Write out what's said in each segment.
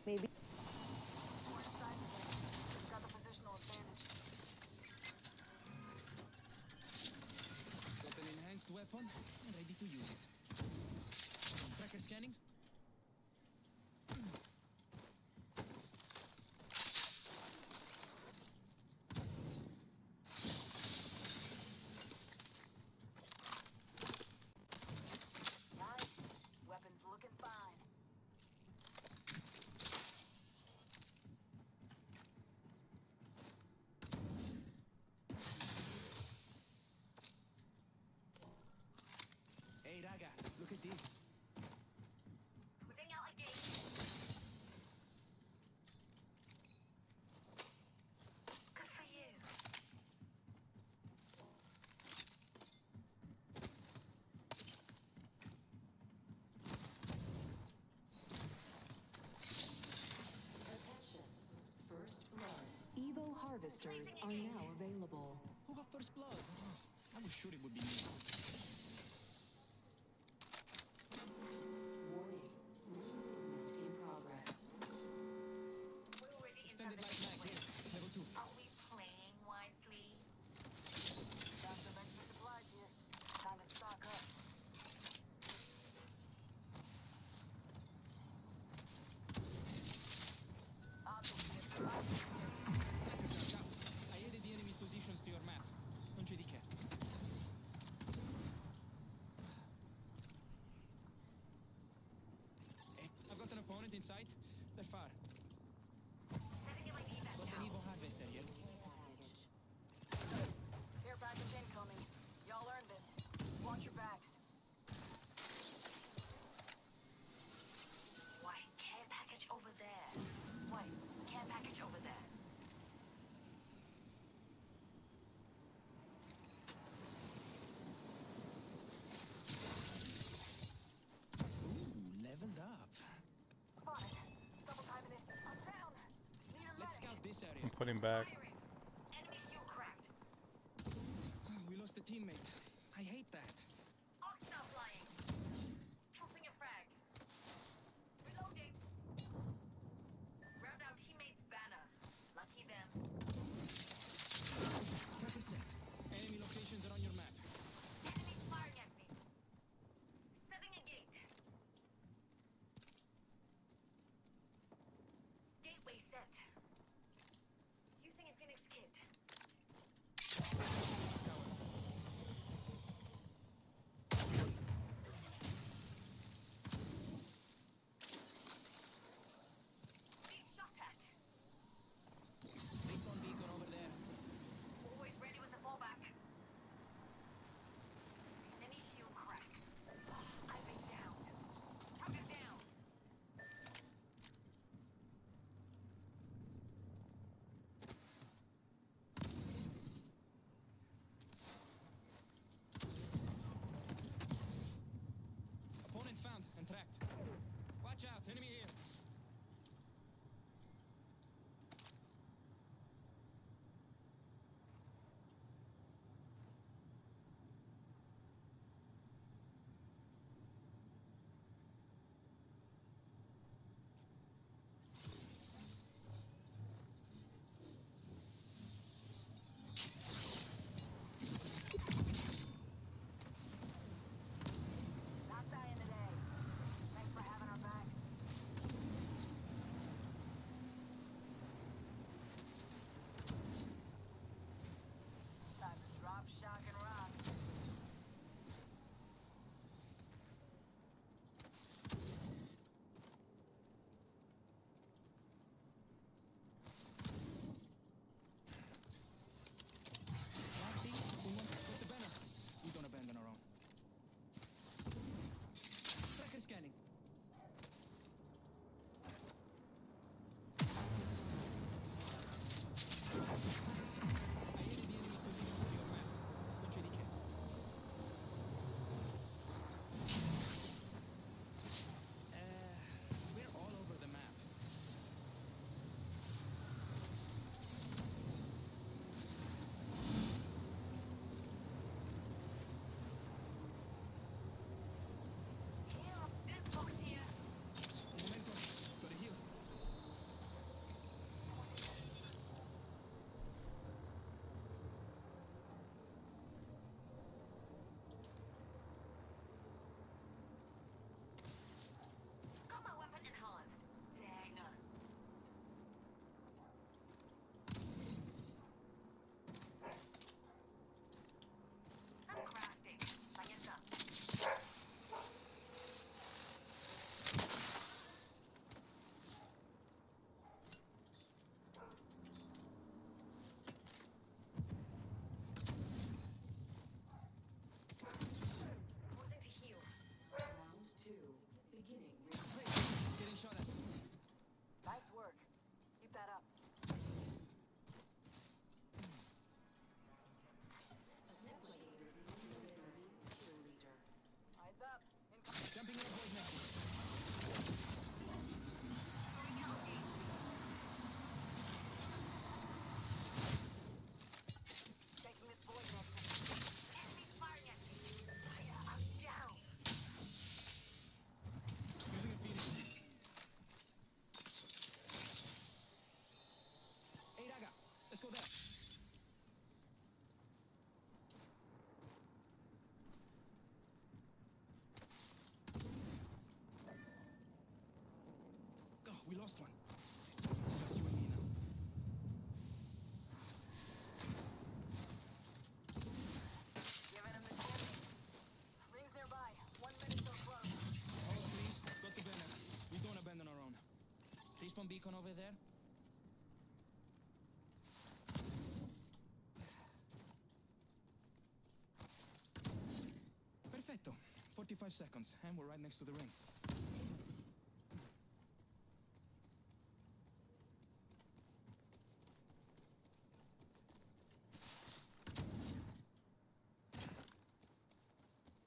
Maybe. We're inside again. We've got the positional advantage. Got an enhanced weapon and ready to use it. Tracker scanning. Nice. Weapons looking fine. Hey, Raga, look at this. Putting out a gate. Good for you. Attention. First blood. Evo harvesters are now available. Who got first blood? Oh, I was sure it would be me. Warning. Movement in progress. We're already Extended life mag here. Level 2. Are we playing wisely? Found some extra supplies here. Time to stock up. Ciao. I added the enemy's positions to your map. Non c'è di che. Hey, I've got an opponent in sight. They're far. Got an Evo harvester yet? Care package incoming. Y'all earned this. Just watch your backs. White, care package over there. White, care package over there. Ooh, leveled up. Spotted. Double timing it. I'm down. Need a Let's leg. scout this area. I'm putting back. Firing. Enemy fuel cracked. We lost a teammate. I hate that. Oxstar flying. Tossing a frag. Reloading. Round our teammate's banner. Lucky them. Tracker set. Enemy locations are on your map. Enemy firing at me. Setting a gate. Gateway set. Using a Phoenix kit. lost one. Just you and me now. Giving him the chimney. Rings nearby. 1 minute till close. Oh, please, go to Banner. We don't abandon our own. Respawn beacon over there. Perfetto. 45 seconds, and we're right next to the ring.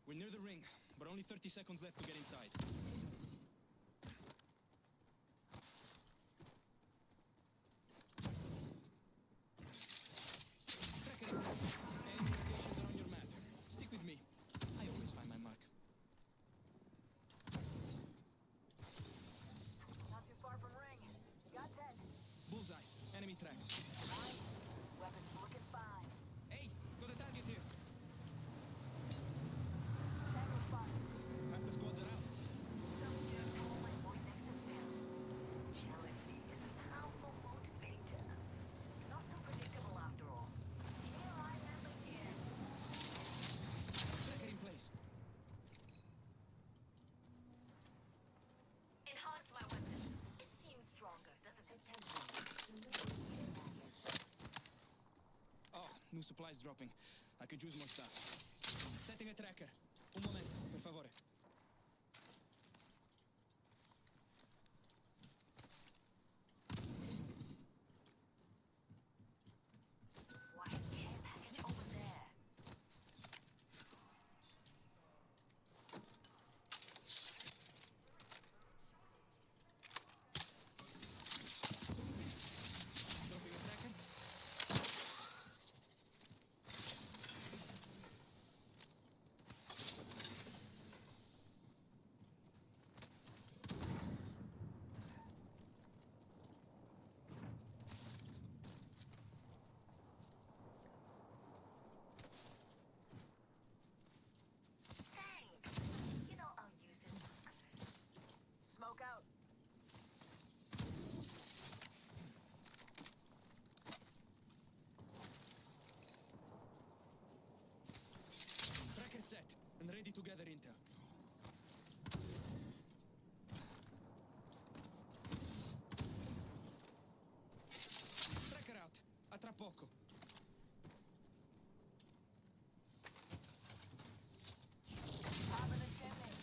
We're near the ring, but only 30 seconds left to get inside. Tracker in place. Enemy locations are on your map. Stick with me. I always find my mark. Not too far from ring. Got 10. Bullseye. Enemy tracked. Nice. Weapons looking fine. Hey, got a target here. Tango spotted. Half the squads are out. My boy next to Phil. Jealousy is a powerful motivator. Not so predictable after all. Here I am again. Tracker in place. Enhance my weapon. It seems stronger, doesn't it? Oh, new supplies dropping. I could use more stuff. Setting a tracker. Un momento, per favore. Why, care package over there. Dropping a tracker. Thanks. You know I'll use this. Smoke out. Tracker set and ready to gather intel. Tracker out. A tra poco. Top of the chimney.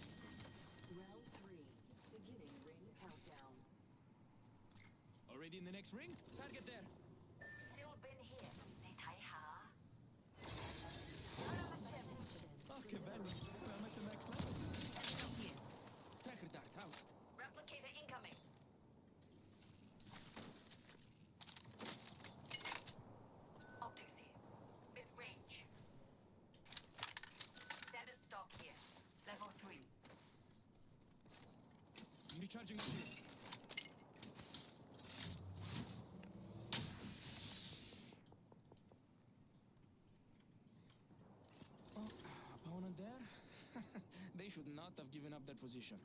Round 3. Beginning ring countdown. Already in the next ring? Target there. Still been here. 你睇下. Out of the chimney. Oh, che bello. I'm at the next level. Here. Tracker dart out. Replicator incoming. Optics here. Mid-range. Standard stock here. Level 3. Recharging my shields. Oh, opponent there? They should not have given up their position.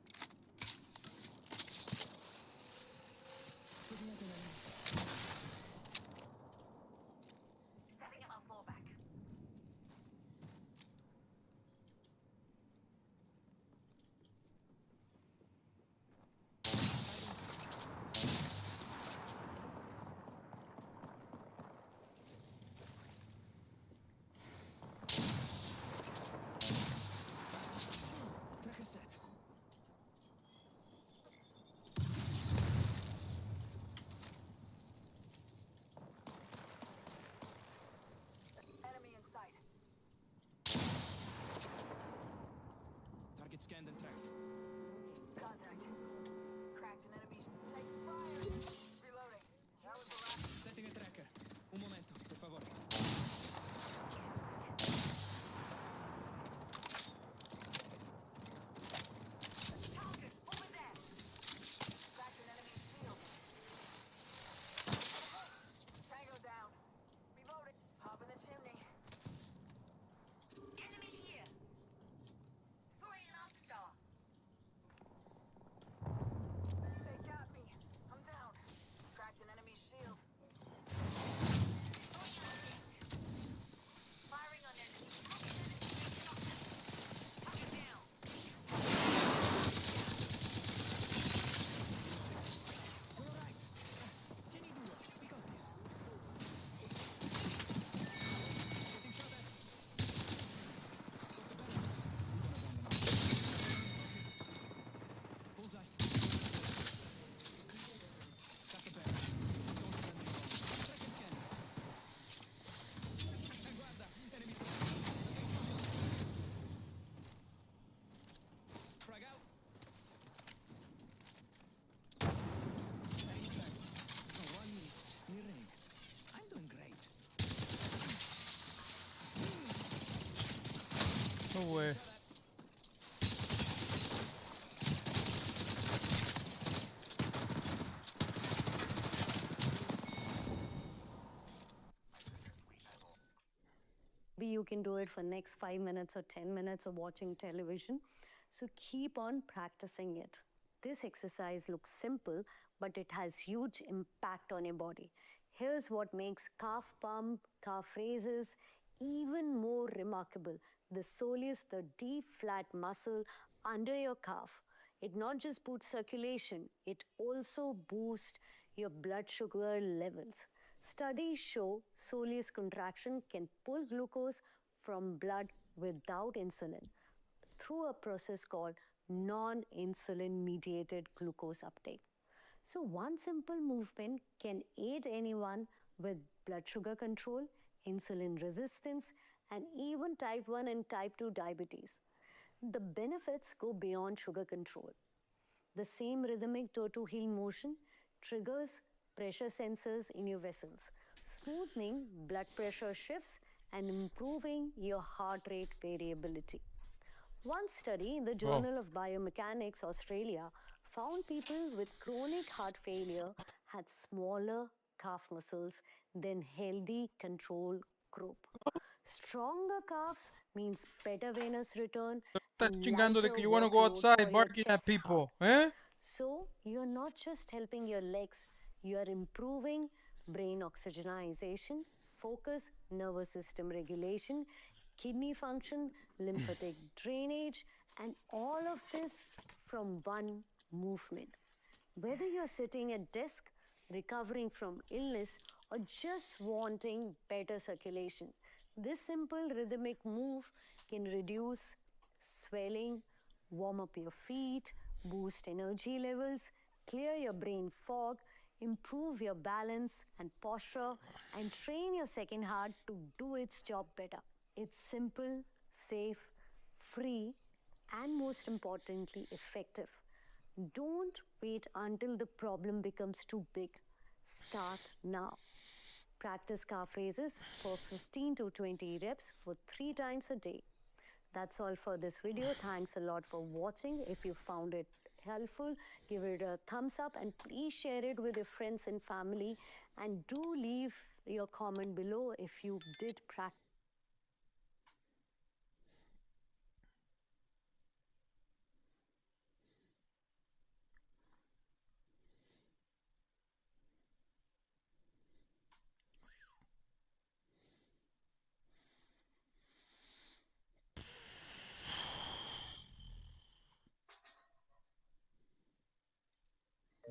Good luck, enemy. Setting up our fallback. Tracker set. Enemy in sight. Target scanned and tracked. Contact. Cracked an enemy. Take fire. Reloading. That was the last. Setting a tracker. Un momento, per favore. Target over there. Cracked an enemy shield. Tango down. Reloading. Hop in the chimney. Enemy here. Throwing an up star. fue. Maybe you can do it for next 5 minutes or 10 minutes of watching television. So keep on practicing it. This exercise looks simple, but it has huge impact on your body. Here's what makes calf pump, calf raises even more remarkable. The soleus, the deep flat muscle under your calf. It not just boosts circulation, it also boosts your blood sugar levels. Studies show soleus contraction can pull glucose from blood without insulin through a process called non-insulin mediated glucose uptake. So one simple movement can aid anyone with blood sugar control, insulin resistance, and even type 1 and type 2 diabetes. The benefits go beyond sugar control. The same rhythmic toe-to heel motion triggers pressure sensors in your vessels, smoothing blood pressure shifts and improving your heart rate variability. One study in the Journal of Biomechanics, Australia, found people with chronic heart failure had smaller calf muscles than healthy control group. Stronger calves means better venous return Estás and chingando de lighter que you wanna go workload outside for your barking at chest heart. people, eh? So you're not just helping your legs, you're improving brain oxygenization, focus, nervous system regulation, kidney function, lymphatic drainage, and all of this from one movement. Whether you're sitting at desk, recovering from illness, or just wanting better circulation, this simple rhythmic move can reduce swelling, warm up your feet, boost energy levels, clear your brain fog, improve your balance and posture, and train your second heart to do its job better. It's simple, safe, free, and most importantly, effective. Don't wait until the problem becomes too big. Start now. Practice calf raises for 15 to 20 reps for 3 times a day. That's all for this video. Thanks a lot for watching. If you found it helpful, give it a thumbs up and please share it with your friends and family. And do leave your comment below if you did practice.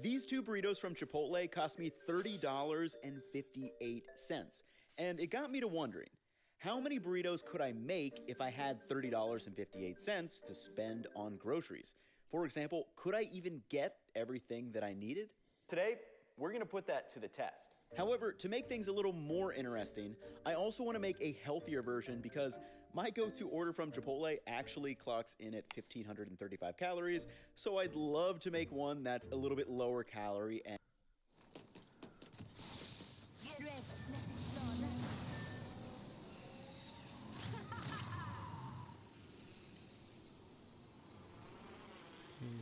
These 2 burritos from Chipotle cost me $30.58. And it got me to wondering, how many burritos could I make if I had $30.58 to spend on groceries? For example, could I even get everything that I needed? Today, we're going to put that to the test. However, to make things a little more interesting, I also want to make a healthier version because my go-to order from Chipotle actually clocks in at 1,535 calories, so I'd love to make one that's a little bit lower calorie and Get ready. Let's explore that.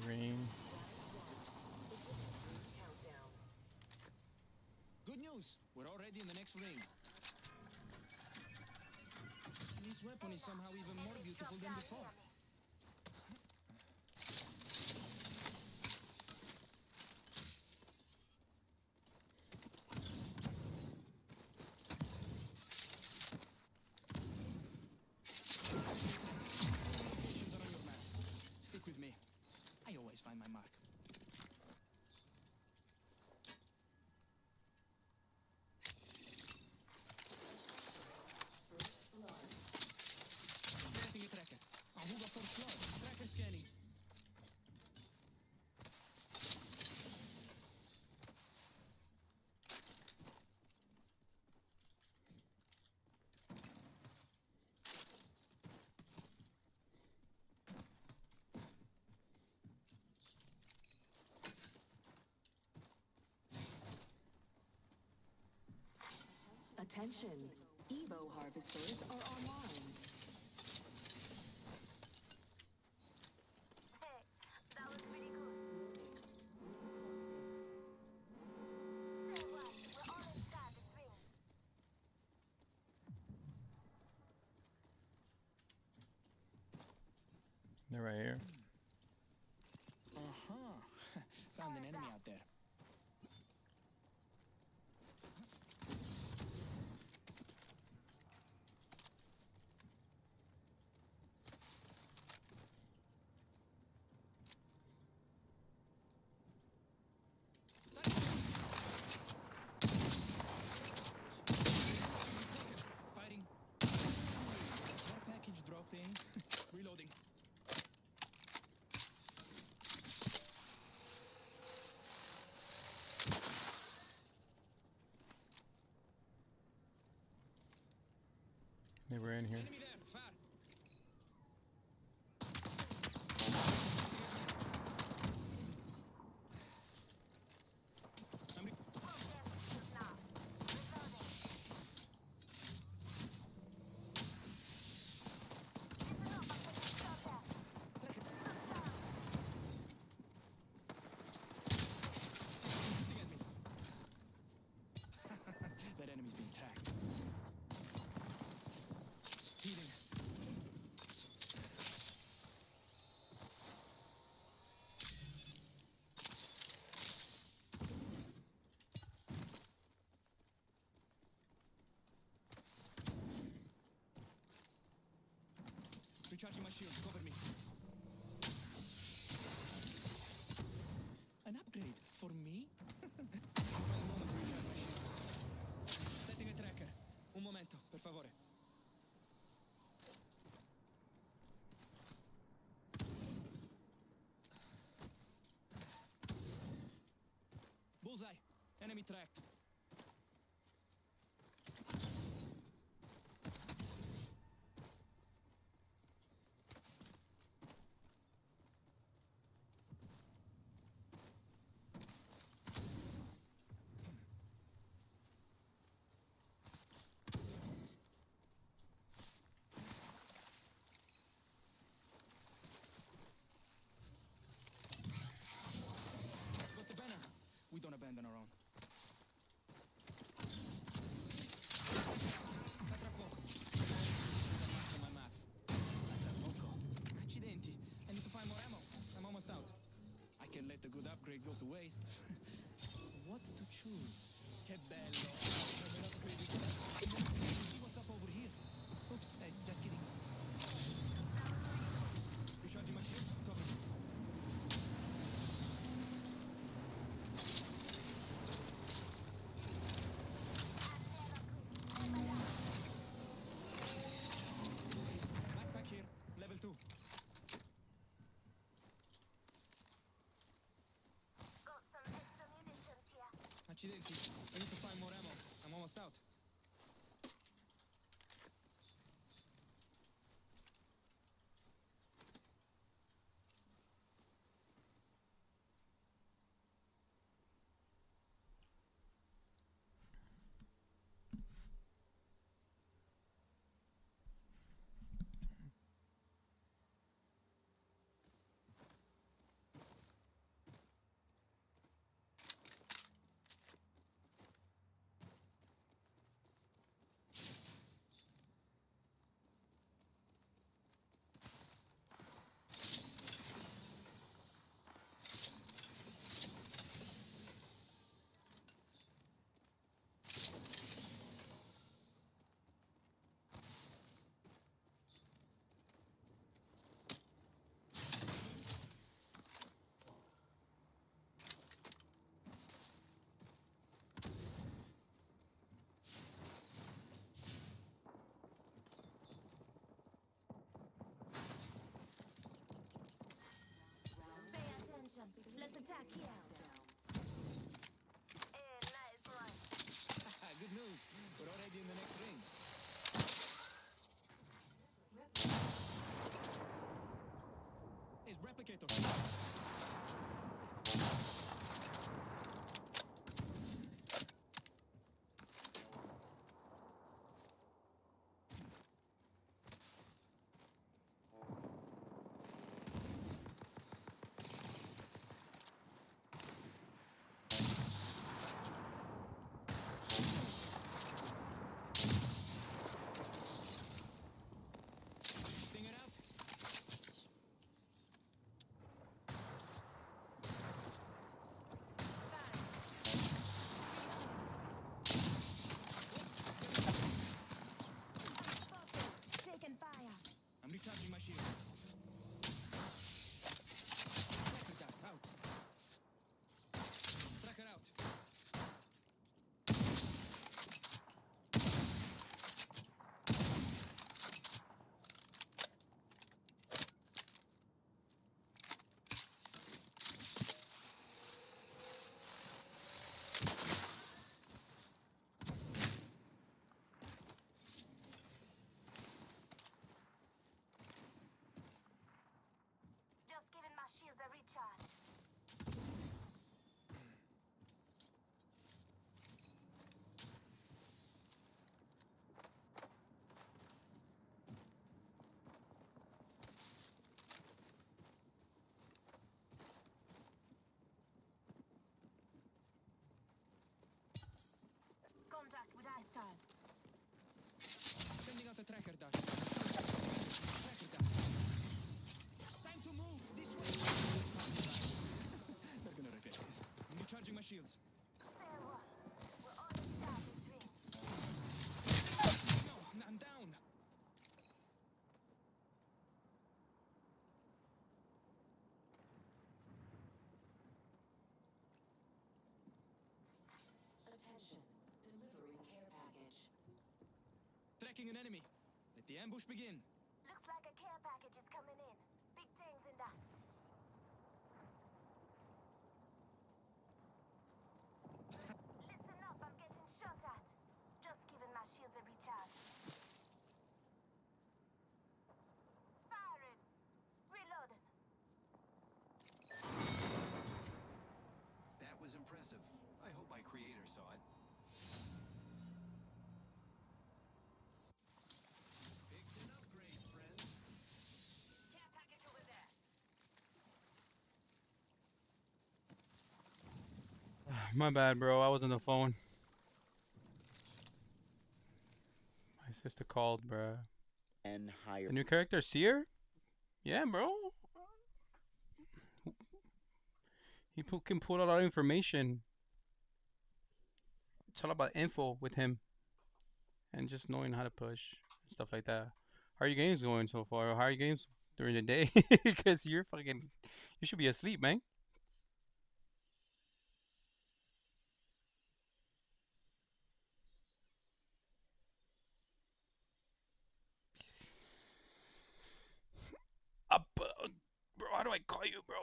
Rain. Countdown. Good news, we're already in the next ring. This weapon is somehow even more beautiful than before. Patience are on your map. Stick with me. I always find my mark. Setting a tracker. Ahuga first blood. Tracker scanning. Attention, Evo harvesters are online. recharging my shields. Cover me. An upgrade for me? Find a moment to recharge my shields. Setting a tracker. Un momento, per favore. Bullseye. Enemy tracked. Got the banner. We don't abandon our own. My map. Accidenti. I need to find more ammo. I'm almost out. I can let the good upgrade go to waste. What to choose? Che bello. See what's up over here. Oops, hey, just kidding. Recharging my shields. Cover me. Backpack here. Level 2. Got some extra munitions here. Accidenti. I need to find more ammo. I'm almost out. Pay attention. Let's attack here. Nice one. Good news. We're already in the next ring. It's replicator. Sting it out. Taking fire. I'm recharging my shield. Tracker dart out. Tracker out. Just giving my shields a recharge. Contact with iStar. Sending out a tracker dart. Tracker dart. Time to move. This way. They're gonna regret this. I'm recharging my shields. Fair one. We're on inside this ring. No, I'm down. Attention. Delivering care package. Tracking an enemy. Let the ambush begin. Looks like a care package is coming in. Big things in that. Listen up, I'm getting shot at. Just giving my shields a recharge. Firing. Reloading. That was impressive. I hope my creator saw it. Picked an upgrade, friends. Care package over there. My bad, bro. I was on the phone. My sister called, bro. And higher. The new character, Seer? Yeah, bro. Can pull out a lot of information. It's all about info with him. And just knowing how to push. Stuff like that. How are your games going so far? How are your games during the day? Because you're fucking... You should be asleep, man. Bro, how do I call you, bro?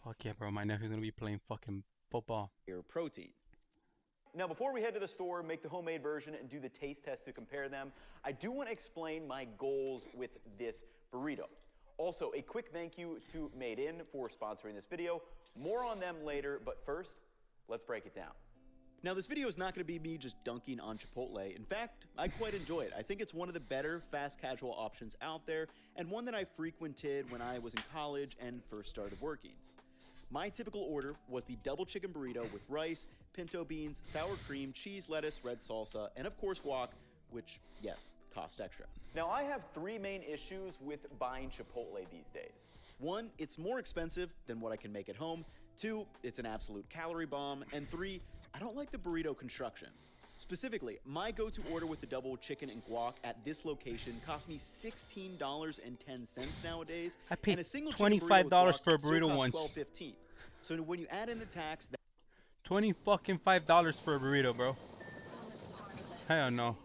Fuck yeah, bro. My nephew's gonna be playing fucking football. Protein. Now, before we head to the store, make the homemade version, and do the taste test to compare them, I do want to explain my goals with this burrito. Also, a quick thank you to Made In for sponsoring this video. More on them later, but first, let's break it down. Now, this video is not going to be me just dunking on Chipotle. In fact, I quite enjoy it. I think it's one of the better fast casual options out there, and one that I frequented when I was in college and first started working. My typical order was the double chicken burrito with rice, pinto beans, sour cream, cheese, lettuce, red salsa, and of course guac, which, yes, cost extra. Now, I have three main issues with buying Chipotle these days. One, it's more expensive than what I can make at home. Two, it's an absolute calorie bomb. And three, I don't like the burrito construction. Specifically, my go-to order with the double chicken and guac at this location cost me $16.10 nowadays. I paid and a single $25 for a burrito once. $12.15. So when you add in the tax, $25 for a burrito, bro. Hell no.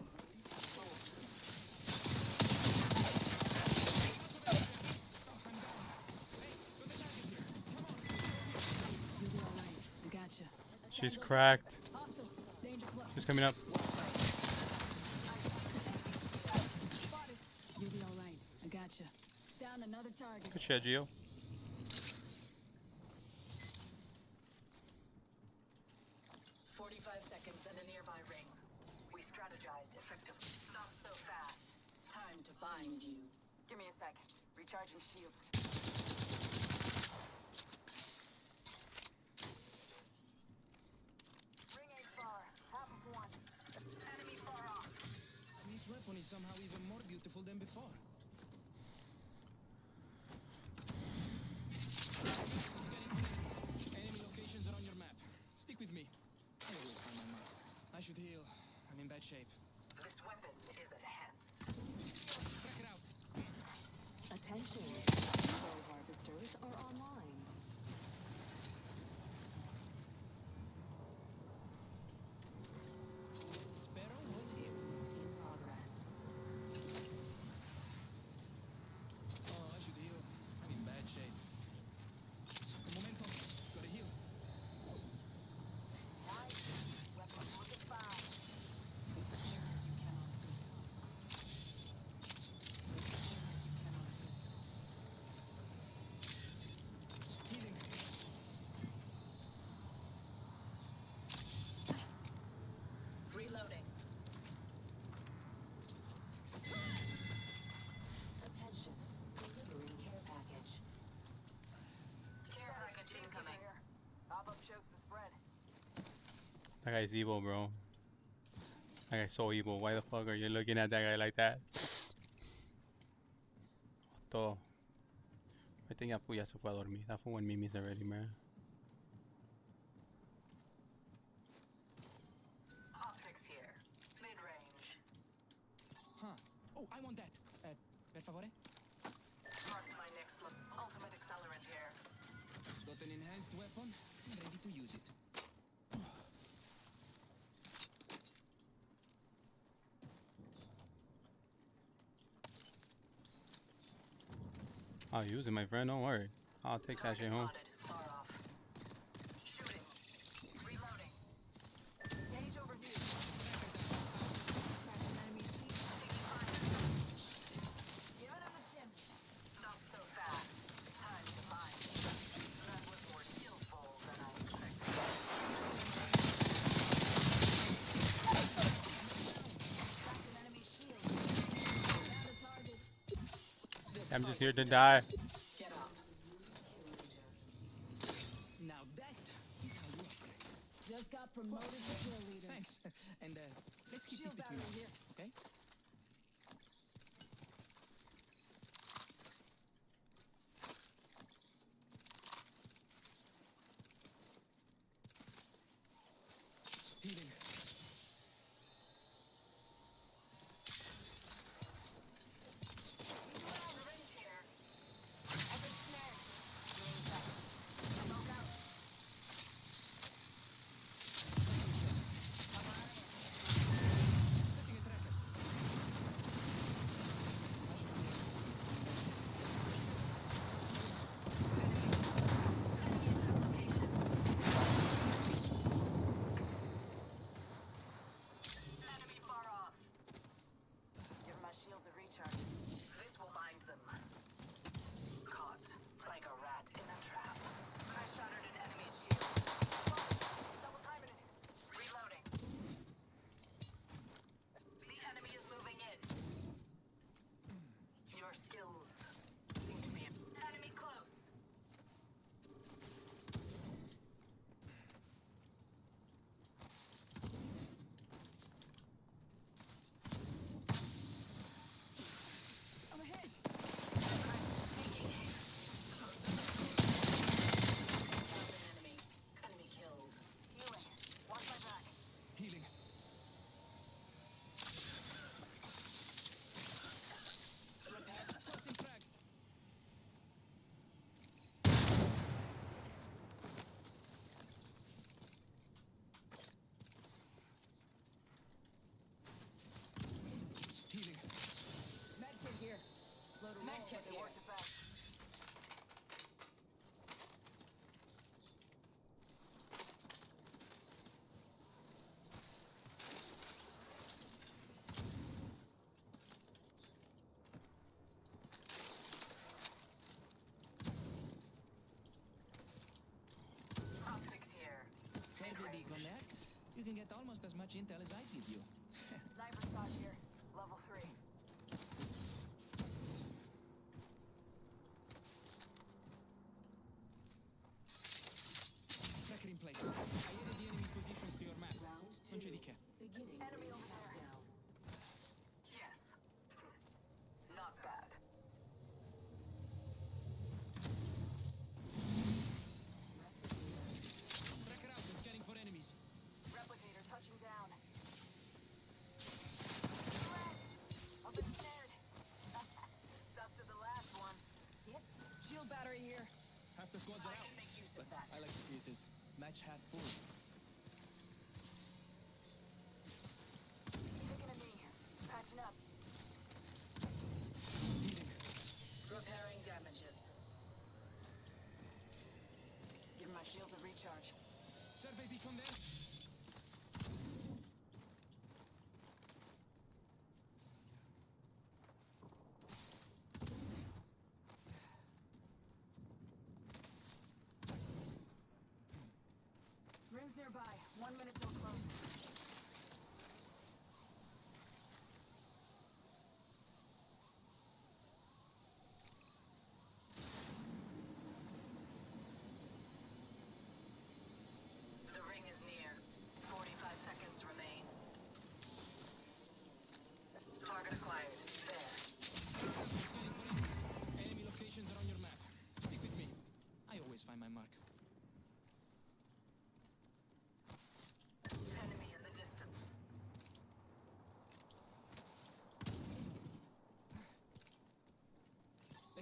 She's cracked. She's coming up. You'll be all right. I gotcha. Down another target. Good shot, Gio. 45 seconds and a nearby ring. We strategized effectively. Not so fast. Time to bind you. Give me a sec. Recharging shield. Ring ain't far. Half of one. Enemy far off. This weapon is somehow even more beautiful than before. Scanning for enemies. Enemy locations are on your map. Stick with me. I always find my mark. I should heal. I'm in bad shape. This weapon is at hand. Tracker out. Attention. Hero harvesters are online. Sparrow was here. In progress. Oh, I should heal. I'm in bad shape. Un momento. Gotta heal. Nice. Weapon modified. Chokes the spread. That guy's evil, bro. That guy's so evil. Why the fuck are you looking at that guy like that? Todo. I think Apu ya se fue a dormir. That fool went Mimi's already, man. Optics here. Mid-range. Huh. Oh, I want that. Per favore? Mark my next look. Ultimate accelerant here. Got an enhanced weapon. I'm ready to use it. I'll use it, my friend. Don't worry. I'll take that shit home. Spotted. Far off. Shooting. Reloading. Gauge overview. Crack an enemy shield. Give it on the shim. Not so fast. Time to mine. That was more skillful than I expected. Crack an enemy shield. Down the target. I'm just here to die. Get up. Now that is how you operate. Just got promoted to kill leader. Thanks. And let's keep Shield this between battery us, here. okay? Healing. Rings here. I've been snared. Smoke out. Setting a tracker. Enemy far off. Give my shields a recharge. This will bind them. Caught like a rat in a trap. I shattered an enemy's shield. Double timing it. Reloading. The enemy is moving in. Your skills seem to be enemy close. I'm ahead. Taking hit. Found an enemy. Enemy killed. Healing. Watch my back. Healing. Tossing frag. Healing. Medkit here. Slow to roll, Medkit but they here. work the best. Optics here. Survey beacon there. You can get almost as much intel as I give you. Sniper shot here. Level 3. Tracker in place. I added the enemy's positions to your map. Non c'è di che. Beginning. Enemy over there. Yes. Not bad. Tracker out and scanning for enemies. Replicator touching down. I've been snared. Dusted the last one. Hits. Shield battery here. Half the squads are I out. can make use But of that. I like to see it as match half full. Taking a knee. Patching up. Healing. Repairing damages. Give my shields a recharge. Survey beacon there. Rings nearby. 1 minute till close.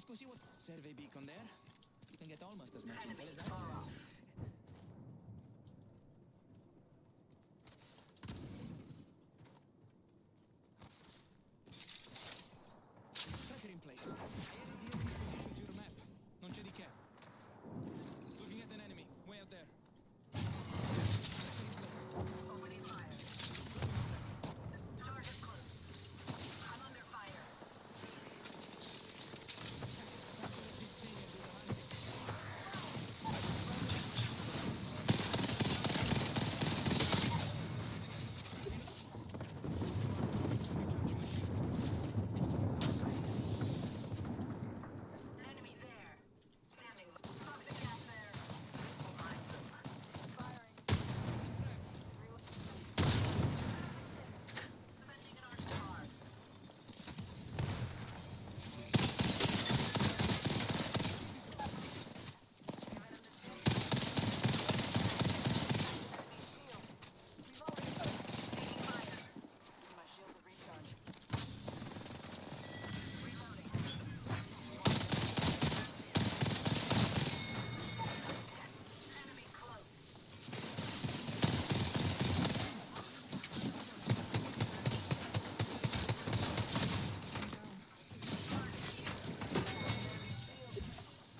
Scusi, what? Serve a beacon there. You can get almost as much intel Enemy as I far can. off. Tracker in place. I added the enemy position to your map. Non c'è di che. Looking at an enemy. Way out there. Opening fire. Target close. I'm under fire. This thing and do the hunting. Recharging my shields. Enemy there. Standing. Toxic gas there. This will bind them. Firing. Placing frag. Sending an arc star. My shields are recharged. Reloading. Enemy close.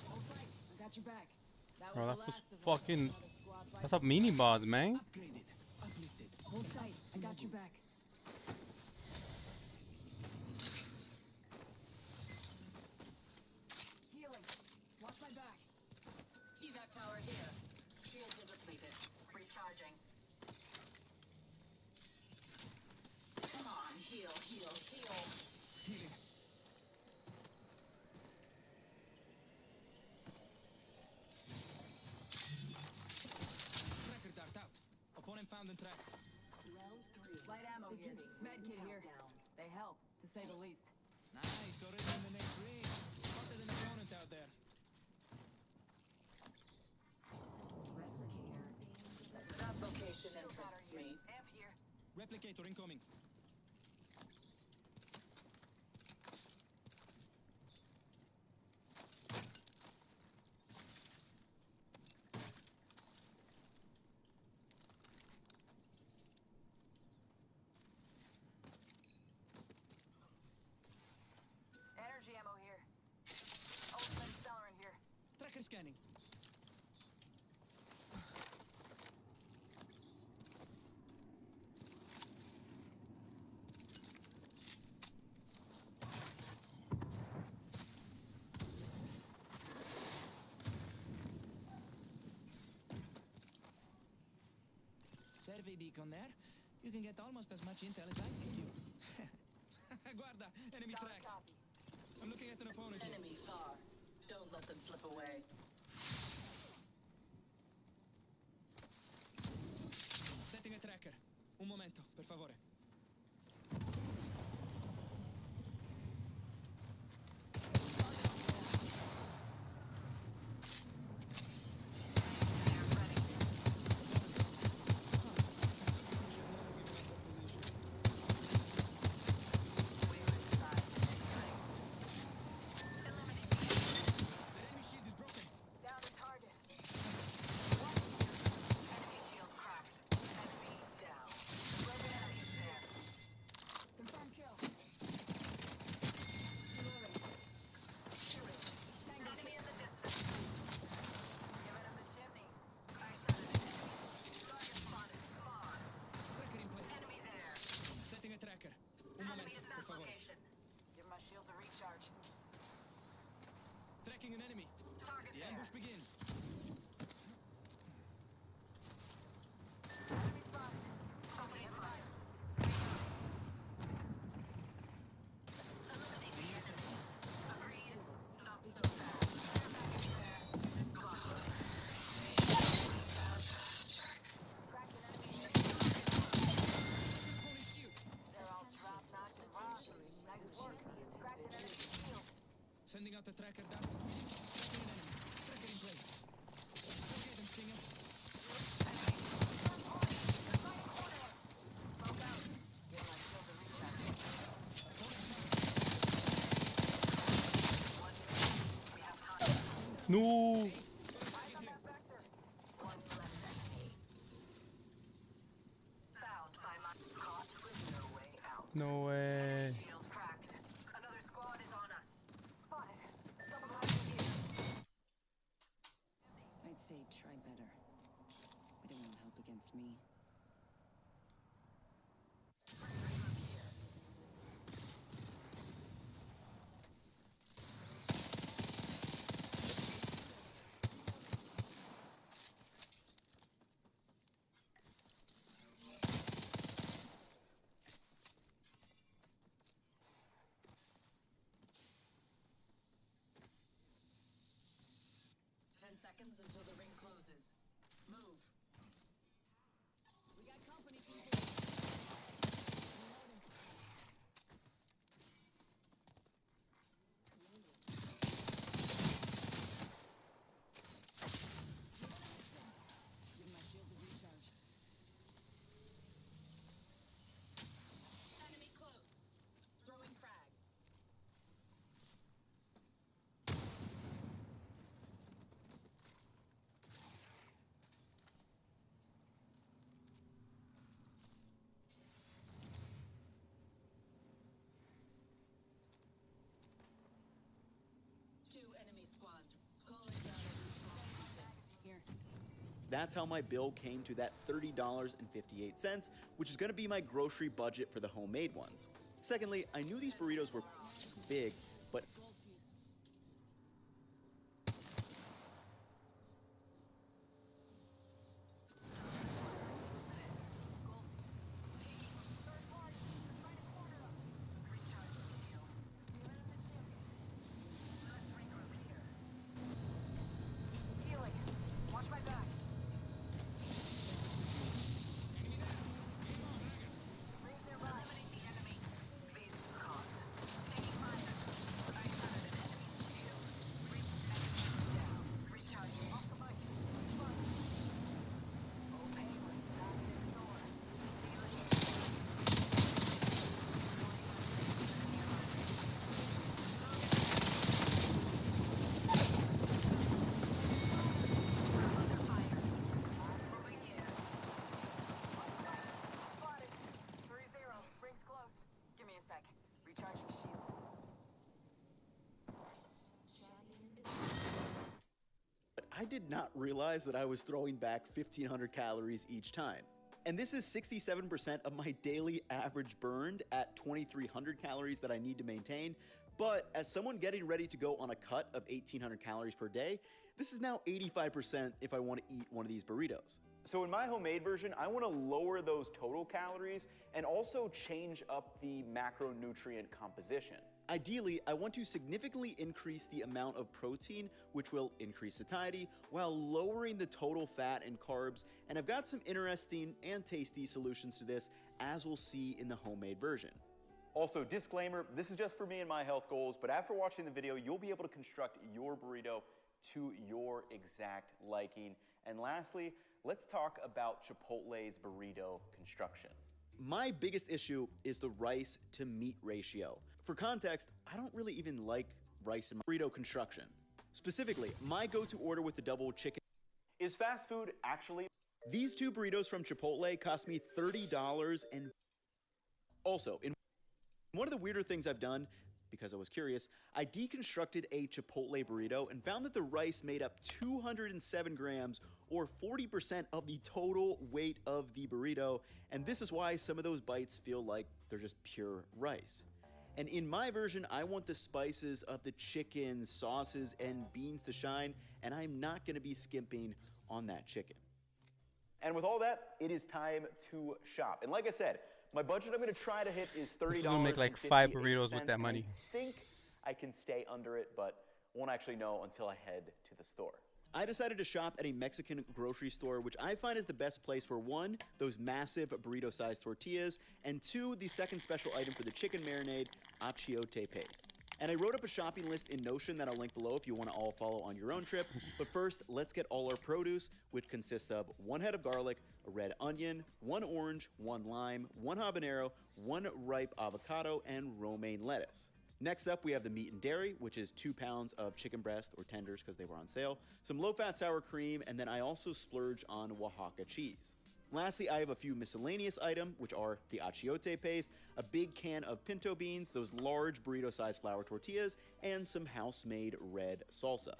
Hold tight. I got your back. That Bro, was that the was last of us. fucking. Another squad fight. That's a mini boss, man. Upgraded. Uplifted. Hold tight. I got your back. Healing. Watch my back. Evac tower here. Shields are depleted. Recharging. Come on, heal, heal, heal. Healing. Tracker dart out. Opponent found and tracked. Round 3. Light ammo here. Med kit here. They help, to say the least. Nice. Already in the next ring. Spotted an opponent out there. That location interests me. Amp here. Replicator incoming. Energy ammo here. Ultimate accelerant here. Tracker scanning. Survey beacon there. You can get almost as much intel as I can give. Guarda, enemy Solid tracked. copy. I'm looking at an opponent here. Enemy far. Don't let them slip away. Setting a tracker. Un momento, per favore. The enemy shield is broken. Down to target. Enemy shield cracked. Enemy down. Broken enemy shield. No. One less enemy. Found by my caught with no way out. No way. Shields cracked. Another squad is on us. Spotted. Double hiding here. I'd say try better. But it won't help against me. 10 seconds until the ring closes. Move. We got company, people. Give my shields a recharge. Enemy close. Throwing frag. Two enemy squads. Calling down a respawn. Here. That's how my bill came to that $30.58, which is going to be my grocery budget for the homemade ones. Secondly, I knew these burritos were big, but Gold team. Healing. Watch my back. Rings nearby. Eliminate the enemy. Base caught. Taking fire. I shattered an enemy's shield. Reached enemy down. Recharging. Off the mic. Fun. Oh, painless. Not ignore. Healing. Under fire. Moving here. Spotted. 3-0. Rings close. Give me a sec. Recharging shields. I did not realize that I was throwing back 1,500 calories each time. And this is 67% of my daily average burned at 2,300 calories that I need to maintain. But as someone getting ready to go on a cut of 1,800 calories per day, this is now 85% if I want to eat one of these burritos. So in my homemade version, I want to lower those total calories and also change up the macronutrient composition. Ideally, I want to significantly increase the amount of protein, which will increase satiety, while lowering the total fat and carbs, and I've got some interesting and tasty solutions to this, as we'll see in the homemade version. Also, disclaimer, this is just for me and my health goals, but after watching the video, you'll be able to construct your burrito to your exact liking. And lastly, let's talk about Chipotle's burrito construction. My biggest issue is the rice to meat ratio. For context, I don't really even like rice in my burrito construction. Specifically, my go-to order with the double chicken is fast food actually. These two burritos from Chipotle cost me $30 and also, in one of the weirder things I've done, because I was curious, I deconstructed a Chipotle burrito and found that the rice made up 207 grams or 40% of the total weight of the burrito, and this is why some of those bites feel like they're just pure rice. And in my version, I want the spices of the chicken, sauces, and beans to shine, and I'm not gonna be skimping on that chicken. And with all that, it is time to shop. And like I said, my budget I'm gonna try to hit is $30. This is gonna make like 5 burritos with that money. I think I can stay under it, but won't actually know until I head to the store. I decided to shop at a Mexican grocery store, which I find is the best place for one, those massive burrito-sized tortillas, and two, the second special item for the chicken marinade, achiote paste. And I wrote up a shopping list in Notion that I'll link below if you want to all follow on your own trip. But first, let's get all our produce, which consists of 1 head of garlic, a red onion, 1 orange, 1 lime, 1 habanero, 1 ripe avocado, and romaine lettuce. Next up, we have the meat and dairy, which is 2 pounds of chicken breast or tenders because they were on sale, some low-fat sour cream, and then I also splurge on Oaxaca cheese. Lastly, I have a few miscellaneous items, which are the achiote paste, a big can of pinto beans, those large burrito-sized flour tortillas, and some house-made red salsa.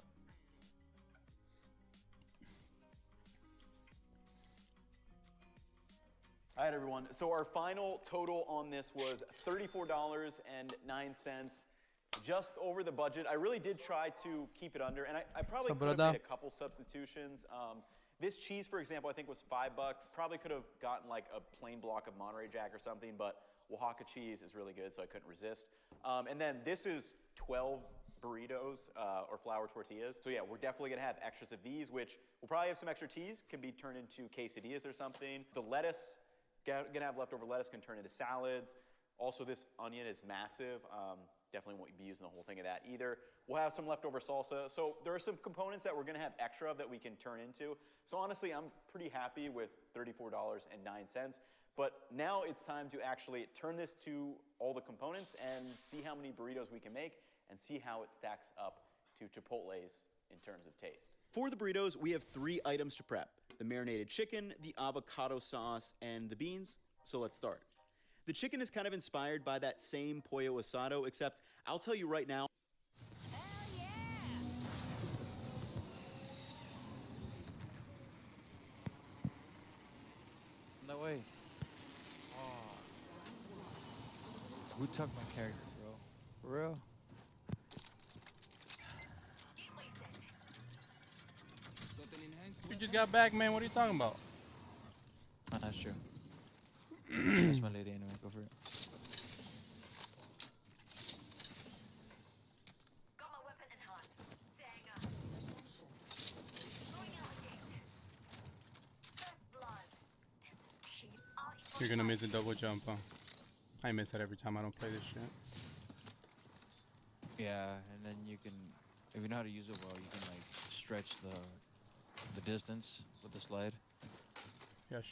All right, everyone. So our final total on this was $34.09, just over the budget. I really did try to keep it under, and I probably could have made a couple substitutions. This cheese, for example, I think was $5. Probably could have gotten like a plain block of Monterey Jack or something, but Oaxaca cheese is really good, so I couldn't resist. And then this is 12 burritos or flour tortillas. So yeah, we're definitely gonna have extras of these, which we'll probably have some extra cheese, can be turned into quesadillas or something. The lettuce, gonna have leftover lettuce, can turn into salads. Also, this onion is massive. Definitely won't be using the whole thing of that either. We'll have some leftover salsa. So there are some components that we're gonna have extra of that we can turn into. So honestly, I'm pretty happy with $34.09. But now it's time to actually turn this to all the components and see how many burritos we can make and see how it stacks up to Chipotle's in terms of taste. For the burritos, we have 3 items to prep: the marinated chicken, the avocado sauce, and the beans. So let's start. The chicken is kind of inspired by that same pollo asado, except I'll tell you right now. No way. Oh. Who took my character, bro? For real? You just got back, man. What are you talking about? Oh, that's true. That's my lady anyway. Go for it. Got my weapon in hand. Saying going out again. First blood. You're gonna miss a double jump, huh? I miss it every time I don't play this shit. Yeah, and then you can, if you know how to use it well, you can like stretch the distance with the slide. Yes.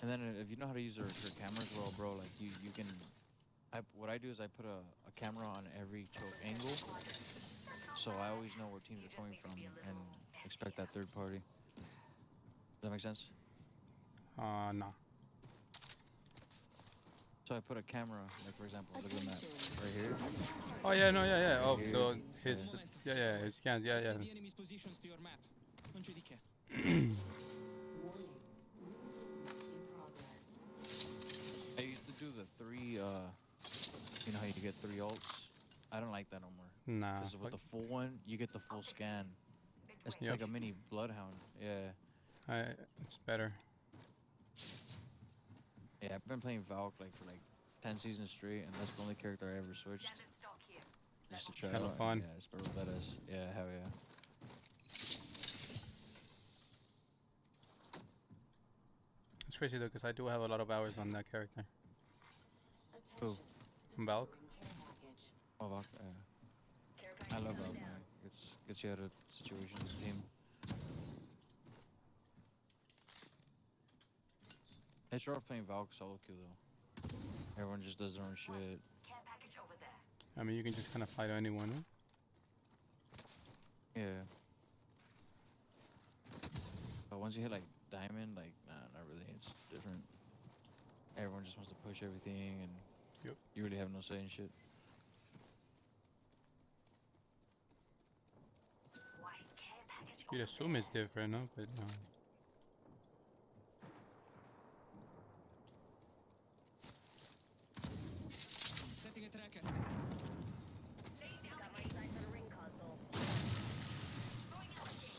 And then if you know how to use her cameras well, bro, like you can. What I do is I put a camera on every choke angle, so I always know where teams are coming from and expect that third party. Does that make sense? Nah. So I put a camera, like for example, look at the map right here. Oh yeah, no, yeah. Oh, Here. his, yeah, his scans, yeah. The enemy's positions to your map. Non c'è di che. I used to do the 3, you know how you get 3 ults? I don't like that no more. Nah. Because with the full one, you get the full scan. It's Yep. like a mini bloodhound. Yeah. It's better. Yeah, I've been playing Valk like for like 10 seasons straight, and that's the only character I ever switched. Just to try Hella out. fun. Yeah, it's better with us. Yeah, hell yeah. It's crazy though, because I do have a lot of hours on that character. Who? Valk. Oh, Valk. Yeah. I love Valk, man. Gets you out of situations as a team. It's rough playing Valk solo queue though. Everyone just does their own shit. Care package over there. I mean, you can just kind of fight anyone. Huh? Yeah. But once you hit like diamond, like nah, not really. It's different. Everyone just wants to push everything, and Yep. you really have no say in shit. White care package You'd over assume it's different, no? But no. Setting a tracker. Got my sights on a ring console. Going out again.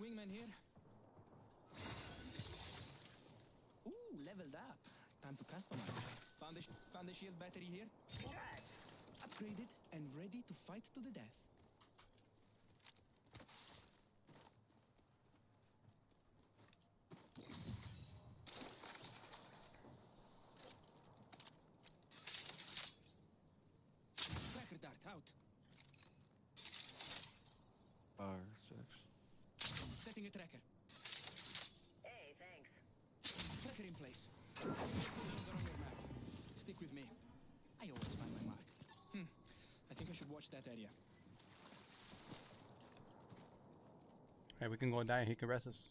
Wingman here. Ooh, leveled up. Time to customize. Found the shield battery here. Upgraded and ready to fight to the death. Tracker dart out. 5, 6. Setting a tracker. Hey, thanks. tracker in place. Enemy locations are on your map. Stick with me. I always find my mark. I think I should watch that area. Hey, we can go die and he can rest us.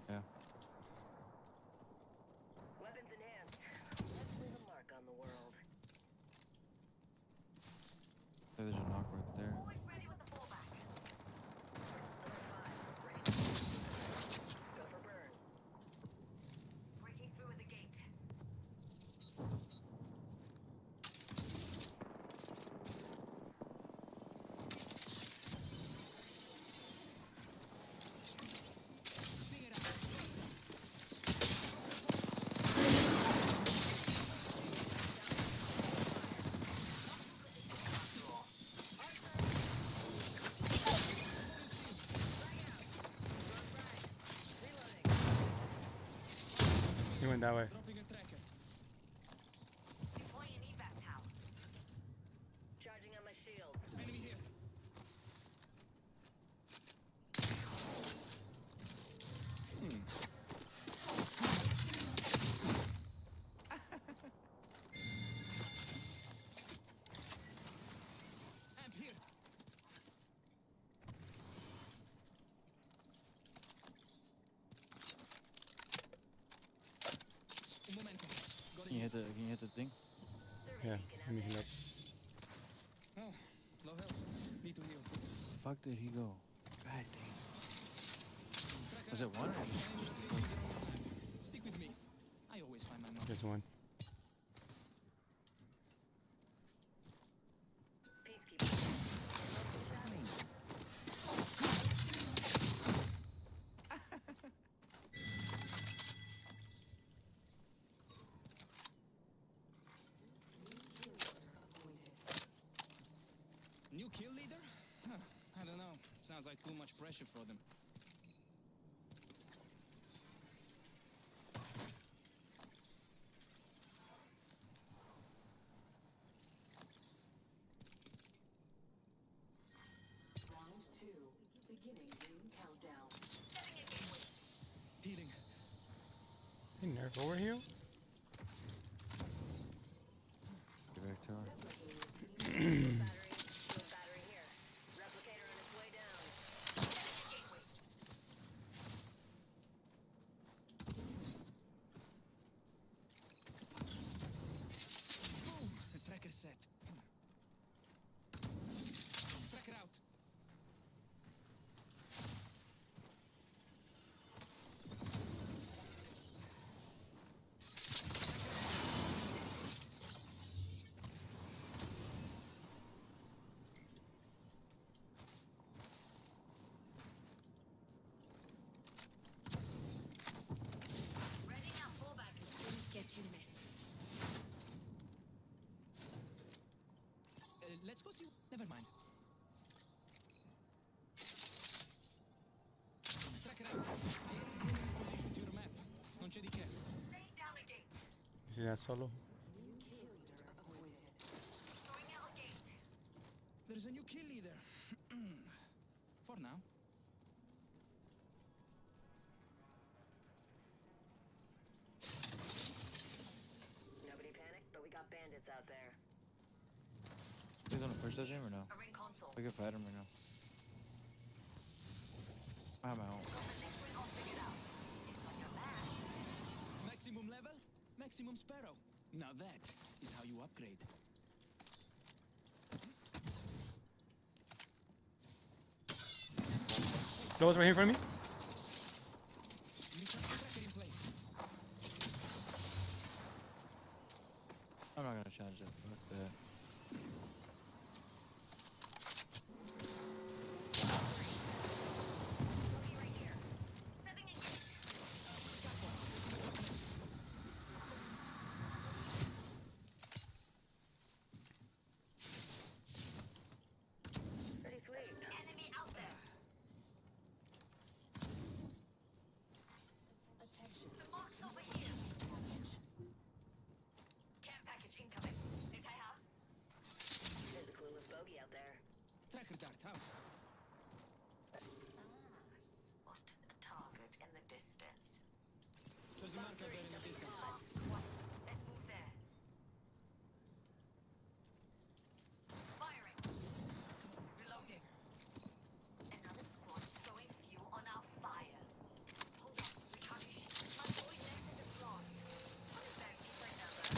Yeah. Weapons in hand. Let's leave a mark on the world. There's a knock right there. Always ready with the fallback. Alert 5, ready. Go for burn. Breaking through at the gate. He went that way. Dropping a tracker. Deploying an evac tower. Charging on my shields. Enemy here. Amp here. Un momento. Got Can you hit the thing? Yeah, let me heal up. Oh, low health. Need to heal. Fuck did he go? God dang. Was it one or Enemy just locations are on your map. Stick with me. I always find my mark. Just one. Peacekeeper. New kill leader? Huh, I don't know. Sounds like too much pressure for them. Round 2. Beginning ring countdown. Healing. Hey, nerf over here? get back to her? Battery here. Replicator on its way down. Boom! The tracker set. Tracker out. Ready now, fallback. Please get you, miss. Let's go see. Never mind. Tracker out. I added the enemy's position to your map. Non c'è di che. Stay down a gate. You see that solo? Throwing out a gate. There's a new kill leader. For now. Nobody panic, but we got bandits out there. He's gonna push that game or no? A ring console. We can fight him right now. I'm out. The next ring all figured out. It's on your map. Maximum level, maximum sparrow. Now that is how you upgrade. Close right here in front of me. You got the tracker in place. I'm not gonna challenge it. Fuck that. Boogie right here. Setting a gate. Pretty sweet. Enemy out there. Attention. The mark's over here. Care package incoming. Think I have? There's a clueless bogey out there. Tracker dart out. Spot a target in the distance. a marker there in the distance. Let's move there. Firing. Reloading. Another squad throwing fuel on our fire. Hold on, recharging shield. My boy next to the floor. Coming back for another.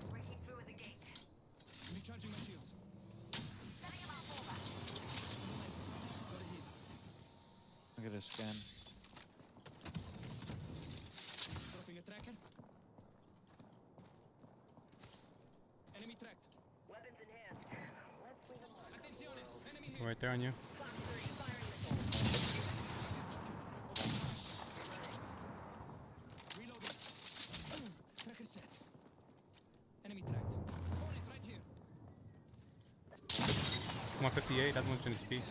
Breaking through at the gate. Recharging my shields. Setting him up over. Got a hit. I gotta scan. Dropping a tracker. Enemy tracked. Weapons in hand. Let's leave him alone. Attenzione! Enemy here! Right there on you. Fox 3, firing missile. Reloading. Tracker set. Enemy tracked. Opponent right here. 158. That one's gonna speak.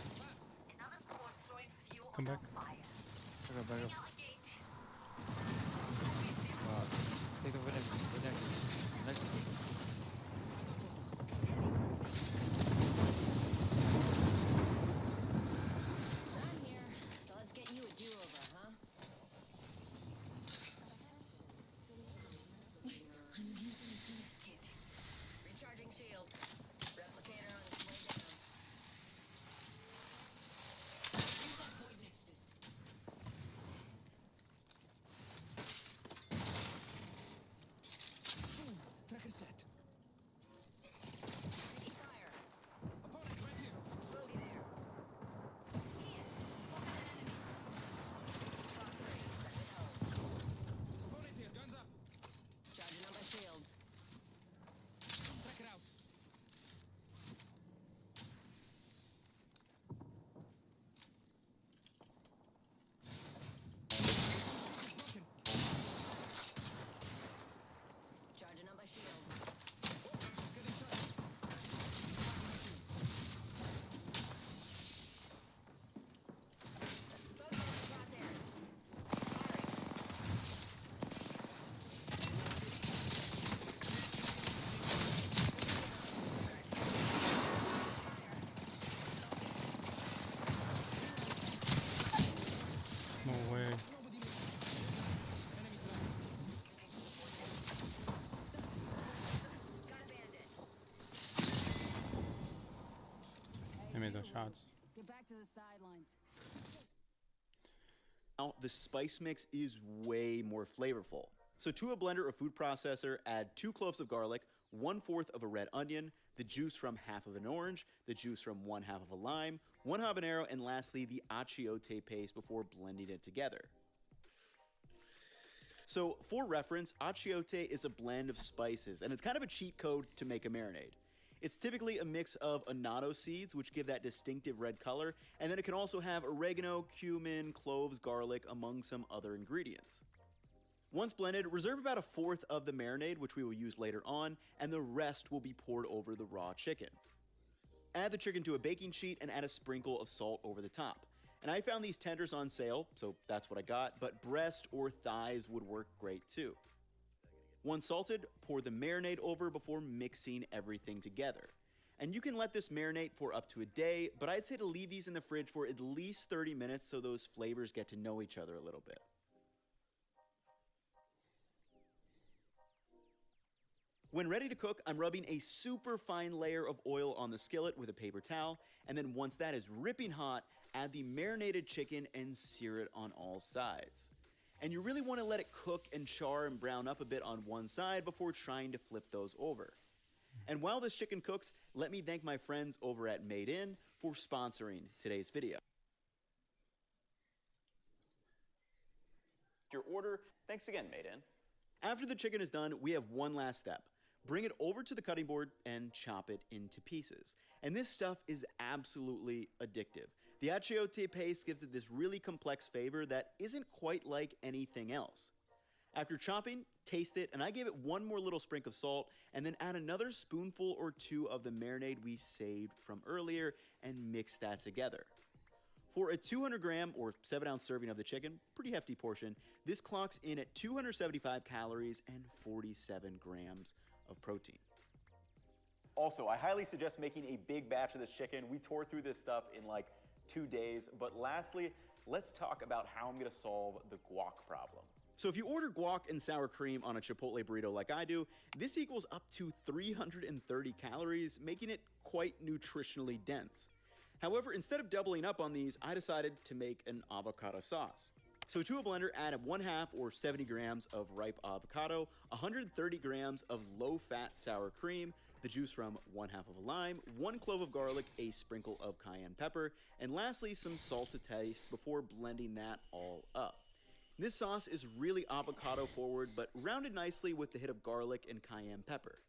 Another squad throwing fuel Come on back. our fire. Back up, back up. Out the gate. Take the next. I'm here, so let's get you a do-over, huh? I'm using a boost kit. Recharging shields. Replicator on its way down. Reset point nexus. Tracker set. Taking fire. Opponent right here. Bogey there. Here. Spotted an enemy. Fox 3, set it home. Opponent here. Guns up. Charging on my shields. Tracker out. Broken. Charging on my shield. Getting shot. Charging my shields. Bogey in the crosshair. Firing. No way. Nobody makes it. Enemy tracked. Got a bandit. They made those shots. Get back to the sidelines. Now, the spice mix is way more flavorful. So to a blender or food processor, add 2 cloves of garlic, 1/4 of a red onion, the juice from half of an orange, the juice from 1/2 of a lime, 1 habanero, and lastly, the achiote paste before blending it together. So for reference, achiote is a blend of spices, and it's kind of a cheat code to make a marinade. It's typically a mix of annatto seeds, which give that distinctive red color, and then it can also have oregano, cumin, cloves, garlic, among some other ingredients. Once blended, reserve about 1/4 of the marinade, which we will use later on, and the rest will be poured over the raw chicken. Add the chicken to a baking sheet and add a sprinkle of salt over the top. And I found these tenders on sale, so that's what I got, but breast or thighs would work great too. Once salted, pour the marinade over before mixing everything together. And you can let this marinate for up to a day, but I'd say to leave these in the fridge for at least 30 minutes so those flavors get to know each other a little bit. When ready to cook, I'm rubbing a super fine layer of oil on the skillet with a paper towel, and then once that is ripping hot, add the marinated chicken and sear it on all sides. And you really want to let it cook and char and brown up a bit on one side before trying to flip those over. And while this chicken cooks, let me thank my friends over at Made In for sponsoring today's video. Your order, thanks again, Made In. After the chicken is done, we have one last step. Bring it over to the cutting board and chop it into pieces. And this stuff is absolutely addictive. The achiote paste gives it this really complex flavor that isn't quite like anything else. After chopping, taste it, and I gave it one more little sprinkle of salt, and then add another spoonful or 2 of the marinade we saved from earlier and mix that together. For a 200 gram or 7-ounce serving of the chicken, pretty hefty portion, this clocks in at 275 calories and 47 grams of protein. Also, I highly suggest making a big batch of this chicken. We tore through this stuff in like 2 days. But lastly, let's talk about how I'm gonna solve the guac problem. So if you order guac and sour cream on a Chipotle burrito like I do, this equals up to 330 calories, making it quite nutritionally dense. However, instead of doubling up on these, I decided to make an avocado sauce. So to a blender, add 1/2 or 70 grams of ripe avocado, 130 grams of low-fat sour cream, the juice from 1/2 of a lime, 1 clove of garlic, a sprinkle of cayenne pepper, and lastly some salt to taste before blending that all up. This sauce is really avocado forward, but rounded nicely with the hit of garlic and cayenne pepper.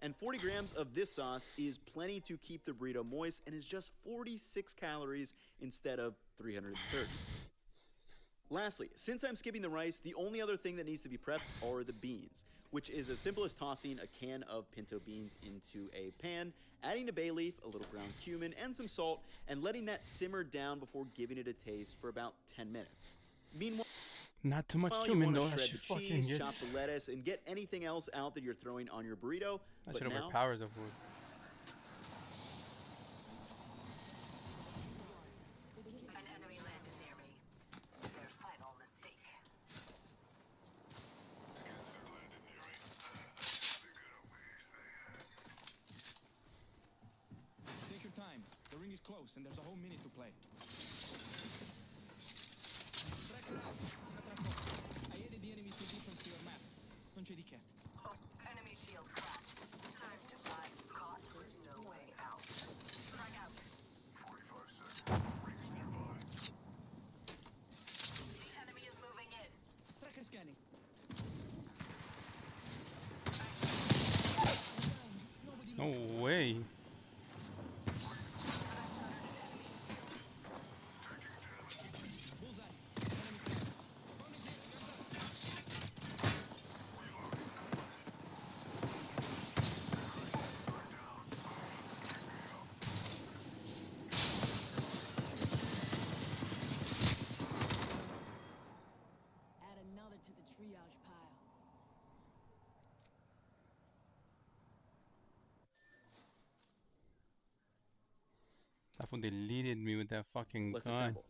And 40 grams of this sauce is plenty to keep the burrito moist and is just 46 calories instead of 330. Lastly, since I'm skipping the rice, the only other thing that needs to be prepped are the beans, which is as simple as tossing a can of pinto beans into a pan, adding a bay leaf, a little ground cumin, and some salt, and letting that simmer down before giving it a taste for about 10 minutes. Meanwhile, Not too much you cumin wanna though. That shred shit the fucking cheese, chop gets. the lettuce, and get anything else out that you're throwing on your burrito. That But shit now, overpowers the food. An enemy landed near me. Their final mistake. Take your time. The ring is close and there's a whole minute to play. Tracker out. Attrappo. I added the enemy's positions to your map. Non c'è di che. Oh, enemy shield cracked. Time to buy caught. There's no way out. Frag out. 45 seconds. Rings nearby. The enemy is moving in. Tracker scanning. No way. Bullseye. Enemy clear. Bounding hit. Guns up. Add another to the triage pile. That fool deleted me with that fucking let's gun. assemble.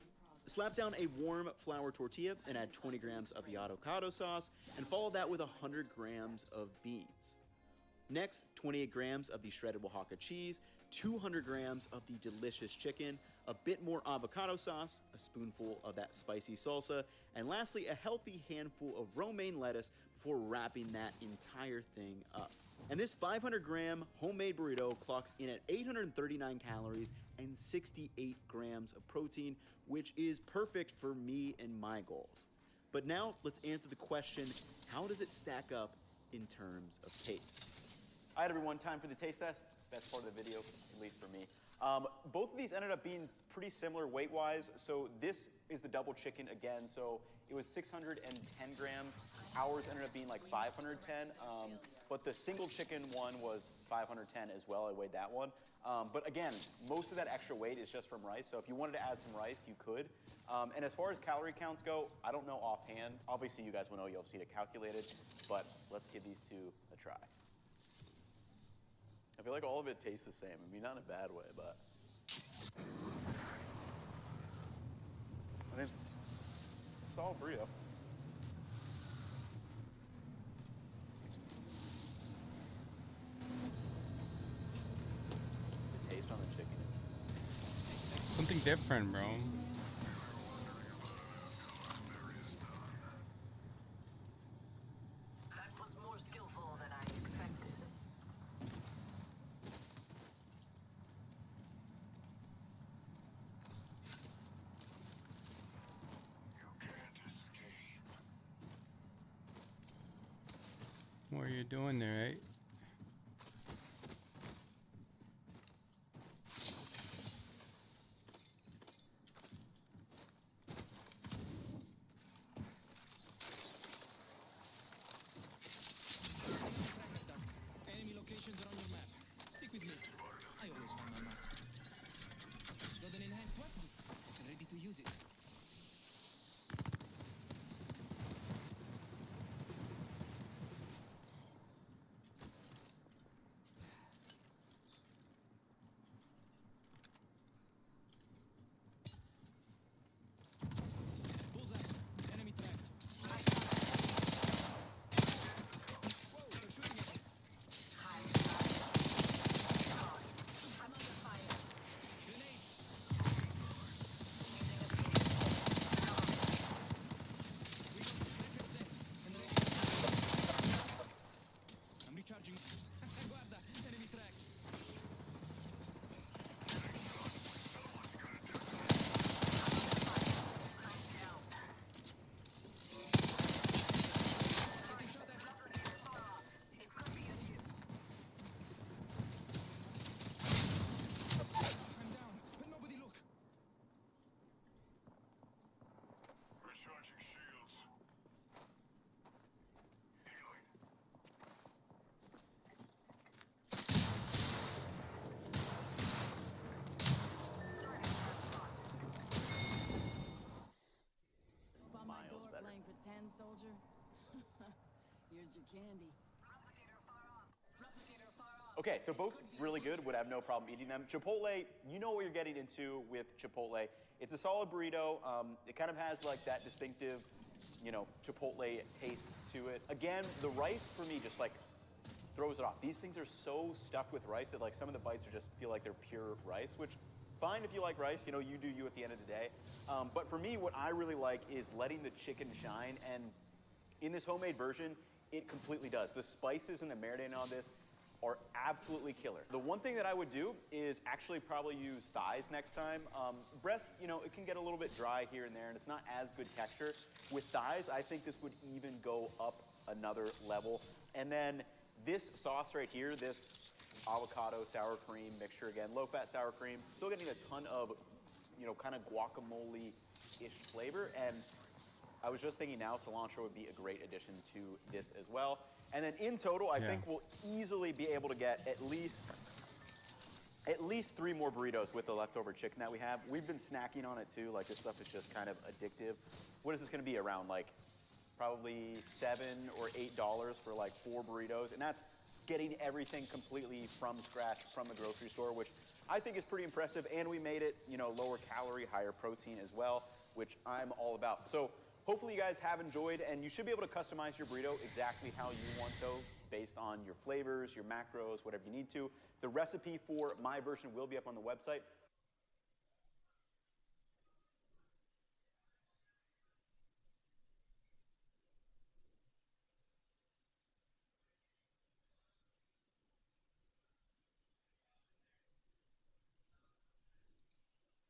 Slap down a warm flour tortilla and add 20 grams of the avocado sauce, and follow that with 100 grams of beans. Next, 28 grams of the shredded Oaxaca cheese, 200 grams of the delicious chicken, a bit more avocado sauce, a spoonful of that spicy salsa, and lastly, a healthy handful of romaine lettuce before wrapping that entire thing up. And this 500-gram homemade burrito clocks in at 839 calories and 68 grams of protein, which is perfect for me and my goals. But now, let's answer the question, how does it stack up in terms of taste? All right, everyone, time for the taste test. Best part of the video, at least for me. Both of these ended up being pretty similar weight-wise. So this is the double chicken again. So it was 610 grams. Ours ended up being like 510. But the single chicken one was 510 as well. I weighed that one. But again, most of that extra weight is just from rice. So if you wanted to add some rice, you could. And as far as calorie counts go, I don't know offhand. Obviously, you guys will know. You'll see it calculated. But let's give these two a try. I feel like all of it tastes the same. I mean, not in a bad way, but. I mean, solid burrito. The taste on the chicken. Something different, bro. That was more skillful than I expected. What are you doing there, right? Enemy locations are on your map. Stick with me. I always find my mark. Got an enhanced weapon. Ready to use it. soldier. Here's your candy. Okay, so both really good, would have no problem eating them. Chipotle, you know what you're getting into with Chipotle. It's a solid burrito. It kind of has like that distinctive, you know, Chipotle taste to it. Again, the rice for me just like throws it off. These things are so stuffed with rice that like some of the bites are just feel like they're pure rice, which fine if you like rice, you know, you do you at the end of the day. But for me, what I really like is letting the chicken shine, and in this homemade version, it completely does. The spices and the marinade on this are absolutely killer. The one thing that I would do is actually probably use thighs next time. Breast, you know, it can get a little bit dry here and there, and it's not as good texture. With thighs, I think this would even go up another level. And then this sauce right here, this avocado sour cream mixture, again, low-fat sour cream, still getting a ton of, you know, kind of guacamole-ish flavor. And I was just thinking now cilantro would be a great addition to this as well. And then in total, I think we'll easily be able to get at least 3 more burritos with the leftover chicken that we have. We've been snacking on it too. Like, this stuff is just kind of addictive. What is this gonna be around? Like probably $7 or $8 for like 4 burritos. And that's getting everything completely from scratch from the grocery store, which I think is pretty impressive. And we made it, you know, lower calorie, higher protein as well, which I'm all about. So hopefully you guys have enjoyed, and you should be able to customize your burrito exactly how you want to, based on your flavors, your macros, whatever you need to. The recipe for my version will be up on the website.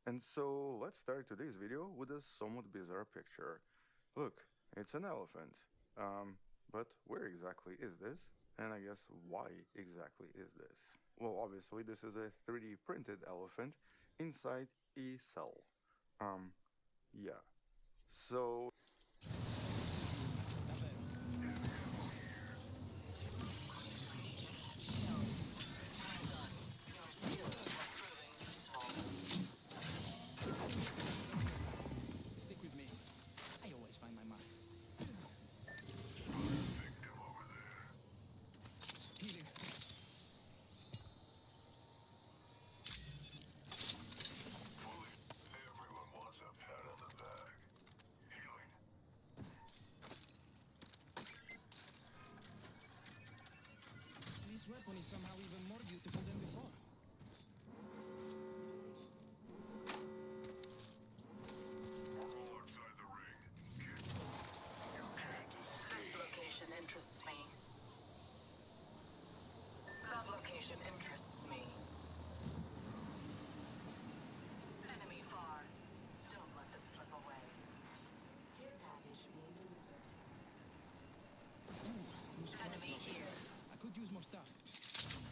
And so let's start today's video with a somewhat bizarre picture. Look, it's an elephant. But where exactly is this? And I guess why exactly is this? Well, obviously this is a 3D printed elephant inside a cell. Yeah. So Stick with me. I always find my mark. victim over there. Healing. Everyone wants a pat on the back. Healing. This weapon is somehow even more beautiful than before. Alongside the ring. Kids, you can't escape. This location interests me. That location interests me. Enemy far. Don't let them slip away. Care package being delivered. Few squads Enemy dropping. here. I could use more stuff.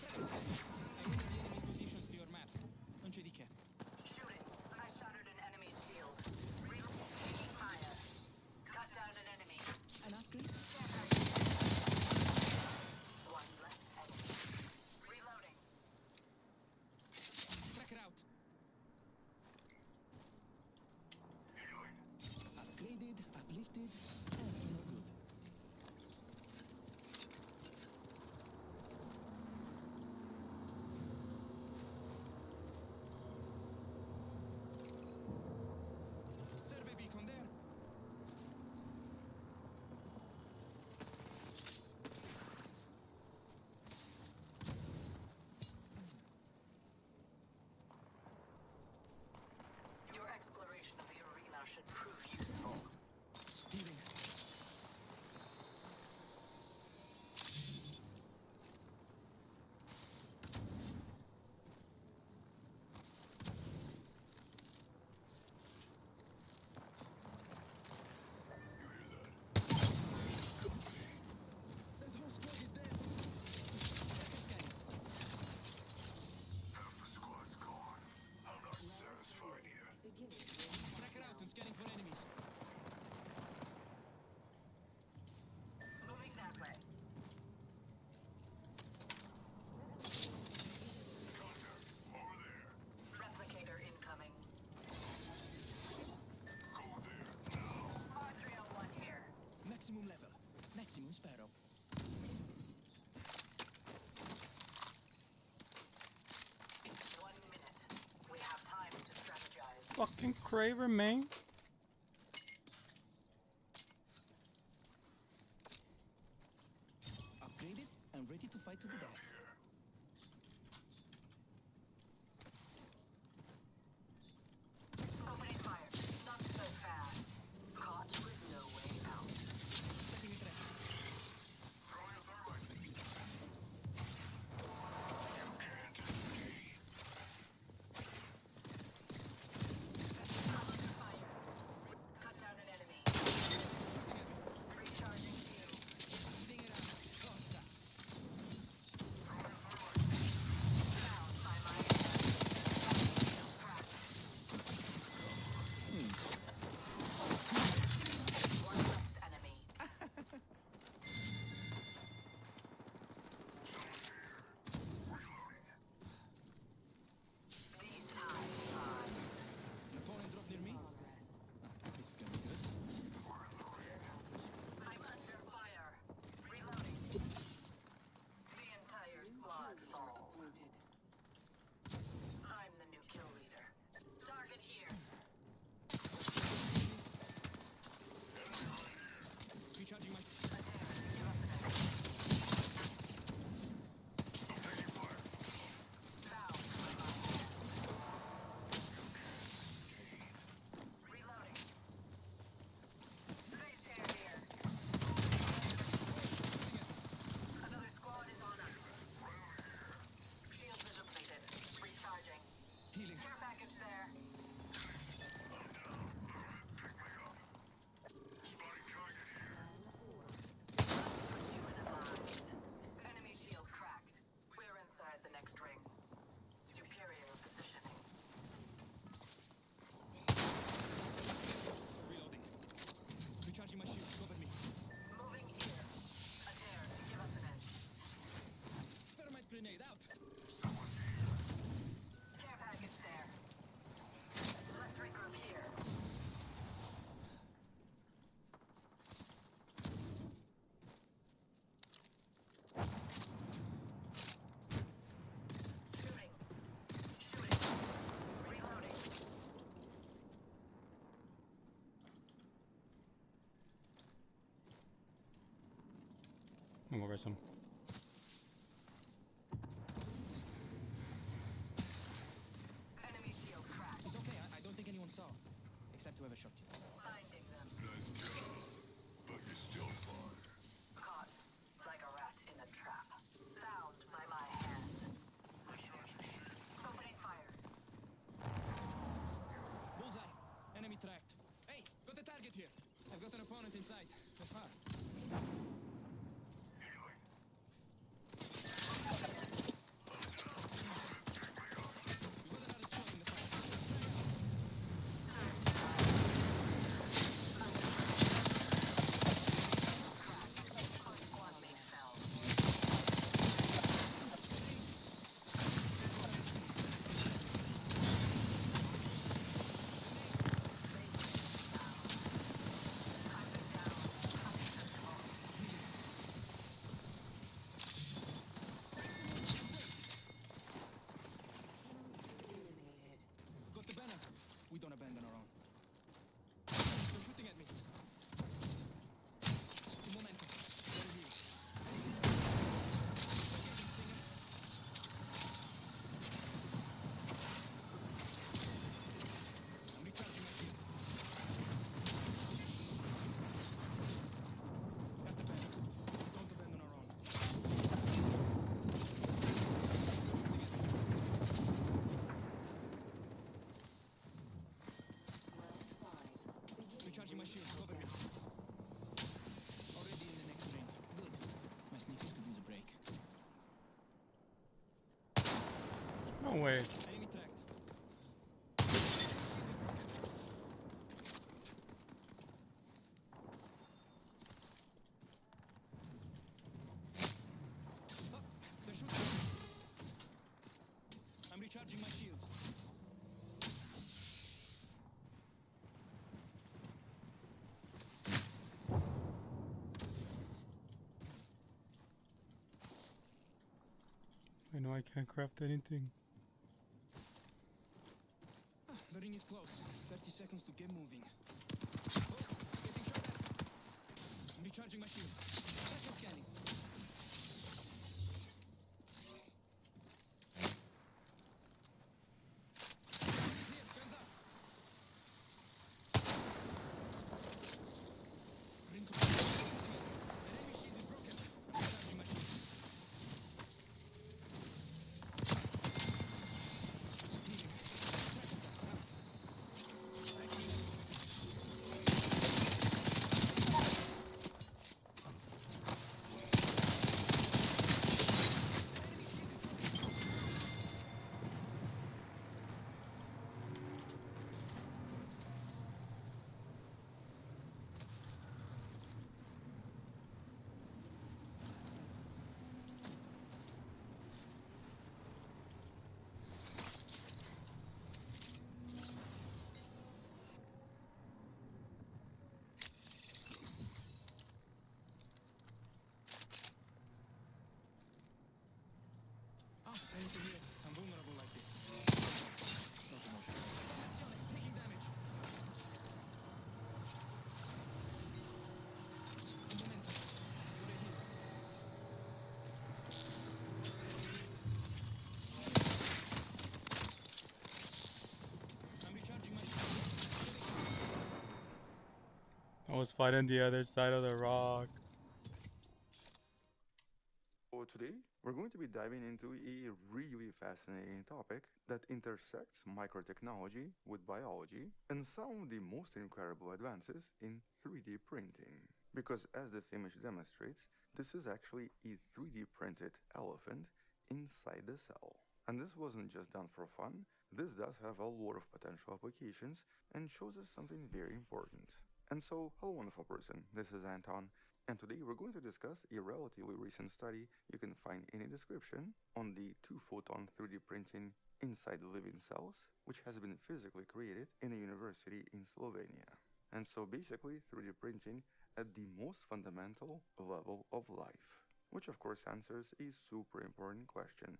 Threat is heavy. I added the enemy's positions to your map. Non c'è di che. Shooting. I shattered an enemy's shield. Taking fire. Cut down an enemy. An upgrade? One less enemy. Reloading. Tracker out. Healing. Upgraded, uplifted, and no good. level. Maximum Sparrow. 1 minute. We have time to strategize. Fucking Craver, man. Upgraded and ready to fight to the death. Opening fire. Not so fast. Caught with no way out. Setting a trap. Under fire. Cut down an enemy. Recharging shield. Sting it out. Forza. Found by my hand. Shield cracked. One less enemy. These ties fly. An opponent drop near me. This is gonna be good. I'm under fire. Reloading. The entire squad falls. I'm the new kill leader. Target here. Recharging my. Reloading. Face tear here. Another squad is on us. Shields are depleted. Recharging. Healing. Care package there. Put you in a bind. Enemy shield cracked. We're inside the next ring. Superior positioning. Reloading. Recharging my shield. Cover me. Moving here. A dare to give us an edge. Thermite grenade out. Care package there. Let's regroup here. Shooting. Shooting. Reloading. I'm gonna grab some. Enemy shield cracked. It's okay. I don't think anyone saw. Except whoever shot you. Finding them. Nice job, but you're still fine. Caught like a rat in a trap. Found by my hand. Opening fire. Bullseye. Enemy tracked. Hey, got a target here. I've got an opponent inside. From far. We got another squad in the fight. Squad mate fell. Got the banner. We don't abandon our own. They're shooting at me. Momentum. Very here. I'm recharging my shields. Got the banner. Don't abandon our own. They're shooting at me. Recharging my shields. Cover me. Already in the next ring. Good. My sneakers could use a break. No way. Enemy tracked. Oh, they're shooting. I'm recharging my shields. I know I can't craft anything. The ring is close. 30 seconds to get moving. Boss, getting shot at. I'm recharging my shields. Second scanning. Clear, guns up. Ring close. Enemy shield is broken. Recharging my shields. Healing. I need to heal. I'm vulnerable like this. No commotion. Attenzione, taking damage. Un momento. Vorrei heal. I'm recharging my shield. I was fighting the other side of the rock. So today, we're going to be diving into a really fascinating topic that intersects microtechnology with biology and some of the most incredible advances in 3D printing. Because as this image demonstrates, this is actually a 3D printed elephant inside the cell. And this wasn't just done for fun, this does have a lot of potential applications and shows us something very important. And so, hello wonderful person, this is Anton, and today we're going to discuss a relatively recent study you can find in a description on the 2-photon 3D printing inside living cells, which has been physically created in a university in Slovenia. And so basically 3D printing at the most fundamental level of life, which of course answers a super important question.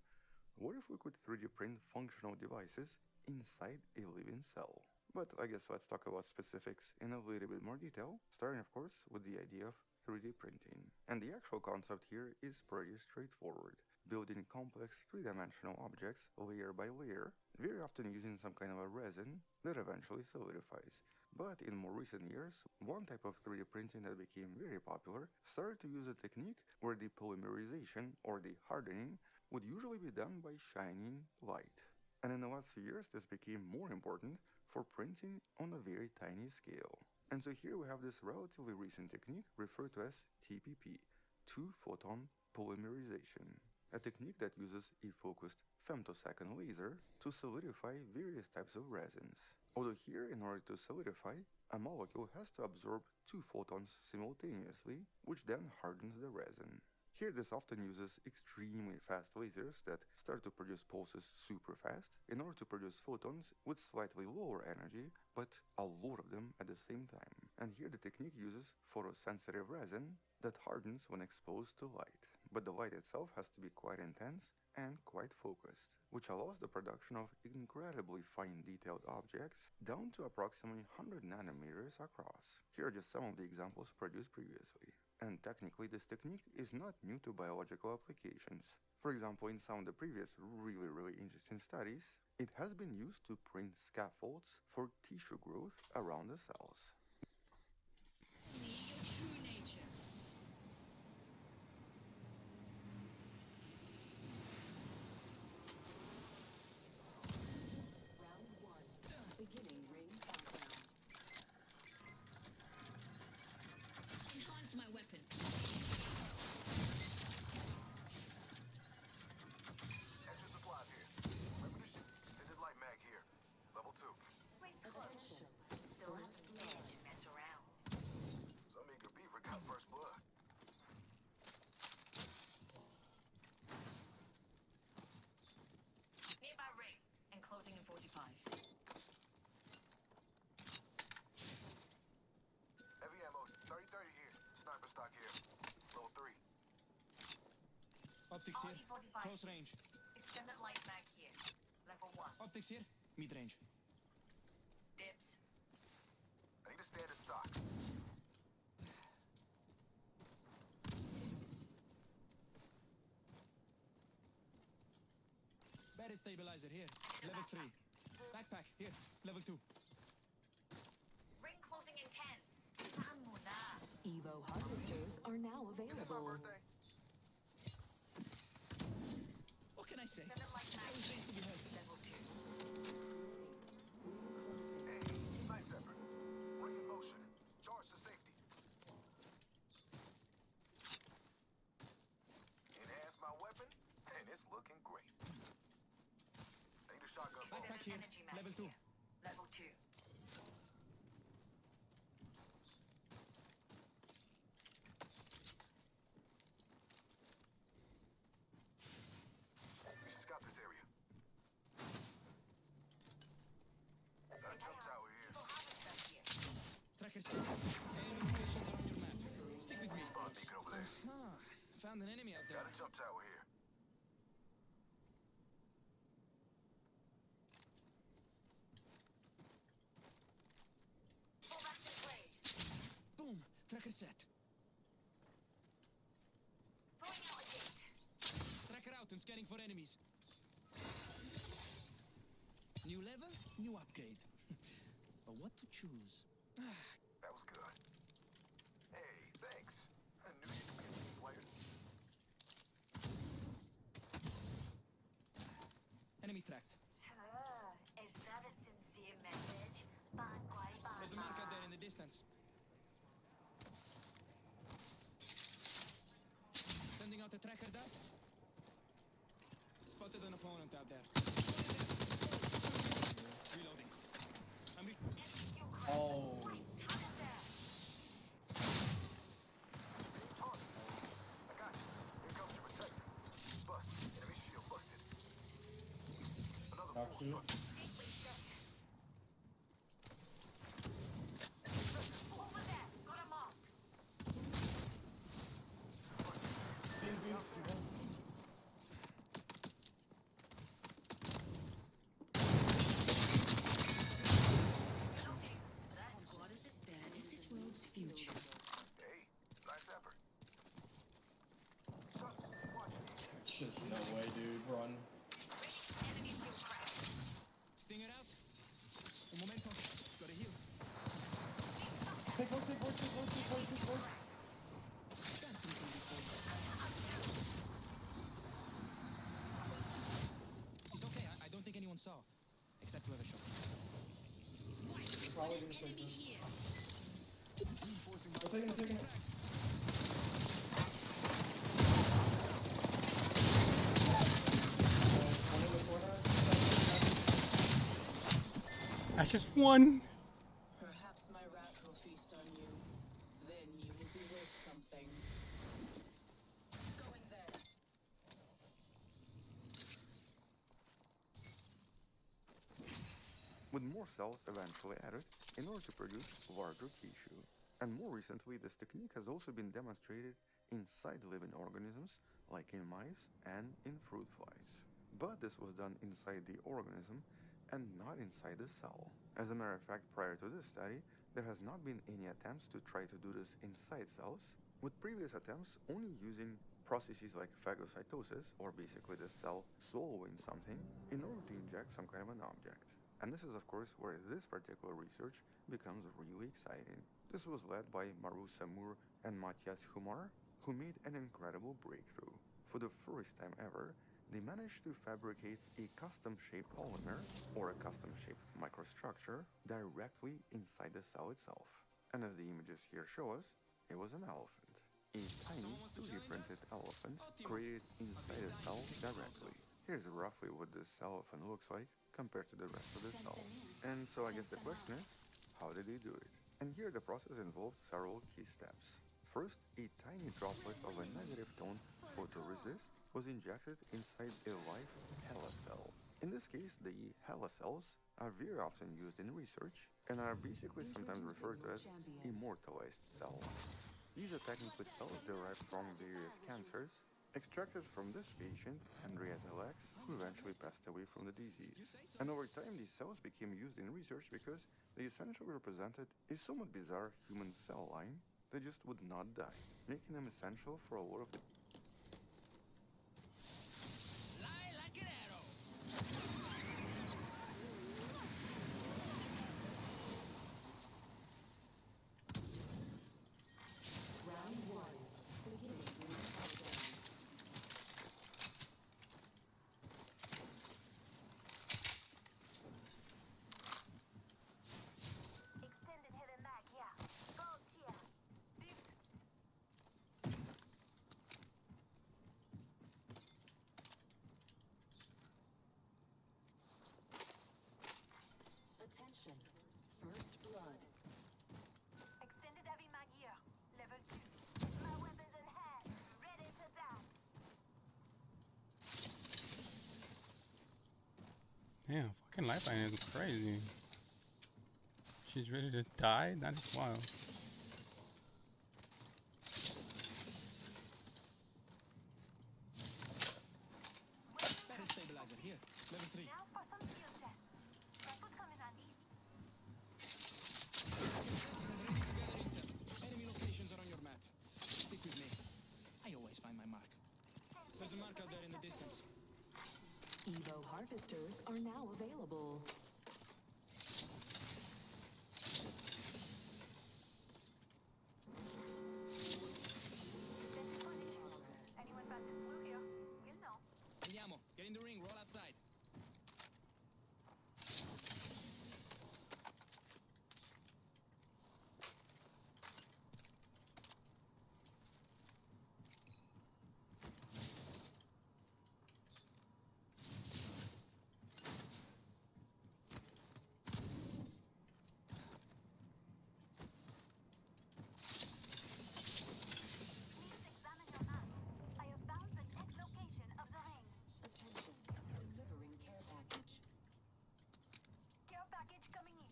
What if we could 3D print functional devices inside a living cell? But I guess let's talk about specifics in a little bit more detail, starting of course with the idea of 3D printing. And the actual concept here is pretty straightforward. Building complex three-dimensional objects layer by layer, very often using some kind of a resin that eventually solidifies. But in more recent years, one type of 3D printing that became very popular started to use a technique where the polymerization or the hardening would usually be done by shining light. And in the last few years, this became more important for printing on a very tiny scale. And so here we have this relatively recent technique referred to as TPP, 2-photon polymerization, a technique that uses a focused femtosecond laser to solidify various types of resins. Although here, in order to solidify, a molecule has to absorb 2 photons simultaneously, which then hardens the resin. Here this often uses extremely fast lasers that start to produce pulses super fast in order to produce photons with slightly lower energy, but a lot of them at the same time. And here the technique uses photosensitive resin that hardens when exposed to light. But the light itself has to be quite intense and quite focused, which allows the production of incredibly fine detailed objects down to approximately 100 nanometers across. Here are just some of the examples produced previously. And technically this technique is not new to biological applications. For example, in some of the previous really interesting studies, it has been used to print scaffolds for tissue growth around the cells. Your true nature. Round 1. Beginning ring countdown. Enhanced my weapon. Extra supplies here. Remember this shit? Extended light mag here. Level 2. Attention. Still has the skin to mess around. Some eager beaver got first blood. Nearby ring. And closing in 45. Heavy ammo. 30-30 here. Sniper stock here. Level 3. Optics here. RE45. Close range. Extended light mag here. Level 1. Optics here. Mid-range. Dibs. I need a standard stock. Battery stabilizer here. Level 3. Backpack here. Level 2. Ring closing in 10. Amuna. Evo harvesters are now Is it my available. birthday? What can I say? Extended light mag Always here. nice to be heard. Level 2. Hey, nice effort. Ring in motion. Charge to safety. Enhance my weapon, and it's looking great. I need a shotgun bolt. Backpack here. Energy mag Level 2. here. Level 2. We should scout this area. Got a jump tower here. Evo harvester here. Tracker scan. Enemy locations are on your map. Stick with me. Spawn beacon over there. Ah, found an enemy out there. Got a jump tower here. Full back in place. Boom. Tracker set. Throwing out a gate. Tracker out and scanning for enemies. New level, new upgrade. But what to choose? That was good. Hey, thanks. I knew you could be a team player. Enemy tracked. Is that a sincere message? Bad boy, bad There's a mark out there in the distance. Sending out a tracker dart. Spotted an opponent out there. Reloading. Oh. I got you. Here comes your protector. Bust. Enemy shield busted. Another Knock force you. busted. Over there. Got him off. What is as bad as this world's future? Hey, nice effort. Watch me. Just no way, dude. Run. Enemy shield cracked. Stinger out. Un momento. Gotta heal. Take one, take one, take one, take one, take one. It's okay. I don't think anyone saw. Except whoever shot me. Probably gonna take this. We're taking it, taking it. One in the corner. That's just one. Perhaps my rat will feast on you. Then you will be worth something. Go in there. With more cells eventually added in order to produce larger tissue. And more recently, this technique has also been demonstrated inside living organisms, like in mice and in fruit flies. But this was done inside the organism and not inside the cell. As a matter of fact, prior to this study, there has not been any attempts to try to do this inside cells, with previous attempts only using processes like phagocytosis, or basically the cell swallowing something, in order to inject some kind of an object. And this is of course where this particular research becomes really exciting. This was led by Maru Samur and Matthias Humar, who made an incredible breakthrough. For the first time ever, they managed to fabricate a custom-shaped polymer, or a custom-shaped microstructure, directly inside the cell itself. And as the images here show us, it was an elephant. A tiny 2D printed elephant created inside a cell directly. Here's roughly what this elephant looks like compared to the rest of the cell. And so I guess the question is, how did they do it? And here the process involved several key steps. First, a tiny droplet of a negative tone photoresist was injected inside a live HeLa cell. In this case, the HeLa cells are very often used in research and are basically sometimes referred to as immortalized cells. These are technically cells derived from various cancers, extracted from this patient, Henrietta Lacks, who eventually passed away from the disease. You say so. And over time, these cells became used in research because they essentially represented a somewhat bizarre human cell line that just would not die, making them essential for a lot of the Fly like an arrow. Round one. Beginning ring countdown. Extended heavy mag here. Gold tier. Deep. Attention. First blood. Extended heavy mag here. Level 2. My weapons in hand. Ready to die. Damn, fucking Lifeline is crazy. She's ready to die? That is wild. Battle stabilizer here. Level 3. Now for some field tests. That would come in handy. Enemy locations are on your map. Stick with me. I always find my mark. There's a mark out there in the distance. Evo harvesters are now available. Anyone passes through here, we'll know. Andiamo. Get in the ring. Roll outside. Please examine your map. I have found the next location of the ring. Attention. Delivering care package. Care package coming in.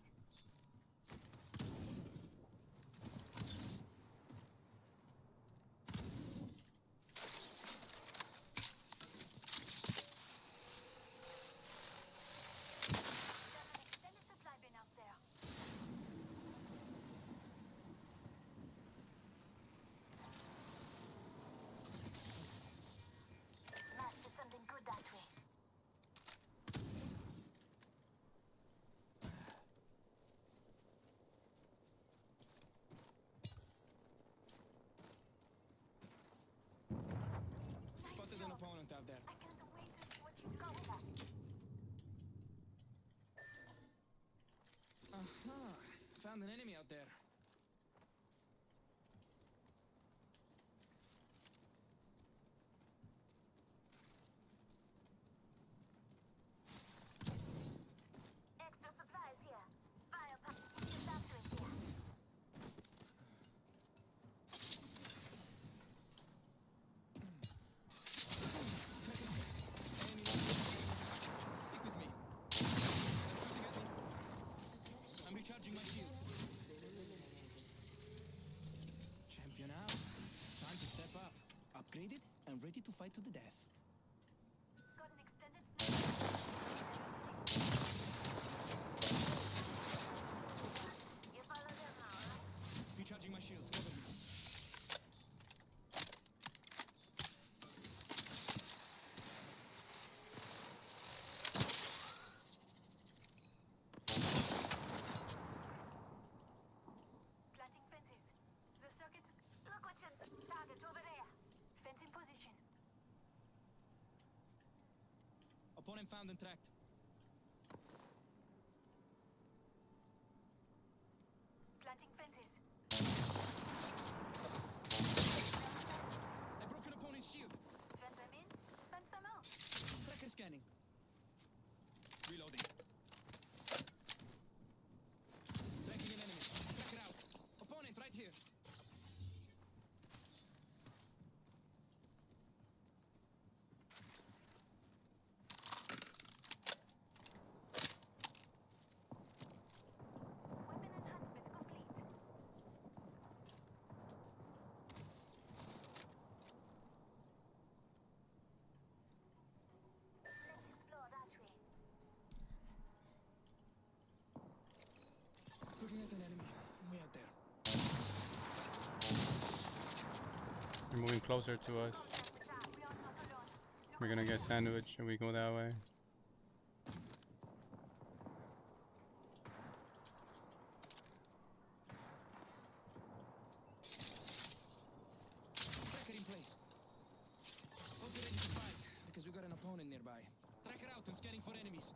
There's an extended supply bin out there. Must be something good that way. Nice Spotted an job. opponent out there. I can't wait to see what you've got with that. Aha. Found an enemy out there. Extra supplies here. Fire pack. Get back to it here. Enemy located. Stick with me. I'm recharging my shields. Champion out. Time to step up. Upgraded and ready to fight to the death. Got an extended sniper. You follow them now, alright? Recharging my shields. Cover me. Planting fences. The circuit. Look what you. Target over there. Fence in position. Opponent found and tracked. Planting fences. I broke an opponent's shield. Fence them in. Fence them out. Tracker scanning. Reloading. Tracking an enemy. Tracker out. Opponent right here. They're moving closer to us. We're gonna get sandwiched if we go that way. Tracker in place. Hope you're ready to fight, because we got an opponent nearby. Tracker out and scanning for enemies.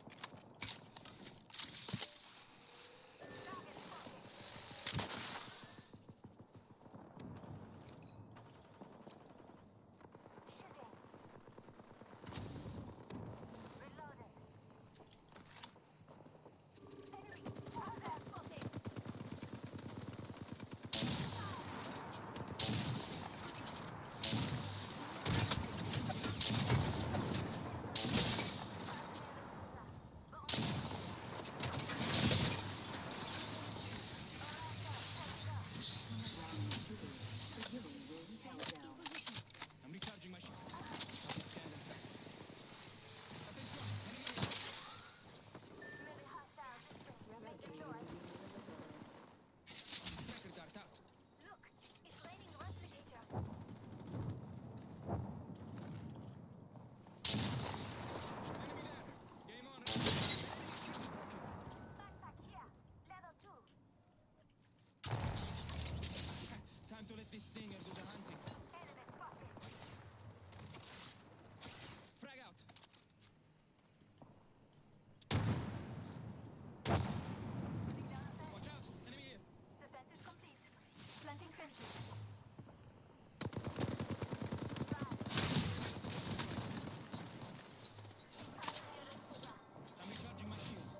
I'm recharging my shield. Scan and track. Attention, enemy here. Tracker dart out. Look, it's raining replicators. Enemy there. Game on. Backpack here. Level 2. Time to let this stinger do the hunting. Enemy spotted. Frag out. Watch out. Enemy here. The fence is complete. Planting fences. I'm recharging my shields.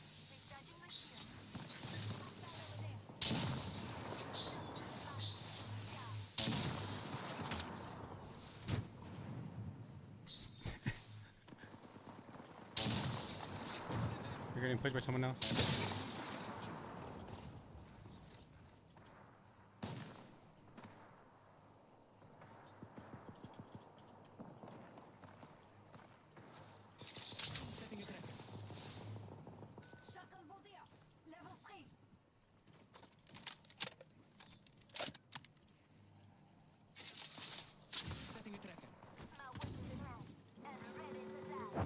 Recharging my shield. Hostile over there. You're getting pushed by someone else. Setting a tracker. Shuttle body up. Level 3. Setting a tracker. My weapons in hand. And ready to die.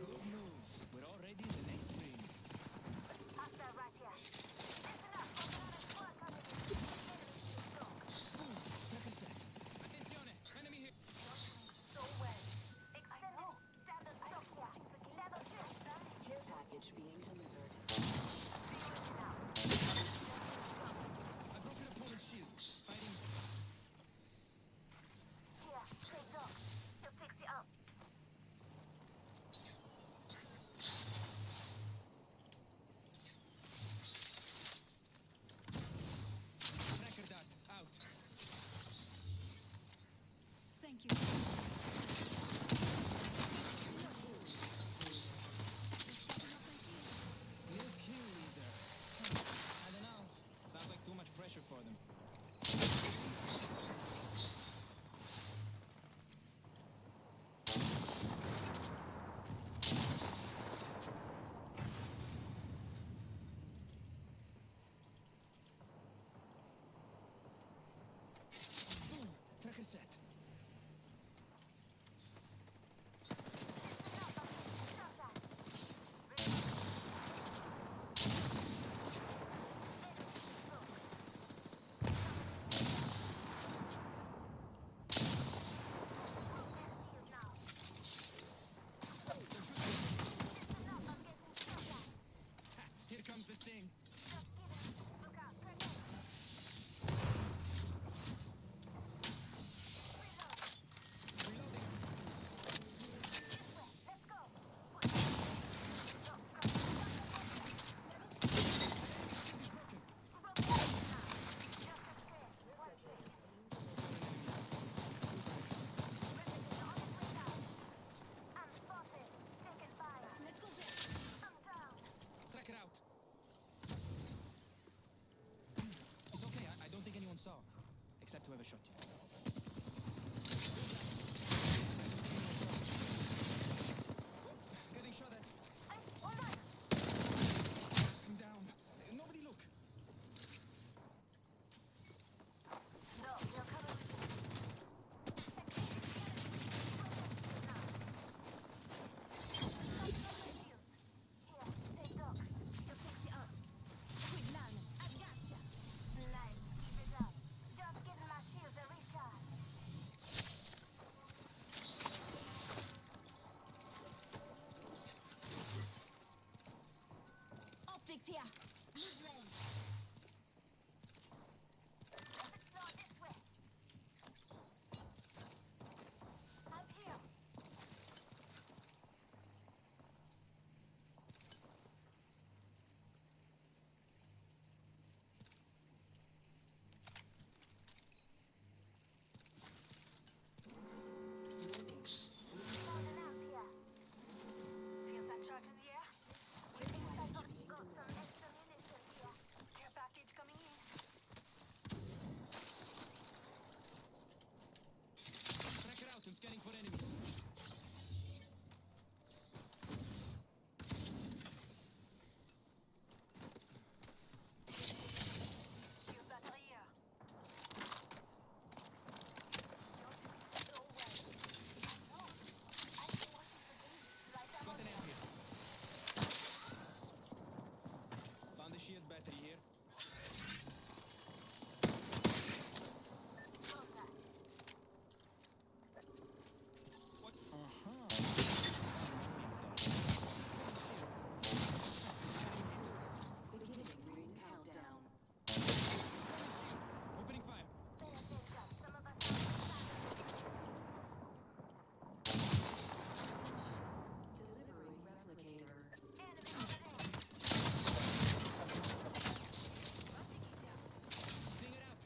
Good news. We're already in the next ring. Hostile right here. Listen up. Another squad coming in. Enemy shield low. Boom. Tracker set. Attenzione. Enemy here. So well. Extended standard stock here. Level 2. Care package being delivered. I broke an opponent's shield. Fighting. Here, take off. To fix you up. Tracker dart. Out. Thank you. whoever shot you. Getting shot at. I'm down. Nobody look. No, you're covered with me. Here, take Doc. He'll fix you up. Quick, Lan. I gotcha. Nice. Keep it up. Just giving my shields a recharge. Optics here. Use range. No, this way. I'm here. Someone else here. Feels that charge in the air? You think I've got some extra munitions here? Care package coming in. Tracker out and scanning for enemies. Shield battery here. You're doing so well. I know. I've been watching for days. Right up Got on an there. air here. Found the shield battery here. What? Opening fire. Pay attention. Some of us are Delivering replicator. enemy over there. Seeing it out.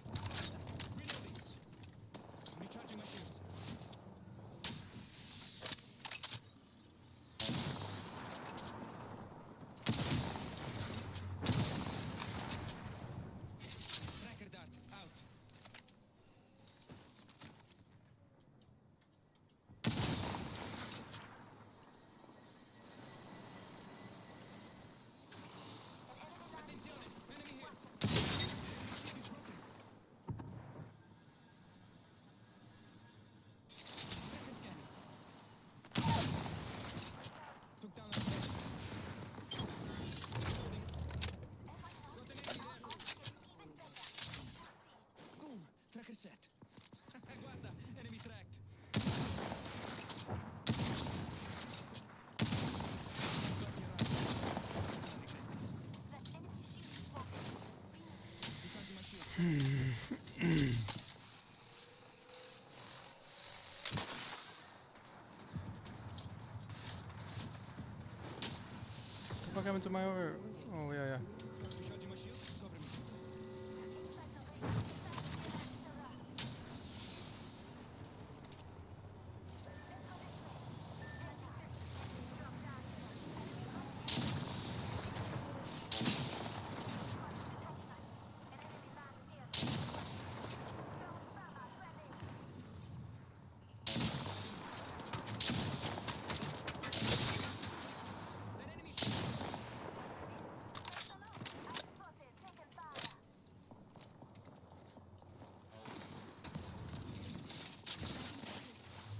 Reloading. Recharging my shields. Tracker dart out. Attenzione, enemy here. Shield is broken. Tracker scanning. Took down a threat. Reloading. Got an enemy there. Boom! Tracker set. Guarda, enemy tracked. That enemy shield is broken. Recharging my shield. What happened to my over? Oh yeah, yeah. Recharging my shield. Cover me. That enemy shield.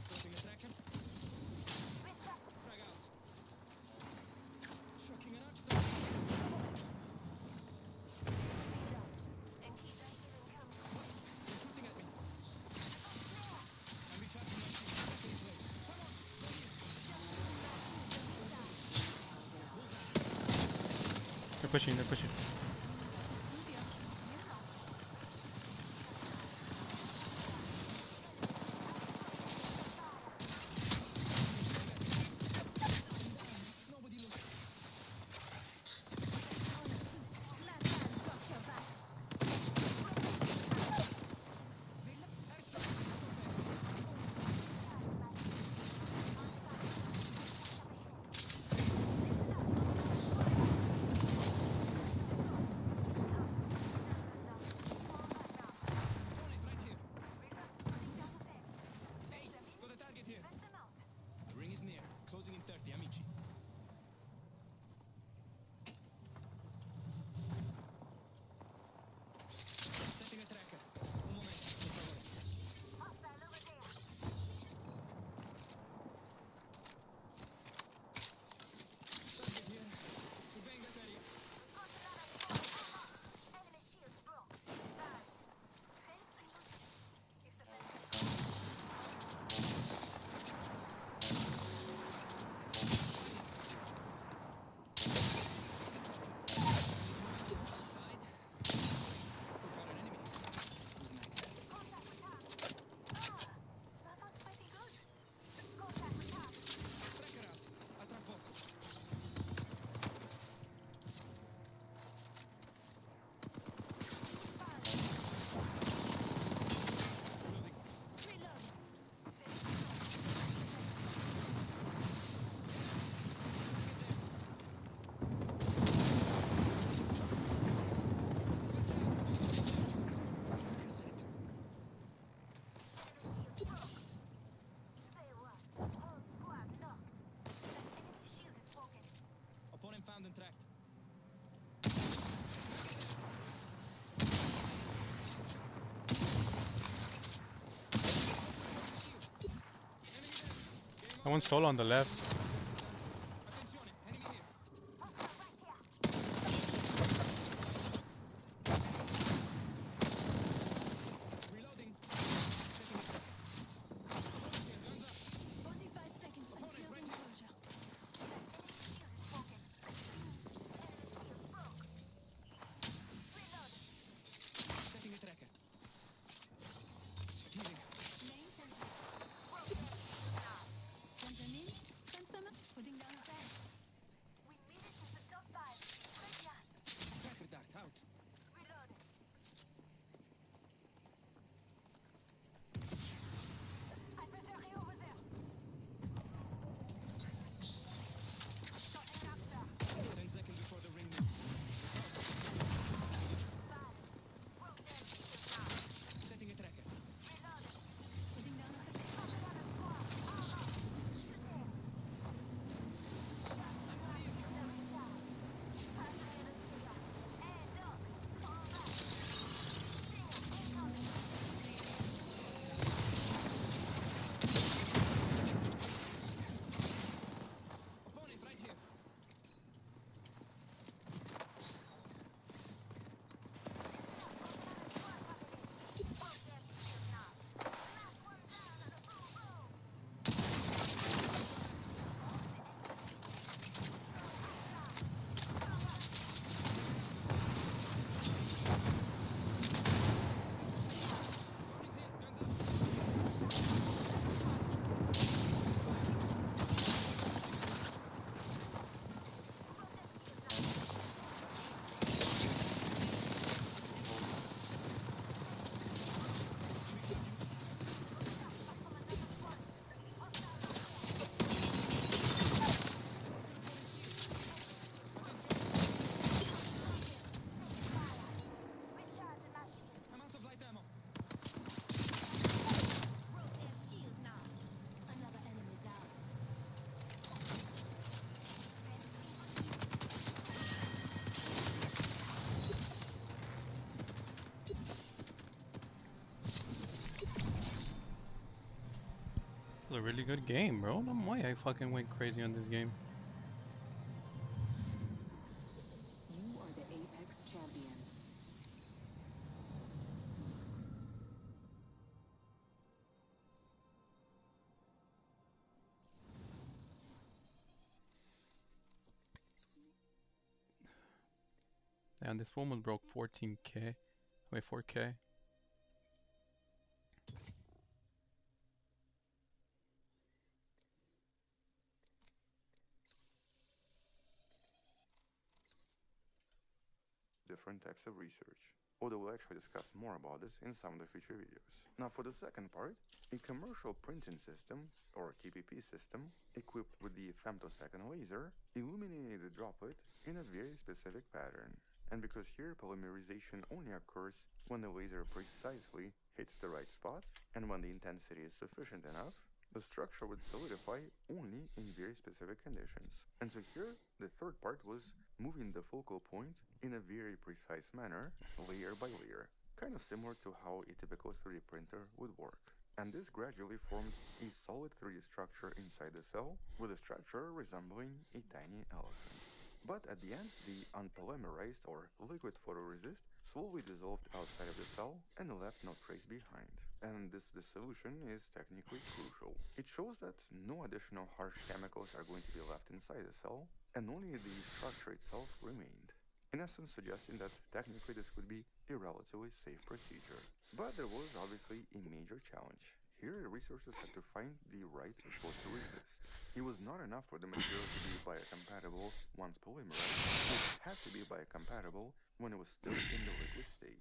Dropping a tracker. Frag out. Shocking an arch star. They're shooting at me. I'm recharging my shield. Tracker is ready. Come on. They're pushing. They're pushing. Nobody look. tracked. That one's solo on the left. Attenzione, enemy here. Reloading. Setting it. Opponent here, guns up. 45 seconds until enclosure. Setting a tracker. Healing. Main sensor. Sensor in. Sensor putting down a fan. We made it to the top 5. Gracias. Tracker dart out. Reloaded. Adversary over there. Got an after. 10 seconds before the ring moves. Bad. Broke their shield now. Setting a tracker. Reloaded. Putting down a fan. Got another squad. Armor. Shooting. Got my shield to recharge. Passing the shield. And up. Fall back. Stinger incoming. Opponent right here. Opponent here, guns up. Recharging my shield. I'm out of light ammo. Broke their shield now. Another enemy down. It was a really good game, bro. No way I fucking went crazy on this game. You are the Apex champions. And this phone was broke 14K. Wait, 4K. Different types of research, although we'll actually discuss more about this in some of the future videos. Now for the second part, a commercial printing system, or KPP system, equipped with the femtosecond laser, illuminated the droplet in a very specific pattern. And because here polymerization only occurs when the laser precisely hits the right spot, and when the intensity is sufficient enough, the structure would solidify only in very specific conditions. And so here, the third part was moving the focal point in a very precise manner, layer by layer, kind of similar to how a typical 3D printer would work. And this gradually formed a solid 3D structure inside the cell, with the structure resembling a tiny elephant. But at the end, the unpolymerized or liquid photoresist slowly dissolved outside of the cell and left no trace behind. And this dissolution is technically crucial. It shows that no additional harsh chemicals are going to be left inside the cell, and only the structure itself remained. In essence, suggesting that technically this would be a relatively safe procedure. But there was obviously a major challenge. Here, the researchers had to find the right photoresist. It was not enough for the material to be biocompatible once polymerized. It had to be biocompatible when it was still in the liquid state.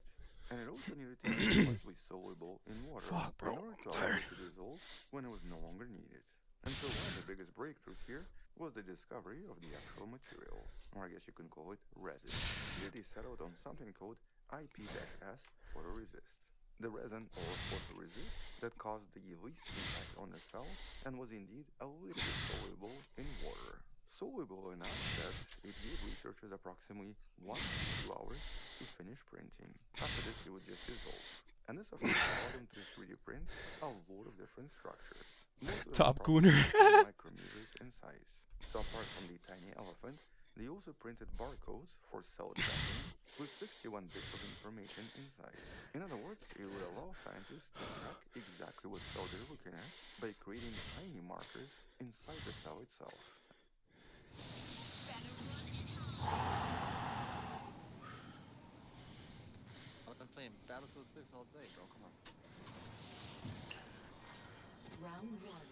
And it also needed to be slightly soluble in water in order to allow it to dissolve when it was no longer needed. And so one of the biggest breakthroughs here was the discovery of the actual material, or I guess you can call it resin. Here they settled on something called IP-S photoresist. The resin or photoresist that caused the least impact on the cell and was indeed a little bit soluble in water. soluble enough that it gave researchers approximately 1 to 2 hours to finish printing. After this, it would just dissolve. And this, of course, allowed them to 3D print a lot of different structures. Most of them Top approximately Gooner. 10 micrometers in size. So apart from the tiny elephant, they also printed barcodes for cell tracking with 61 bits of information inside. In other words, it would allow scientists to track exactly what cell they're looking at by creating tiny markers inside the cell itself. I've been playing Battlefield 6 all day, bro. Come on. Round one.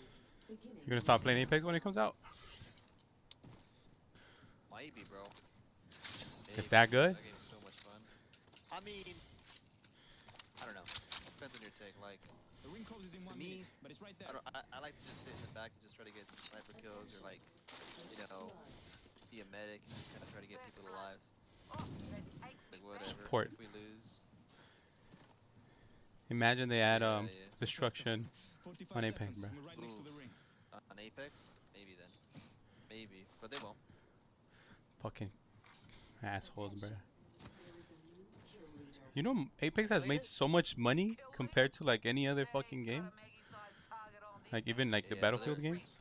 Beginning. You're gonna stop playing Apex when it comes out? Maybe, bro. It's that good? That game's so much fun. I mean, I don't know. Depends on your take. Like, The ring closes in to 1 me, minute, but it's right there. I like to just sit in the back and just try to get sniper kills or like, you know, be a medic and just kind of try to get people alive. Like whatever. Support. If we lose, Imagine they add Yeah, yeah. destruction 45 on Apex, seconds, bro. and we're right next to the ring. on Apex, maybe then, maybe, but they won't. Fucking assholes, bro. There is a new kill leader. You know, Apex has made so much money compared to like any other fucking game. Like even like the Yeah, but Battlefield they're- games.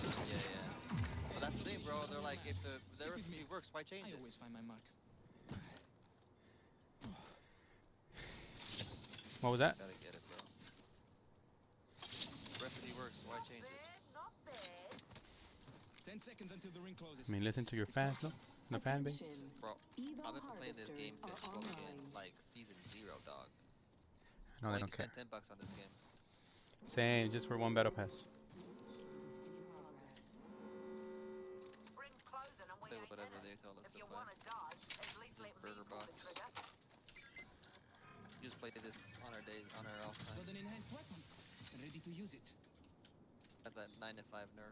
Yeah, yeah. But that's the thing, bro. They're like, if the recipe works, why change I it? always find my mark. What was that? Gotta get it, bro. Recipe works, why change it? 10 seconds until the ring closes. I mean, listen to your fans, no? The fan base. Attention. Bro, Evo I've been playing this game harvesters since are fucking online. like season 0, dog. No, they I don't care. spent $10 on this game. Same, just for one battle pass. Ring's closing and we Play ain't whatever in they it. tell us If to you play. want to dodge, at least let me Burger pull the bots. trigger. We just played this on our days, on our off time. Got an enhanced weapon. Ready to use it. At that 9 to 5 nerf.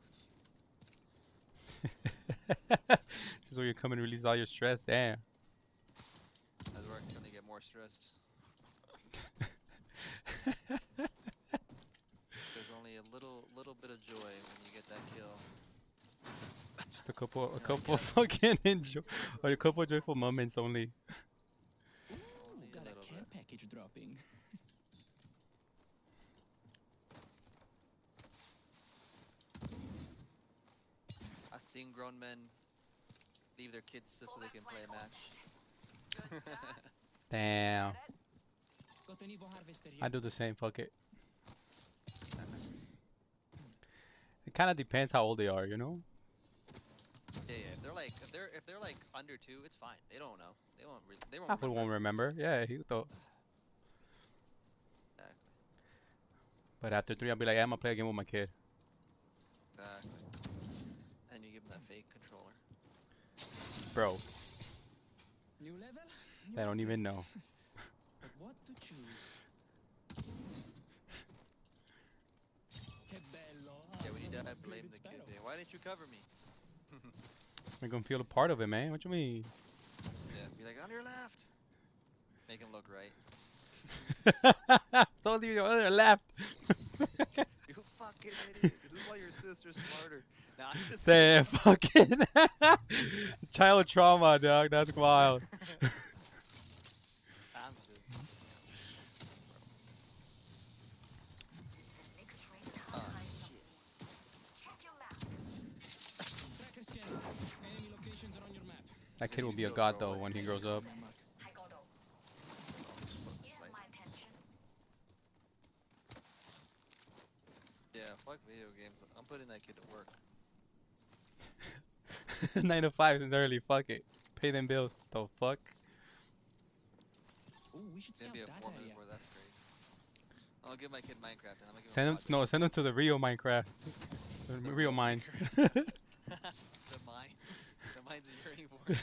This is where you come and release all your stress. Damn. That's where I'm gonna get more stressed. There's only a little bit of joy when you get that kill. Just a couple fucking enjoy, or a couple joyful moments only. Ooh, Only a got a little care bit. package dropping. I've seen grown men leave their kids just so they can play a match. Damn. Got an Evo harvester here. I do the same. Fuck it. It kind of depends how old they are, you know. Yeah, yeah. If they're like under 2, it's fine. They don't know. They won't Half of won't remember. Yeah, he thought. Exactly. But after 3, I'll be like, yeah, I'm gonna play a game with my kid. Exactly. And you give them that fake controller. Bro, New level? they don't even know. But what to choose? Che bello. Yeah, when you die, Upgraded blame the kid. sparrow. Yeah, why didn't you cover me? I'm gonna feel a part of it, man. What you mean? Yeah, be like, on your left. Make him look right. Told you your other left. You fucking idiot. This is why your sister's smarter. Nah, I'm just Damn, fucking child trauma, dog. That's wild. I'm just Next ring oh, comes. shit. Check your map. Tracker scanner. Enemy locations are on your map. That kid will be a god though when he grows up. My mark. I got all. Here's my attention. Yeah, fuck video games. I'm putting that kid to work. 9 to 5 is early. Fuck it. Pay them bills. The fuck. Ooh, we should It's scout gonna be a that 4 area. minute war, that's great. I'll give my kid Minecraft and I'm gonna give Send him them no. Send them to the Rio Minecraft. The The Rio real mines. the mine. The mine's a yearning for. Yearn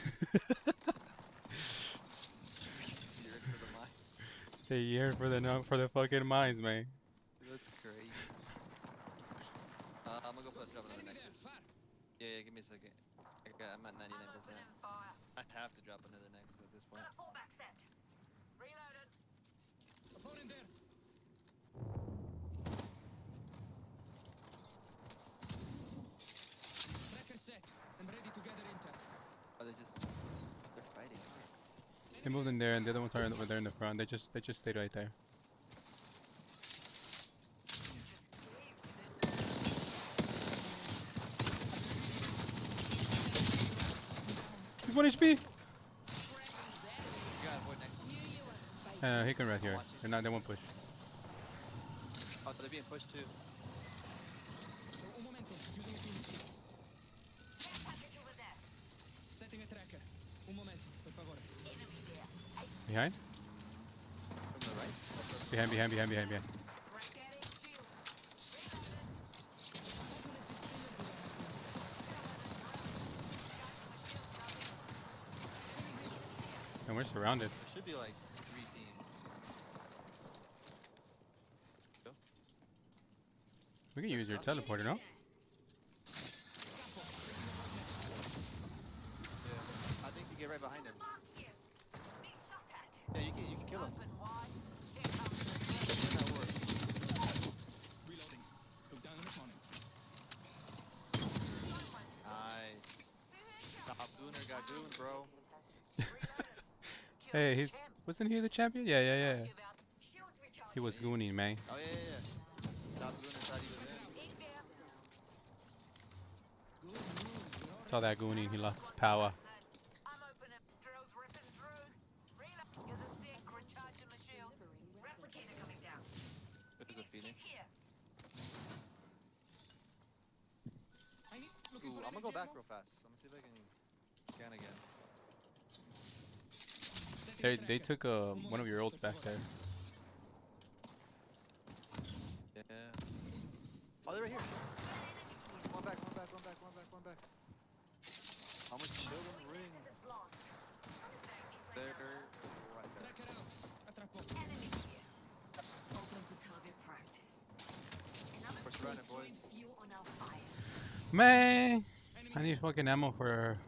for the mine. They yearn for the fucking mines, man. That's crazy. I'm gonna go put a drop another Enemy there, nexus. far. Yeah, give me a second. I'm at 99%. Fire. I have to drop another nexus at this point. Got a fallback set. Reloaded. Opponent there. Tracker set. I'm ready Or they're fighting. They moved in there, and the other ones are over there in the front. They just stayed right there. He's 1 HP. You got a boy next. He can right here. They're not. They won't push. Oh, they're being pushed too. Un momento, using a Phoenix kit. Setting a tracker. Un momento, per favore. Behind. From the right. Behind. And we're surrounded. There should be like 3 teams. Go. We can use your teleporter, no? Yeah. I think you get right behind him. Yeah, you can kill him. Reloading. Took down an opponent. Nice. Top gooner got gooned, bro. Hey, wasn't he the champion? Yeah. He was gooning, man. Oh yeah. Top gooner thought he was in. Saw that gooning. He lost his power. I'm opening drills ripping through. Reload. You're the sick, recharging my shields. Replicator coming down. There's a Phoenix. Here. I need looking Ooh, for I'm gonna go energy back ammo. real fast. I'm gonna see if I can scan again. They took one of your ults back there. Yeah. Oh, they're right here. One back. How much shield on the ring? They're right there. Tracker out. A tra poco. Enemy here. Open for target practice. Another We're surrounded, close boys. view on our fire. Man, I need fucking ammo for.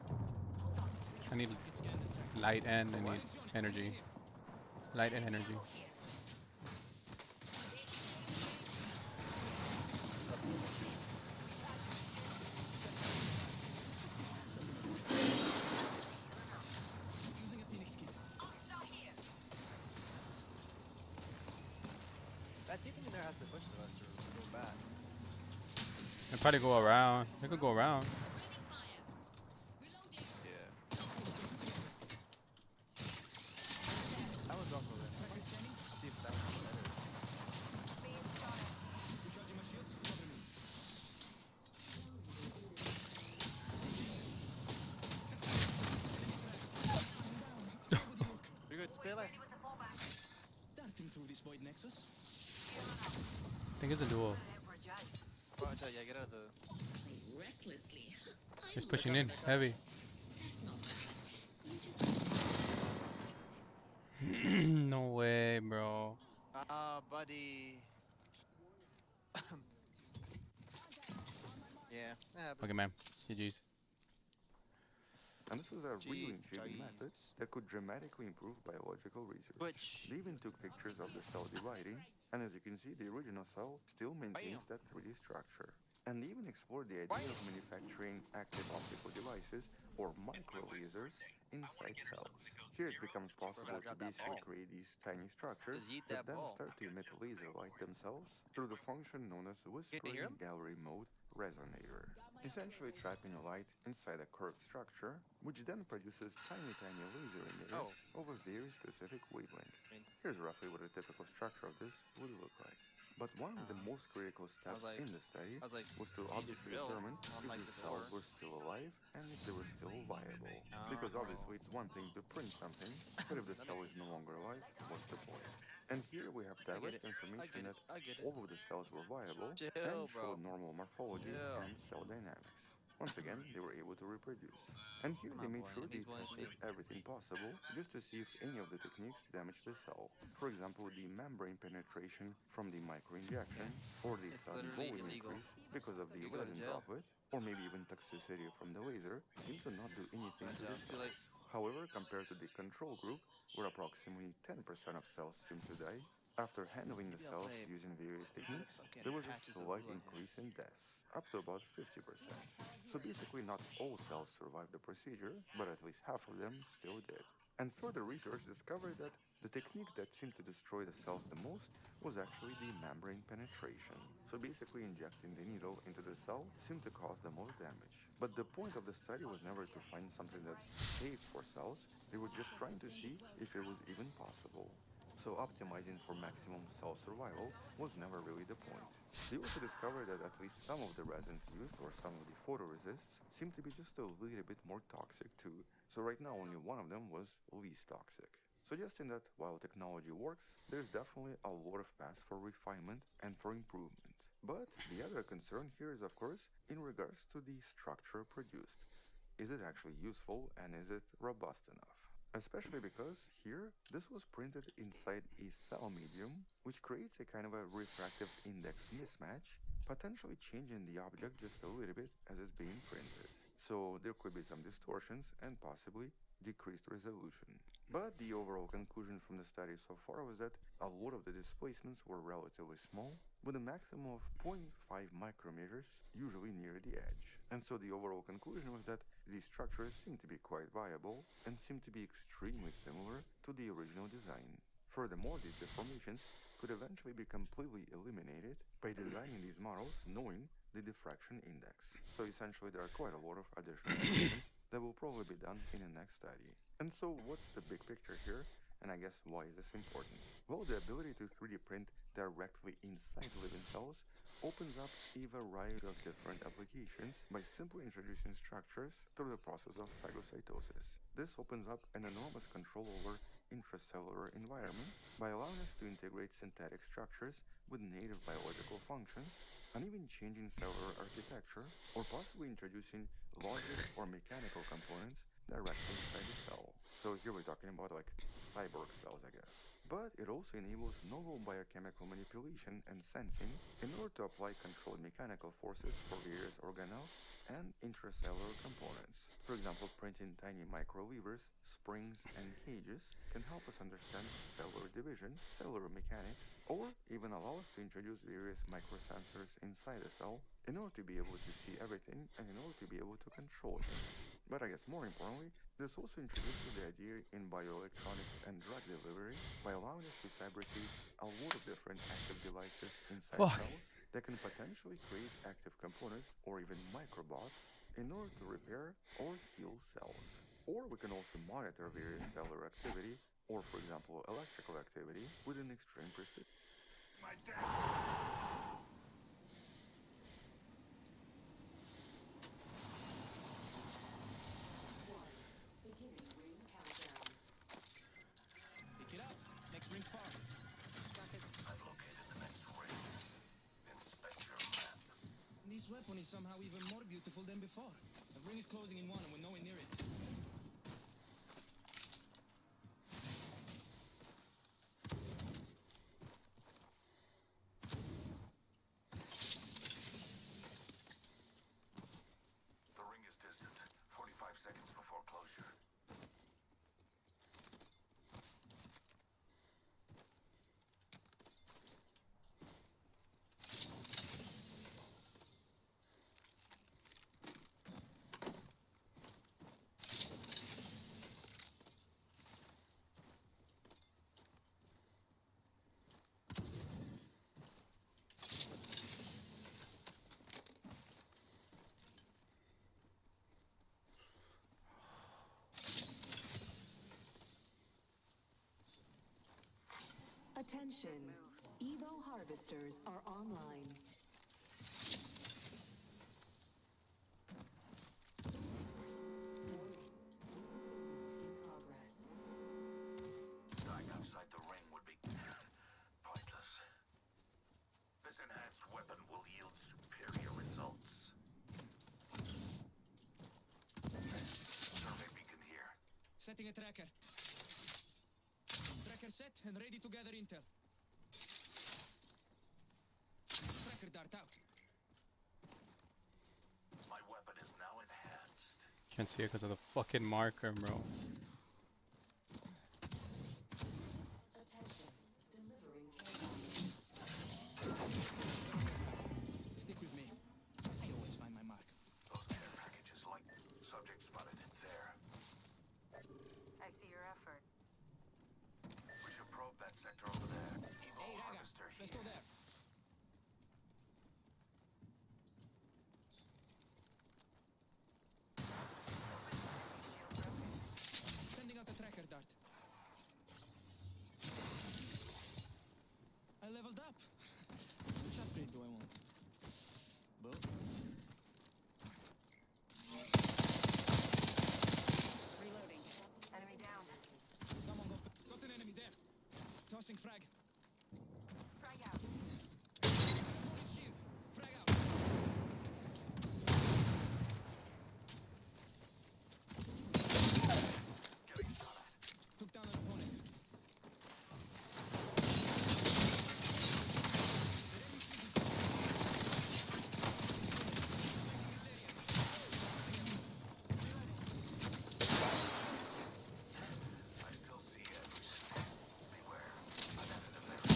I need Scan the tracker. light and I need energy. Light and energy. Using a Phoenix kit. That team in there has to push the rest or go back. They'll probably go around. They could go around. Yeah. That one's also there. Let's see if that one's better. Recharging my shields. Cover me. You're good. Stay alive. Darting through this void nexus. I think it's a duel. Oh, I tell you, get out of the. Recklessly. He's pushing in heavy. That's not bad. You just No way, bro. Ah, buddy. Yeah. Okay, man. GG's. And this is a really intriguing Jeez. method that could dramatically improve biological research. Which? They even took pictures of the cell dividing, and as you can see, the original cell still maintains that 3D structure. And they even explored the idea of manufacturing active optical devices, or micro-lasers, inside cells. Here it becomes possible to basically create these tiny structures Just yeet that that then ball. start to emit laser light themselves through the function known as hear whispering gallery mode resonator. Essentially trapping a light inside a curved structure, which then produces tiny laser emitters of a very specific wavelength. Here's roughly what a typical structure of this would look like. But one of the most critical steps like- in the study I was like, was to you obviously drill, determine if unlike the before. cells were still alive and if they were still viable. Because obviously it's one thing to print something, but if the cell is no longer alive, what's the point? And here we have direct information that I get it. all of the cells were viable Chill, and bro. showed normal morphology Chill. and cell dynamics. Once again, they were able to reproduce. And here they Come on, made boy. sure they Enemies won't tested leave. everything possible just to see if any of the techniques damage the cell. For example, the membrane penetration from the microinjection, or the It's sudden literally volume illegal. increase because of the You go to resin jail. droplet, or maybe even toxicity from the laser, seem to not do anything to the Too late. cells. However, compared to the control group, where approximately 10% of cells seem to die, After handling the Maybe I'll cells play using various techniques, fucking there was a Patches of slight Hula increase Hoops. in deaths, up to about 50%. So basically not all cells survived the procedure, but at least half of them still did. And further research discovered that the technique that seemed to destroy the cells the most was actually the membrane penetration. So basically injecting the needle into the cell seemed to cause the most damage. But the point of the study was never to find something that's safe for cells, they were just trying to see if it was even possible. So optimizing for maximum cell survival was never really the point. They also discovered that at least some of the resins used or some of the photoresists seemed to be just a little bit more toxic too. So right now only one of them was least toxic. Suggesting that while technology works, there's definitely a lot of paths for refinement and for improvement. But the other concern here is of course in regards to the structure produced. Is it actually useful and is it robust enough? Especially because here, this was printed inside a cell medium, which creates a kind of a refractive index mismatch, potentially changing the object just a little bit as it's being printed. So there could be some distortions and possibly decreased resolution. But the overall conclusion from the study so far was that a lot of the displacements were relatively small, with a maximum of zero.5 micrometers, usually near the edge. And so the overall conclusion was that these structures seem to be quite viable and seem to be extremely similar to the original design. Furthermore, these deformations could eventually be completely eliminated by designing these models knowing the diffraction index. So essentially there are quite a lot of additional improvements that will probably be done in the next study. And so what's the big picture here? And I guess why is this important? Well, the ability to 3D print directly inside living cells opens up a variety of different applications by simply introducing structures through the process of phagocytosis. This opens up an enormous control over intracellular environment by allowing us to integrate synthetic structures with native biological functions and even changing cellular architecture or possibly introducing logic or mechanical components directly inside the cell. So here we're talking about like cyborg cells, I guess. But it also enables novel biochemical manipulation and sensing in order to apply controlled mechanical forces for various organelles and intracellular components. For example, printing tiny microlevers, springs, and cages can help us understand cellular division, cellular mechanics, or even allow us to introduce various microsensors inside a cell in order to be able to see everything and in order to be able to control it. But I guess more importantly, this also introduces the idea in bioelectronics and drug delivery by allowing us to fabricate a lot of different active devices inside Fuck. cells that can potentially create active components or even microbots in order to repair or heal cells. Or we can also monitor various cellular activity or, for example, electrical activity with an extreme precision. My dad. Pick it up. Next ring's far. I've located the next ring. Inspect your map. This weapon is somehow even more beautiful than before. The ring is closing in one and we're nowhere near it. The ring is distant. 45 seconds before closure. Attention, Evo harvesters are online. Dying outside the ring would be pointless. This enhanced weapon will yield superior results. Survey beacon here. Setting a tracker. Tracker set and ready to gather intel. Tracker dart out. My weapon is now enhanced. Can't see it because of the fucking marker, bro. Attention, delivering care subject spotted. It's there. I see your effort. We should probe that sector over there. Evo Hey, Raga, harvester let's here. go there. Sending out the tracker dart. I leveled up. Which upgrade do I want? Bow? Reloading. Enemy down. Someone got an enemy there. Tossing frag. Frag out. Throwing shield. Frag out. Took down an opponent. I still see it. Beware. I've added a barrier.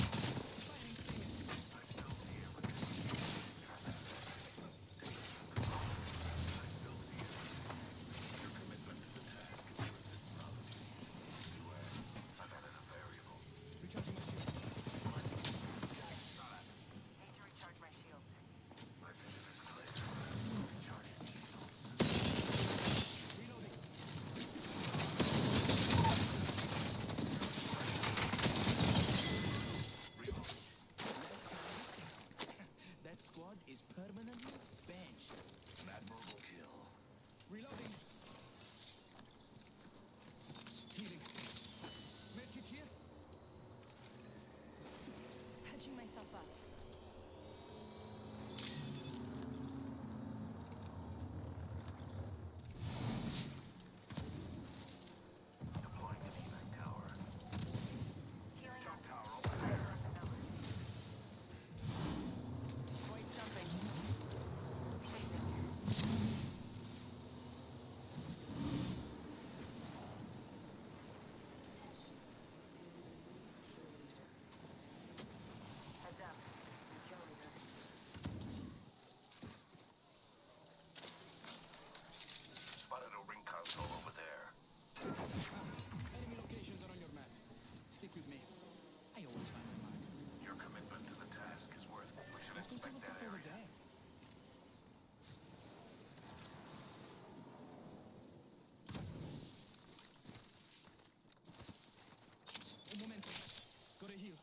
I still see it with the I still see it. Your commitment to the task is worth its knowledge. Beware. I've added a variable. Recharging my shield. Need to recharge my shields. My vision is clear. Recharging shields. Reloading. That squad is permanently benched. Admirable kill. Reloading. Healing. Medkit here. Patching myself up. Deploying an evac tower. Healing Jump up. tower over there. Void jumping. Facing. Heads up. Cheerleader. Spotted a ring console over there. Enemy locations are on your map. Stick with me. I always find my mark. Your commitment to the task is worth. We should Let's go see inspect what's that up over area. there. Un momento. Gotta heal.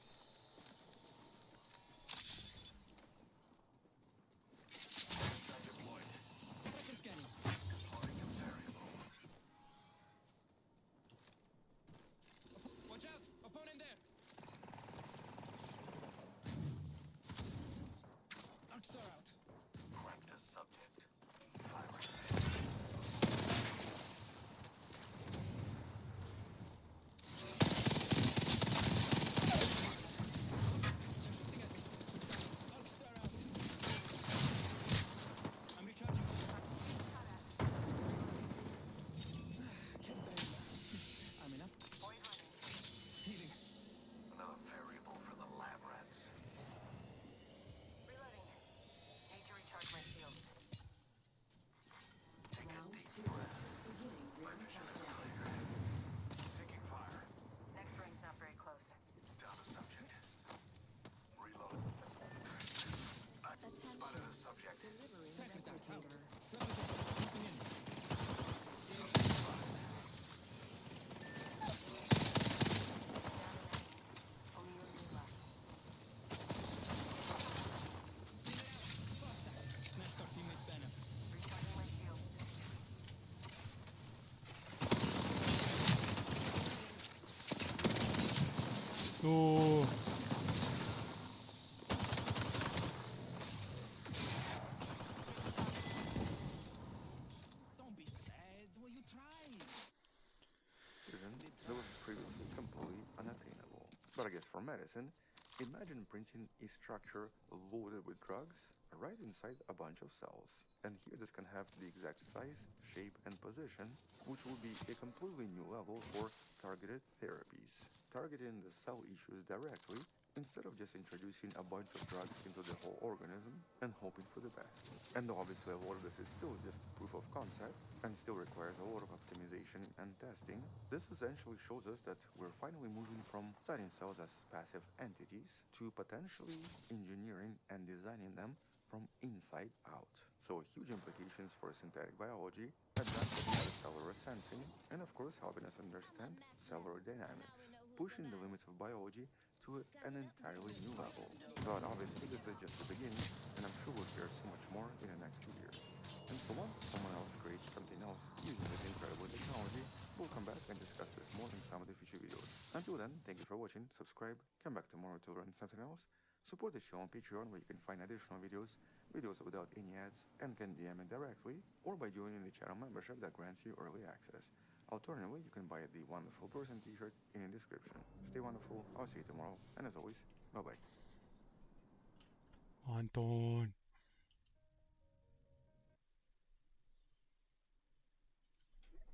Deployed. Tracker scanning. Deploying a variable. Watch out! Opponent there! Arc star out. Cracked a subject. Firing. Shooting at me. Arc star out. I'm recharging. Can't bear it. I'm up. Void running. Healing. Another variable for the lab rats. Reloading. Need to recharge my shields. Take a deep breath. My vision is clear. Taking fire. Next ring's not very close. Down a subject. Reload. I spotted a subject. Tracker dart out. Replicator. Jumping in. Only you and me left. Send it out. Forza. Smashed our teammate's banner. Recharging my shields. Oh. Don't be sad. Well, you tried. Vision that was previously completely unattainable. But I guess for medicine, imagine printing a structure loaded with drugs right inside a bunch of cells. And here this can have the exact size, shape, and position, which will be a completely new level for targeted therapies. Targeting the cell issues directly instead of just introducing a bunch of drugs into the whole organism and hoping for the best. And though obviously a lot of this is still just proof of concept and still requires a lot of optimization and testing, this essentially shows us that we're finally moving from studying cells as passive entities to potentially engineering and designing them from inside out. So huge implications for synthetic biology, advancing cellular sensing, and of course helping us understand cellular dynamics, pushing the limits of biology to an entirely new level. But obviously this is just the beginning, and I'm sure we'll hear so much more in the next 2 years. And so once someone else creates something else using this incredible technology, we'll come back and discuss this more in some of the future videos. Until then, thank you for watching, subscribe, come back tomorrow to learn something else, support the channel on Patreon where you can find additional videos without any ads, and can DM it directly, or by joining the channel membership that grants you early access. Alternatively, you can buy the Wonderful Person t-shirt in the description. Stay wonderful, I'll see you tomorrow, and as always, bye-bye. Anton.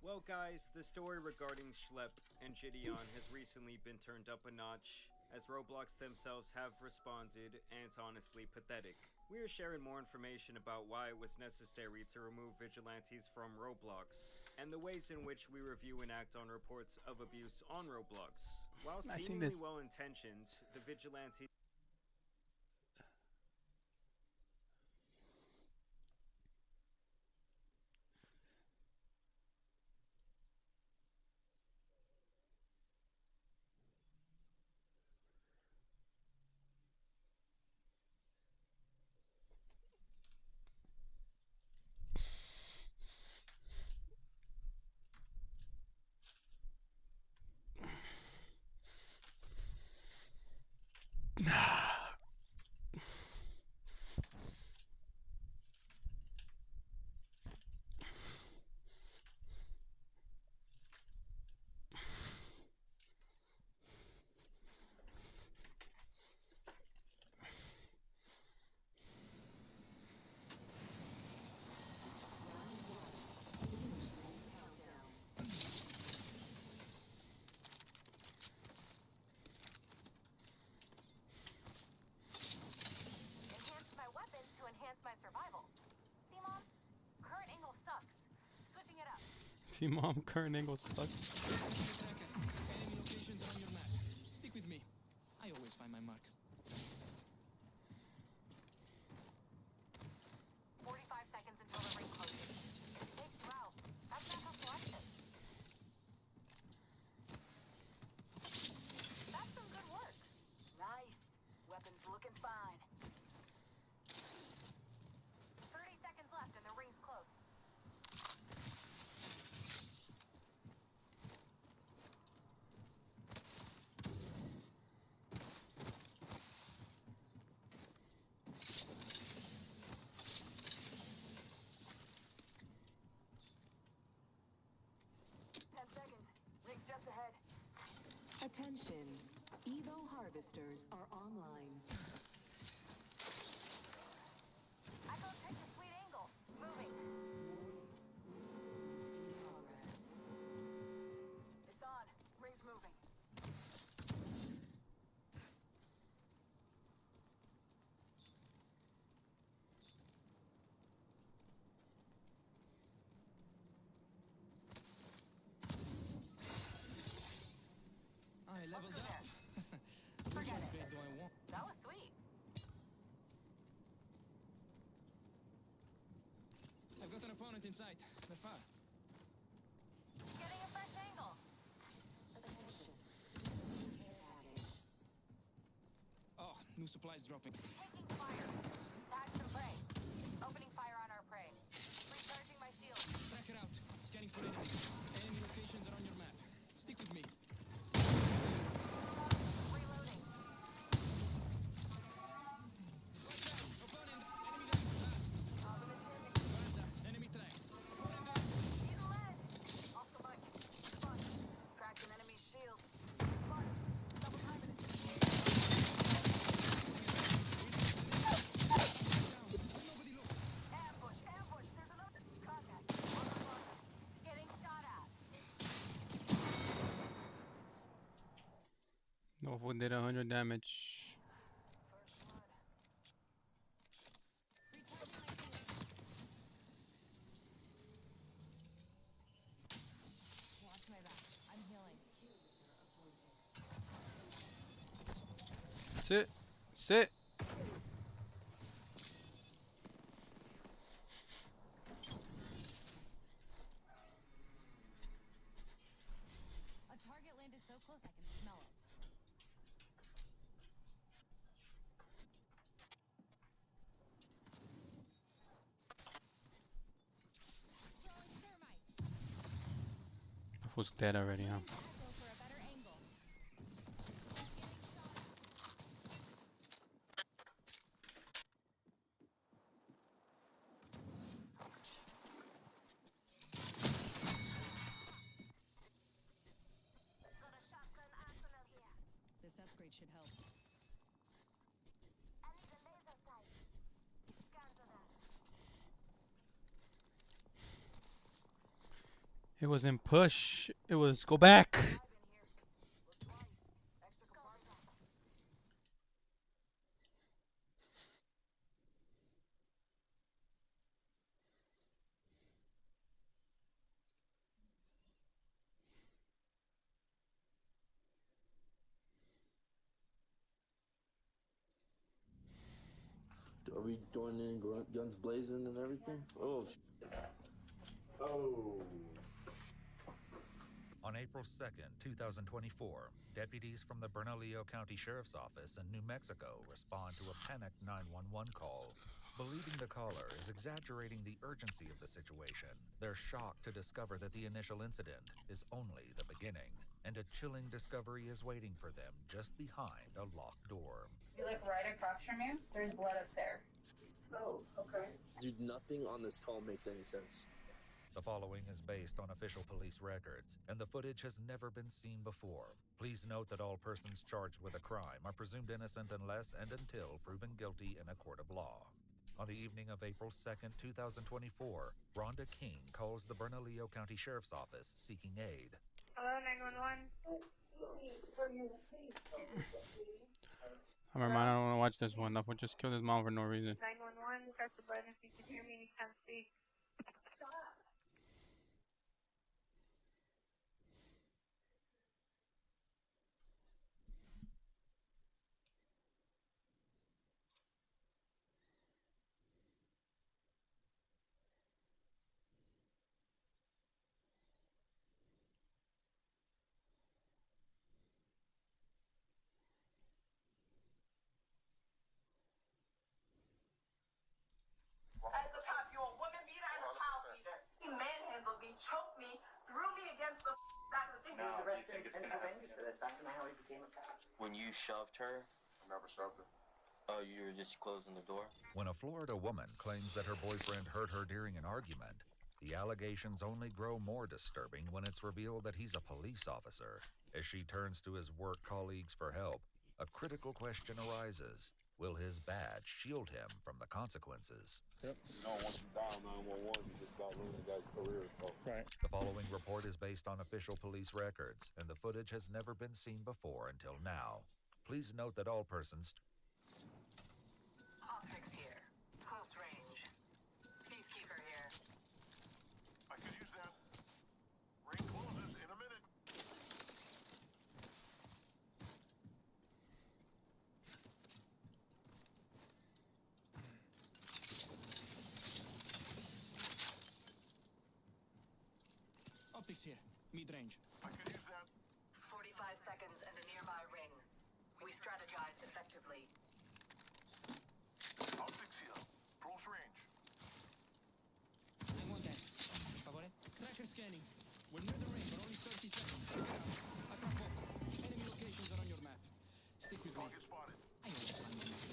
Well guys, the story regarding Schlepp and Gideon has recently been turned up a notch, as Roblox themselves have responded, and it's honestly pathetic. We are sharing more information about why it was necessary to remove vigilantes from Roblox, and the ways in which we review and act on reports of abuse on Roblox. While seemingly well-intentioned, the vigilantes my survival. See, Mom? Current angle sucks. Switching it up. See, Mom, current angle sucks. Enemy locations are on your map. Stick with me. I always find my mark. 45 seconds until the ring closes. If it takes 12, that's not how selection. That's some good work. Nice. Weapons looking fine. 30 seconds left and the ring's close. Just ahead. Attention. Evo harvesters are online. I go take a sweet angle. Moving. It's on. Ring's moving. I leveled up. Forget it. Upgrade do I want? That was sweet. I've got an opponent in sight. They're far. Getting a fresh angle. Oh, new supplies dropping. Taking fire. Tag some prey. Opening fire on our prey. Recharging my shield. Tracker out. Scanning for enemies. Enemy locations are on your map. Stick with me. Reloading. Watch out. Opponent. Enemy down. Guarda. Enemy track. Opponent down. Need a lead. Off the mic. Fun. Cracked an enemy's shield. Fun. Double timing it. Nobody look. Ambush. Ambush. There's another contact. On the front. Getting shot at. No fool did 100 damage. Sit. Sit. A target landed so close I can smell it. Throwing thermite. The fool's dead already, huh? Moving to Echo for a better angle. Getting shot at. Got a shotgun arsenal here. This upgrade should help. I need a laser sight. Scans on that. It wasn't push. It was go back. Are we going in guns blazing and everything? Oh, oh. On April 2nd, 2024, deputies from the Bernalillo County Sheriff's Office in New Mexico respond to a panicked 911 call. Believing the caller is exaggerating the urgency of the situation, they're shocked to discover that the initial incident is only the beginning, and a chilling discovery is waiting for them just behind a locked door. You look right across from you. There's blood up there. Oh, okay. Dude, nothing on this call makes any sense. The following is based on official police records, and the footage has never been seen before. Please note that all persons charged with a crime are presumed innocent unless and until proven guilty in a court of law. On the evening of April 2nd, 2024, Rhonda King calls the Bernalillo County Sheriff's Office seeking aid. Hello, 911. I'm reminded I don't want to watch this one. I would just kill his mom for no reason. 911, press the button if you can hear me and you can't speak. As a cop, you're a woman beater and a child beater. He manhandled me, choked me, threw me against the back of the thing. He was arrested in Pennsylvania for this. I don't know how he became a cop. When you shoved her? I never shoved her. Oh, you were just closing the door? When a Florida woman claims that her boyfriend hurt her during an argument, the allegations only grow more disturbing when it's revealed that he's a police officer. As she turns to his work colleagues for help, a critical question arises. Will his badge shield him from the consequences? Yep. You know, once you dial 911, you just about lose a guy's career. So. Right. The following report is based on official police records, and the footage has never been seen before until now. Please note that all persons... Optics here. Close range. Peacekeeper here. I could use that. Ring closes in a minute. Optics here. Mid-range. I could use that. 45 seconds and a nearby ring. We strategized effectively. Optics here. Close range. 911. Favore? Tracker scanning. We're near the ring, but only 30 seconds. Check it out. A poco. Enemy locations are on your map. Stick with me. Target spotted. I know what's on your map.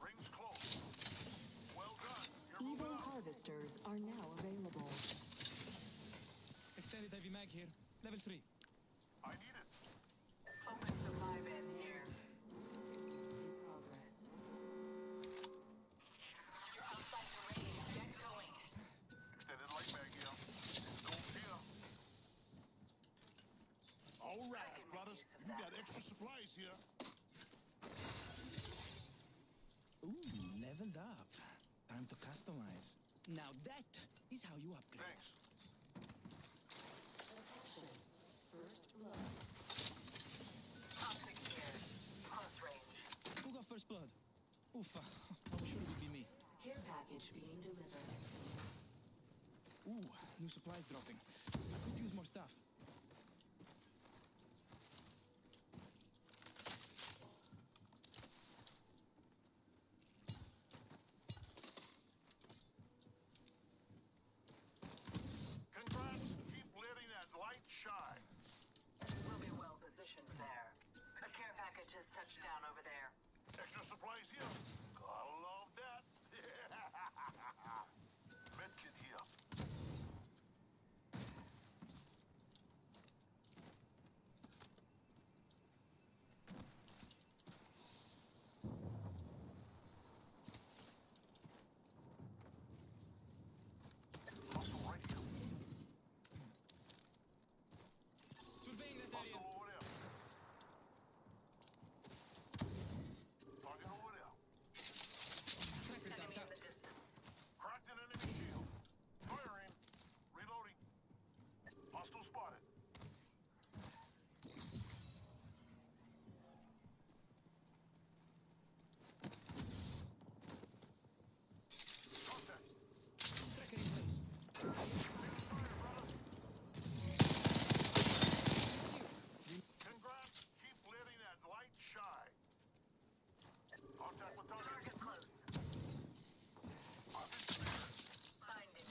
Rings close. Well done. You're moving Evo up. harvesters are now available. Extended heavy mag here. Level 3. I need it. Open supply bin here. In progress. You're outside the range. Get going. Extended light mag here. Gold here. All right, brothers. You got extra supplies here. Ooh, level leveled up. Time to customize. Now that is how you upgrade. Thanks. First blood. Toxic here. Close range. Who got first blood? Oof, I was sure it would be me. Care package being delivered. Ooh, new supplies dropping. I could use more stuff. Congrats. Keep letting that light shine. We'll be well positioned there. A care package has touched down over there. Extra supplies here. Gotta love that. Medkit here. Hustle right here. Surveying that area. Hustle over there. Target over there. Tracker down, Enemy in down. the distance. Cracked an enemy shield. Firing. Reloading. Hostile spotted. Contact. Tracker in place. Congrats. Keep letting that light shine. Contact with target. Target close. Finding.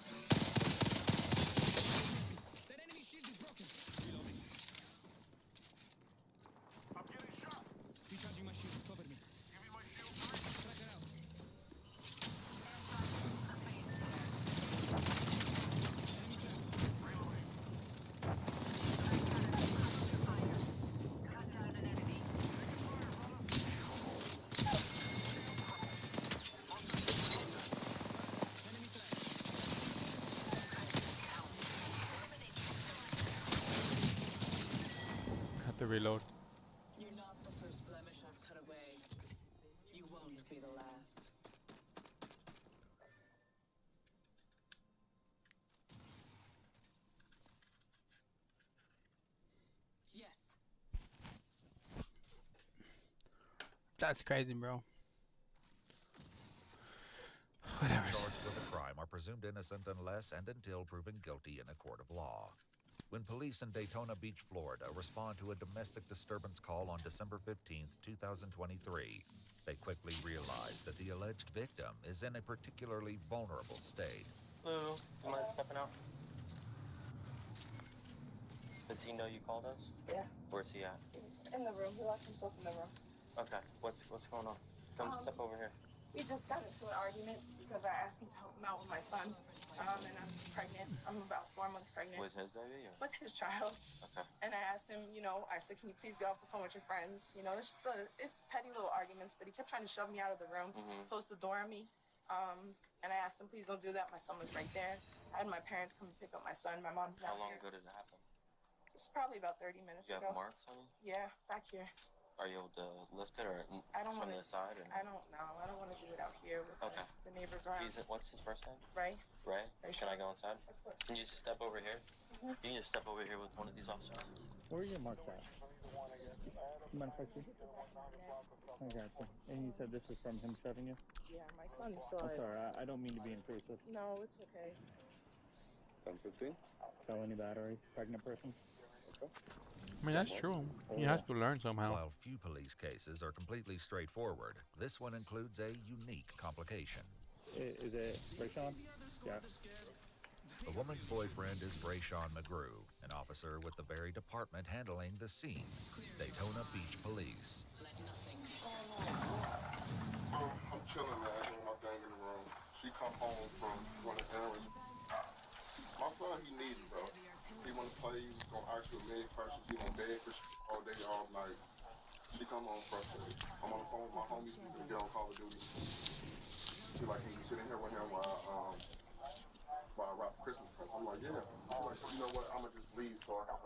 That enemy shield is broken. Reloading. I'm getting shot. Recharging my shields. Cover me. Give me my shield 3. Tracker out. Enemy trapped. Reloading. Cut down an enemy. Enemy trapped. Have to reload. You're not the first blemish I've cut away. You won't be the last. Yes. That's crazy, bro. Those Whatever. charged with a crime are presumed innocent unless and until proven guilty in a court of law. When police in Daytona Beach, Florida respond to a domestic disturbance call on December 15th, 2023, they quickly realize that the alleged victim is in a particularly vulnerable state. Hello, you mind stepping out? Does he know you called us? Yeah, Where's he at? in the room. He locked himself in the room. Okay, what's going on? Come step over here. We just got into an argument because I asked him to help him out with my son. And I'm pregnant. I'm about 4 months pregnant. With his baby or? With his child. Okay. And I asked him, I said, can you please get off the phone with your friends? It's just it's petty little arguments, but he kept trying to shove me out of the room, close the door on me. And I asked him, please don't do that. My son was right there. I had my parents come and pick up my son. My mom's How not long here. ago did it happen? It's probably about 30 minutes You have ago. marks on you? Yeah, back here. Are you able to lift it or I don't from want the side? Or? I don't know. I don't want to do it out here with Okay. the neighbors around. What's his first name? Ray? Ray? Ray Can I Shaw. go inside? Of course. Can you just step over here? You can just step over here with one of these officers. Where are your marks at? You mind if I see? I got you. And you said this is from him shoving you? Yeah, my son saw I'm it. sorry, I don't mean to be intrusive. No, it's okay. 10-15? Felony battery, pregnant person? I mean, that's true. He has to learn somehow. While few police cases are completely straightforward, this one includes a unique complication. Is it Rayshawn? Yeah. The woman's boyfriend is Brayshawn McGrew, an officer with the very department handling the scene, Daytona Beach Police. Let nothing. So I'm chilling, man, doing my thing in the room. She come home from running errands. My son, he needs it, bro. He want to play. He's gonna ask you a million questions. He gonna beg for shit all day, all night. She come home frustrated. I'm on the phone with my homies. We gonna get on Call of Duty. She like, can you sit in here with him while I wrap Christmas presents? I'm like, yeah. She's like, you know what? I'm gonna just leave so I can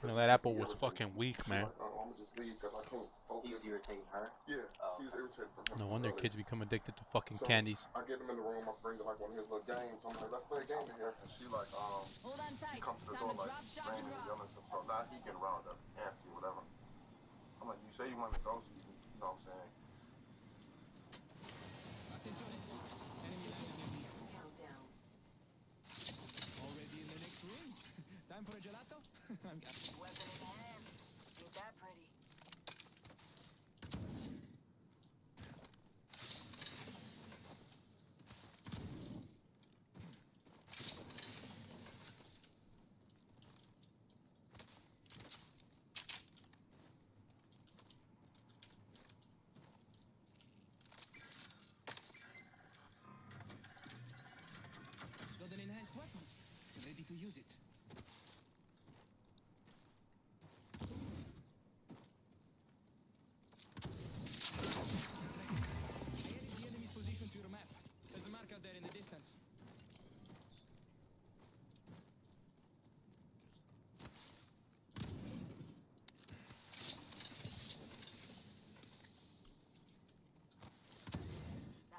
You know, that apple was fucking weak, man. I'm gonna just leave because I can't focus He's irritating her? Yeah, Oh, she was irritated from him. No from wonder earlier. kids become addicted to fucking So candies. I get him in the room. I bring her like one of his little games. I'm like, let's play a game in here. And she like, Hold on she tight. comes to It's the time door to like drop, shock, and screaming and rock. yelling stuff. So now he get around her, antsy, whatever. I'm like, you say you want to go, so you can, you know what I'm saying? Attenzione. Enemy landed near me. Countdown. Already in the next room? Time for a gelato? I'm Weapon in hand. Ain't that pretty? got an enhanced weapon. Ready to use it. Here is the enemy's position to your map. There's a mark out there in the distance.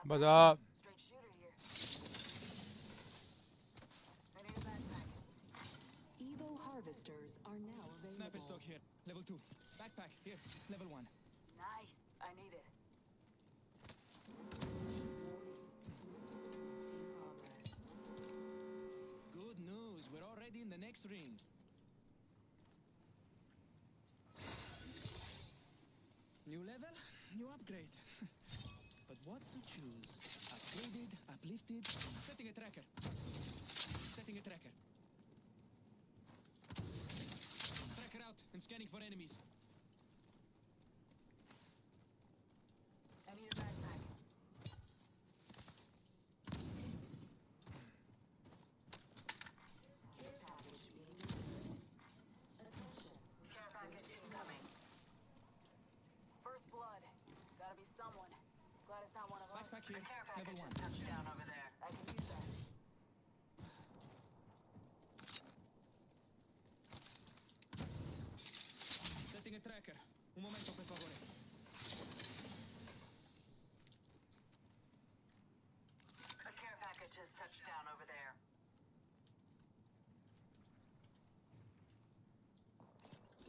What's up? Straight shooter here. I need a backpack. Evo harvesters are now available. Sniper stock here. Level 2. Backpack here. Level 1. Nice. I need it. Good news. We're already in the next ring. New level, new upgrade. But what to choose? Upgraded, uplifted, setting a tracker. Setting a tracker. Tracker out and scanning for enemies. I need a backpack. Care package being delivered. Attention. Care package incoming. First blood. Gotta be someone. Glad it's not one of us. Backpack here. Care Level package 1. has touched down over there. I can use that. Setting a tracker. Un momento, per favore. A care package has touched down over there.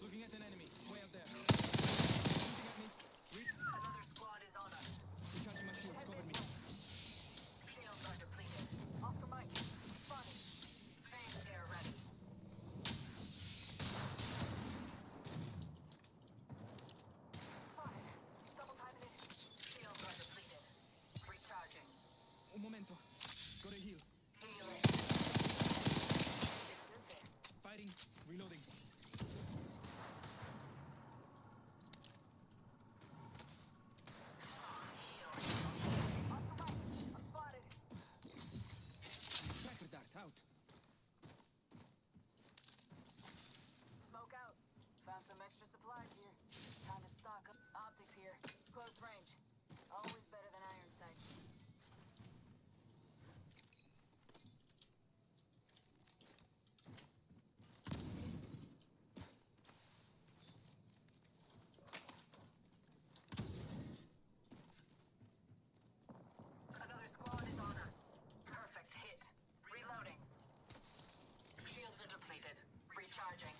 Looking at an enemy. Way up there. Shooting at me. Reach. Another squad is on us. Recharging my shields. Cover me. Shields are depleted. Oscar Mike. Spotted. Phase air ready. Spotted. Double timing it. Shields are depleted. Recharging. Un momento. Gotta heal. Healing. It's good there. Fighting. Reloading. Oscar Mike. I'm spotted. Tracker dart out. Smoke out. Found some extra supplies here. Time to stock up. Optics here. Close range. Always better than iron sights. Another squad is on us. Perfect hit. Reloading. Shields are depleted. Recharging.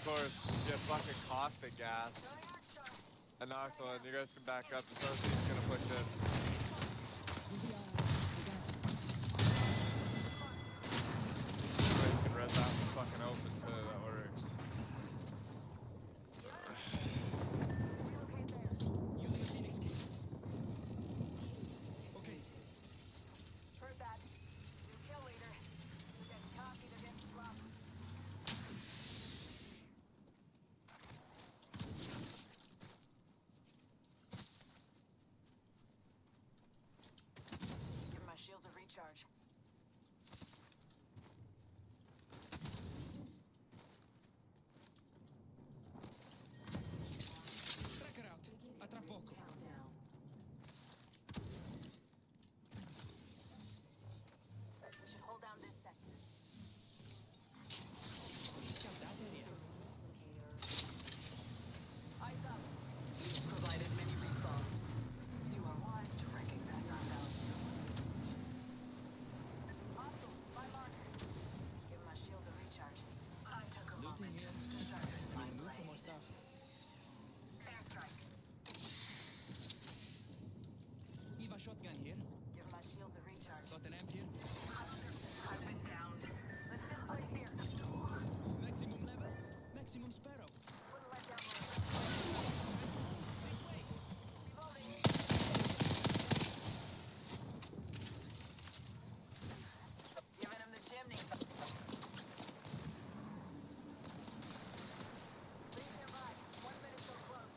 course, get fucking caustic gas. And knocked one. You guys can back up. The Sophie's gonna push in. You guys can res out and fucking open too. That works. Using a Phoenix key. Okay. Heard that. New kill leader. We're getting cocky, they're getting sloppy. Give my shields a recharge. Tracker out. A tra poco. We should hold down this sector. Scout that area. Eyes up. Provided many respawns. You are wise to recognize our value. Hostile. My marker. Give my shields a recharge. I took a Looting moment here. to sharpen my We'll move for blade. more stuff. Airstrike. Eva shotgun here. Give my shields a recharge. Got an amp here. I've been downed. Let's displace here. Maximum level. Maximum sparrow. Wouldn't let down my This way. reloading. Giving him the chimney. Please stand by. 1 minute till close.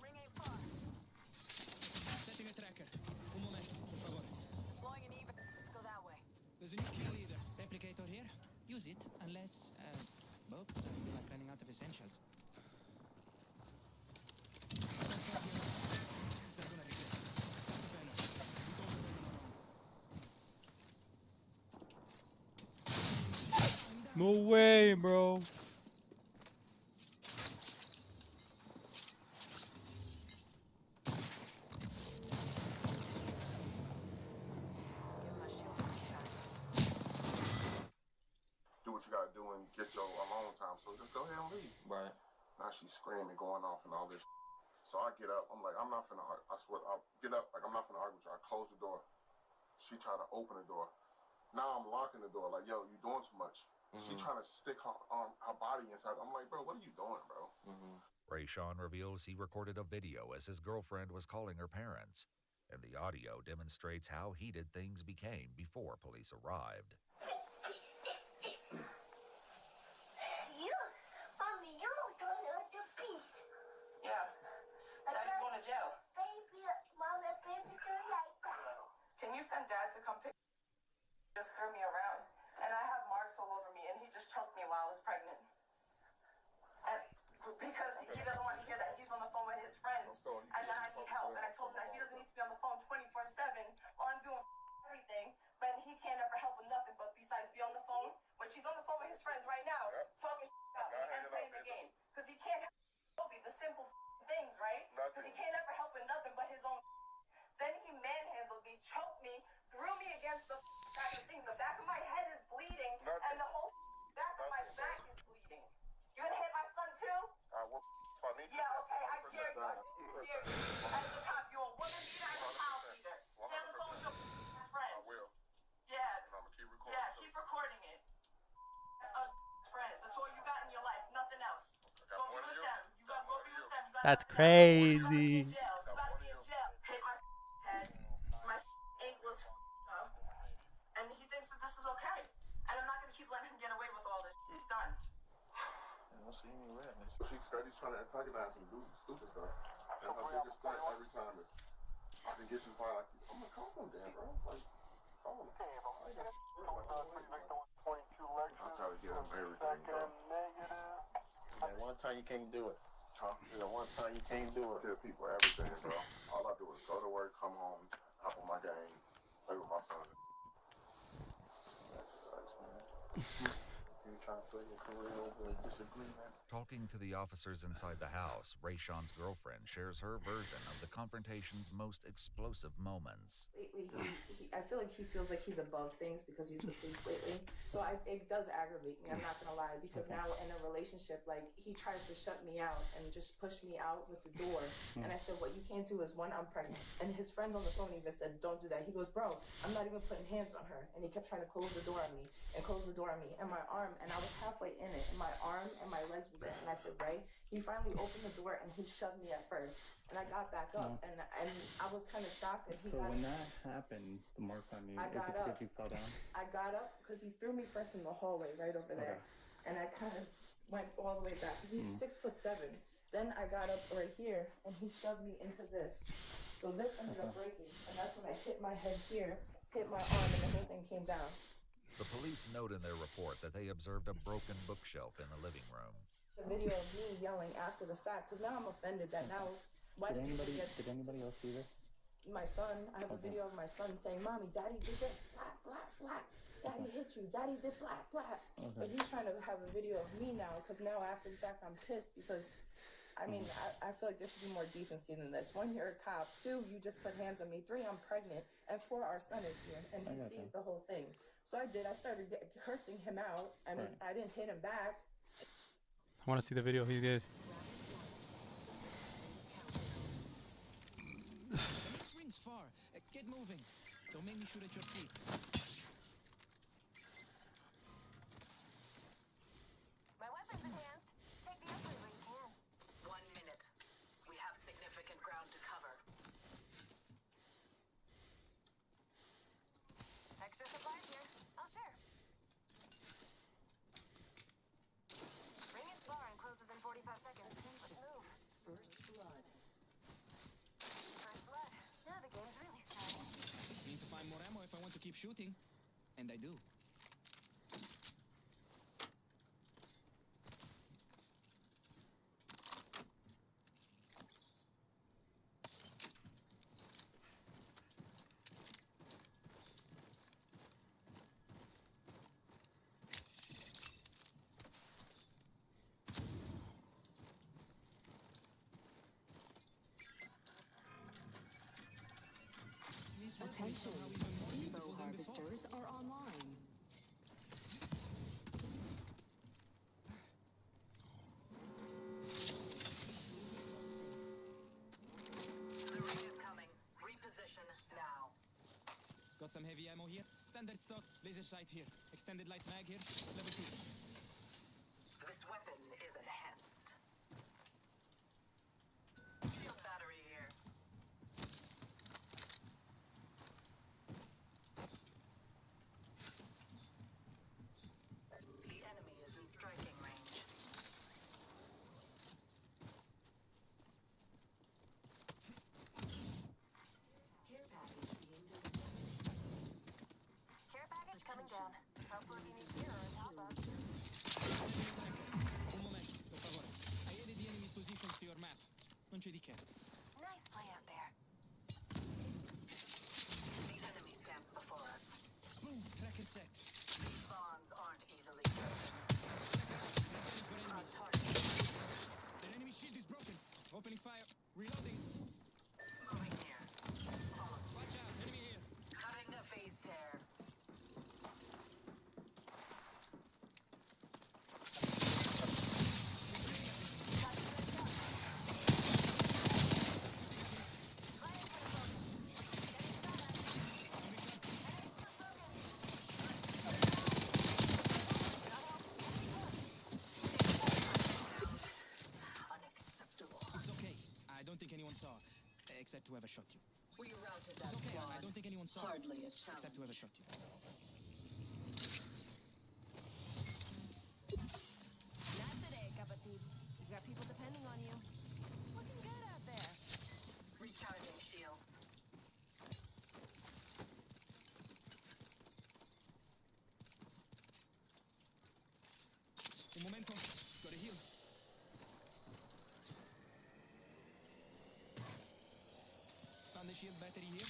Ring ain't far. Setting a tracker. Un momento, por favor. Deploying an evac. Let's go that way. There's a new kill leader. Replicator here. Use it unless, well, I feel like running out of essentials. They're gonna regret this. Dr. Banner, we don't know where we're on. No way, bro. Give my shields a recharge. Do what you gotta do and get your alone time. So just go ahead and leave. Right. Now she's screaming, going off and all this. So I get up. I'm like, I'm not finna argue. I swear, I get up. Like, I'm not finna argue with you. I close the door. She tried to open the door. Now I'm locking the door. Like, yo, you doing too much. She trying to stick her her body inside. I'm like, bro, what are you doing, bro? Rayshawn reveals he recorded a video as his girlfriend was calling her parents, and the audio demonstrates how heated things became before police arrived. Mommy, you don't know the piece. Yeah. Daddy's going to jail. Baby, Mama, baby, do like that. Can you send Dad to come pick? Just threw me around, and I have marks all over me, and he just choked me while I was pregnant. And because he doesn't want to hear that, he's on the phone with his friends, and then I need help, and I told him that he doesn't need to be on the phone 24/7 while I'm doing everything, but he can't ever help with nothing but besides be on the phone when she's on the phone with his friends right now, talking about me and playing the game, because he can't help me the simple things, right? Because he can't ever help with nothing but his own. Then he manhandled me, choked me, threw me against the back of the thing. The back of my head is bleeding, and the whole back of my back is bleeding. You gonna hit my son too? Yeah, okay, I dare you. I dare you. As a cop, you're a woman beater and a child beater. Stay on the phone with your friends. I will. Yeah. And I'm gonna keep recording. Yeah, keep recording it. Friends, that's all you got in your life, nothing else. Go be with them. You gotta go be with them. You gotta That's You crazy. gotta be in jail. Hit my head. My ankle is up. And he thinks that this is okay. And I'm not gonna keep letting him get away with all this. He's done. She said he's trying to antagonize and do stupid stuff. And her biggest thing every time is, I can get you fired. I'm like, come on, Dan, bro. Like, come on. I try to give him everything, bro. That one time you can't do it. Huh? That one time you can't do it. Give people everything, bro. All I do is go to work, come home, hop on my game, play with my son. That sucks, man. You trying to play your career over a disagreement. Talking to the officers inside the house, Rayshawn's girlfriend shares her version of the confrontation's most explosive moments. Lately, I feel like he feels like he's above things because he's with things lately. So it does aggravate me, I'm not gonna lie, because now in a relationship, like, he tries to shut me out and just push me out with the door. And I said, what you can't do is, one, I'm pregnant. And his friend on the phone even said, don't do that. He goes, bro, I'm not even putting hands on her. And he kept trying to close the door on me and close the door on me. And my arm, and I was halfway in it, and my arm and my legs were there. And I said, Ray, he finally opened the door and he shoved me at first. And I got back up, and I was kind of shocked. And So when that happened, the marks on you, did you fall down? I got up because he threw me first in the hallway right over there. And I kind of went all the way back because he's 6'7". Then I got up right here and he shoved me into this. So this ended up breaking. And that's when I hit my head here, hit my arm, and the whole thing came down. The police note in their report that they observed a broken bookshelf in the living room. The video of me yelling after the fact, because now I'm offended that now, why did anybody else see this? My son, I have a video of my son saying, Mommy, Daddy did this, black, black, black. Daddy hit you, Daddy did black, black. But he's trying to have a video of me now, because now after the fact I'm pissed because, I mean, I feel like there should be more decency than this. 1, you're a cop. 2, you just put hands on me. 3, I'm pregnant. And 4, our son is here, and he sees the whole thing. So I started cursing him out. I mean, I didn't hit him back. I want to see the video he did. The next ring's far. Get moving. Don't make me shoot at your feet. My weapon's in hand. Take the entry where you can. 1 minute. We have significant ground to cover. Extra supplies here. I'll share. Ring is far and closes in 45 seconds. Let's move. First blood. First blood. Now the game's really starting. Need to find more ammo if I want to keep shooting. And I do. Attention, Depot harvesters are online. The ring is coming. Reposition now. Got some heavy ammo here. Standard stock. Laser sight here. Extended light mag here. Level 2. This weapon is enhanced. Shield battery here. The enemy is in striking range. Care package being delivered. Care package coming down. Hopefully you need gear or a top-up. Un momento, per favore. I added the enemy's positions to your map. Non c'è di che. Nice play out there. The enemy stands before us. Boom! Tracker set. These bonds aren't easily broken. Our target Their enemy shield is broken. Opening fire. Reloading. moving here. Follow. Watch out. Enemy here. Cutting a phase tear. Unacceptable. It's okay. I don't think anyone saw. Except whoever shot you. We routed that It's okay. squad. I don't think anyone saw. Hardly a Except challenge. whoever shot you. That's it, Kapatid. You've got people depending on you. Looking good out there. Recharging shields. Un momento. Gotta heal. Found the shield battery here.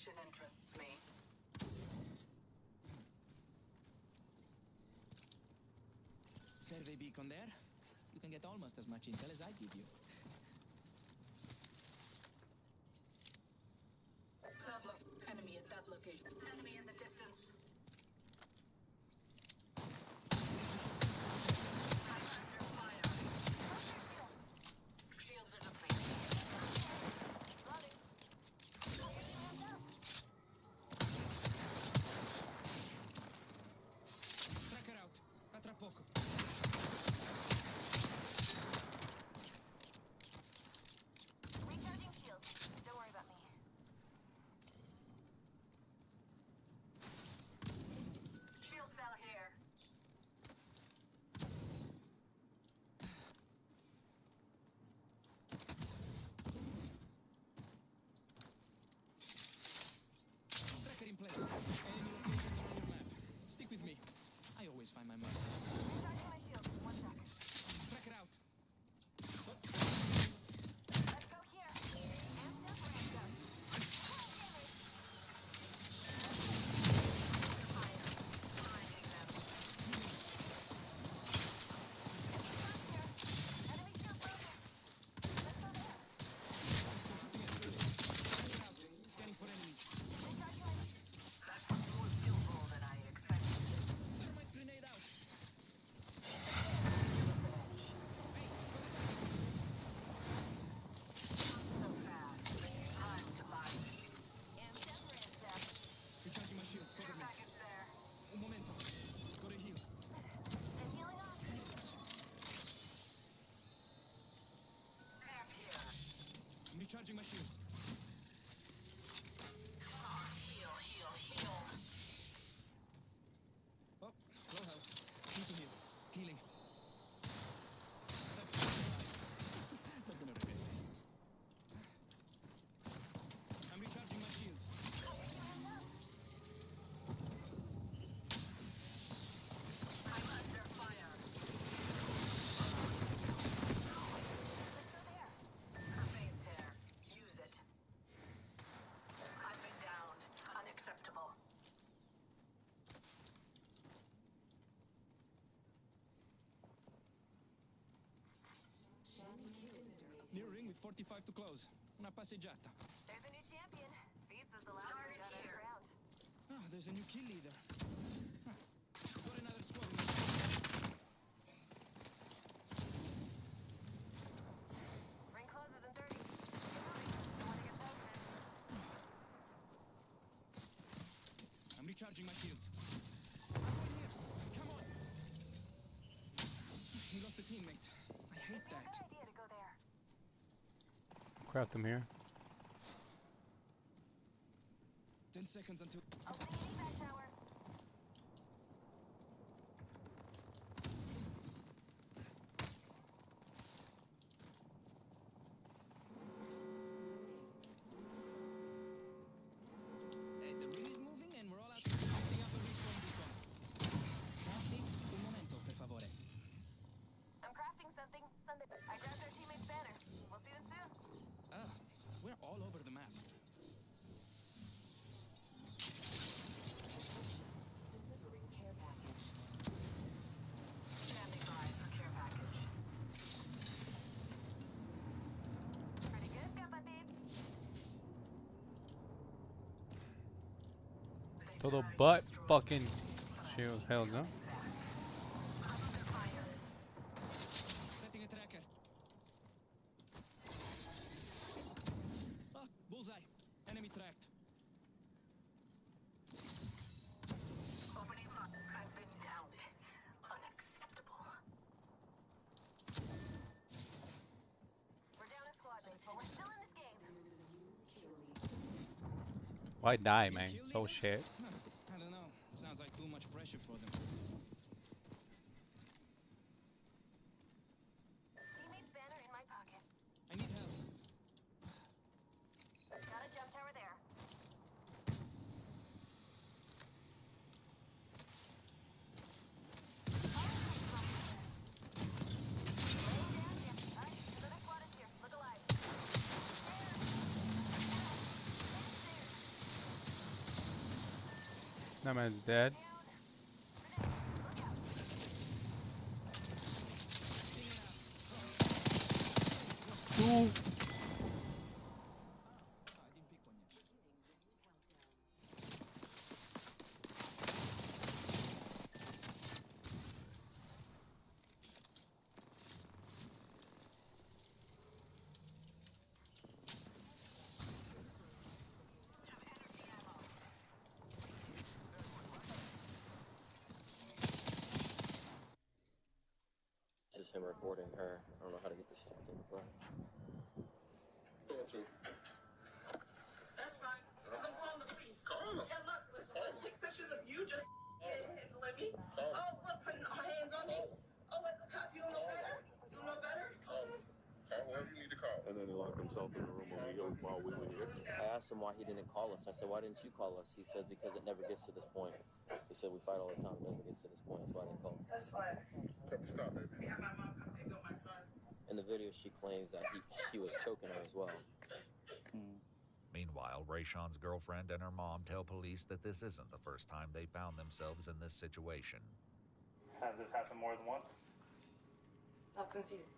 Cooperation interests me. Survey beacon there. You can get almost as much intel as I give you. Enemy at that location. Enemy in the distance. Shields are depleted. Tracker out. A tra poco. Recharging shields. Don't worry about me. Shield cell here. Tracker in place. Enemy locations are on your map. Stick with me. I always find my mark. Recharging my shield. 1 sec. Tracker out. Let's go here. Amped up, ramped up. Enemy shield broken. Let's go there. Scanning for enemies. Recharging my That's more skillful than I expected. Thermite grenade out. So fast. Time to buy. amped up, ramped up. Recharging my shields. Cover me. Package there. Un momento. Gotta heal. I'm healing up. Amp here. I'm recharging my shields. Heal, heal, heal. Oh, low health. Need to heal. Healing. Not gonna regret this. I'm recharging my shields. I'm under fire. A phase tear. Use it. I've been downed. Unacceptable. Near ring with 45 to close. Una passeggiata. There's a new champion. Beats is the last one got out of round. Ah, there's a new kill leader. Huh. Got another squad. Ring closes in 30. Don't want to get posted. I'm recharging my shields. I'm going here. Come on. He lost a teammate. I hate that. Good idea to go there. Craft them here. 10 seconds until. Opening evac tower. Hey, the ring is moving and we're all out setting up a respawn beacon. Crafting, un momento, per favore. I'm crafting something. I grabbed our teammate's banner. We'll see them soon. Ah, we're all over the map. Delivering care package. Standing by for care package. Pretty good, kapatid. Todo but fucking shield. Hell no. Setting a tracker. Ah, bullseye. Enemy tracked. Opening lock. I've been downed. Unacceptable. We're down a squad mate, but we're still in this game. Why die, man? So shit. I don't know. Sounds like too much pressure for them. Teammate's banner in my pocket. I need help. Got a jump tower there. That man's dead. Ooh. This is him recording her. I don't know how to get this stopped in, but. That's fine. Because I'm calling the police. Call them. Yeah, look, let's take pictures of you just handling me. Oh, look, putting hands on me. Oh, as a cop, you don't know better? You don't know better? Okay. Call whoever you need to call. And then he locked himself in the room while we were here. I asked him why he didn't call us. I said, why didn't you call us? He said, because it never gets to this point. He said, we fight all the time. It never gets to this point. That's why I didn't call. That's fine. Tell me stop, baby. Let me have my mom come pick up my son. In the video, she claims that he was choking her as well. Meanwhile, Rayshawn's girlfriend and her mom tell police that this isn't the first time they found themselves in this situation. Has this happened more than once? Not since he's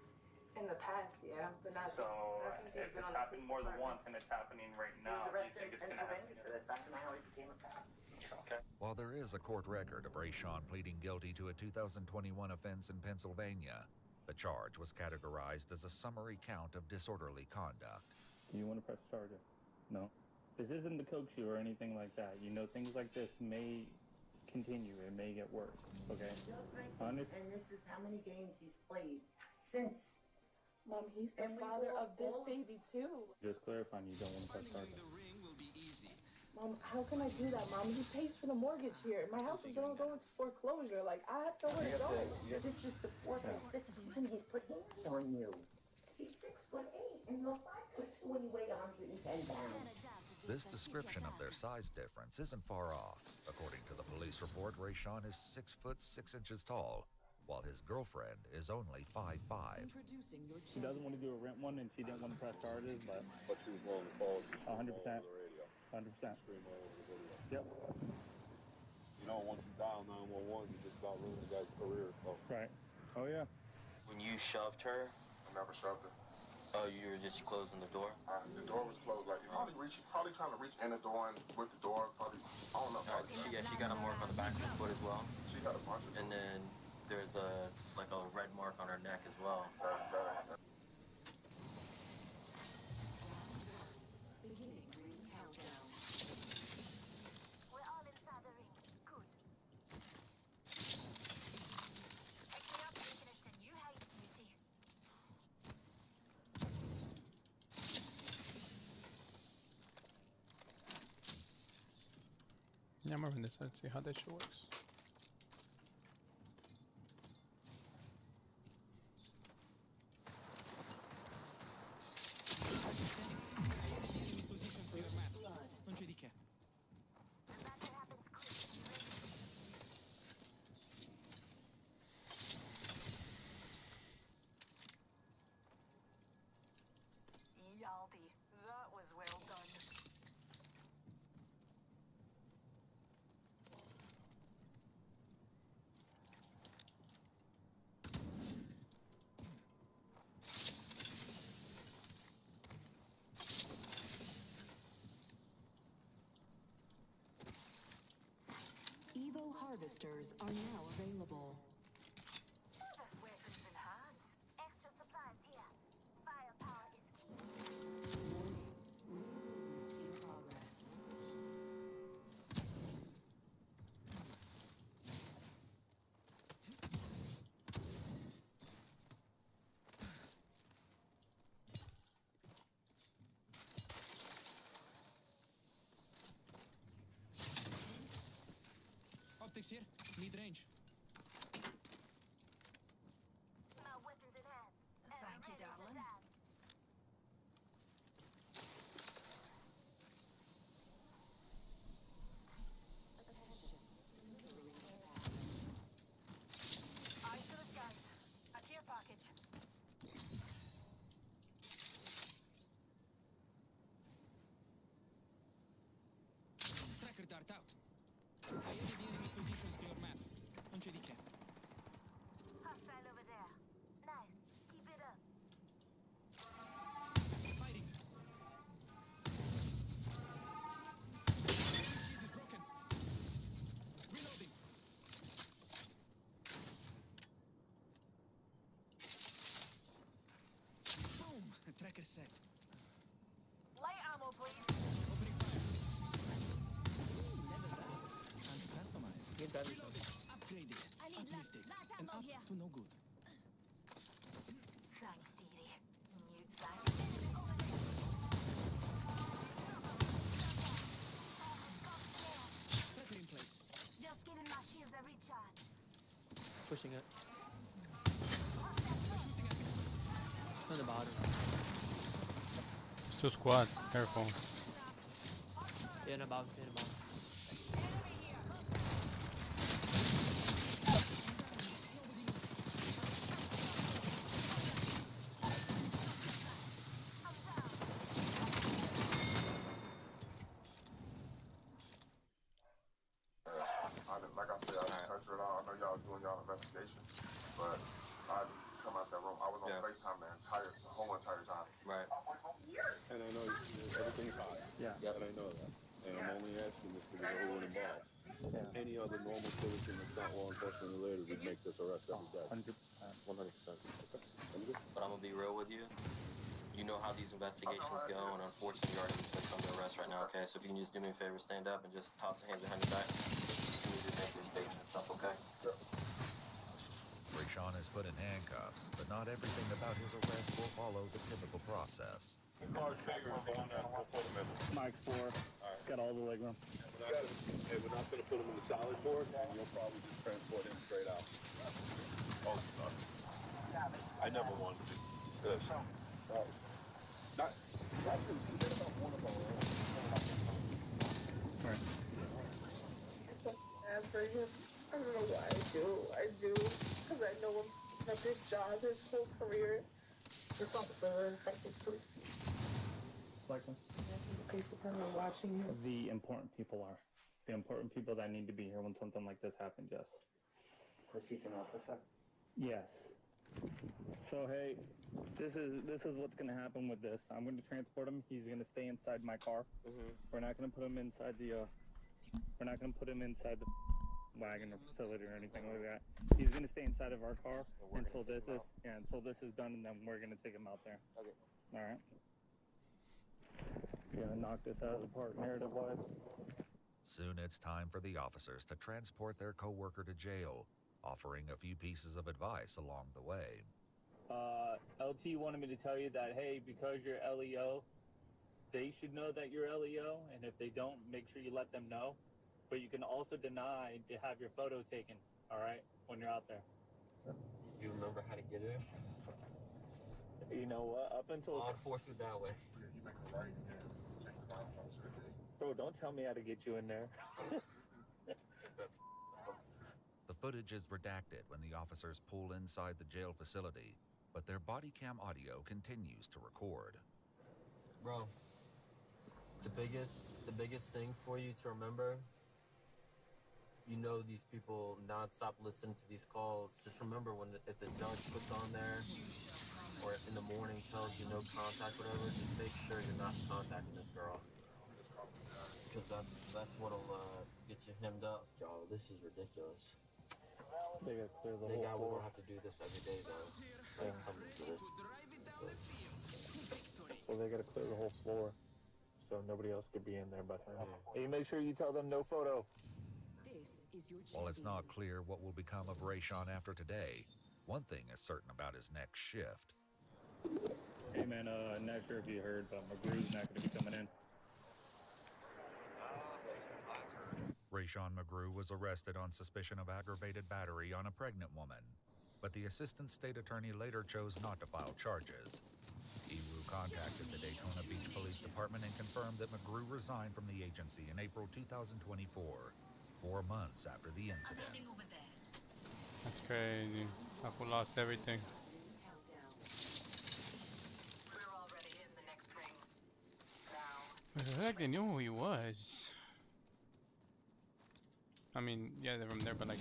in the past, yeah, but not So since he's if been it's on the happened police more than department. once and it's happening right He now, was do you arrested think in it's gonna happen Pennsylvania for this. I don't know how he became a cop. Okay. While there is a court record of Rayshawn pleading guilty to a 2021 offense in Pennsylvania, the charge was categorized as a summary count of disorderly conduct. You want to press charges? No. This isn't the coke shoe or anything like that. You know, things like this may continue. It may get worse. Okay? And this is how many games he's played since. Mom, he's the father of this baby too. Just clarifying, you don't want to press charges. Mom, how can I do that, Mom? He pays for the mortgage here. My house is gonna go into foreclosure. Like, I have nowhere to go. This is the fourth or fifth time he's put hands on you. He's 6'8" and you're 5'2" and you weigh 110 pounds. This description of their size difference isn't far off. According to the police report, Rayshawn is 6 foot 6 inches tall, while his girlfriend is only 5'5". She doesn't want to do a rent one and she didn't want to press charges, but she was willing to call. 100%. 100%. Yep. You know, once you dial 911, you just about ruined the guy's career. So. Right. Oh, yeah. When you shoved her, I never shoved her. oh, you were just closing the door? The door was closed. Like, probably trying to reach in the door and with the door. Probably, I don't know. She got a mark on the back of her foot as well. She got a bunch of. And then there's a red mark on her neck as well. We're all inside the ring. Good. Actually, I'm thinking it's a new height, you see. Yeah, I'm over this side. See how that shit works. Non c'è di che. Yaldi, that was well done. Evo harvesters are now available. Service weapons in hand. Extra supplies here. Firepower is key. In progress. Optics here. Mid range. My weapons in hand. Thank you, darling. Eyes to the skies. A care package. Tracker dart out. Reloaded, upgraded, uplifted, and up to no good. Thanks, dearie. Mute silence. Tracker in place. Just giving my shields a recharge. Pushing it. On the bottom. It's two squads. Careful. In above. In above. Like I said, I didn't touch her at all. I know y'all doing y'all investigation, but I didn't come out that room. I was on FaceTime the whole entire time. Right. And I know everything's hot. Yeah. And I know that. And I'm only asking this because of everyone involved. Yeah. Any other normal citizen that's not law enforcement related would make this arrest every day. 100%. 100%. I'm good. But I'm gonna be real with you. You know how these investigations go, and unfortunately, you're already placed under arrest right now. Okay, so if you can just do me a favor, stand up and just toss the hands behind your back. You need to make your statement and stuff, okay? Rayshawn is put in handcuffs, but not everything about his arrest will follow the typical process. My Explorer. It's got all the leg room. Hey, we're not going to put him in the solid board, and you'll probably just transport him straight out. Oh, sorry. I never wanted to do this. Sorry. Not consider about one of our own. Right. As for him, I don't know why I do. I do. Because I know him from his job, his whole career. Responsibility affected too. Like him. The police department watching him. The important people are. The important people that need to be here when something like this happens, Jess. Because he's an officer? Yes. So hey, this is what's gonna happen with this. I'm gonna transport him. He's gonna stay inside my car. We're not gonna put him inside the wagon or facility or anything like that. He's gonna stay inside of our car until this is done, and then we're gonna take him out there. Okay. All right. We're gonna knock this out of the park narrative-wise. Soon it's time for the officers to transport their coworker to jail, offering a few pieces of advice along the way. LT wanted me to tell you that, hey, because you're LEO, they should know that you're LEO, and if they don't, make sure you let them know. But you can also deny to have your photo taken, all right, when you're out there. You remember how to get in? You know what? Up until... I'll force you that way. You make a right and check the bottom house every day. Bro, don't tell me how to get you in there. The footage is redacted when the officers pull inside the jail facility, but their body cam audio continues to record. Bro, the biggest thing for you to remember, you know these people non-stop listening to these calls. Just remember if the judge puts on there, or in the morning tells you no contact, whatever, just make sure you're not contacting this girl. Because that's what'll get you hemmed up. Y'all, this is ridiculous. They gotta clear the They whole got floor. we'll have to do this every day though. Like, coming to this. Well, they gotta clear the whole floor, so nobody else could be in there but him. Hey, make sure you tell them no photo. While it's not clear what will become of Rayshawn after today, one thing is certain about his next shift. Hey man, not sure if you heard, but McGrew's not gonna be coming in. Rayshawn McGrew was arrested on suspicion of aggravated battery on a pregnant woman, but the assistant state attorney later chose not to file charges. Ewu contacted the Daytona Beach Police Department and confirmed that McGrew resigned from the agency in April 2024, 4 months after the incident. That's crazy. I lost everything. We're already in the next ring. Now. I feel like they knew who he was. I mean, yeah, they're from there, but like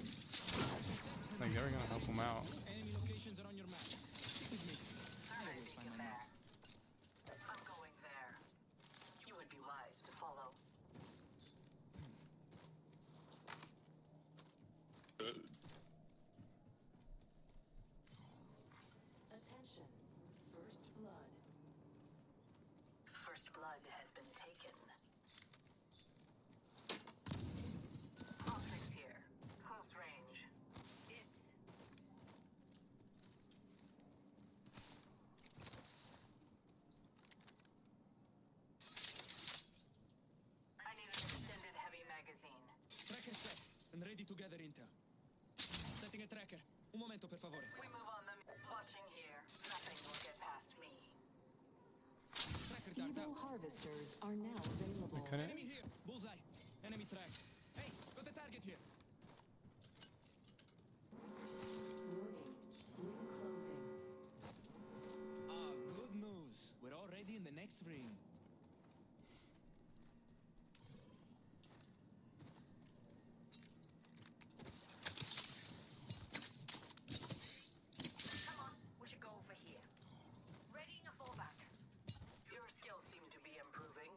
they were gonna help him out. Enemy locations are on your map. Stick with me. I always find my map. I'm going there. You would be wise to follow. Attention. First blood. First blood has been taken. Office here. Ready to gather intel. Setting a tracker. Un momento, per favore. We move on them. Watching here. Nothing will get past me. Tracker dart Evil out. harvesters are now available. Enemy here. Bullseye. Enemy tracked. Hey, got a target here. Warning. Ring closing. Ah, good news. We're already in the next ring. Come on, we should go over here. Readying a fallback. Your skills seem to be improving.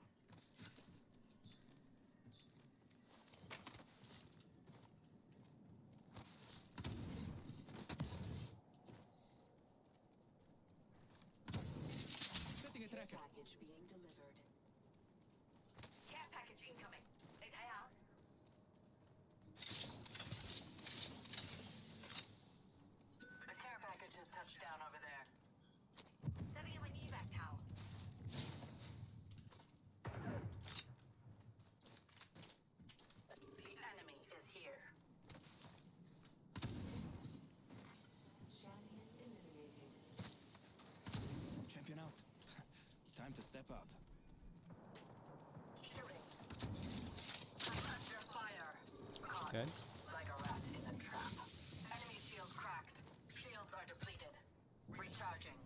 Setting a tracker. Package being delivered. Care package incoming. Stay down. A care package has touched down over there. Setting up an evac tower. The enemy is here. Champion eliminated. Champion out. Time to step up. Shooting. I'm under fire. Caught. Dead. Like a rat in a trap. Enemy shield cracked. Shields are depleted. Recharging.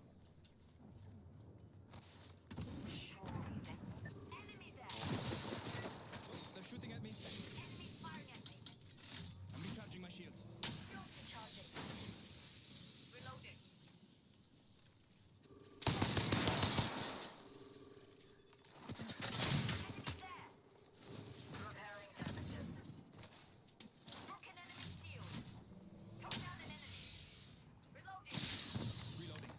Enemy there. Oh, they're shooting at me. Enemy firing at me. I'm recharging my shields. Shields recharging. Reloading. Enemy there. Repairing damages. Broken enemy shield. Took down an enemy. Reloading. Reloading.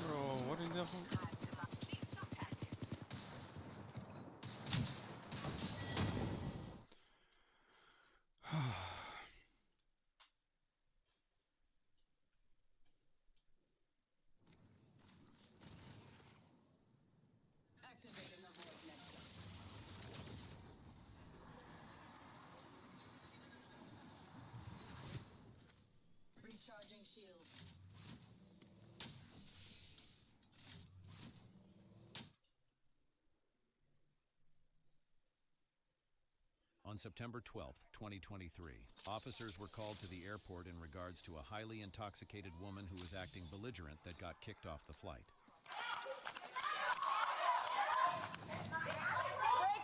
Bro, what is that? Activating a void nexus. Recharging shields. On September 12th, 2023, officers were called to the airport in regards to a highly intoxicated woman who was acting belligerent that got kicked off the flight. Break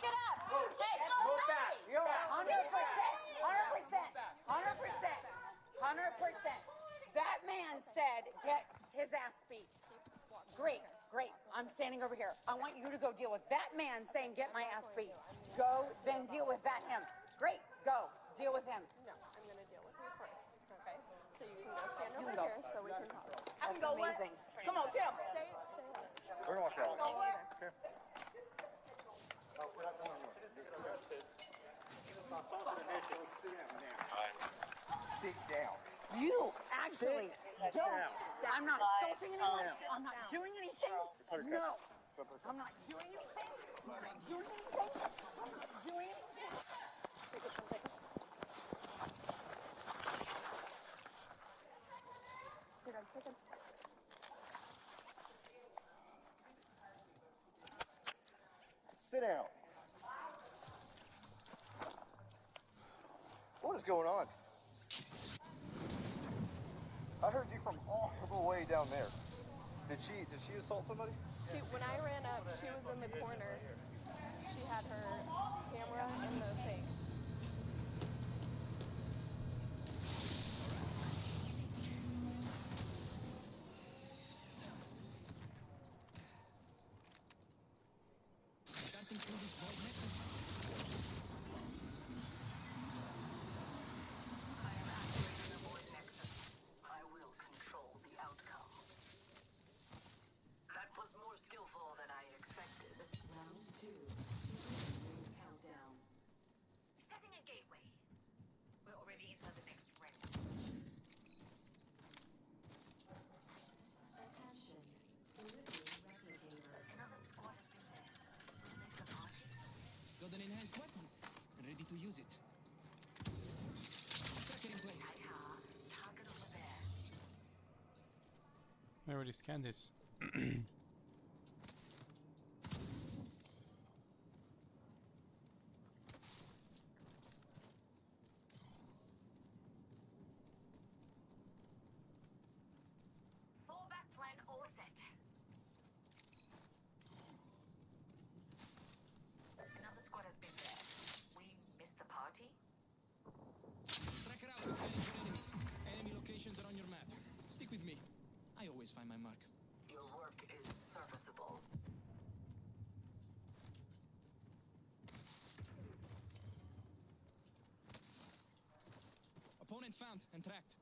it up! Hey, go back! You're 100%! 100%! That man said, get his ass beat. Great, great. I'm standing over here. I want you to go deal with that man saying, get my ass beat. Go, then deal with that him. Great, go. Deal with him. No, I'm gonna deal with you first, okay? So you can go stand You over can go. here so we can talk. I can go what? Come on, Tim. Stay. We're gonna walk out. Go what? Okay. Sit down. You actually don't. I'm not assaulting anyone. I'm not doing anything. No. I'm not doing anything. I'm not doing anything. I'm not doing anything. Sit down. What is going on? I heard you from all the way down there. Did she assault somebody? When I ran up, she was in the corner. She had her camera in the thing. Starting through this void nexus. I am activating the void nexus. I will control the outcome. That was more skillful than I expected. Round 2. Ring countdown. I already scanned this. Fallback plan all set. Another squad has been there. We missed the party? Tracker out and scanning for enemies. Enemy locations are on your map. Stick with me. I always find my mark. Your work is serviceable. Opponent found and tracked.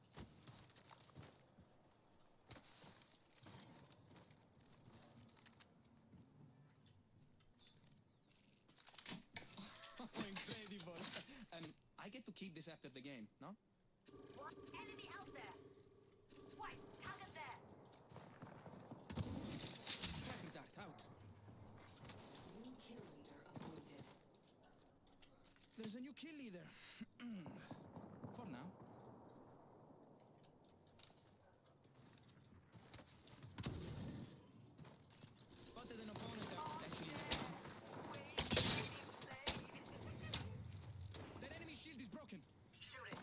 Oh, incredible. And I get to keep this after the game, no? What? Enemy out there! Wait, target there! Tracker dart out. New kill leader appointed. There's a new kill leader. For now. Spotted an opponent out. Actually, that enemy shield is broken. Shoot it.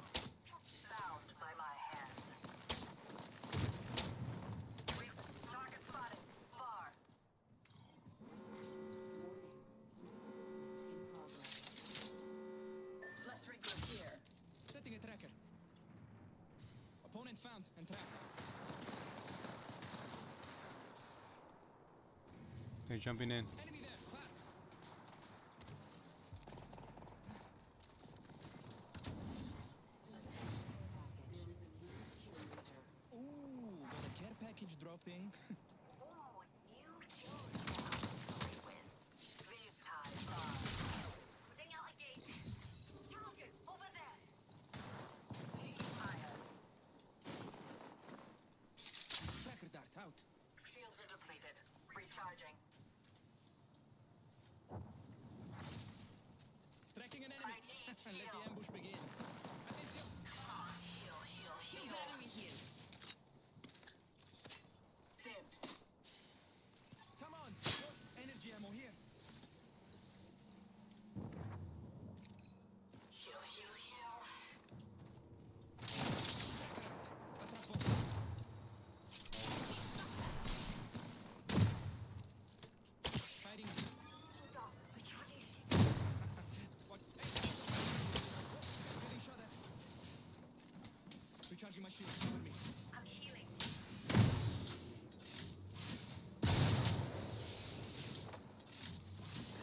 Bound by my hand. Target spotted. Far. In progress. Let's regroup here. Setting a tracker. Opponent found and tracked. They're jumping in. Enemy there. Fast. There is a new kill leader. Ooh, got a care package dropping. Ooh, new kills now. Play with. These ties far. Putting out a gate. Target, over there! Taking fire. Tracker dart out. Shields are depleted. Recharging. Tracking an enemy. Let the ambush begin. Attention. Heal, heal, Shield heal. enemy here. Dibs. Come on. Energy ammo here. Heal, heal, heal. Atrapo. Fighting. What? Hey. Getting shot at. Recharging my shield. Cover me. I'm healing.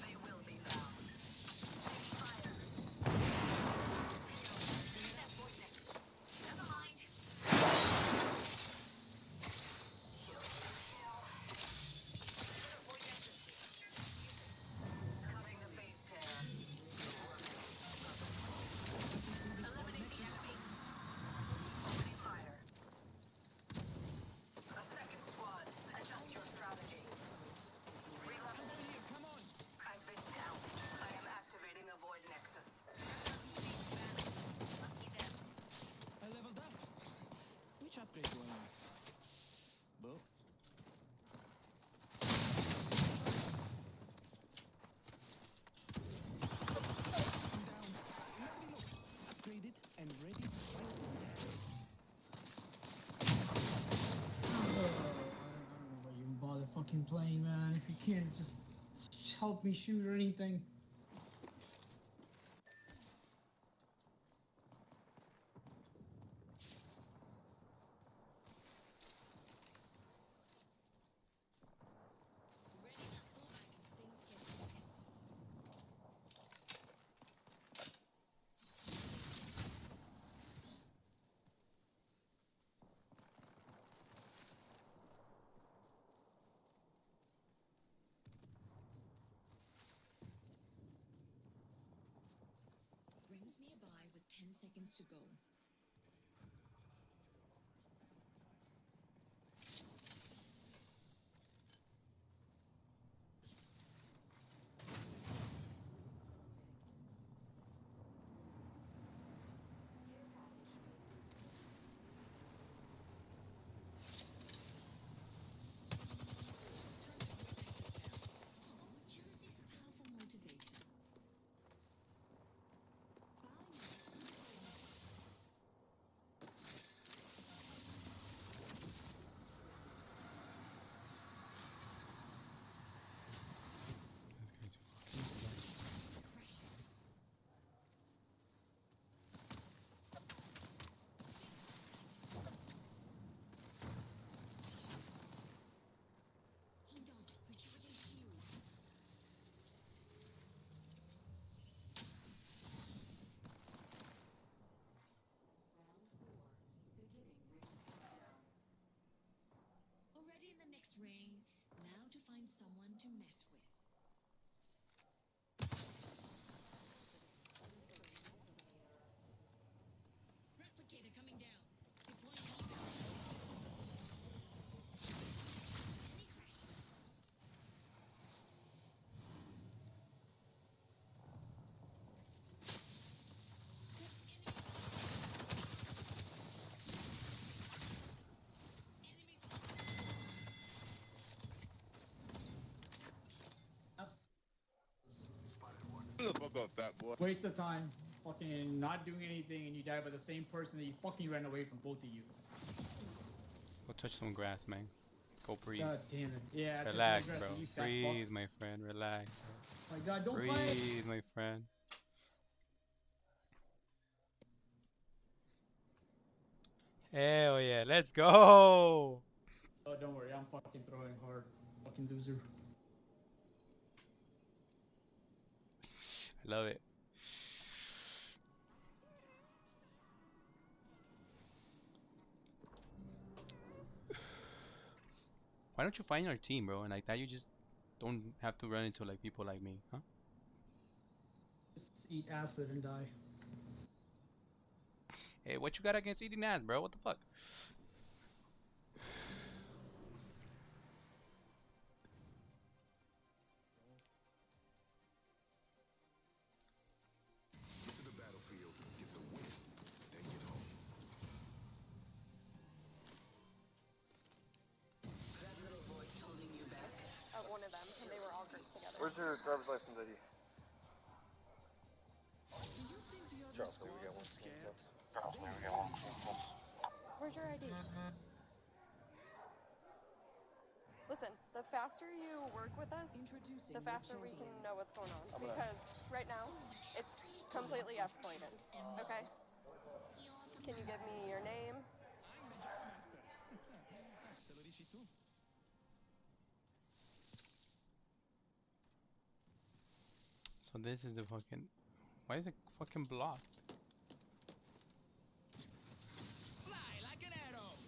They will be found. Fire. That poisonous. Never mind. Heal, heal, heal. Cutting the phase tear. Eliminate the enemy. Opening fire. A second squad. Adjust your strategy. Reload. Here, come on. I've been down. I am activating a void nexus. Lucky them. I leveled up. Which upgrade do I want? Both. Down. Lovely look. Upgraded and ready to fight the death. I don't know why you even bother fucking playing, man. If you can't just help me shoot or anything. Ready that fallback if things get messy. Rings nearby with 10 seconds to go. ring. Now to find someone to mess with. Replicator coming down. Deploying evo. Any crashes? That boy. Waste of time. Fucking not doing anything and you die by the same person that you fucking ran away from, both of you. Go touch some grass, man. Go breathe. God damn it. Yeah, I took Relax, no grass, bro. you fat Breathe, fuck. my friend. Relax. My God, don't Breathe, fight. my friend. Hell yeah, let's go. Oh, don't worry, I'm fucking throwing hard. Fucking loser. I love it. Why don't you find our team, bro? And like that, you just don't have to run into like people like me, huh? Just eat acid and die. Hey, what you got against eating ass, bro? What the fuck? Get to the battlefield, get the win, then get home. That little voice holding you back. One of them, and they were all grouped together. Where's your driver's license ID? Charles, can we get one? Charles, can we get one? Where's your ID? Listen, the faster you work with us, the faster we can know what's going on. Because right now, it's completely escalated. Okay? Can you give me your name? So this is the fucking. Why is it fucking blocked? Fly like an arrow.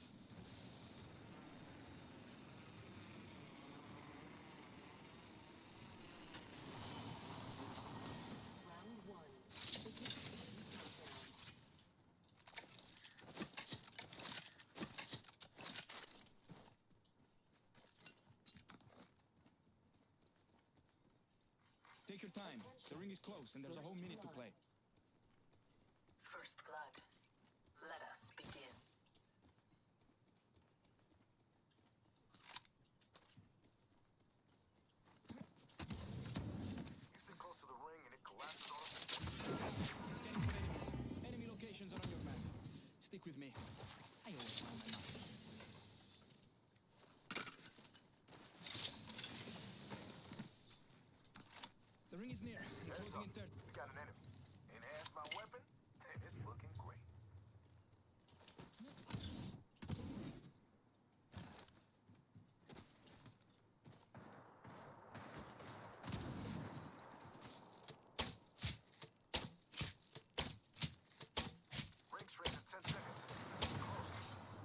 Round one. Begin countdown. Take your time. The ring is close and there's a whole minute to play. First blood. Let us begin. You sit close to the ring and it collapses on us. Scanning for enemies. Enemy locations are on your map. Stick with me. I always find my map. The ring is near. I'm closing in 30. We got an enemy. Enhance my weapon, and it's looking great. Ring straight in 10 seconds. Close.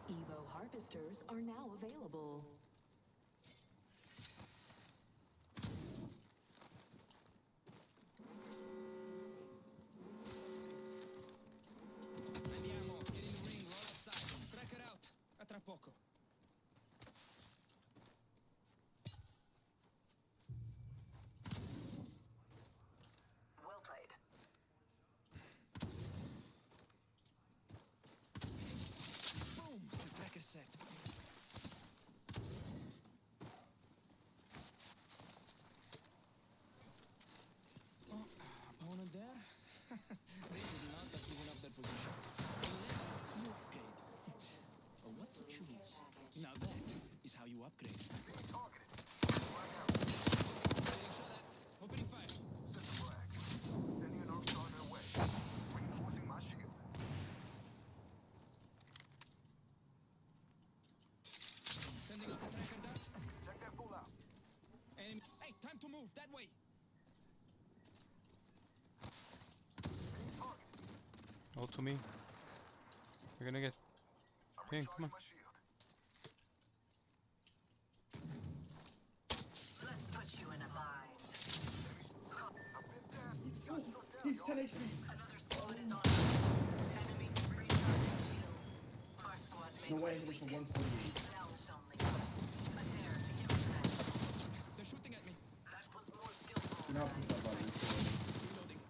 Evo harvesters are now available. Andiamo. Get in the ring. Roll outside. Tracker out. A tra poco. Well played. Boom. Tracker set. Oh, opponent there? They should not have given up their position. You upgrade. But what to choose? Now that is how you upgrade. Being targeted. Getting shot at. Opening fire. Set the flag. Sending an arc star their way. Reinforcing my shield. Sending out the tracker dart. Check that fool out. Enemy. Hey, time to move. That way. Being targeted. Hold to me. You're gonna get. I'm Ping, come on. recharging my shield. 10 HP. Another squad is on. Enemy recharging shields. Our squad There's no way I'm getting to 148. challenged only. A dare to give us that. They're shooting at me. That was more skillful. You're not picking up on this. Reloading.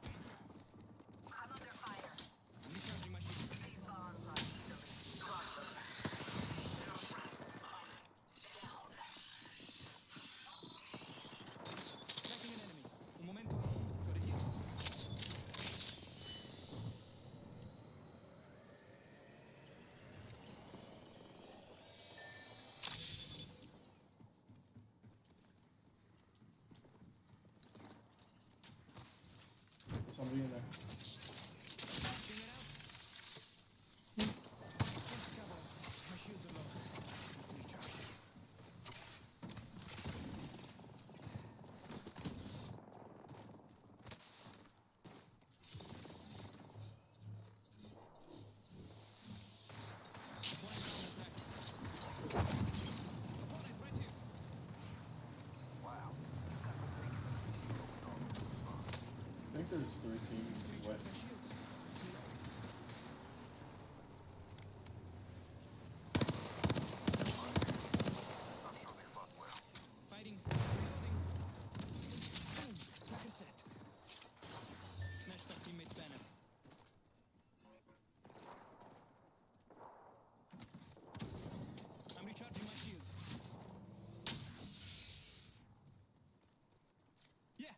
I'm under fire. I'm recharging my shield. These bombs are easily crush them. Down. Tracking an enemy. Un momento. Got a hit. Somebody in there. Bring it out. Just cover. My shields are low. Recharge. Opponent right here. Wow. I think there's 3 teams west. My shields. I'm sure they fought well. Fighting. Reloading. Boom. Tracker set. Snatched up teammate's banner. I'm recharging my shields. Yeah.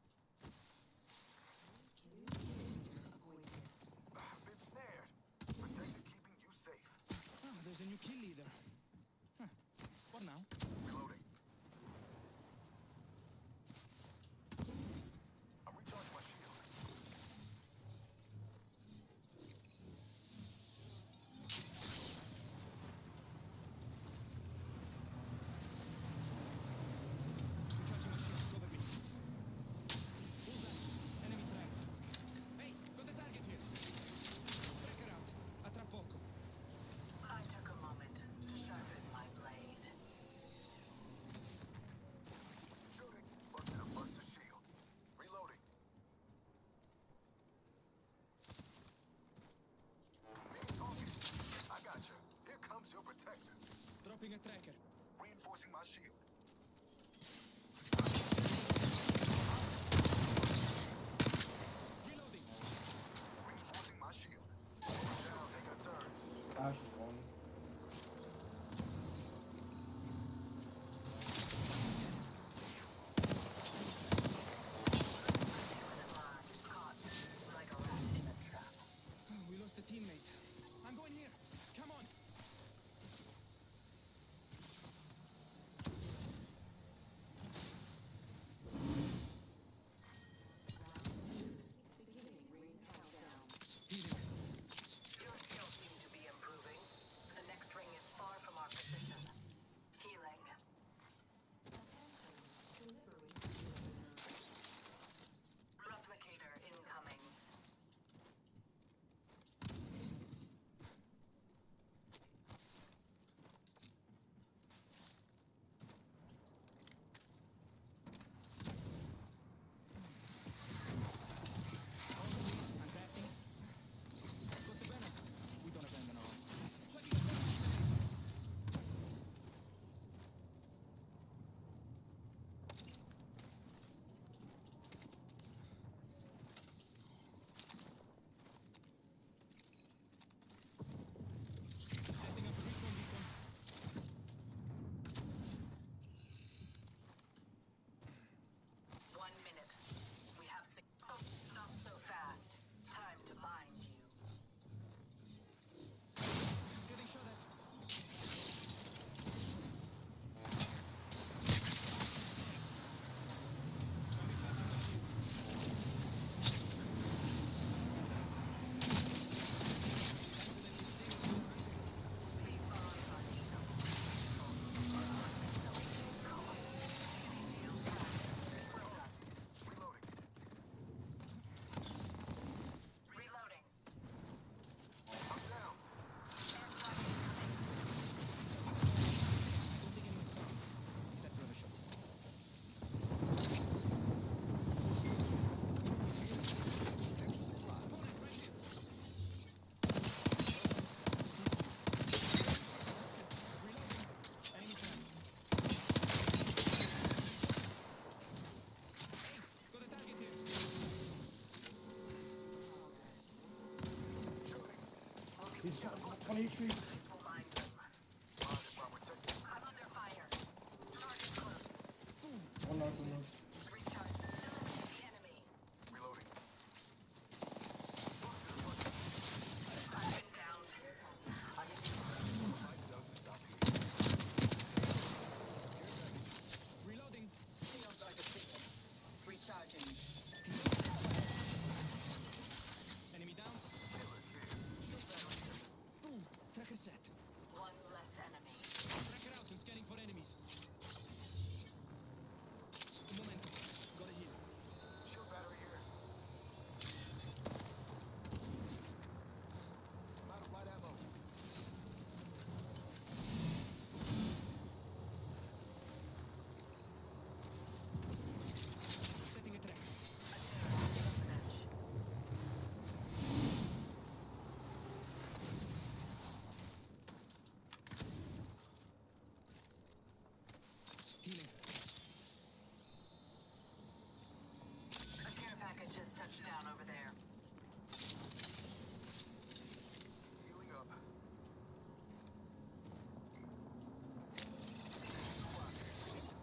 I've been snared. Protected keeping you safe. Oh, there's a new kill leader. Huh. What now? Reloading. I'm recharging my shield. Recharging my shields. Cover me. Bullseye. Enemy tracked. Hey, got the target here. Tracker out. A tra poco. I took a moment to sharpen my blade. Shooting. Busted a buster shield. Reloading. Being targeted. I got you. Here comes your protector. Dropping a tracker. Reinforcing my shield. Reloading. Reinforcing my shield. Shells taking a turn. Ash is one. Like a rat in a trap. We lost a teammate. I'm going here. Come on. HP. One knock, one knock. Reloading. Shields are depleted. Recharging. Enemy down. Boom. Tracker set. One less enemy. Tracker out and scanning for enemies. Un momento. Gotta heal. Shield battery here. I'm out of light ammo. Setting a tracker. Healing. A care package has touched down over there. Healing up.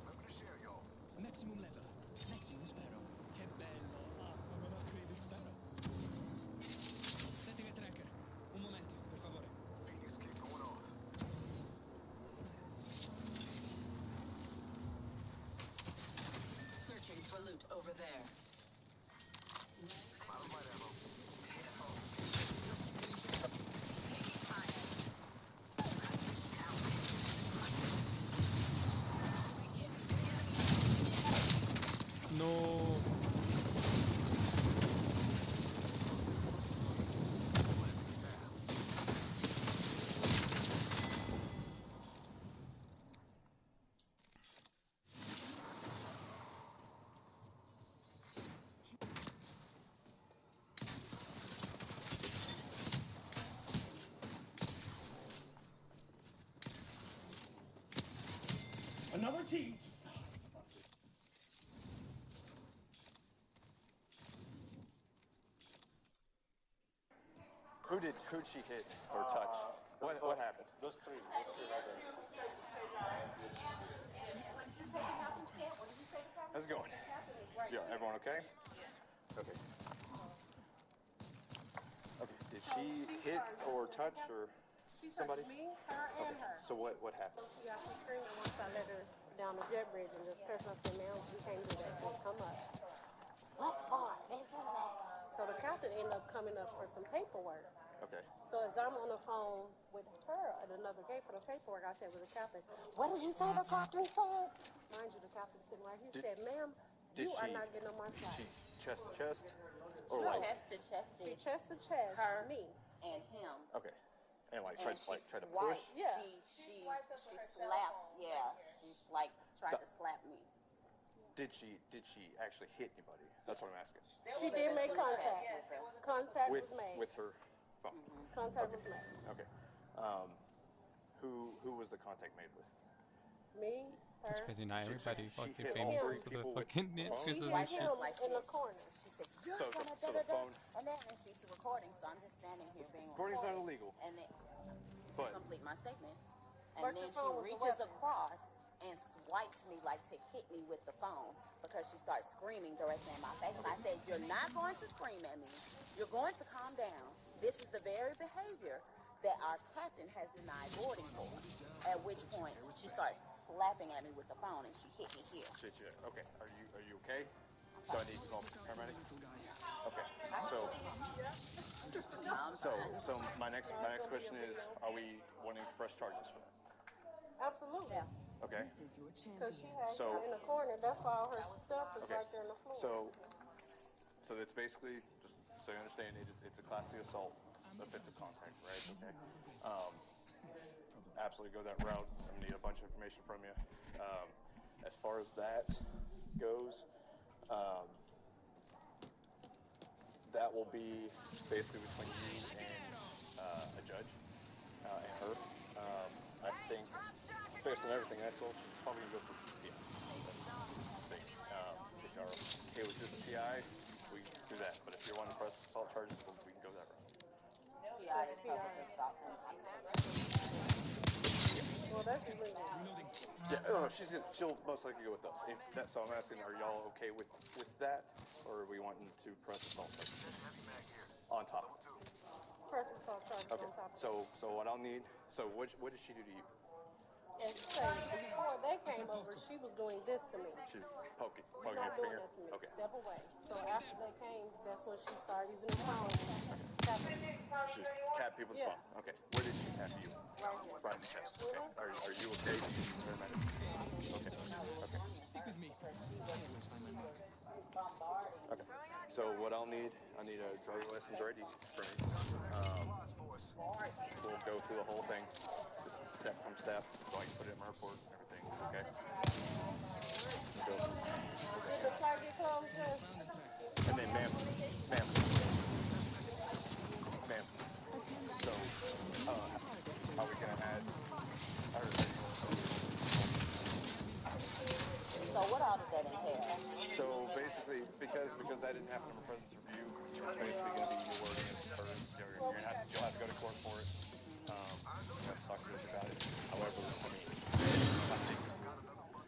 I'm gonna share y'all. Maximum level. Maximum sparrow. Che bello. Ah, come un upgraded sparrow. Setting a tracker. Un momento, per favore. Phoenix kick going off. Searching for loot over there. I'm out of light ammo. No. Another team. Who'd she hit or touch? What happened? Those three right there. How's it going? Yeah, everyone okay? Okay. Okay. Did she hit or touch or She somebody? touched me, her, and her. So what happened? She got to screaming once I let her down the jet bridge and just cursed. I said, ma'am, you can't do that. Just come up. What for? This is that. So the captain ended up coming up for some paperwork. Okay. So as I'm on the phone with her at another gate for the paperwork, I said with the captain, what did you say the captain said? Mind you, the captain's sitting right here. He said, ma'am, you are not getting on my side. She chest to chest? Or No. like, Chest to chest. She chest to chest, Her. me. And him. okay. And like And tried she to push? swiped. Yeah. She slapped. Yeah. She's like tried to slap me. Did she actually hit anybody? That's what I'm asking. She did make contact. Contact With was made. with her phone. Contact was made. Okay. Who was the contact made with? Me, her. That's crazy. Not So everybody she fucking hit all famous three for the people with fucking the phone? because She of hit this shit. him in the corner. She said, So you're the gonna phone. and then and she's recording, so I'm just standing here being Recording's not recorded. illegal. And then But to complete my statement. And But then your she phone was a reaches weapon. across and swipes me like to hit me with the phone because she starts screaming directly in my face. And I said, you're not going to scream at me. You're going to calm down. This is the very behavior that our captain has denied boarding for. At which point she starts slapping at me with the phone and she hit me here. shit, yeah. Okay. Are you okay? Do I need to call a paramedic? Okay. So my next question is, are we wanting to press charges for that? Absolutely. Okay. Because she had So- her in the corner. That's why all her stuff is Okay. right there on the floor. So it's basically, just so you understand, it's a Class C assault, offensive contact, right? Okay. Absolutely go that route. I'm gonna need a bunch of information from you. As far as that goes, that will be basically between you and a judge and her. I think, based on everything I saw, she's probably gonna go for PI. If you're okay with just PI, we can do that. But if you want to press assault charges, we can go that route. PI is probably intoxication. Well, that's illegal. Yeah, she'll most likely go with us. If that, so I'm asking, are y'all okay with that, or are we wanting to press assault charges on top? Press assault charges Okay. on top of So what I'll need. So what did she do to you? it. And say, before they came over, she was doing this to me. She's poking You're your not doing finger. that to me. Okay. Step away. So after they came, that's when she started using the phone. Tapping me. She tapped people's Yeah. phone. Okay. Where did she tap you? Right here. Right in the chest. Okay. Are you okay? Do you need paramedics? Okay. Okay. Stick with me. I always find my mark. Okay. So what I'll need a driver's license ready for me. We'll go through the whole thing, just step from step, so I can put it in my report and everything. Okay. Did the flag get closed? And then, ma'am. So, are we gonna add? So what all does that entail? So basically, because I didn't have to have a presence review, it's basically going to be your word against hers. You'll have to go to court for it. You have to talk to us about it. However,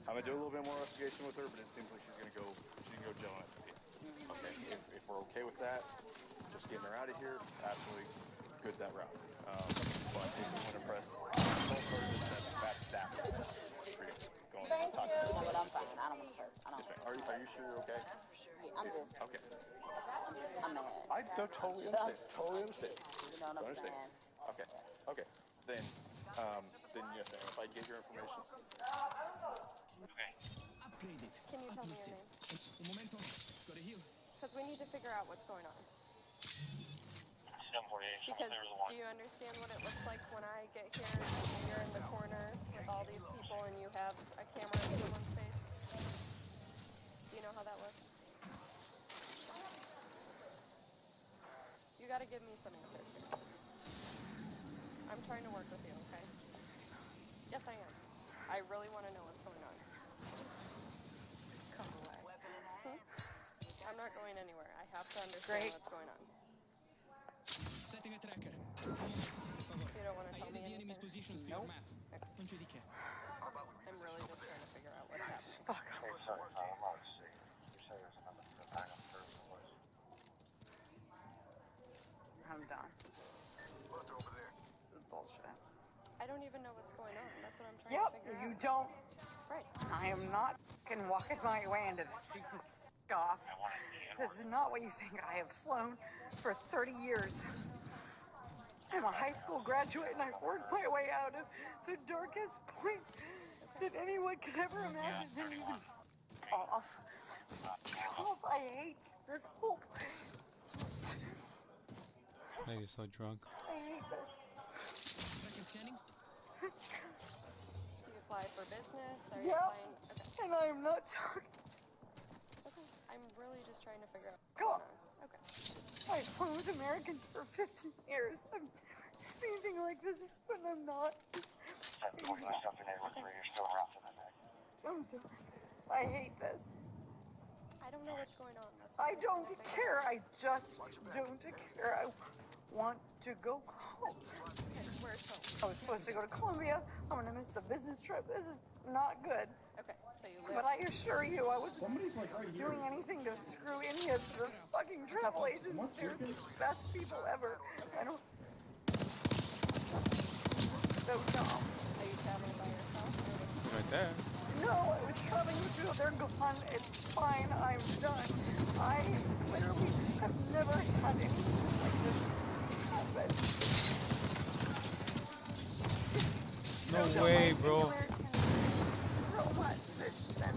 I'm gonna do a little bit more investigation with her, but it seems like she can go jail on FP. Okay, if we're okay with that, just getting her out of here, absolutely good that route. But if we want to press assault charges, that's that. Thank you. No, but I'm fine. I don't want to press. I don't. Are you sure you're okay? Yeah, I'm just. Okay. I'm mad. I totally understand. Totally understand. You know what I'm saying? Okay. Okay. Then yes, ma'am. If I get your information. Okay. Upgraded. Can you tell me your name? Un momento. Gotta heal. Because we need to figure out what's going on. 748. Because do you understand what it looks like when I get here and you're in the corner with all these people and you have a camera in someone's face? Do you know how that looks? You gotta give me some answers here. I'm trying to work with you, okay? Yes, I am. I really want to know what's going on. Come away. I'm not going anywhere. I have to understand what's going on. Setting a tracker. You don't want to tell me the enemy's anything? positions to your map. Non c'è di che. I'm really just trying to figure out what's happening. Fuck. I'm done. This is bullshit. I don't even know what's going on. That's what I'm trying to figure out. You don't. Right. I am not fucking walking my way into this. You can fuck off. This is not what you think. I have flown for 30 years. I'm a high school graduate and I worked my way out of the darkest point that anyone could ever imagine. And you can fuck off. Fuck off. I hate this whole. You're so drunk. I hate this. Tracker scanning? Do you fly for business? Are you Yep. flying? Okay. And I'm not talking. Okay. I'm really just trying to figure out what's God. going on. Okay. I've flown with Americans for 15 years. I'm anything like this, but I'm not. I hate this. I don't know what's going on. That's I don't care. I just don't care. I want to go home. Okay, where's home? I was supposed to go to Colombia. I'm gonna miss a business trip. This is not good. Okay, so you live. But I assure you, I wasn't doing anything to screw any of the fucking travel agents. They're the best people ever. I don't. This is so dumb. Are you traveling by yourself? Right there. No, I was traveling with you. They're gone. It's fine. I'm done. I literally have never had anything like this happen. No way, bro. So much. It's been...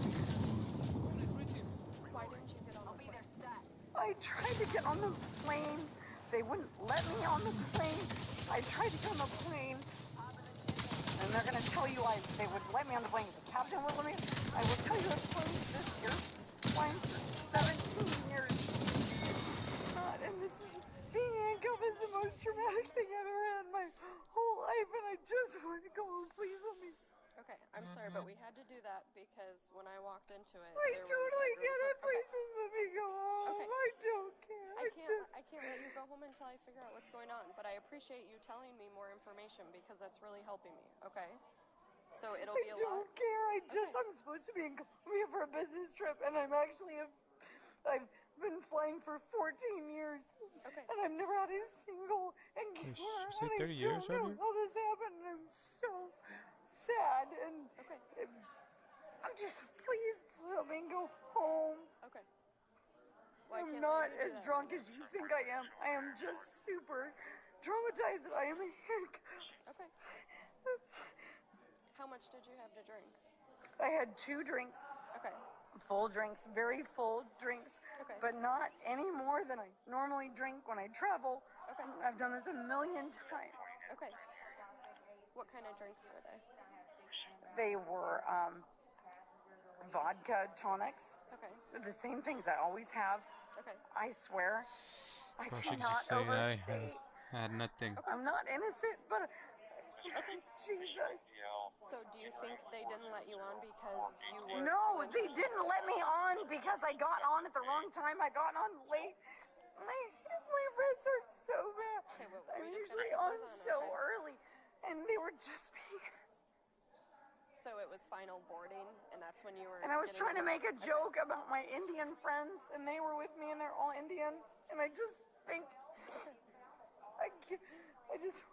Why didn't you get on the plane? I tried to get on the plane. They wouldn't let me on the plane. I tried to get on the plane. And they're going to tell you they would let me on the plane because the captain would let me. I will tell you I've flown this airplane for 17 years. God, and this is, being handcuffed is the most traumatic thing I've ever had in my whole life. And I just want to go home. Please let me. Okay, I'm so sorry, but we had to do that because when I walked into it, I there totally was a get group it. of, Please just let me go home. Okay. I don't care. I can't let you go home until I figure out what's going on. But I appreciate you telling me more information because that's really helping me. Okay. So it'll be a I don't lot. care. I'm supposed to be in Colombia for a business trip, and I've been flying for 14 years. Okay. And I've never had a single encounter. Say And 30 I years, don't know right? how this happened. And I'm so sad. And I'm just, please let me go home. Okay. Well, I'm not as drunk as you think I am. I am just super traumatized that I am handcuffed. Okay. How much did you have to drink? I had 2 drinks. Okay. Full drinks, very full drinks, Okay. but not any more than I normally drink when I travel. Okay. I've done this a million times. Okay. What kind of drinks were they? They were vodka tonics. Okay. The same things I always have. Okay. I swear. I Gosh, you cannot just say overstate. I had nothing. I'm not innocent, but Jesus. So do you think they didn't let you on because you were No, they didn't let me on because I got on at the wrong time. I got on late. My wrist hurts so bad. Okay, well, I'm we're just usually gonna on keep this so okay? early, and they were just being. So it was final boarding, and that's when you were. And I was trying to make a Okay. joke about my Indian friends, and they were with me, and they're all Indian, and I just think, I just.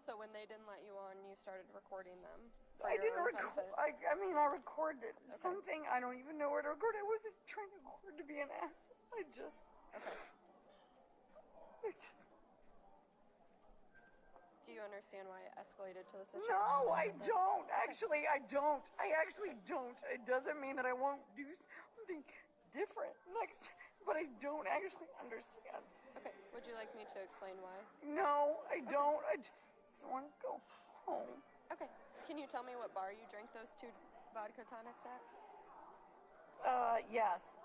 So when they didn't let you on, you started recording them. I didn't record. I mean, I recorded something. I don't even know where to record. I wasn't trying to record to be an ass. I just. Do you understand why it escalated to the situation? No, I don't. Actually, I don't. I actually don't. It doesn't mean that I won't do something different next time, but I don't actually understand. Okay. Would you like me to explain why? No, I don't. I just want to go home. Okay. Can you tell me what bar you drank those 2 vodka tonics at? Yes.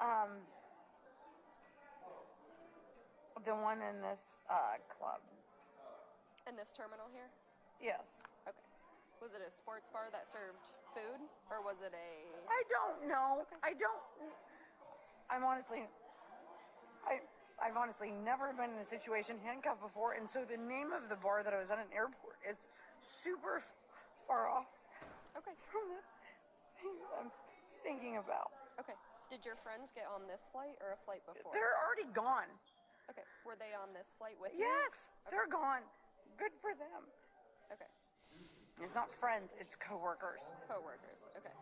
The one in this club. In this terminal here? Yes. Okay. Was it a sports bar that served food, or was it a? I don't know. I don't. I've honestly never been in a situation handcuffed before, and so the name of the bar that I was at an airport is super far off from the thing that I'm thinking about. Okay. Did your friends get on this flight or a flight before? They're already gone. Okay. Were they on this flight with you? Yes, they're gone. Good for them. Okay. It's not friends, it's coworkers. Coworkers. Okay.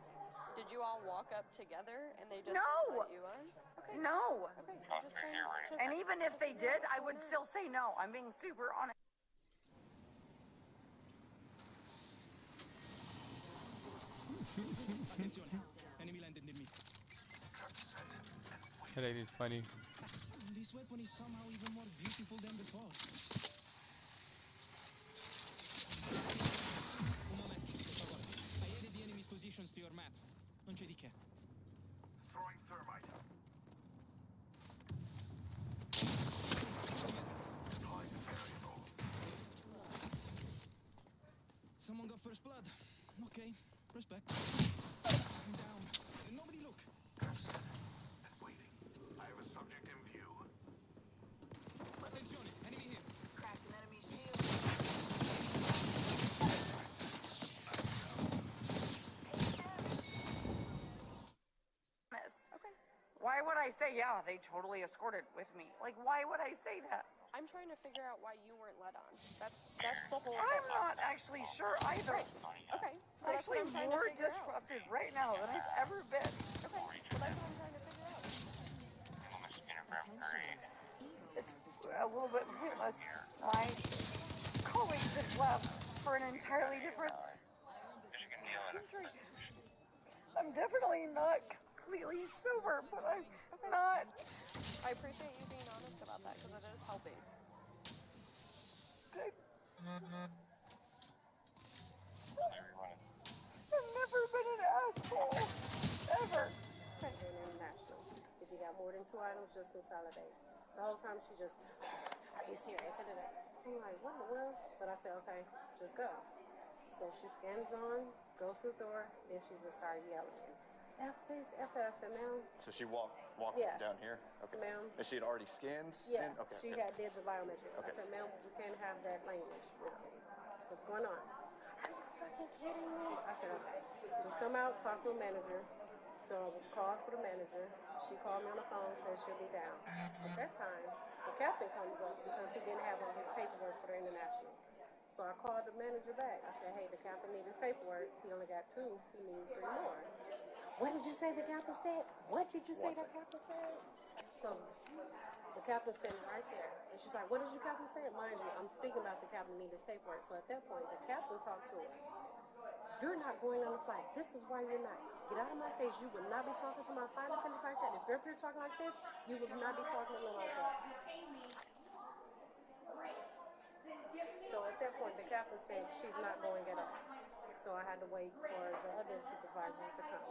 Did you all walk up together and they just No. let you on? Okay. No. Okay. Just trying to. And even if they did, I would still say no. I'm being super honest. Attenzione, enemy landed near me. That lady's funny. This weapon is somehow even more beautiful than before. Un momento, per favore. I added the enemy's positions to your map. Non c'è di che. Throwing thermite. Someone got first blood. Okay, respect. I'm down. Nobody look. Waiting. I have a subject in view. Attenzione, enemy here. Cracked an enemy shield. Okay. Why would I say, yeah, they totally escorted with me? Like, why would I say that? I'm trying to figure out why you weren't let on. That's the whole thing. I'm not actually sure either. Okay. So I'm that's what actually I'm trying more to figure out. disrupted right now than I've ever been. Okay. Well, that's what I'm trying to figure out. It's a little bit pointless. My colleagues have left for an entirely different country. I'm definitely not completely sober, but I'm not. I appreciate you being honest about that because it is helping. I've never been an asshole. Ever. And international. If you got more than 2 items, just consolidate. The whole time she just, are you serious? I did it. I'm like, what in the world? But I said, okay, just go. So she scans on, goes to the door, then she just started yelling. F this, F that. I said, ma'am. So she walked Yeah. down here? Okay. Ma'am. And she had already scanned? Yeah, in? Okay. she okay. had did the biometric. I Okay. said, ma'am, we can't have that language. No. What's going on? Are you fucking kidding me? I said, okay. Just come out, talk to a manager. So I called for the manager. She called me on the phone, said she'll be down. At that time, the captain comes up because he didn't have all his paperwork for the international. So I called the manager back. I said, hey, the captain needs his paperwork. He only got 2. He needs 3 more. What did you say the captain said? What did you say the captain said? So the captain's standing right there. And she's like, what did you captain say? Mind you, I'm speaking about the captain needs his paperwork. So at that point, the captain talked to her. You're not going on the flight. This is why you're not. Get out of my face. You would not be talking to my flight attendants like that. If you're up here talking like this, you would not be talking to me like that. So at that point, the captain said she's not going at all. So I had to wait for the other supervisors to come.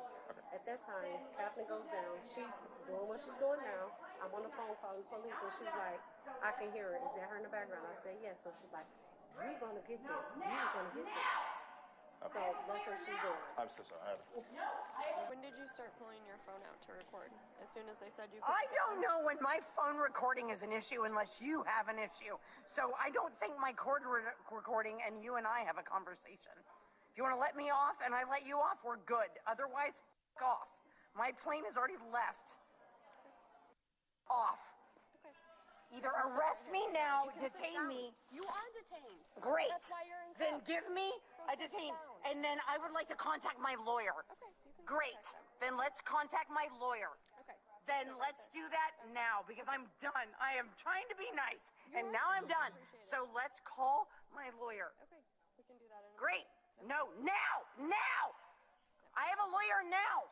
At that time, captain goes down. She's doing what she's doing now. I'm on the phone calling the police, and she's like, I can hear her. Is that her in the background? I said, yes. So she's like, you're going to get this. You're going to get this. So that's what she's doing. I'm so sorry. When did you start pulling your phone out to record? As soon as they said you could? I don't know when my phone recording is an issue unless you have an issue. So I don't think my recording and you and I have a conversation. If you want to let me off and I let you off, we're good. Otherwise, f*** off. My plane has already left. Off. Okay. Either arrest me now, detain me. You are detained. Great. That's why you're in Then cuffs. give me a detain. And then I would like to contact my lawyer. Okay. Great. Then let's contact my lawyer. Okay. Then let's do that now because I'm done. I am trying to be nice. And now I'm done. So let's call my lawyer. Okay. We can do that in a Great. No, now! I have a lawyer now.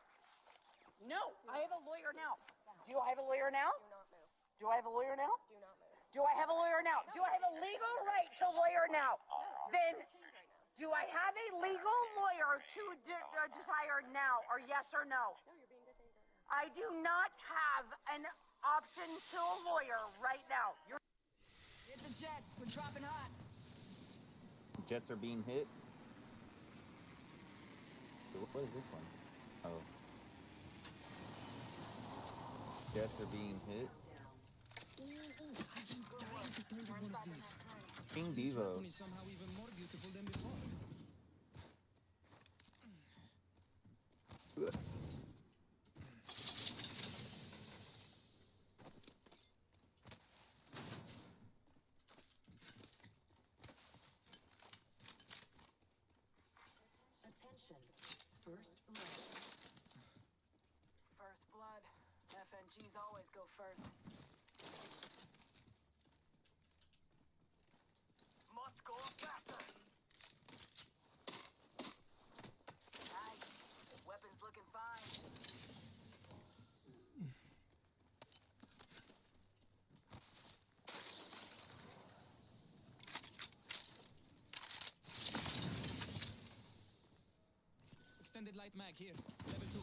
No, I have a lawyer now. Do I have a lawyer now? Do not move. Do I have a lawyer now? Do not move. Do I have a lawyer now? Do I have a legal right to lawyer now? Then do I have a legal lawyer to desire now, or yes or no? No, you're being detained right now. I do not have an option to a lawyer right now. Hit the jets. We're dropping hot. Jets are being hit. What is this one? Oh. Jets are being hit. King Devo. Is somehow even more beautiful than before. Attention. First blood. First blood. FNGs always go first. Must go faster. Nice. Weapons looking fine. Extended light mag here. Level 2.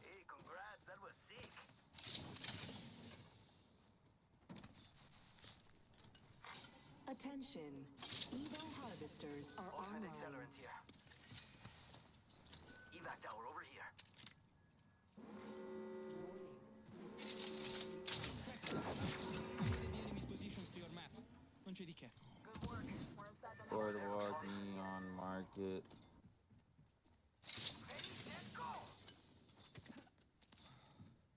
Hey, congrats. That was sick. Attention. Evo harvesters are Ultimate online. accelerant here. Evac tower over here. Added the enemy's positions to your map. Non c'è di che. Good work. We're inside the Boardwalk, Neon Market.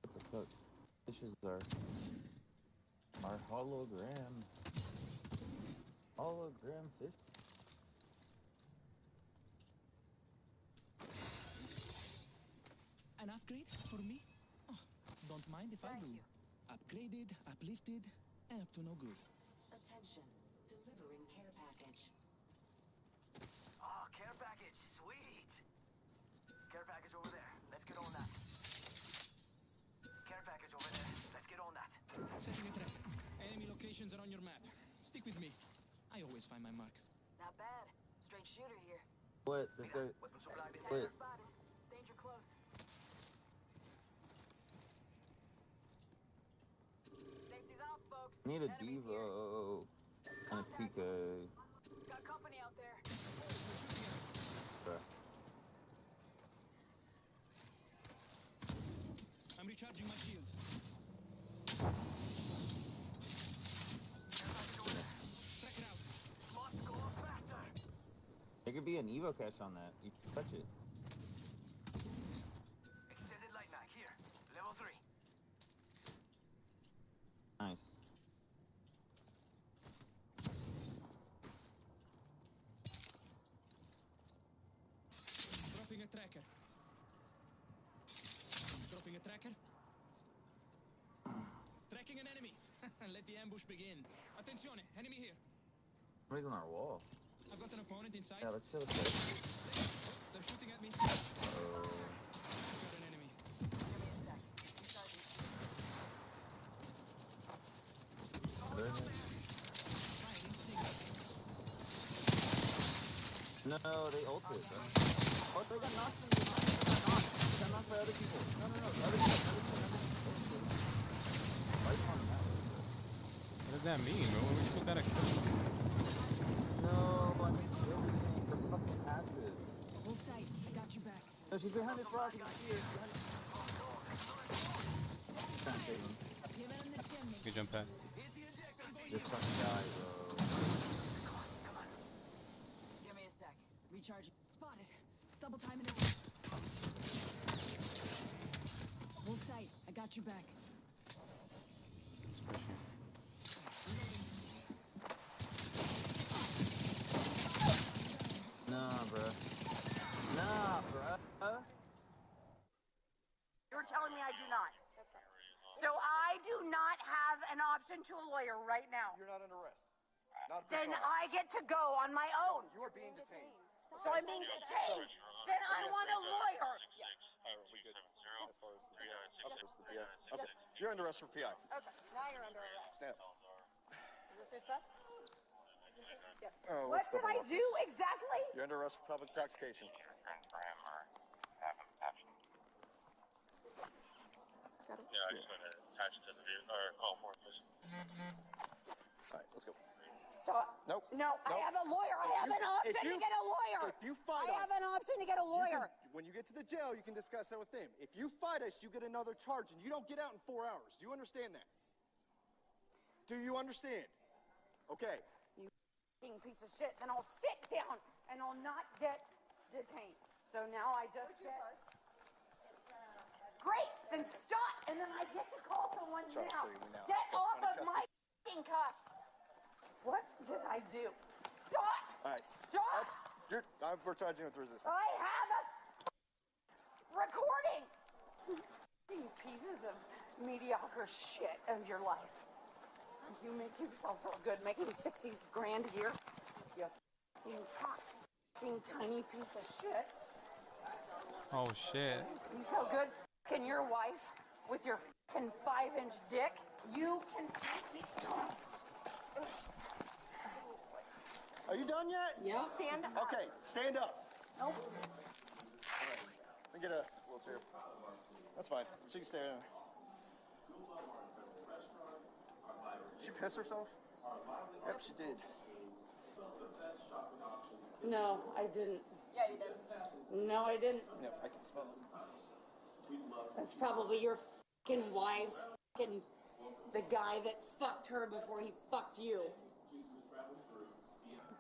What the fuck? Fishes are hologram. Hologram fish. An upgrade for me? Oh, don't mind if I do. Upgraded, uplifted, and up to no good. Attention. Delivering care package. Oh, care package. Sweet. Care package over there. Let's get on that. Care package over there. Let's get on that. Setting a trap. Enemy locations are on your map. Stick with me. I always find my mark. Not bad. Straight shooter here. What? This guy. Weapon supply bin Wait. spotted. Danger close. Safety's off, folks. Need a Enemies Devo and a PK. Got company out there. We're shooting at be an Evo cache on that. You can touch it. Extended light mag here. Level 3. Nice. Dropping a tracker. Dropping a tracker. Tracking an enemy. Let the ambush begin. Attenzione, enemy here. Somebody's on our wall. I've got an opponent inside. Yeah, let's kill this guy. They're shooting at me. Uh-oh. Got an enemy. No, they ulted, bro. Oh, they got knocked from behind. They got knocked by other people. No, other people. Right on that way, bro. What does that mean, bro? We still gotta kill him. No, I mean everything. They're fucking passive. Hold tight. I got you back. No, she's behind this rock. You can see her. Behind... Trying to save him. Pivot in the chimney. Good jump pad. This fucking guy, bro. Give me a sec. Recharging. Spotted. Double timing it. Hold tight. I got you back. Nah, bruh. You're telling me I do not. So I do not have an option to a lawyer right now. You're not under arrest. Not at this Then time. I get to go on my own. You are being detained. So I'm being detained. Then I want a lawyer. Are we good as far as the PI? Okay. You're under arrest for PI. Okay, now you're under arrest. Stand up. Is this your stuff? Oh, What let's did double I lock do this. exactly? You're under arrest for public intoxication. Yeah, I just went to attach it to the vehicle, or call for it. Alright, let's go. Stop. Nope. No, I have a lawyer. I have an option to get a lawyer. If you fight I have an option to get a lawyer. when you get to the jail, you can discuss that with them. If you fight us, you get another charge, and you don't get out in 4 hours. Do you understand that? Do you understand? Okay. You f***ing piece of shit. Then I'll sit down and I'll not get detained. So now I just get... Great, then stop, and then I get to call someone Charles, now. leave me now. Get off of Custody. my f***ing cuffs. What did I do? Stop! All right. Stop! We're charging you with resistance. I have a recording. You pieces of mediocre shit of your life. You make yourself feel good making 60 grand a year. You f***ing cock, f***ing tiny piece of shit. Oh shit. You feel good f***ing your wife with your f***ing 5-inch dick? You can Are you done yet? Yeah. Stand up. Okay, stand up. Nope. Let me get a wheelchair. That's fine. She can stay there. Did she piss herself? Yep, she did. No, I didn't. Yeah, you did. No, I didn't. Yep, I can smell it. That's probably your f***ing wife's f***ing the guy that fucked her before he fucked you.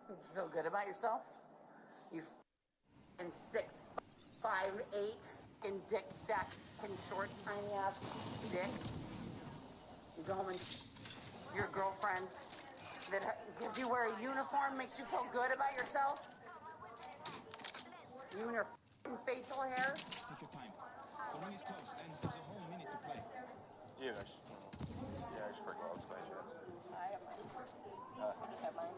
You feel good about yourself? You f***ing 6'5", 8", f***ing dick stack, f***ing short, tiny ass dick. You go home and your girlfriend that because you wear a uniform makes you feel good about yourself? You and your f***ing facial hair? Take your time. The ring is close, and there's a whole minute to play. Yeah, that's pretty well explained. I have mine. I just have mine.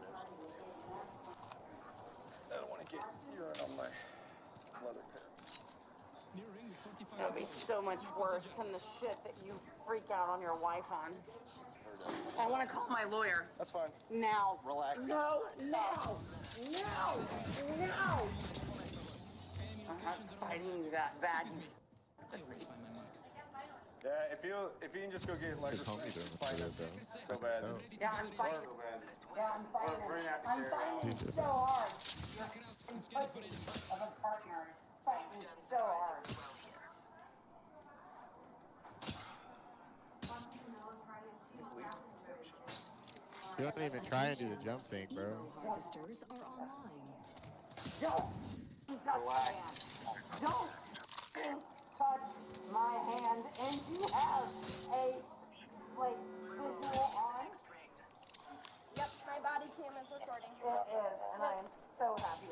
I don't want to get urine on my leather pair. Near ring with 45. That would be so much worse than the shit that you freak out on your wife on. I want to call my lawyer. That's fine. Now. Relax. No, now. Now. Now. I'm not fighting you that bad. Yeah, if you can just go get like fight us so bad. Yeah, I'm fighting. Yeah, I'm fighting. I'm fighting so hard. Of a partner. Fighting so hard. You don't even try and do the jump thing, bro. Harvesters are online. Don't touch my hand. Don't touch my hand. And you have a like visual on. Yep, my body cam is recording. It is, and I am so happy.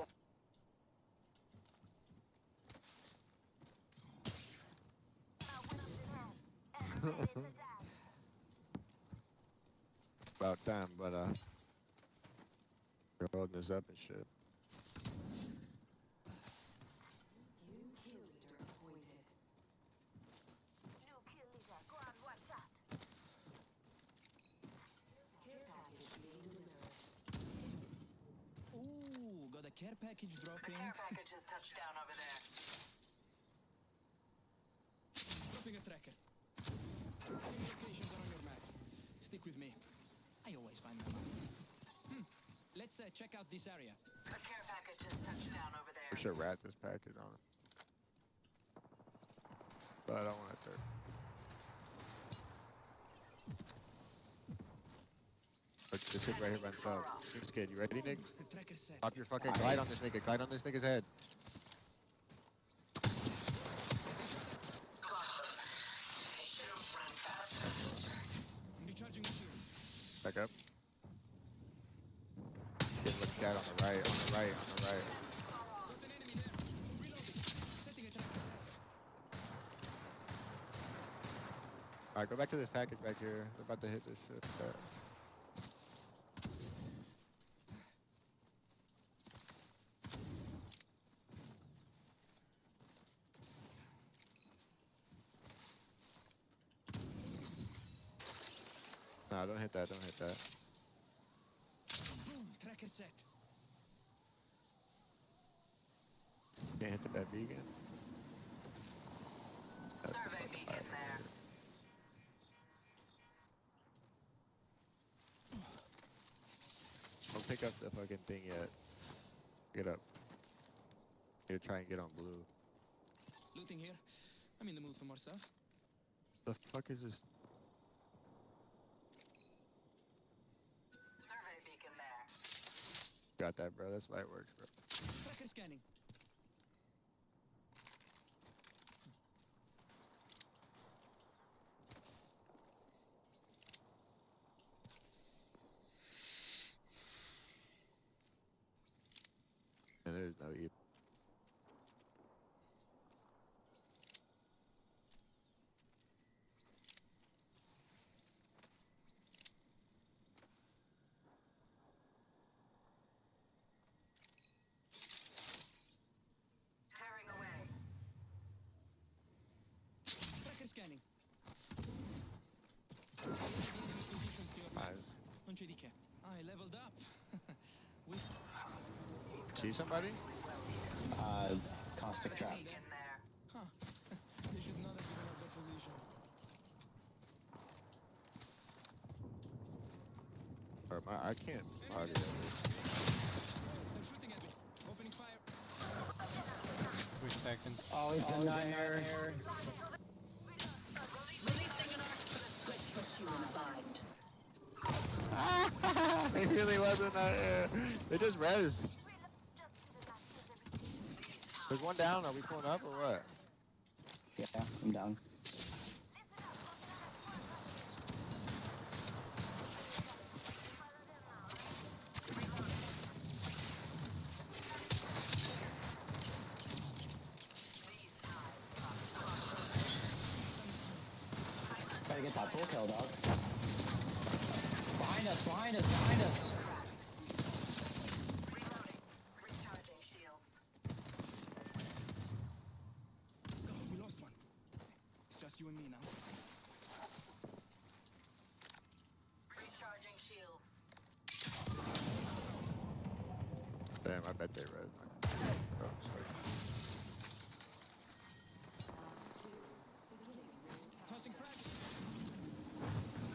About time, but you're holding this up and shit. New kill leader appointed. New kill leader, go on, watch out. Care package being delivered. Ooh, got a care package dropping. Care package has touched down over there. Dropping a tracker. Enemy locations are on your map. Stick with me. I always find them. Let's check out this area. A care package has touched down over there. We should rat this package on it. But I don't want it there. Look, this kid right here by himself. This kid, you ready, Nick? Pop your fucking glide on this nigga. Glide on this nigga's head. Recharging the shield. Back up. Kid, look cat on the right, on the right, on the right. Alright, go back to this package back here. We're about to hit this shit. Nah, don't hit that, don't hit that. Boom, tracker set. Can't hit that beacon. Survey beacon there. Don't pick up the fucking thing yet. Get up. You're trying to get on blue. Looting here. I'm in the mood for more stuff. The fuck is this? Survey beacon there. Got that, bro. That's light works, bro. Tracker scanning. And there's no E. Tearing away. Tracker scanning. Positions to your right. Nice. Non c'è di che. I leveled up. With See somebody? Caustic trap. Huh. They should not have given up their position. Or I can't party. They're shooting at me. Opening fire. 3 seconds. Oh, he's a nightmare. Releasing an arc which puts you in a bind. It really wasn't they just res. There's one down. Are we pulling up or what? Yeah, I'm down. Gotta get that full kill, dog. Behind us, behind us, behind us. Recharging shields. God, we lost one. It's just you and me now. Recharging shields. Damn, I bet they res. Oh, sorry. Tossing frag.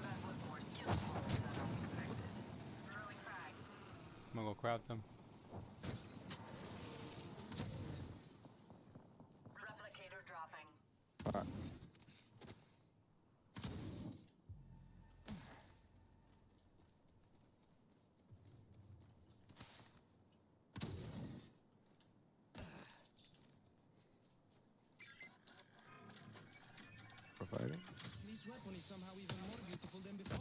That was more skillful than I expected. Throwing frag. I'm gonna go crowd them. Replicator dropping. Alright. Fighting? This weapon is somehow even more beautiful than before.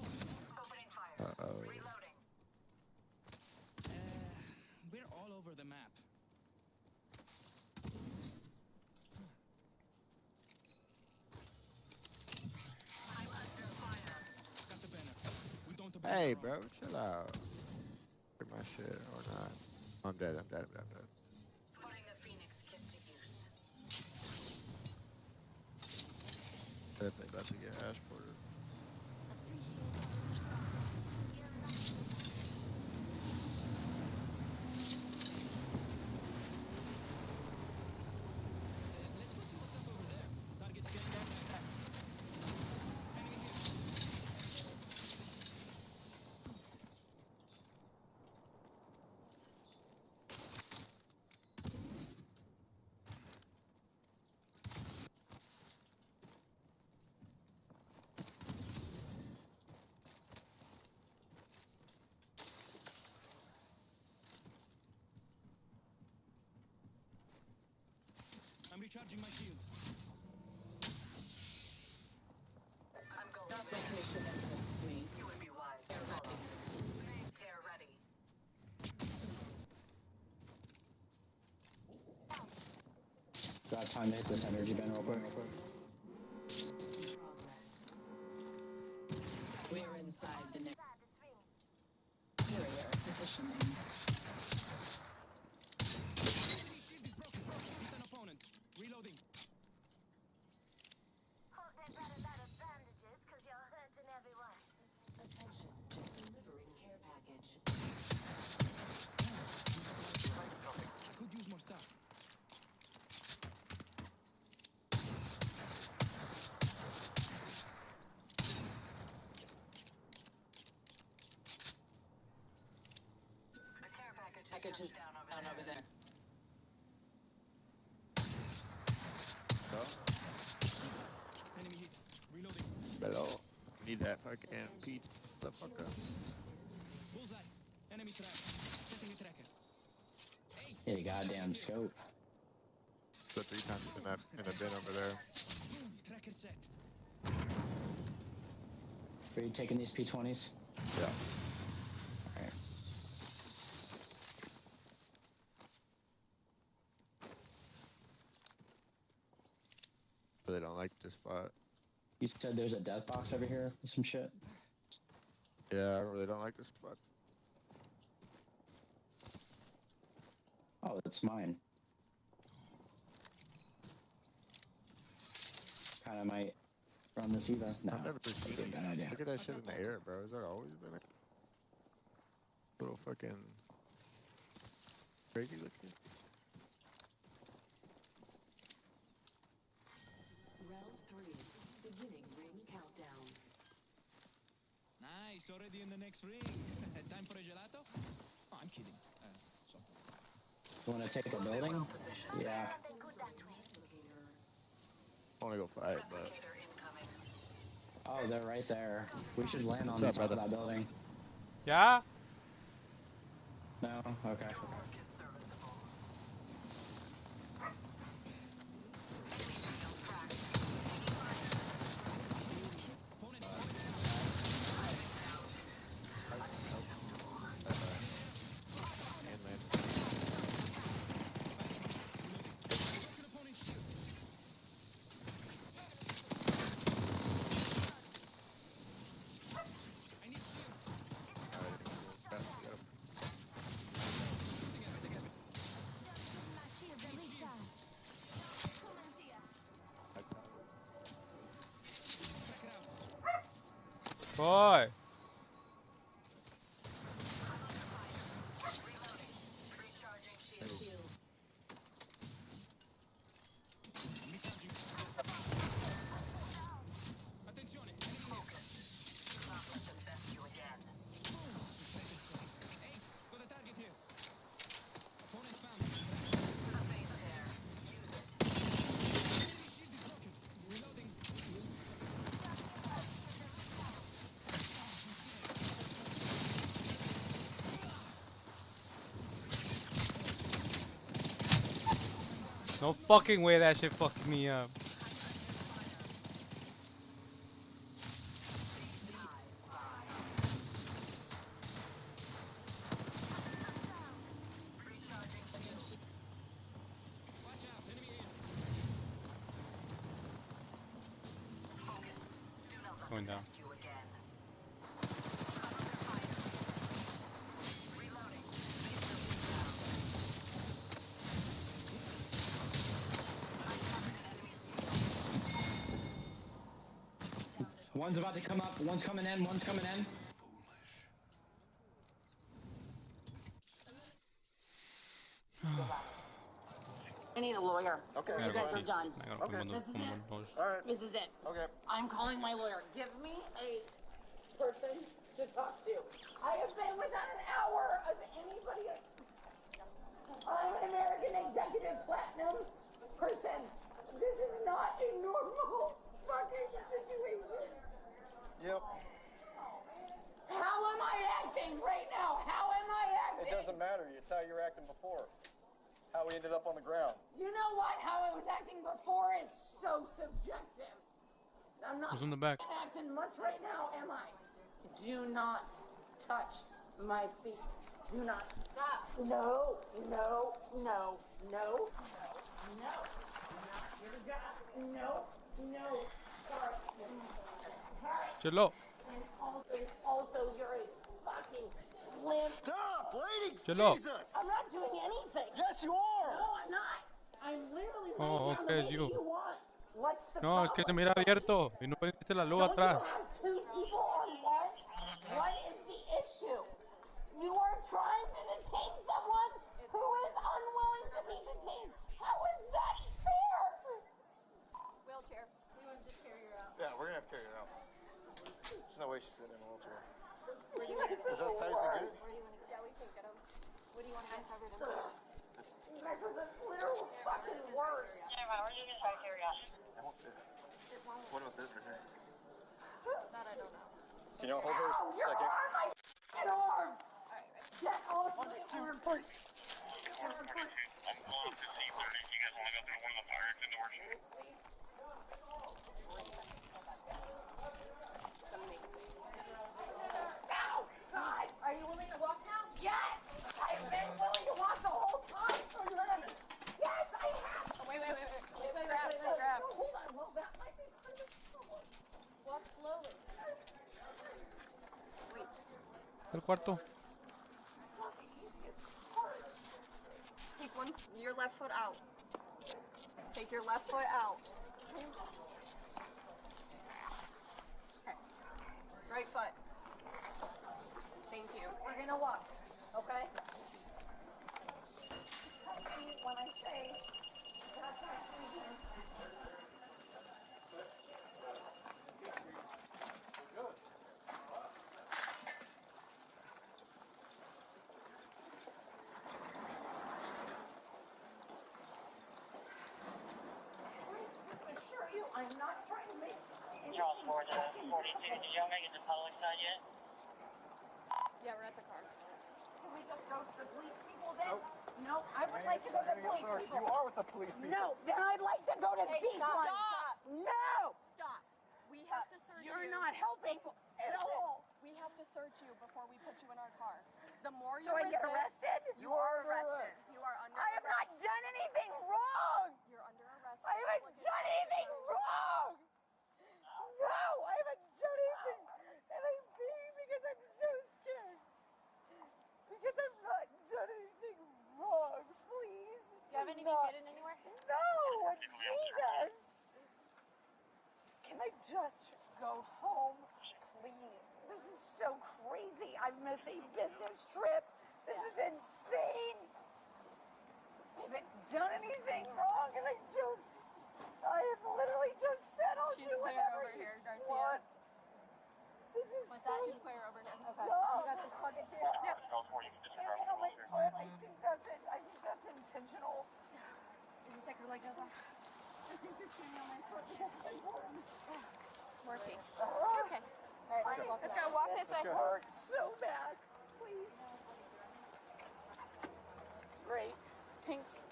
Opening fire. Uh-oh. Reloading. We're all over the map. Got the banner. We don't abandon Hey, our bro, chill out. Get my shit or not. I'm dead. I'm dead. I'm dead. I'm dead. Putting a Phoenix kit to use. They about to get ash ported. Let's go see what's up over there. Target's getting back. Enemy here. I'm recharging my shields. I'm going. That location interests me. You would be wise to follow. Tear ready. Do I have time to hit this energy bin real quick? We're inside the next carrier positioning. Enemy shield is broken. Hit an opponent. Reloading. Hope they've got a lot of bandages, because you're hurting everyone. Attention. Delivering care package. I could use more stuff. The care package Package is down down over there. No? Enemy hit. Reloading. Hello. Need that fucking Pete. The fuck up. Bullseye. Enemy track. Setting a tracker. Yeah, goddamn scope. So 3 times in the bin over there. Boom. Tracker set. Are you taking these P20s? Yeah. Alright. Really don't like this spot. You said there's a death box over here with some shit? Yeah, I really don't like this spot. Oh, that's mine. Kinda might run this Eva. No, I've never that's seen a it. bad idea. Look at that shit in the air, bro. Has that always been it? Little fucking crazy looking. Round 3. Beginning ring countdown. Nice. Already in the next ring. Time for a gelato? Oh, I'm kidding. Sorry. You wanna take a building? Yeah. I wanna go fight, but Oh, they're right there. We should land on What's the up, top of brother? that building. Yeah? No? Okay. My shields are recharged. Boy. Attenzione. Hey, got a target here. Opponent found. Shield is broken. Reloading. No fucking way that shit fucked me up. going down. One's about to come up. One's coming in. One's coming in. I need a lawyer. Okay. You guys are done. Okay. This is it. All right. This is it. Okay. I'm calling my lawyer. Give me a person to talk to. I have been within an hour of anybody. I'm an American Executive Platinum person. This is not a normal fucking situation. Yep. How am I acting right now? How am I acting? It doesn't matter. It's how you were acting before. How we ended up on the ground. You know what? How I was acting before is so subjective. I'm not Who's in the back? acting much right now, am I? Do not touch my feet. Do not stop. No, no, no, no, no, no. You're God. No, no. Sorry. Chelo. And also you're a fucking limp. Stop, lady! Chelo. Jesus! I'm not doing anything. Yes, you are! No, I'm not. I'm literally Oh, laying down okay, the es way you. that you want. What's the No, es que se mira abierto y no viste la luz Don't atrás. you have two people on one? What is the issue? You are trying to detain someone who is unwilling to be detained. How is that fair? Wheelchair. We want to just carry her out. Yeah, we're gonna have to carry her out. There's no way she's sitting in a wheelchair. Where do you want to Is that as tight as you get it? Where do you want to Yeah, we can get them. What do you want to get covered in? This is the literal fucking worst. Where are you going to try to carry out? What about this right here? That I don't know. Can y'all hold her a You're second? on my fucking arm. Get off my arm. I'm going up to see if you guys want to go through one of the fire exit doors. Ow! God! Are you willing to walk now? Yes! I've been willing to walk the whole time. Yes, I have! Oh, wait. Grab. Hold on, well, that might be part of the problem. Walk slowly. El cuarto. Take your left foot out. Take your left foot out. Okay. Right foot. Thank you. We're gonna walk, okay? When I say that's actually assure you, I'm not trying to make Charles Ford to 42. Did y'all make it to the public side yet? Yeah, we're at the car. Can we just go to the police people then? No, I would like to go to the police people. You are with the police people. No, then I'd like to go to these ones. Stop. No! Stop. We have to search You're you. not helping at all. We have to search you before we put you in our car. The more you So I get resist, arrested? You are arrested. You are under I have not arrest. done anything wrong. You're under arrest. I haven't done anything wrong. No, I haven't done anything. And I'm being because I'm so scared. Because I've not done anything wrong. Please. Do you have anything hidden anywhere? No, Jesus. Can I just go home, please? This is so crazy. I've missed a business trip. This is insane. I haven't done anything wrong, and I have literally just said I'll She's do clear whatever over you here, Garcia. want. This is What's so that? She's clear over here. Okay. dumb. You got this bucket too? Yeah. Standing on my foot, I think that's intentional. Did you check your leg out? I think you're standing on my foot. Working. Okay. All right, let's go. Walk this way. It hurts so bad. Please. Great. Thanks.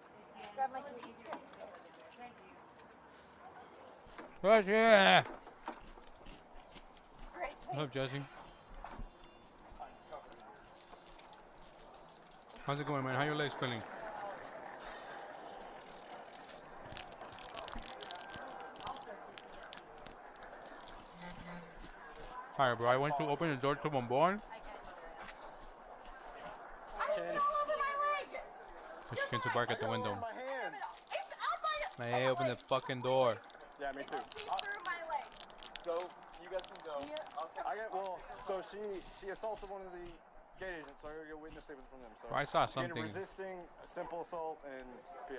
Grab my keys. Right, yeah. Great. What's up, Jesse? How's it going, man? How your legs feeling? Alright, bro. I went to open the door to Bombon. She came to bark at the window. My hands. Hey, open the fucking door. Yeah, me too. Through my leg. Go. You guys can go. I got So she assaulted one of the gate agents, so I gotta get witness statement from them. So Bro, I saw she's getting something. resisting, a simple assault, and PI.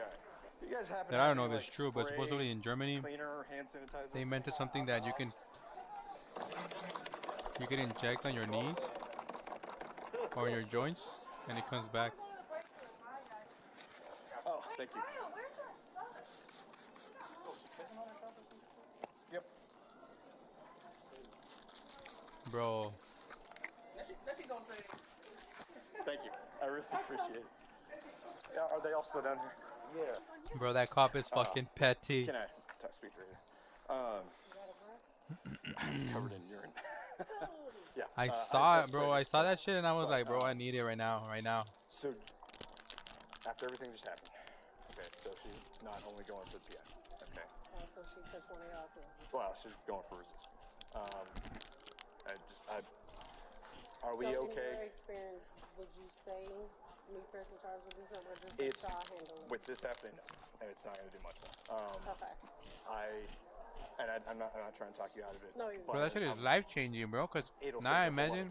You guys happen That I don't to know have if it's true, but supposedly in Germany, cleaner, hand sanitizer? they invented something that you can inject on your knees or your joints, and it comes back. Oh, thank you. Yep. Bro, Thank you. I really appreciate it. Yeah, are they all still down here? Yeah. bro, that cop is fucking petty. Can I speak right here? Covered in urine. Yeah. I saw it, bro. I saw that shit, and I was like, bro, I need it right now, right now. So, after everything just happened, okay, so she's not only going for the PI, okay? So she touched one of y'all too. Well, she's going for resistance. Are we so okay? In your experience, would you say me pressing charges would be something, or just It's let y'all handle it? with this happening, no, and it's not going to do much more. Okay. I'm not trying to talk you out of it. No, you're Bro, that shit is life changing, bro. Cause now I imagine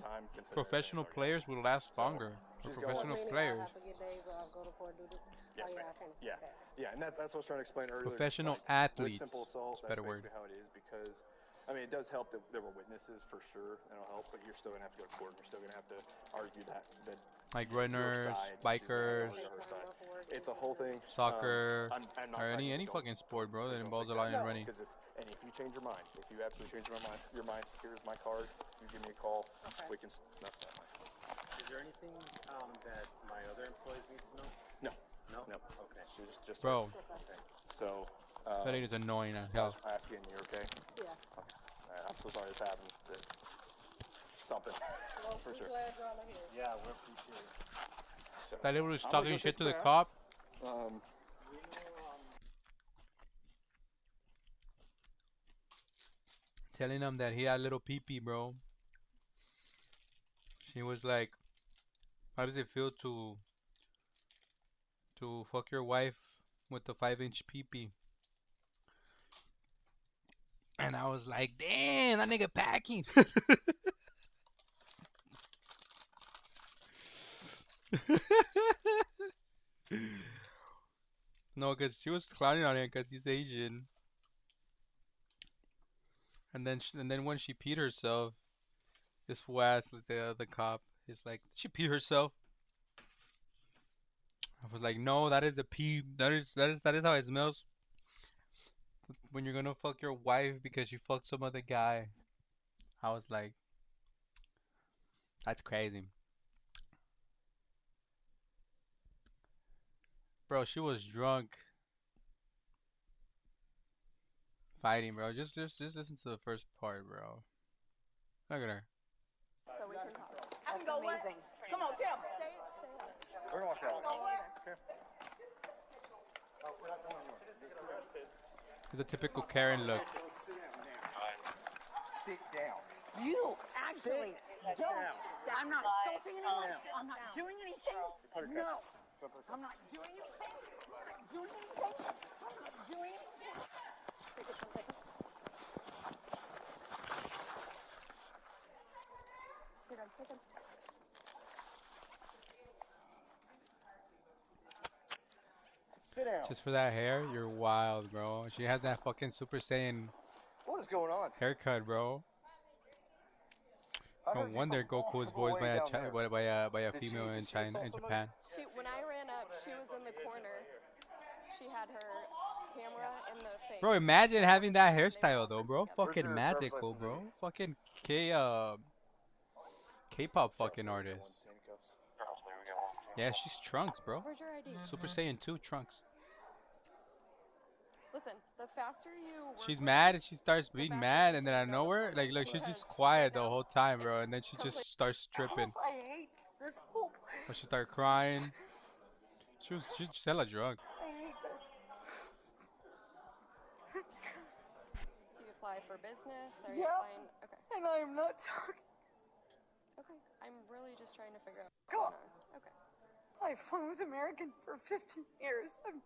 professional players will last longer. For professional players. I have to get days off, go to court duty. Yes, oh, yeah, yeah, and that's what I was trying to explain earlier. Professional With athletes. simple assault, That's a better that's word. basically how it is, because I mean, it does help that there were witnesses for sure, and it'll help, but you're still gonna have to go to court. You're still gonna have to argue that like runners, bikers, it's a whole thing. soccer, I'm not or talking any about fucking sport, bro, that don't involves a think lot that- of running. Because if you change your mind, if you absolutely change your mind, here's my card. You give me a call. We can. That's not my. Is there anything that my other employees need to know? No. No? No. Okay. So just Bro. Okay. So. That is annoying as hell. I ask you, and you're okay? Yeah. Okay. I'm so sorry this happened. It's something. For sure. Yeah, we appreciate it. So, That little was I'm gonna talking go shit take to a the bath. cop. Telling him that he had a little pee-pee, bro. She was like, how does it feel to fuck your wife with a 5-inch pee-pee? And I was like, damn, that nigga packing. No, because she was clowning on him because he's Asian. And then when she peed herself, this fool asked the cop, he's like, did she pee herself? I was like, no, that is a pee. That is how it smells when you're gonna fuck your wife because you fucked some other guy. I was like, that's crazy. Bro, she was drunk. Fighting, bro. Just listen to the first part, bro. Look at her. So we can talk. I can go amazing. Come on, tell me. Stay We're gonna walk out. Okay. It's a typical Karen look. Sit down. You actually don't. I'm not assaulting anyone. I'm not doing anything. No. I'm not doing anything. I'm not doing anything. I'm not doing anything. Sit down. Just for that hair, you're wild, bro. She has that fucking Super Saiyan What is going on? haircut, bro. I No heard you wonder from Goku was all the voiced way by a down chi there. by a Did she- female did in she China, assault in somebody? Japan. When I ran up, she was in the corner. She had her camera in the face. Bro, imagine having that hairstyle though, bro. Fucking magical, bro. Fucking K-pop fucking artist. Yeah, she's Trunks, bro. Where's your ID? Super Saiyan 2 Trunks. Listen, the faster you work She's with mad us, and she starts being mad, and then out of nowhere, like, look, she's just quiet the whole time, bro, and then she just starts stripping. I hate this poop. Or she started crying. She's just hella drunk. I hate this. do you fly for business? Are Yep. you flying? Okay. And I am not talking. Okay. I'm really just trying to figure out what's Cool. going on. Okay. I've flown with American for 15 years. It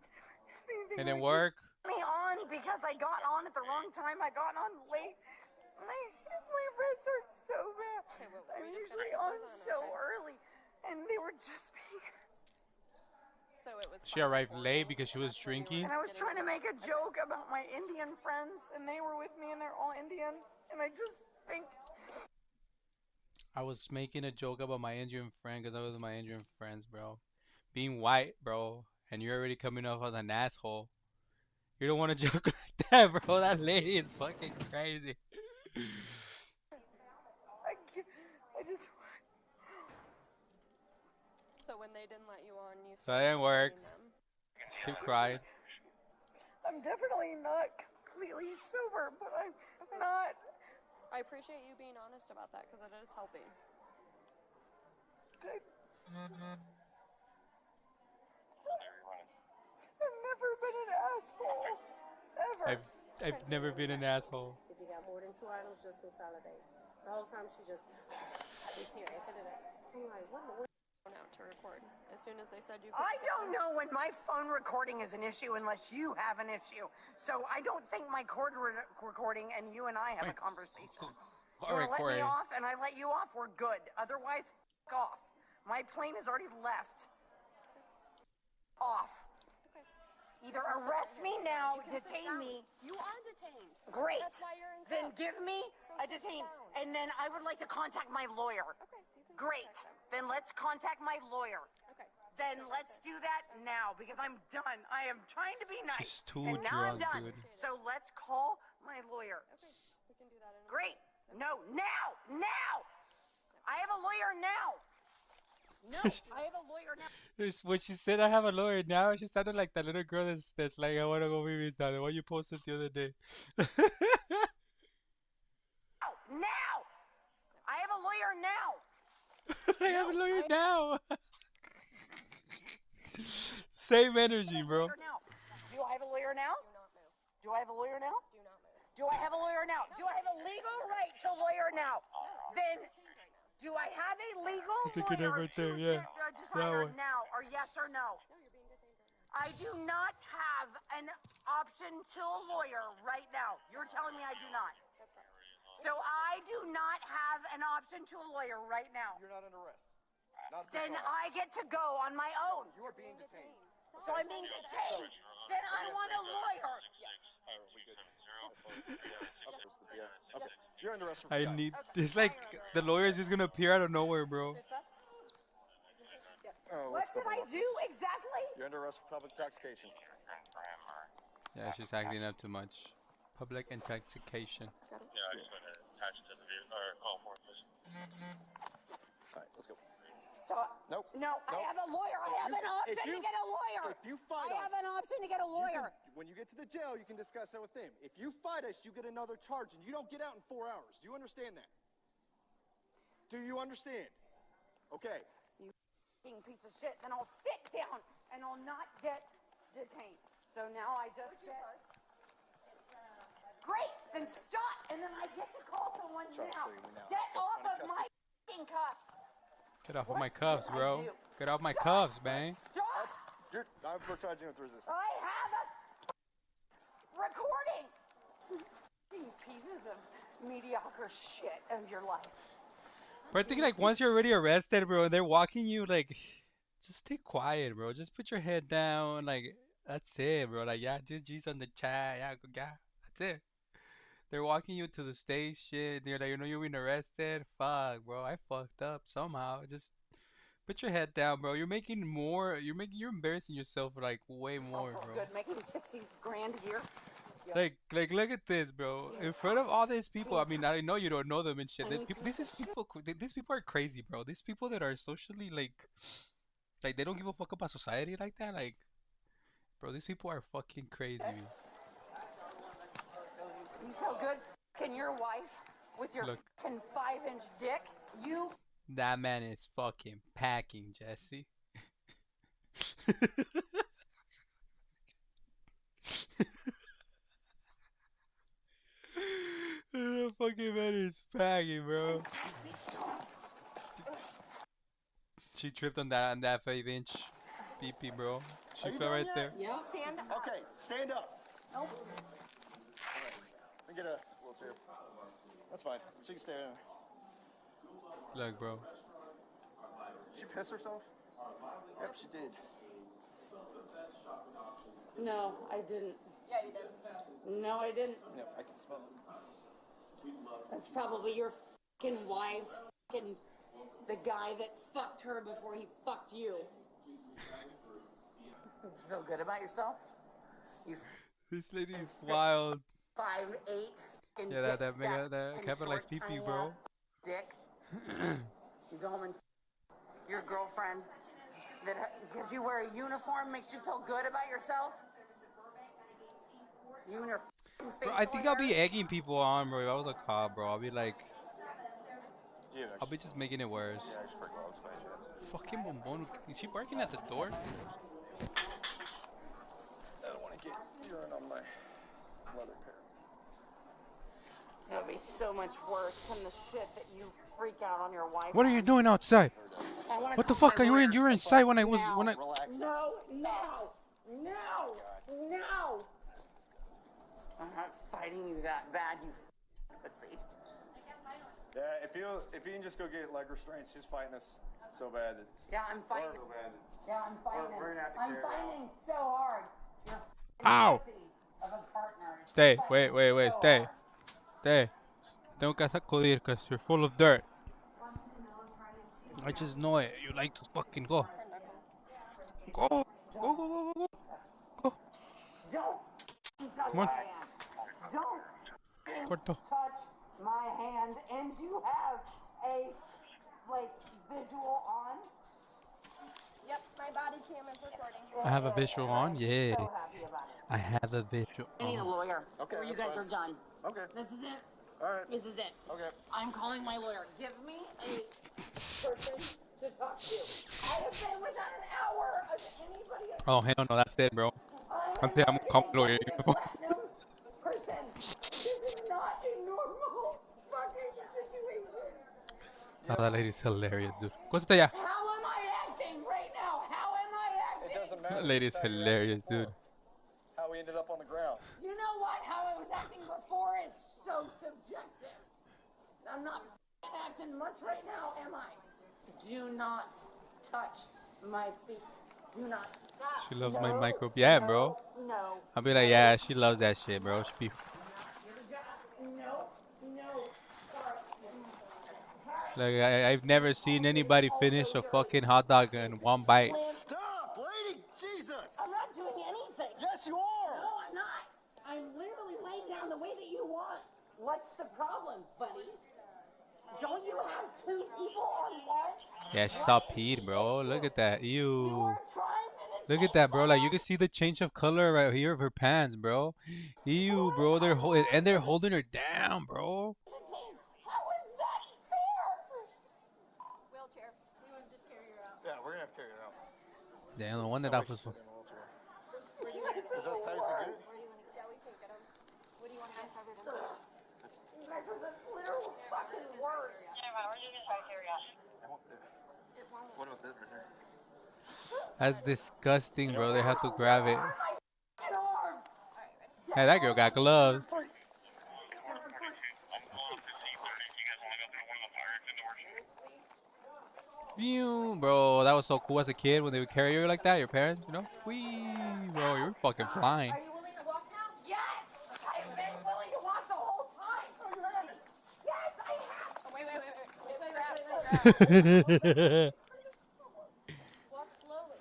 didn't work. Me on because I got on at the wrong time. I got on late. My wrists hurt so bad. Okay, well, I'm we just usually gotta on put those so okay? early, and they were just being. So it was. She arrived late because she was drinking. And I was trying to make a joke about my Indian friends, and they were with me, and they're all Indian. And I just think. I was making a joke about my Indian friend because I was with my Indian friends, bro. Being white, bro, and you're already coming off as an asshole. You don't want to joke like that, bro. That lady is fucking crazy. I just. So when they didn't let you on, you. So that didn't work. Them. Keep crying. I'm definitely not completely sober, but I'm not. I appreciate you being honest about that because it is helping. I've never been an asshole. Ever. I've never been an asshole. If you got more than 2 items, just consolidate. The whole time she just, be serious. I'm like, what in the world? Out to record as soon as they said you. I don't know when my phone recording is an issue unless you have an issue. So I don't think my recording and you and I have a conversation. You let me off and I let you off, we're good. Otherwise, f*** off. My plane has already left. Off. Either arrest me now, detain me. You are detained. Great. That's why you're in Then cuffs. give me a detain. And then I would like to contact my lawyer. Okay. Great. Then let's contact my lawyer. Okay. Then let's do that now because I'm done. I am trying to be nice. She's too and now I'm drunk, done. dude. So let's call my lawyer. Okay. We can do that in a Great. No, now. I have a lawyer now. No, I have a lawyer now. When she said I have a lawyer now, she sounded like that little girl that's like, I want to go babies now. The one you posted the other day. Now. I have a lawyer now. I have a lawyer now. Same energy, bro. Do I have a lawyer now? Do I have a lawyer now? Do not move. Do I have a lawyer now? Do I have a legal right to lawyer now? Then, do I have a legal lawyer right there, to yeah. decide now, or yes or no? No, you're being detained right now. I do not have an option to a lawyer right now. You're telling me I do not. That's right. So I do not have an option to a lawyer right now. You're not under arrest. Not Then I get to go on my own. You are being detained. So I'm being detained. Then I want a lawyer. Okay. You're under arrest for I PI. need. It's like the lawyer's just gonna appear out of nowhere, bro. Oh, What did I do exactly? You're under arrest for public intoxication. Yeah, she's acting up too much. Public intoxication. Yeah, I just went to attach it to the vehicle or call for it, please. Alright, let's go. Stop. Nope. No, I have a lawyer. I have an option to get a lawyer. If you fight I have an option to get a lawyer. When you get to the jail, you can discuss that with him. If you fight us, you get another charge, and you don't get out in 4 hours. Do you understand that? Do you understand? Okay. You piece of shit. Then I'll sit down and I'll not get detained. So now I just get. Great. Then stop, and then I get to call someone now. Get off of my f***ing cuffs. Get off of my cuffs, bro. Get off my cuffs, man. Stop. We're charging with resistance. I have a recording. Pieces of mediocre shit of your life. But I think like once you're already arrested, bro, and they're walking you, like, just stay quiet, bro. Just put your head down, like that's it, bro. Like yeah, just G's on the chat, yeah, that's it. They're walking you to the stage, shit. They're like, you know, you're being arrested. Fuck, bro, I fucked up somehow. Just put your head down, bro. You're embarrassing yourself like way more, bro. Good, making 60 grand a year. Like, look at this, bro. In front of all these people, I mean, I know you don't know them and shit. These people are crazy, bro. These people that are socially like they don't give a fuck about society like that. Like, bro, these people are fucking crazy. You feel good f***ing your wife with your fucking 5-inch dick? You. That man is fucking packing, Jesse. fucking man is fagging, bro. She tripped on that 5-inch PP, bro. She fell right there. Yeah. Stand up. Okay, stand up. Nope. Let me get a wheelchair. That's fine. She can stay there. Look, bro. She pissed herself? Yep, she did. No, I didn't. Yeah, you did. No, I didn't. Yep, I can smell it. That's probably your fucking wife's fucking the guy that fucked her before he fucked you. You feel good about yourself? You This lady is wild. 5'8", fucking Yeah, dick that stack, fucking capitalized short, PP, tiny bro. ass dick. You go home and your girlfriend that because you wear a uniform makes you feel good about yourself. You and your Bro, facial I think I'll hair. be egging people on, bro. If I was a cop, bro, I'll be like, Yeah, I'll be just making it worse. Yeah, I just pretty well explain it. Fucking bombón. Is she barking at the door? I don't want to get urine on my leather pair. It would be so much worse than the shit that you freak out on your wife. What are you doing outside? What the fuck are you in? You were inside when I was now. when I. No, no, no, no. I'm not fighting you that bad, you pussy. Yeah, if you can just go get leg restraints, she's fighting us so bad. That Yeah, I'm fighting. Yeah, I'm fighting. We're gonna have to I'm carry her fighting so hard. You're Ow! pussy of a partner. Stay. Fighting Wait. so Stay. hard. Stay. Tengo que sacudir because you're full of dirt. I just know it. You like to fucking go. Go. Don't touch Come on. my hand. Don't Corto. touch my hand. And you have a visual on. Yep, my body cam is recording. I have a visual on. Yeah. So happy about it. I have a visual I need a on. lawyer. Okay, Or you that's guys fine. are done. Okay. This is it. All right. This is it. Okay. I'm calling my lawyer. Give me a person to talk to. I have been within an hour of anybody. Oh hell no, that's it, bro. I'm gonna call my lawyer. Platinum person. This is not a normal fucking situation. Oh, that lady's hilarious, dude. Cósate ya. How am I acting right now? How am I acting? It doesn't matter. That lady's It's how you're hilarious, acting dude. before. How we ended up on the ground. You know what? How I was acting before is so subjective. I'm not f***ing acting much right now, am I? Do not touch my feet. Do not stop. She loves my micro. Yeah, bro. No. I'll be like, yeah, she loves that shit, bro. She be No. like, I've never seen anybody finish a fucking hot dog in one bite. Stop, lady! Jesus! I'm not doing anything. Yes, you are! No, I'm not. I'm literally laying down the way that you want. What's the problem, buddy? Don't you have two people on one? Yeah, she's all peed, bro. Look at that. Ew. You're trying to Look at that, bro. Like, you can see the change of color right here of her pants, bro. Ew, bro. They're holding her down, bro. How is that fair? Wheelchair. We would just carry her out. Yeah, we're gonna have to carry it out. Damn, no wonder that was. Is that Tyson good? Yeah, we can get him. What do you want to have covered him? You guys are the literal fucking worst. What about this right here? That's disgusting, bro. They have to grab it. Hey, that girl got gloves. Phew, bro, that was so cool as a kid when they would carry you like that, your parents, you know? Wee, bro, you're fucking flying. Are you willing to walk now? Yes! I've been willing to walk the whole time. Yes, I have. Oh, wait. Walk slowly.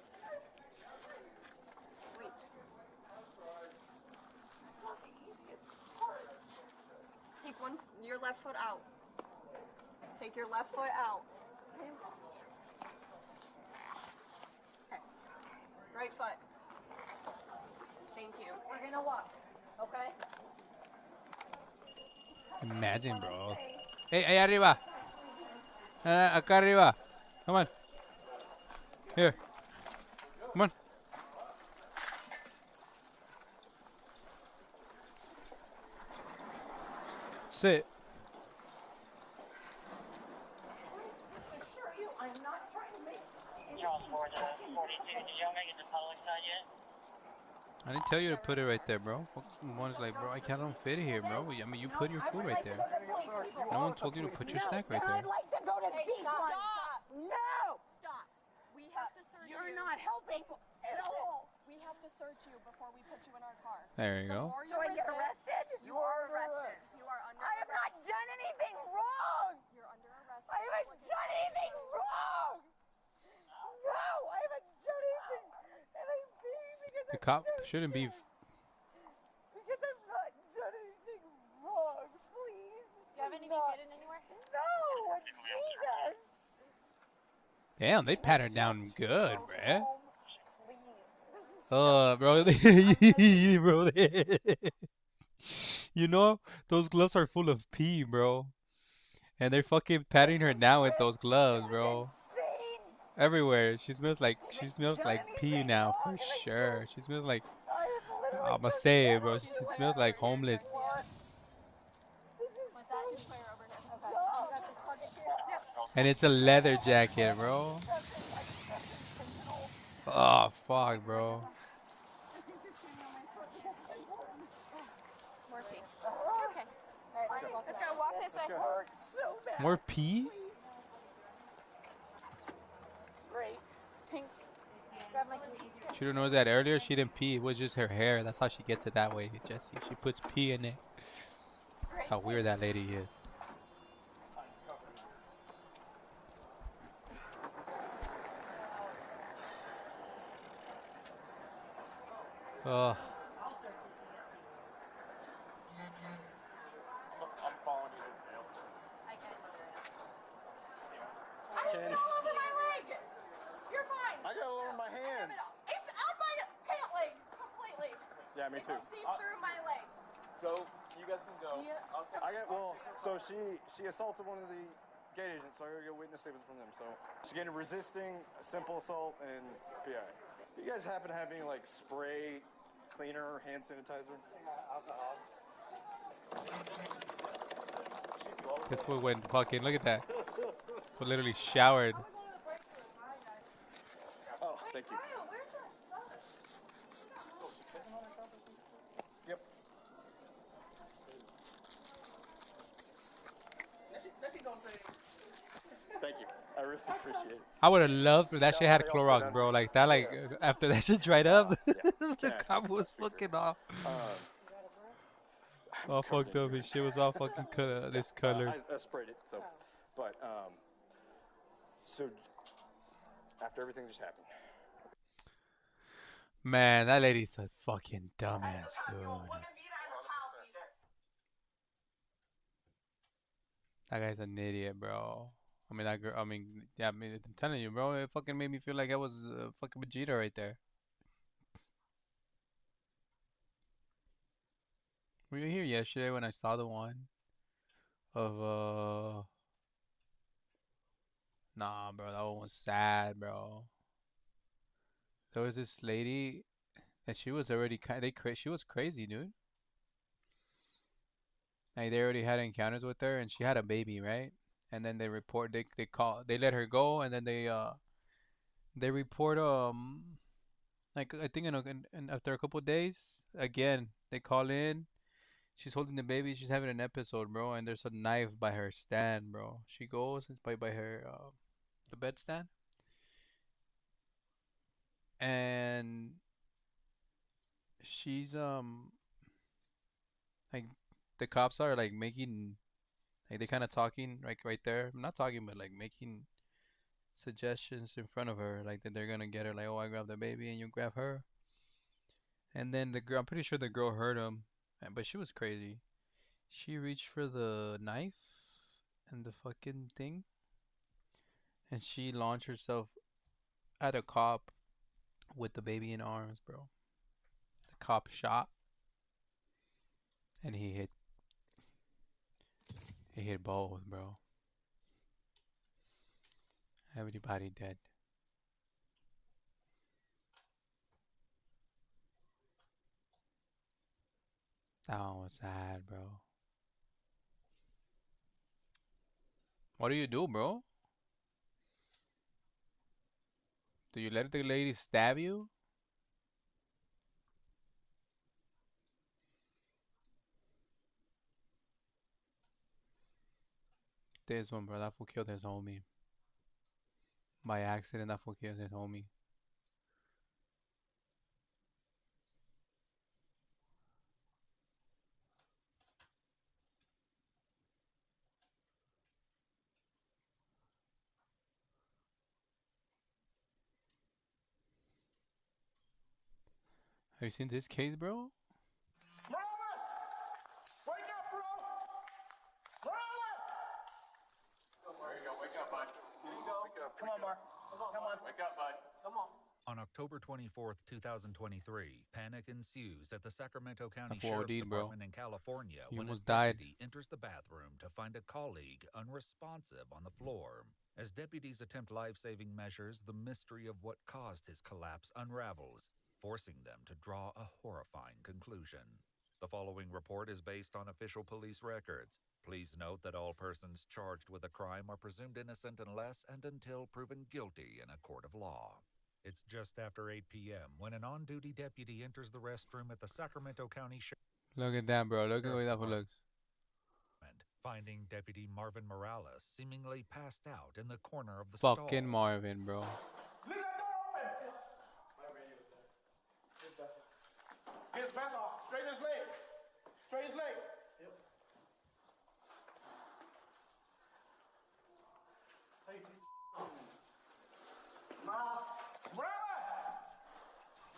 Wait. Take your left foot out. Take your left foot out. Okay. Right foot. Thank you. We're gonna walk, okay? Imagine, bro. Hey, ahí arriba. Acá arriba. Come on. Here. Come on. Sit. tell you to put it right there, bro. One is like, bro, I can't don't fit it here, bro. I mean, you put your food right there. No one told you to put your snack right there. I'd like to go to these ones. No! Stop. We have to search you. You're not helping at all. We have to search you before we put you in our car. There you go. So I get arrested? You are arrested. You are under I have not done anything wrong. You're under arrest. I haven't done anything wrong. No, I haven't done anything. And I'm being because The I'm cop so shouldn't be. because I've not done anything wrong. Please. Do you have any hidden anywhere? No, Jesus. Damn, they pat her down good, bruh. Bro, bro. You know, those gloves are full of pee, bro. And they're fucking patting her down with those gloves, bro. Everywhere. She smells like pee now for sure. She smells like I'ma say it, bro. She smells like homeless. And it's a leather jacket, bro. Oh fuck, bro. Okay. Let's go walk this way. More pee? Great. Thanks. Grab my keys. Should have known that earlier. She didn't pee. It was just her hair. That's how she gets it that way, Jesse. She puts pee in it. That's how weird that lady is. Ugh. I'm following you. I can't. I fell over my leg. You're fine. I got it over my hands. It's out my pant leg completely. Yeah, me too. It seeped through my leg. Go. You guys can go. I got so she assaulted one of the gate agents, so I gotta get witness statements from them. So she's getting resisting, simple assault, and PI. You guys happen to have any like spray cleaner, hand sanitizer? That's what went fucking. Look at that. So literally showered. Oh, thank you. Yep. Thank you. I really appreciate it. I would have loved if that shit had Clorox, bro. Like that, like after that shit dried up, the cop was fucking off. All fucked up. His shit was all fucking this color. I sprayed it. So, but so after everything just happened. Man, that lady's a fucking dumbass, dude. That guy's an idiot, bro. I mean, that girl. I mean, yeah. I mean, I'm telling you, bro. It fucking made me feel like I was fucking Vegeta right there. Were you here yesterday when I saw the one of Nah, bro. That one was sad, bro. There was this lady, and she was already she was crazy, dude. Like they already had encounters with her, and she had a baby, right? And then they let her go, and then they report like I think in after a couple of days again they call in. She's holding the baby. She's having an episode, bro, and there's a knife by her stand, bro. She goes, it's by her the bed stand, and she's like the cops are like making like they kind of talking like right there. Not talking, but like making suggestions in front of her, like that they're gonna get her. Like, oh, I grab the baby and you grab her. And then the girl, I'm pretty sure the girl heard him, but she was crazy. She reached for the knife and the fucking thing, and she launched herself at a cop with the baby in arms, bro. The cop shot, and he hit both, bro. Everybody dead. That one was sad, bro. What do you do, bro? Do you let the lady stab you? this one, bro. That fool killed his homie. By accident, that fool killed his homie. Have you seen this case, bro? Wake up, bro! There you go. Wake up, bud. There you go. Wake up. Come on, Mark. Come on. Wake up, bud. Come on. On October 24th, 2023, panic ensues at the Sacramento County That fool Sheriff's OD'd, bro. Department in California He when a almost died. deputy enters the bathroom to find a colleague unresponsive on the floor. As deputies attempt life-saving measures, the mystery of what caused his collapse unravels, forcing them to draw a horrifying conclusion. The following report is based on official police records. Please note that all persons charged with a crime are presumed innocent unless and until proven guilty in a court of law. It's just after 8 p.m. when an on-duty deputy enters the restroom at the Sacramento County Look at that, bro. Look at the way that fool looks. finding Deputy Marvin Morales seemingly passed out in the corner of the Fucking stall. Marvin, bro. Leave that door open! Get his vest off. Straight his leg. Straight his leg. Yep. Miles.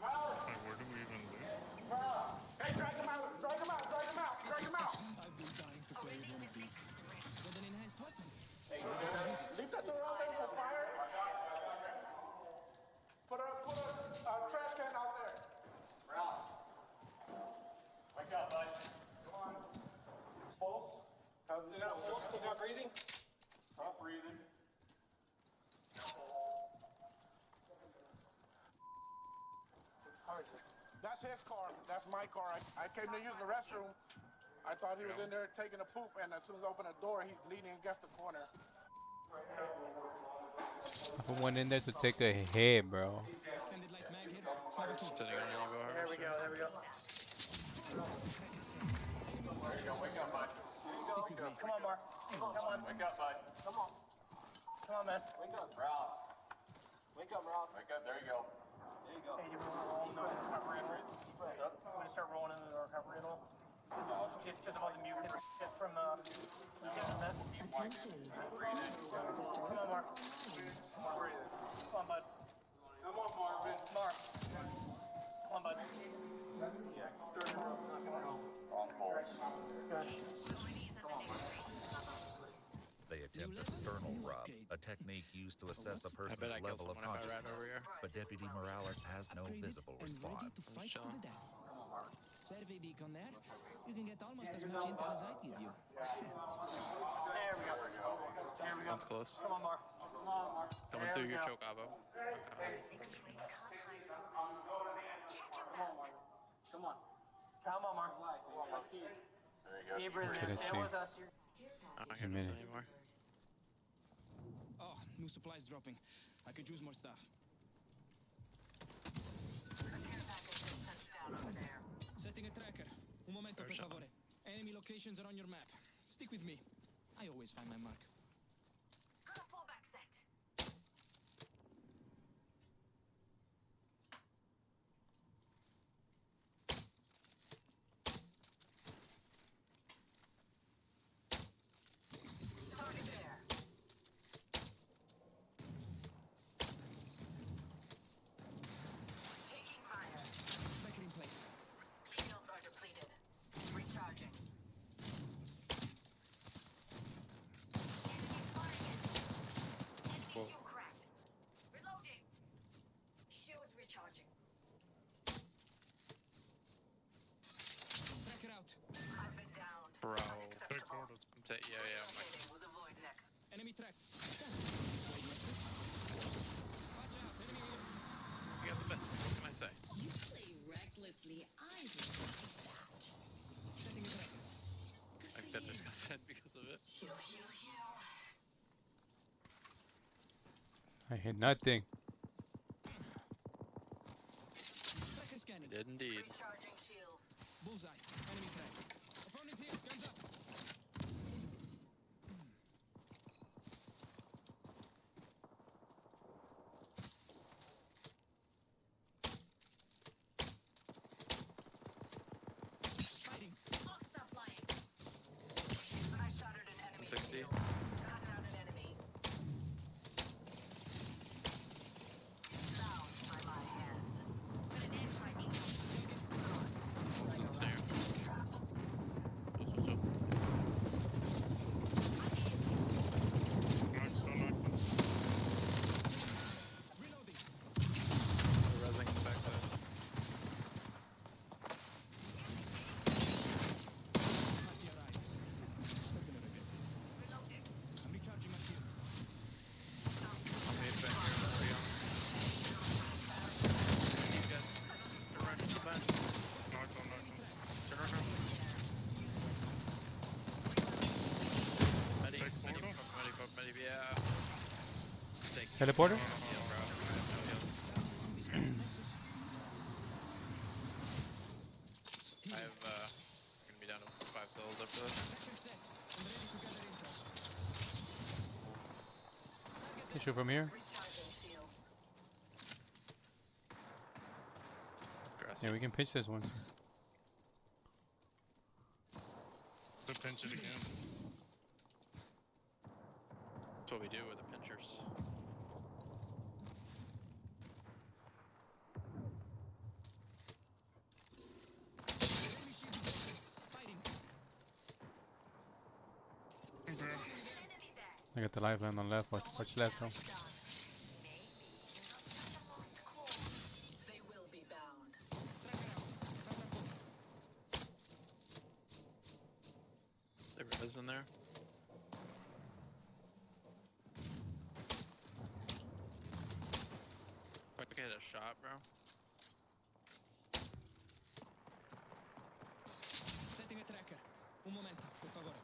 Miles. Where do we even live? Miles. Hey, drag him out. Drag him out. Drag him out. Drag him out. I've been dying to play with one of these. With an enhanced weapon. Hey, leave that door open for fire. Put a trash can out there. Rouse. Wake up, bud. Come on. Pulse. How's it? Pulse? Still not breathing? Stop breathing. That's his car. That's my car. I came to use the restroom. I thought he was in there taking a poop, and as soon as I opened the door, he's leaning against the corner. Put one in there to take a hit, bro. Extended light mag hit. Sitting on you, go. There we go. There we go. There you go. Wake up, bud. Come on, Mark. Come on. Wake up, bud. Come on. Come on, man. Wake up. Rouse. Wake up, Rouse. Wake up. There you go. There you go. Hey, you want to roll into the recovery and roll? What's up? I'm going to start rolling into the recovery and roll. Just because of all the mucus shit from the meth. Breathe in. Come on, Mark. Breathe in. Come on, bud. Come on, Marvin. Mark. Come on, bud. Yeah, start it off. On pulse. Good. They attempt a sternal rub, a technique used to assess a person's level of consciousness. But Deputy Morales has no visible response. Survey beacon there. You can get almost as much intel as I give you. There we go. There we go. That's close. Come on, Mark. Come on, Mark. Coming through your choke, Avo. Come on. Come on, Mark. I see you. There you go. Keep breathing in. Stay with us. I'm not getting it anymore. Oh, new supplies dropping. I could use more stuff. Setting a tracker. Un momento, per favore. Enemy locations are on your map. Stick with me. I always find my mark. Bro, big portals. Yeah, I'm like. Enemy track. You got the best. What can I say? You play recklessly. I will take that. Setting a tracker. I bet this got sent because of it. I hit nothing. Tracker scanning. Did indeed. Bullseye. Enemy track. Opponent here. Guns up. Teleporter? I have, gonna be down to 5 souls after this. You shoot from here? Yeah, we can pitch this one. We'll pinch it again. That's what we do with the pinchers. I got the lifeline on left. Watch left though. They will be bound. There it is in there. If I could get a shot, bro. Setting a tracker. Un momento, per favore.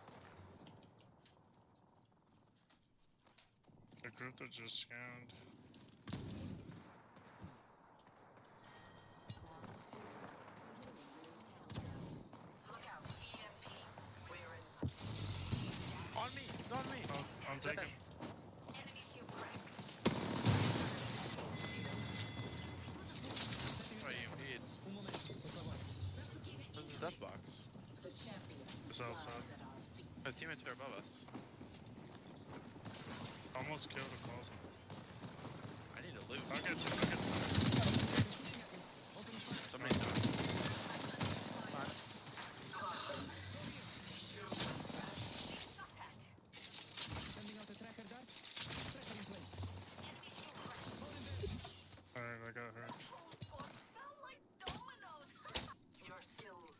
The group that just scanned. On me! It's on me! I'm taking. Oh, you need. Where's the death box? It's outside. My teammates are above us. Almost killed a close. I need to loot. I'll get you. Somebody's doing. Sending out a tracker dart. Tracker in place. Alright, I got her. Your skills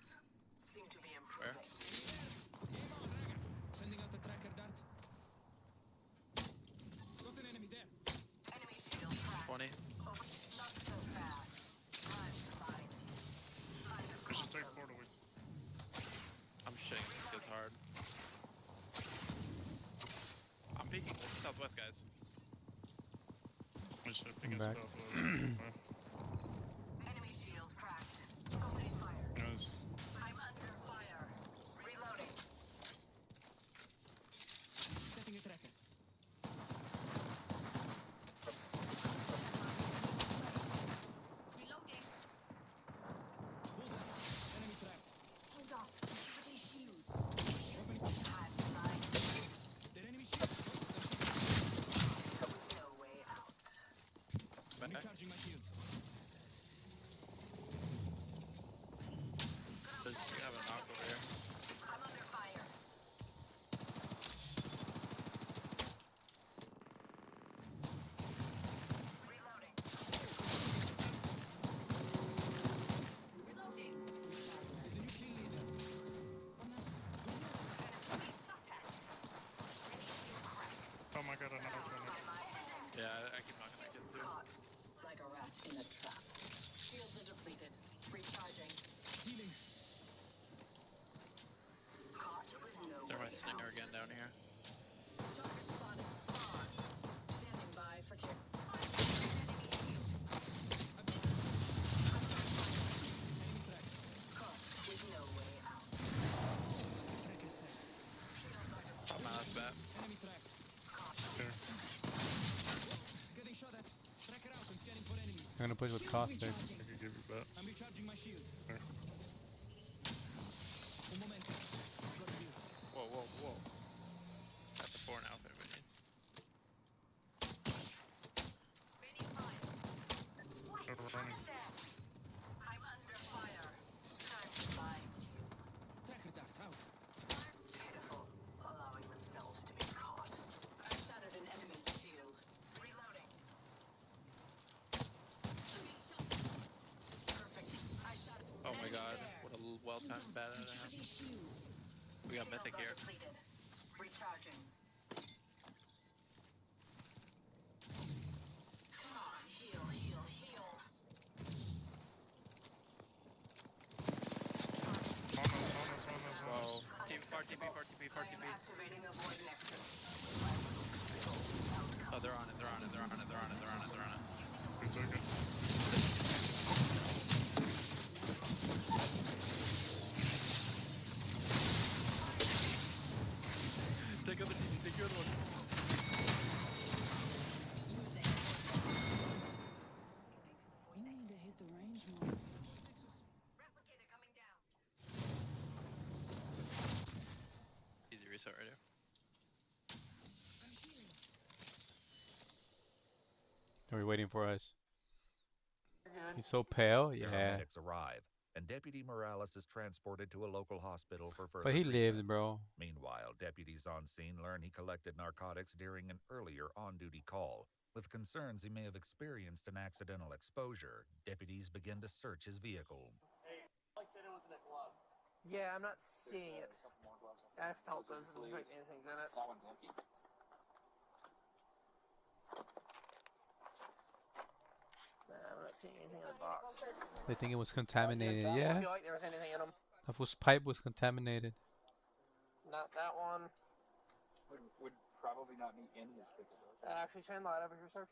seem to be Where? improving. Game on, raga. Sending out a tracker dart. Got an enemy there. Enemy shield cracked. 20. Not so fast. Time to find you. We should take portal. I'm shitting this gets hard. I'm peeking southwest, guys. We should I'm back. Enemy shield cracked. Opening fire. Yes. I'm under fire. Reloading. Setting a tracker. Reloading. Bullseye. Enemy tracked. Hold on. Security shields. Opening. Time to find you. Their enemy shield. No way out. I'm recharging my shields. There's gonna have a knock over here. I'm under fire. Reloading. Reloading. There's a new kill leader. Oh my god, I knocked one. Yeah, I keep knocking that kid too. Caught like a rat in a trap. Shields are depleted. Recharging. Healing. Caught with no They're my way stinger out. again down here. Target spotted. Standing by for care. Enemy tracked. Caught with no way out. Tracker set. I'm out of bat. Enemy tracked. Here. Getting shot at. Tracker out and scanning for enemies. I'm gonna push with caustic. I could give you that. I'm recharging my shields. Here. Un momento. Got a heal. Whoa, whoa, whoa. That's a 4 now if anybody needs. They're running. I'm under fire. Time to find you. Tracker dart out. Pitiful, allowing themselves to be caught. I shattered an enemy's shield. Reloading. Perfect. I shot Oh my god, what a well-timed bat out of him. We got mythic here. depleted. Recharging. Come on, heal, heal, heal. Whoa. Team, far TP, far TP, far I am TP. activating a void nexus. I will build outcomes. Oh, they're on it. They're on it. They're on it. They're on it. They're on it. They're on it. It's okay. Take out the TV. Take your other one. You need to hit the range more. Replicator coming down. Easy reset right here. Are we waiting for us? He's so pale. Yeah. Paramedics arrive, and Deputy Morales is transported to a local hospital for further But he treatment. lives, bro. Meanwhile, deputies on scene learn he collected narcotics during an earlier on-duty call. With concerns he may have experienced an accidental exposure, deputies begin to search his vehicle. Hey, Alex said it was in a glove. Yeah, I'm not seeing it. I felt those. There's like anything in it. That one's empty. Nah, I'm not seeing anything in the box. They think it was contaminated. I Yeah. feel like there was anything in them. That was pipe was contaminated. Not that one. Would probably not be in his ticket. Actually, shine light over here, sir.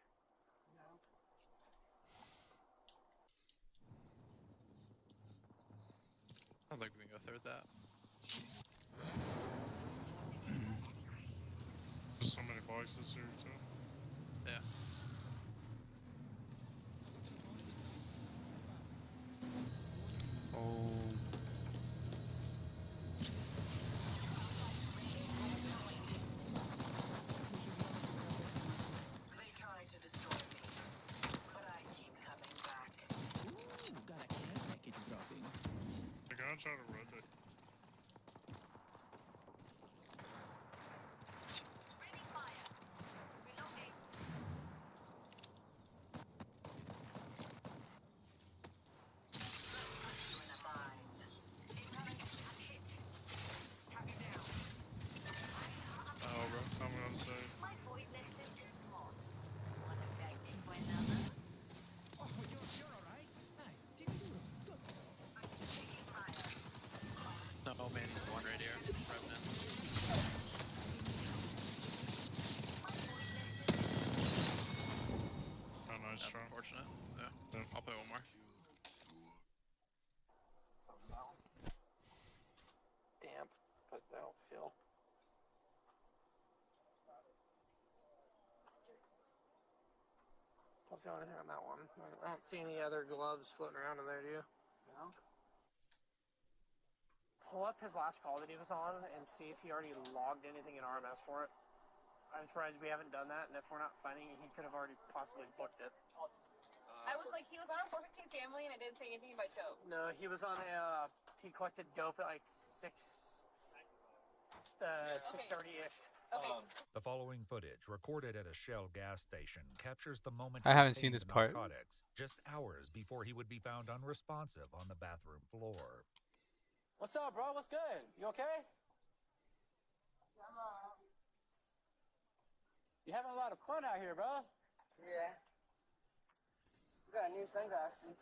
I don't think we can go through that. There's so many boxes here too. Yeah. Oh. They try to destroy me, but I keep coming back. Ooh, got a care package dropping. They're gonna try to rotate. Ready fire. Reloading. You're in a bind. Incoming. I'm hit. Target down. Oh, bro, coming outside. My void next is too small. One effective for another. Oh, you're alright? Hi, take it easy. Good. Taking fire. No, man, he's one right here. Revenant. Oh, nice That's try. unfortunate. Yeah. Yeah. I'll play one more. Damp, but I don't feel. Don't feel anything on that one. I don't see any other gloves floating around in there, do you? No. Pull up his last call that he was on and see if he already logged anything in RMS for it. I'm surprised we haven't done that, and if we're not finding it, he could have already possibly booked it. I was like, he was on a 415 family and it didn't say anything about dope. No, he was on a. He collected dope at like 6:30-ish. Okay. The following footage, recorded at a Shell gas station, captures the moment I he haven't seen obtained this the part. narcotics, just hours before he would be found unresponsive on the bathroom floor. What's up, bro? What's good? You okay? You having a lot of fun out here, bro? Yeah. We got new sunglasses.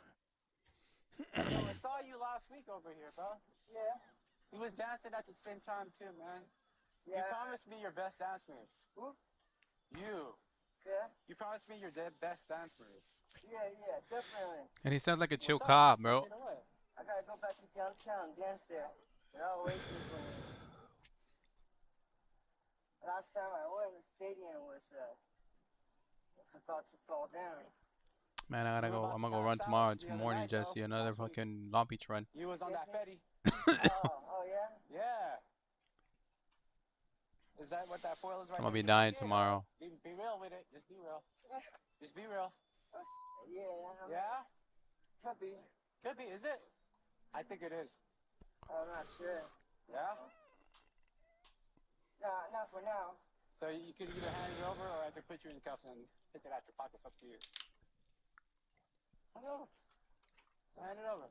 Yo, I saw you last week over here, bro. Yeah. He was dancing at the same time too, man. You Yeah. promised me your best dance moves. Who? You. Yeah. You promised me your best dance moves. Yeah, definitely. And he sounds like a chill What's cop, up? bro. Push it away. I gotta go back to downtown, dance there. They're all waiting for me. Last time I went, the stadium was about to fall down. Man, I gotta go. I'm gonna go run tomorrow morning, Jesse. Another fucking Long Beach run. You was on that Fetty. Oh yeah? Yeah. Is that what that foil is right I'm gonna be there? dying Yeah. tomorrow. Be real with it. Just be real. Just be real. Yeah. Yeah? Could be. Could be. Is it? I think it is. I'm not sure. Yeah? Nah, not for now. So you could either hand it over or I could put you in cuffs and take it out your pockets. Up to you. Hand it over. Hand it over.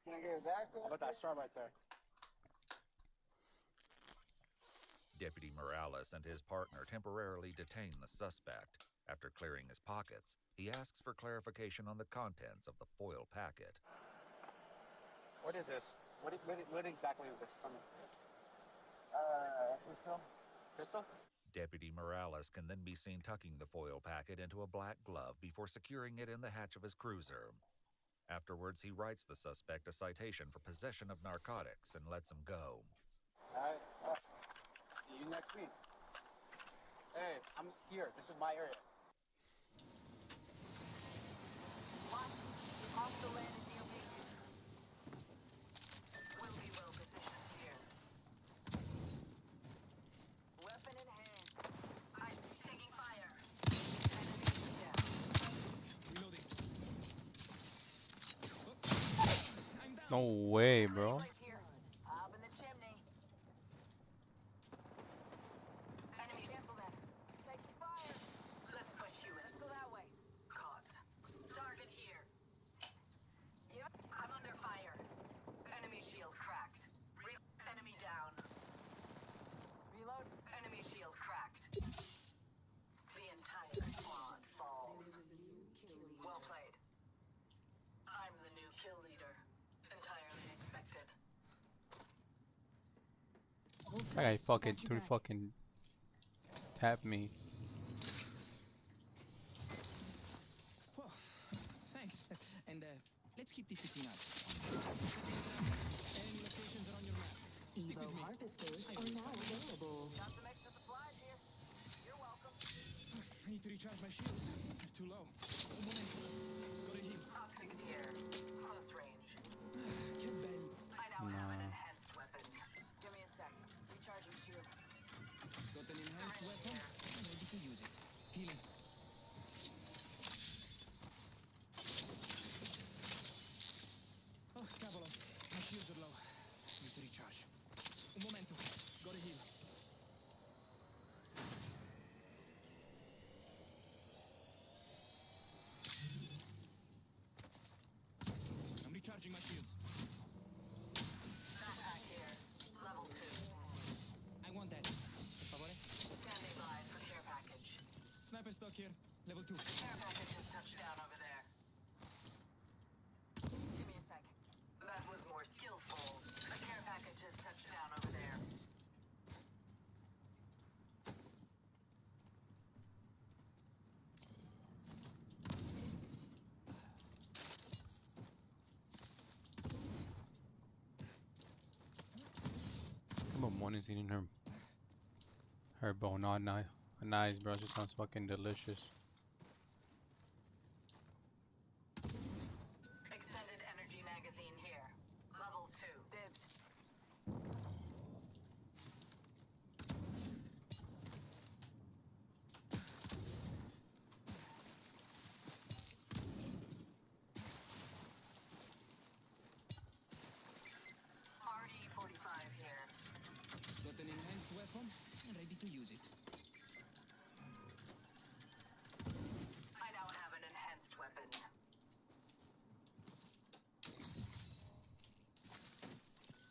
Can I get it back? How about that straw right there? Deputy Morales and his partner temporarily detain the suspect. After clearing his pockets, he asks for clarification on the contents of the foil packet. What is this? What exactly is this? Tell me. Pistol? Pistol? Deputy Morales can then be seen tucking the foil packet into a black glove before securing it in the hatch of his cruiser. Afterwards, he writes the suspect a citation for possession of narcotics and lets him go. Alright, see you next week. Hey, I'm here. This is my area. Watch. Hostile landed near me. We'll be well positioned here. Weapon in hand. I'm taking fire. Enemies down. Reloading. No way, bro. Here. Up in the chimney. Enemy, cancel that. Taking fire. Let's push you in. Let's go that way. Caught. Target here. Yep, I'm under fire. Enemy shield cracked. Enemy down. Reload. Enemy shield cracked. The entire squad falls. Well played. I'm the new kill leader. Entirely expected. That guy fucking tapped me. Whoa, thanks. And let's keep this between us. Enemy locations are on your map. Stick with me. Harvesters are now available. Got some extra supplies here. You're welcome. I need to recharge my shields. They're too low. Un momento. Go to heal. Optics here. Close range. Che bello. I now have an Nah. enhanced weapon. Give me a sec. Recharging shield. Got an enhanced weapon. I'm ready to use it. Healing. Oh, cavolo. My shields are low. Need to recharge. Un momento. Go to heal. I'm recharging my shields. Backpack here. Level 2. I want that. Favore? Standing by for care package. Sniper stock here. Level 2. Care package has touched down over there. Give me a sec. That was more skillful. A care package has touched down over there. But Moni's eating her bone on nice, bro. She sounds fucking delicious. Extended energy magazine here. Level 2. Dibs. RE45 here. Got an enhanced weapon. I'm ready to use it. I now have an enhanced weapon.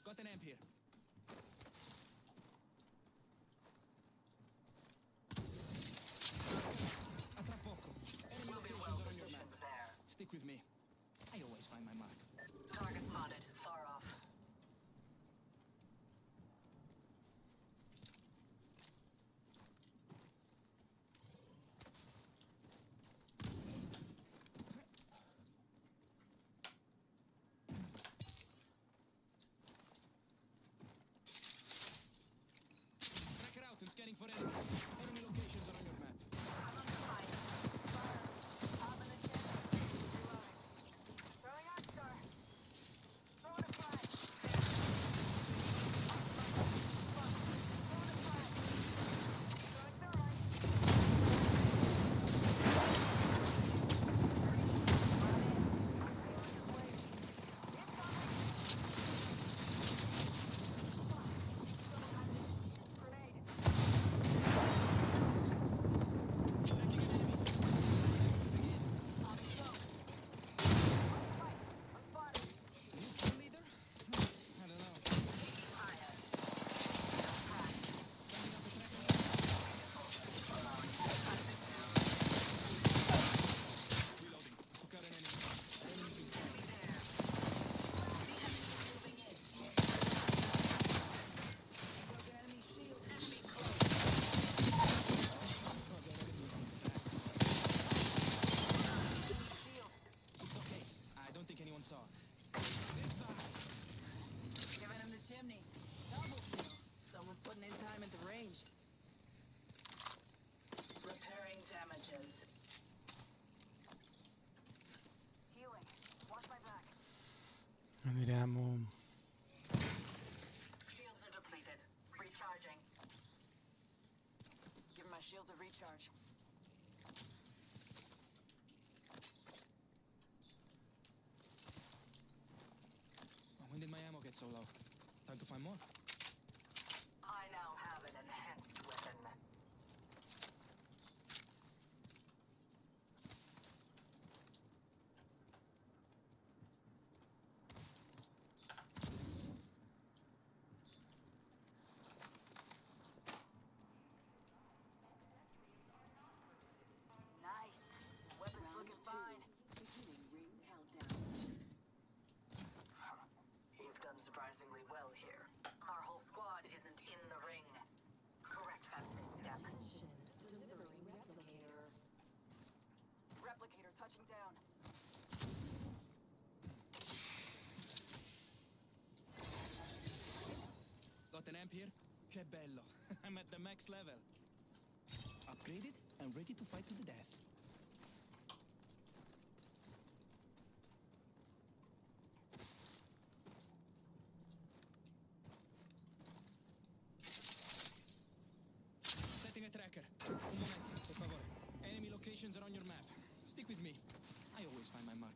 Got an amp here. A tra poco. Enemy We'll be locations well are on your map. positioned there. Stick with me. I always find my mark. Target spotted. Far off. Giving him the chimney. Double kill. Someone's putting in time at the range. Repairing damages. Healing. Watch my back. I need ammo. Shields are depleted. Recharging. Give my shields a recharge. When did my ammo get so low? Time to find more. I now have an enhanced weapon. Nice. Weapon's looking fine. Beginning ring countdown. You've done surprisingly well here. Our whole squad isn't in the ring. Correct that misstep. Attention, delivering replicator. Replicator touching down. Got an amp here? Che bello. I'm at the max level. Upgraded and ready to fight to the death. Setting a tracker. Un momento, per favore. Enemy locations are on your map. Stick with me. I always find my mark.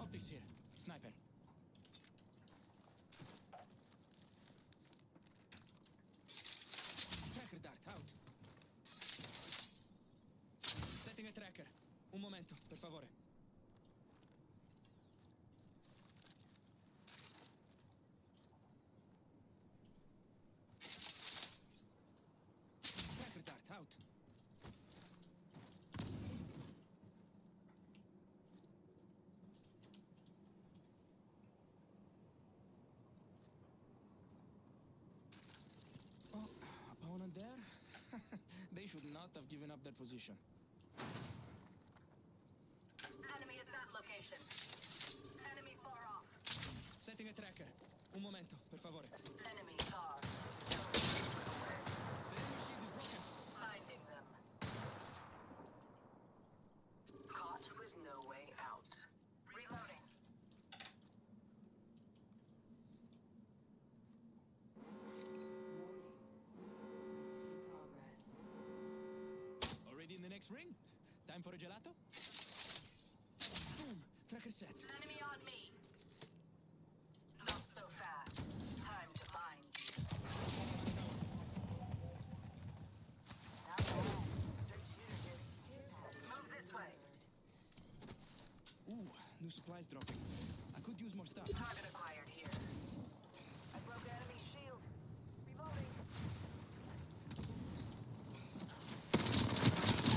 Optics here. Sniper. Tracker dart out. Setting a tracker. Un momento, per favore. Tracker dart out. Oh, opponent there? They should not have given up their position. Enemy at that location. Enemy far off. Setting a tracker. Un momento, per favore. Enemy far. The enemy shield is broken. Finding them. Caught with no way out. Reloading. Already in the next ring? Time for a gelato? Boom! Tracker set. Enemy on me. Not so fast. Time to find you. Not bad. Straight shooter here. Move this way. Ooh, new supplies dropping. I could use more stuff. Target acquired here. I broke enemy shield. Reloading.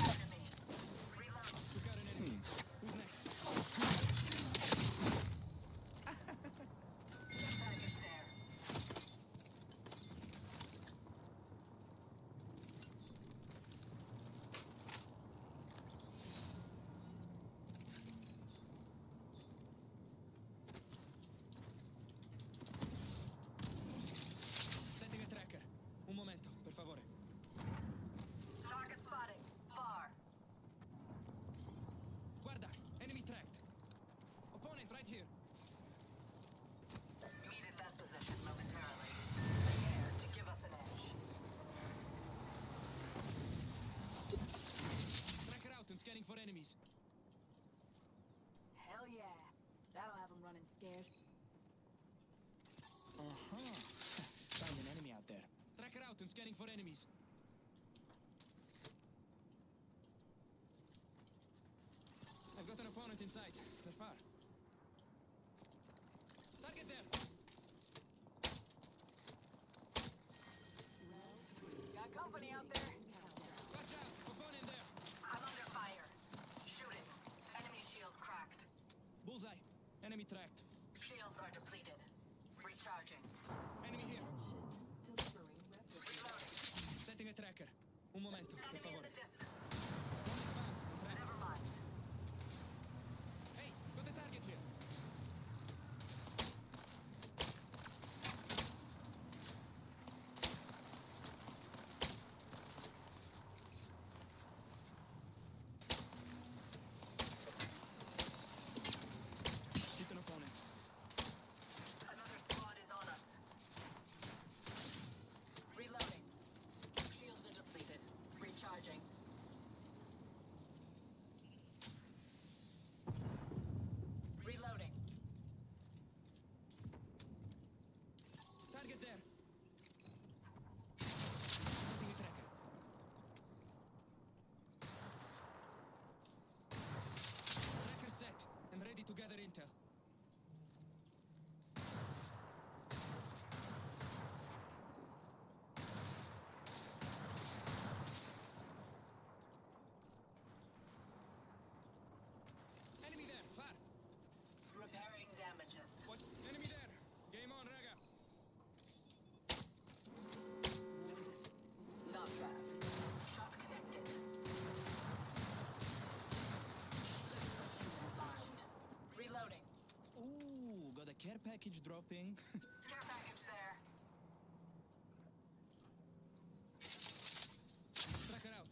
Enemy. Reload. We got an enemy. Who's next? Package there. Setting a tracker. Un momento, per favore. Target spotting. Far. Guarda, enemy tracked. Opponent right here. Needed that position momentarily. Prepare to give us an edge. Tracker out and scanning for enemies. Hell yeah. That'll have them running scared. Uh-huh. Found an enemy out there. Tracker out and scanning for enemies. I've got an opponent in sight. They're far. Target there. Got company out there. Watch out. Opponent there. I'm under fire. Shooting. Enemy shield cracked. Bullseye. Enemy tracked. Shields are depleted. Recharging. Enemy here. Attention, delivering replicator. Reloading. Setting a tracker. Un momento, per Enemy in favore. the distance. to gather intel. Enemy there, far. Repairing damages. What? Enemy there. Game on, Raga. Not bad. Shot connected. Reloading. Ooh, got a care package dropping. Care package there. Tracker out.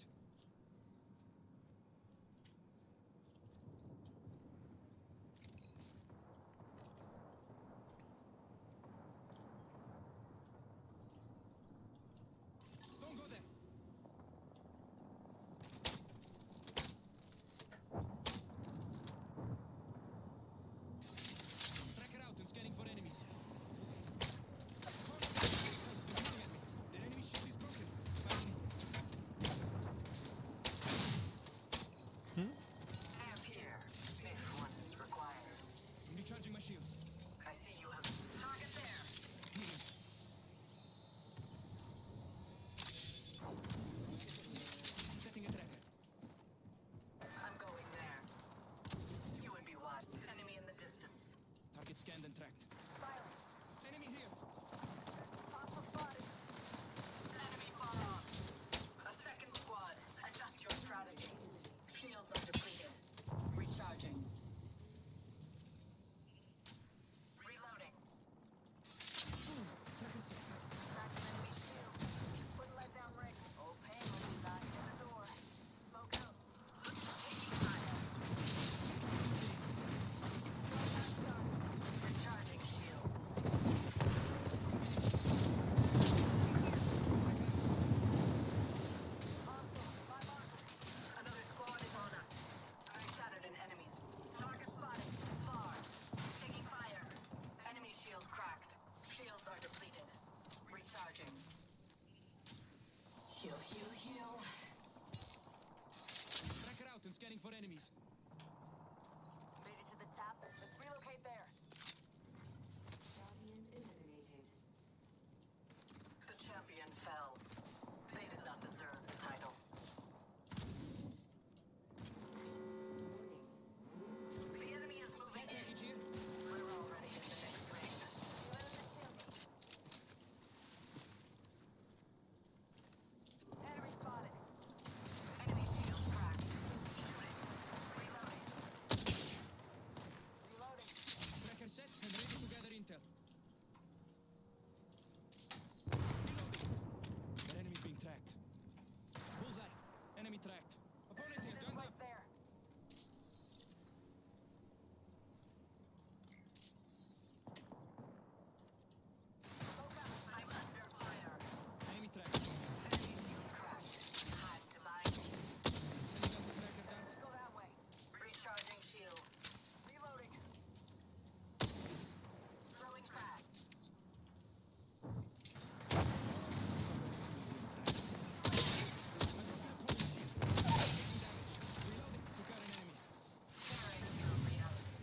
Don't go there. Tracker out and scanning for enemies. The enemy shield is broken. Amp here, if one is required. Recharging my shields. I see you have target there. Setting a tracker. I'm going there. You would be what? Enemy in the distance. Target scanned and tracked. Fire. Enemy here. Hostile spotted. Enemy far off. A second squad. Adjust your strategy. Shields are depleted. Recharging. Reloading. Tracker set. Cracked enemy shield. Wouldn't let down ring. Old pain when you knock at the door. Smoke out. Taking fire. Recharging shields. Hostile, my mark. Another squad is on us. I shattered an enemy's. Target spotted. Far. Taking fire. Enemy shield cracked. Shields are depleted. Recharging. Heal, heal, heal. Tracker out and scanning for enemies. Made it to the top. Let's relocate there. Champion eliminated. The champion fell. They did not deserve the title. The enemy is moving in. Package here. We're already in the next ring. Enemy spotted. Enemy shield cracked. Shooting. Reloading. Reloading. Tracker set and ready to gather intel. That enemy's being tracked. Bullseye. Enemy tracked. Opponent here. This Guns was up. there. I'm under fire. Enemy tracked. Enemy shield cracked. Time to mine. Sending out the tracker dart. Let's go that way. Recharging shield. Reloading. Throwing crack. Reloading. Took out an enemy. Tearing through reality.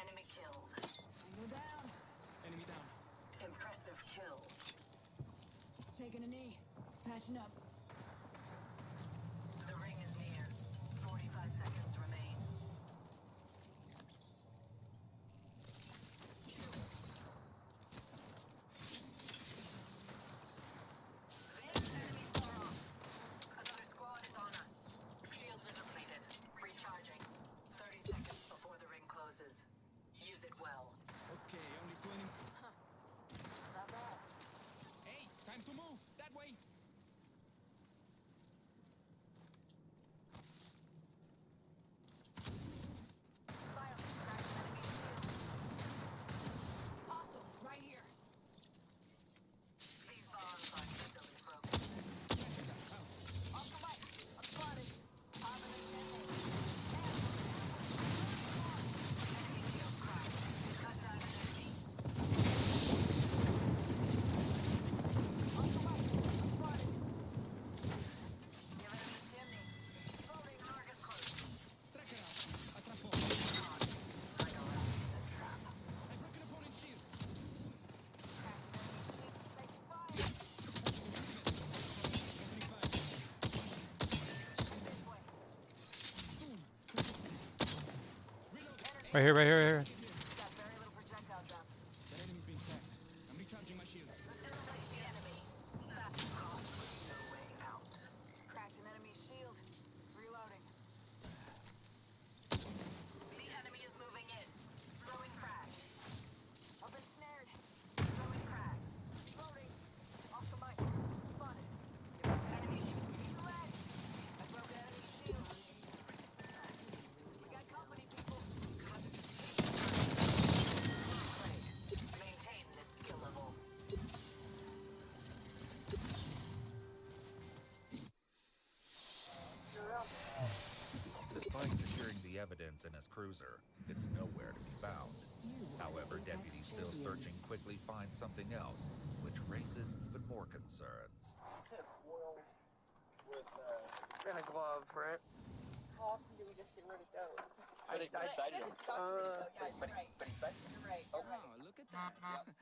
Enemy killed. Enemy down. Impressive kill. Taking a knee. Patching up. The ring is near. 45 seconds remain. The enemy far off. Another squad is on us. Shields are depleted. Recharging. 30 seconds before the ring closes. Use it well. Okay, only 20. Not bad. Hey, time to move. That way. Right here, right here, right here. Got very little projectile drop. That enemy's being cracked. I'm recharging my shields. Eliminate the enemy. That's caught. No way out. Cracked an enemy shield. Reloading. The enemy is moving in. Throwing frag. I've been snared. Throwing frag. Loading. Off the mic. Spotted. Enemy shield. Red. I broke enemy shield. We got company, people. Maintain this skill level. Despite securing the evidence in his cruiser, it's nowhere to be found. However, deputies still searching quickly find something else, which raises even more concerns. He said foil with and a glove, right? How often do we just get rid of dough? But he cited him. But he cited him. Right. Oh, look at that.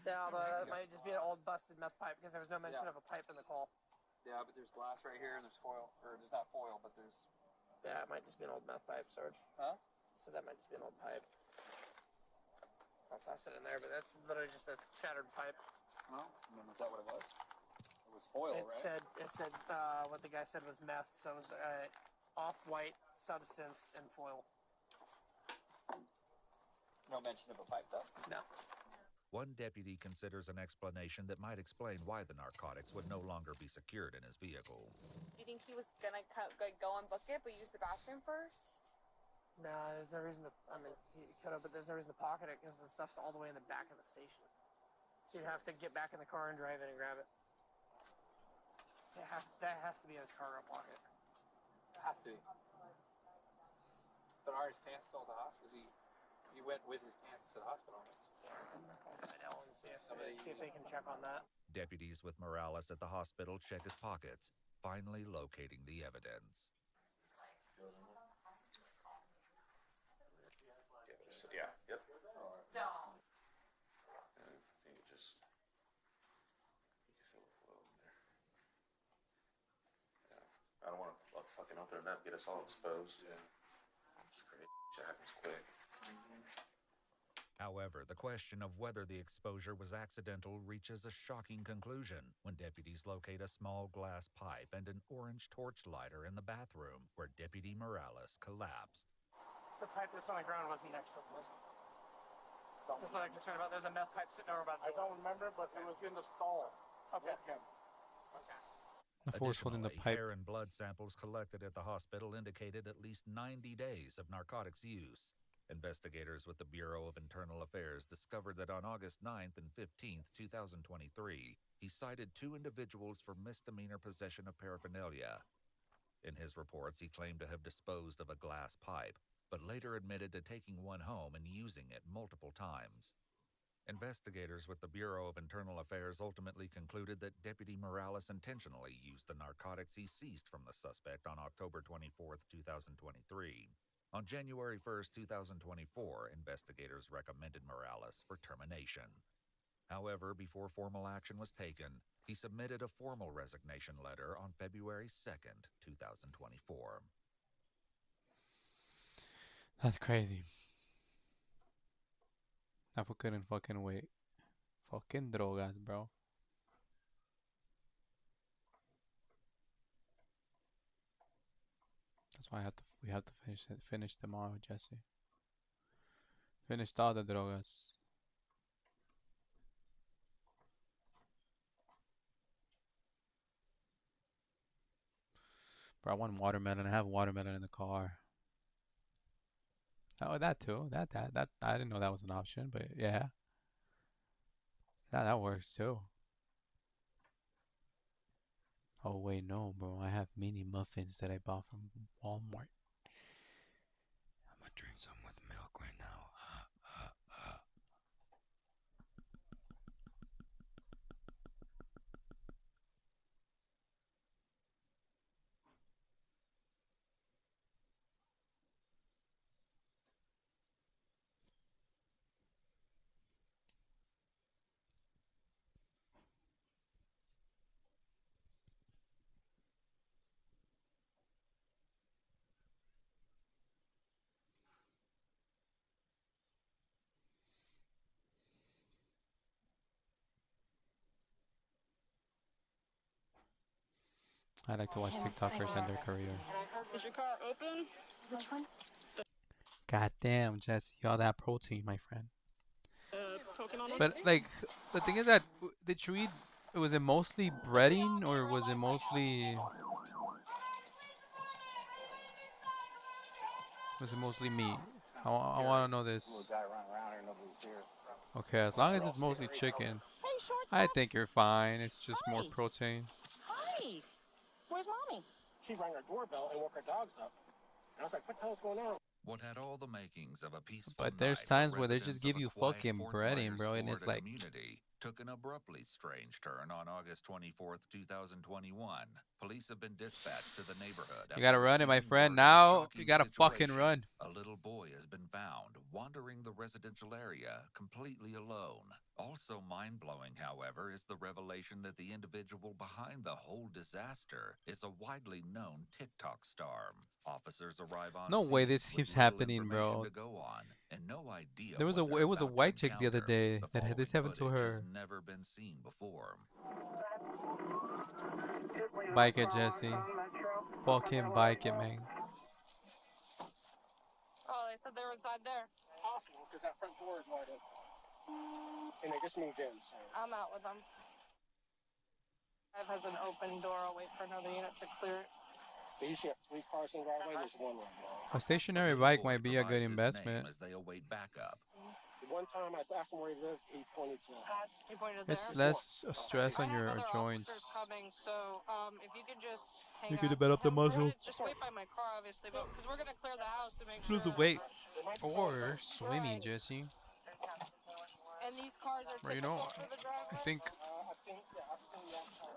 Yeah, but that might just be an old busted meth pipe because there was no mention of a pipe in the call. Yeah, but there's glass right here and there's foil. Or there's not foil, but there's... Yeah, it might just be an old meth pipe, Sarge. Huh? So that might just be an old pipe. I'll toss it in there, but that's literally just a shattered pipe. Well, I mean, is that what it was? It was foil, It right? said what the guy said was meth, so it was off-white substance and foil. No mention of a pipe, though? No. One deputy considers an explanation that might explain why the narcotics would no longer be secured in his vehicle. You think he was gonna go and book it, but use the bathroom first? No, there's no reason to. I mean, he could have, but there's no reason to pocket it because the stuff's all the way in the back of the station. So you'd have to get back in the car and drive in and grab it. That has to be in his cargo pocket. It has to be. But are his pants still at the hospital? He went with his pants to the hospital. Find out and see if they can check on that. Deputies with Morales at the hospital check his pockets, finally locating the evidence. Yeah. Yep. Down. You just fill the foil in there. Yeah. I don't want to fucking open it up, get us all exposed. Yeah. It's crazy. Shit happens quick. However, the question of whether the exposure was accidental reaches a shocking conclusion when deputies locate a small glass pipe and an orange torch lighter in the bathroom where Deputy Morales collapsed. The pipe that's on the ground wasn't next to him, was it? That's what I'm concerned about. There's a meth pipe sitting over by the door. I don't remember, but it was in the stall. Okay. Okay. The force holding the Additionally, pipe. hair and blood samples collected at the hospital indicated at least 90 days of narcotics use. Investigators with the Bureau of Internal Affairs discovered that on August 9th and 15th, 2023, he cited 2 individuals for misdemeanor possession of paraphernalia. In his reports, he claimed to have disposed of a glass pipe, but later admitted to taking one home and using it multiple times. Investigators with the Bureau of Internal Affairs ultimately concluded that Deputy Morales intentionally used the narcotics he seized from the suspect on October 24th, 2023. On January 1st, 2024, investigators recommended Morales for termination. However, before formal action was taken, he submitted a formal resignation letter on February 2nd, 2024. That's crazy. I couldn't fucking wait. Fucking drogas, bro. That's why we have to finish them all, Jesse. Finished all the drogas. Bro, I want watermelon. I have watermelon in the car. Oh, that too. That I didn't know that was an option, but yeah. That works too. Oh wait, no, bro. I have mini muffins that I bought from Walmart. I'm gonna drink some with milk right now. I like to watch TikTokers and their career. Is your car open? Which one? God damn, Jesse, all that protein, my friend. Pokemon. But like, the thing is that did you eat? Was it mostly breading or was it mostly? Was it mostly meat? I want to know this. Little guy running around here, nobody's here. Okay, as long as it's mostly chicken, I think you're fine. It's just more protein. Hi. Where's mommy? She rang her doorbell and woke her dogs up. And I was like, what the hell's going on? What had all the makings of a peaceful But there's night times for where they residents just give of a you quiet fucking Fort breading, Myers, bro, and it's Florida like, community took an abruptly strange turn on August 24th, 2021. Police have been dispatched to the neighborhood. you gotta after run it, my receiving friend. word of a Now you shocking gotta fucking situation. run. A little boy has been found wandering the residential area completely alone. Also mind-blowing, however, is the revelation that the individual behind the whole disaster is a widely known TikTok star. Officers arrive on No way scene this with keeps little happening, information bro. to go on and no idea There was what they're it was a about to white chick the other encounter. day The that had this following happen to footage her. has never been seen before. Bike it, Jesse. Fucking bike it, man. Oh, they said they were inside there. Possible, because that front door is wide open. And they just moved in, so. I'm out with them. It has an open door. I'll wait for another unit to clear it. They usually have 3 cars in the driveway. There's 1 right now. A stationary bike might be a good investment. As they await backup. One time I asked him where he lived, he pointed to. He pointed there. It's less stress on your joints. Coming, so if you could just hang You could out. develop the muscle. Just wait by my car, obviously, but because we're gonna clear the house to make Lose sure. the weight. Or swimming, Jesse. And these cars are Or you typical know, for the driveway. I think I've seen that car.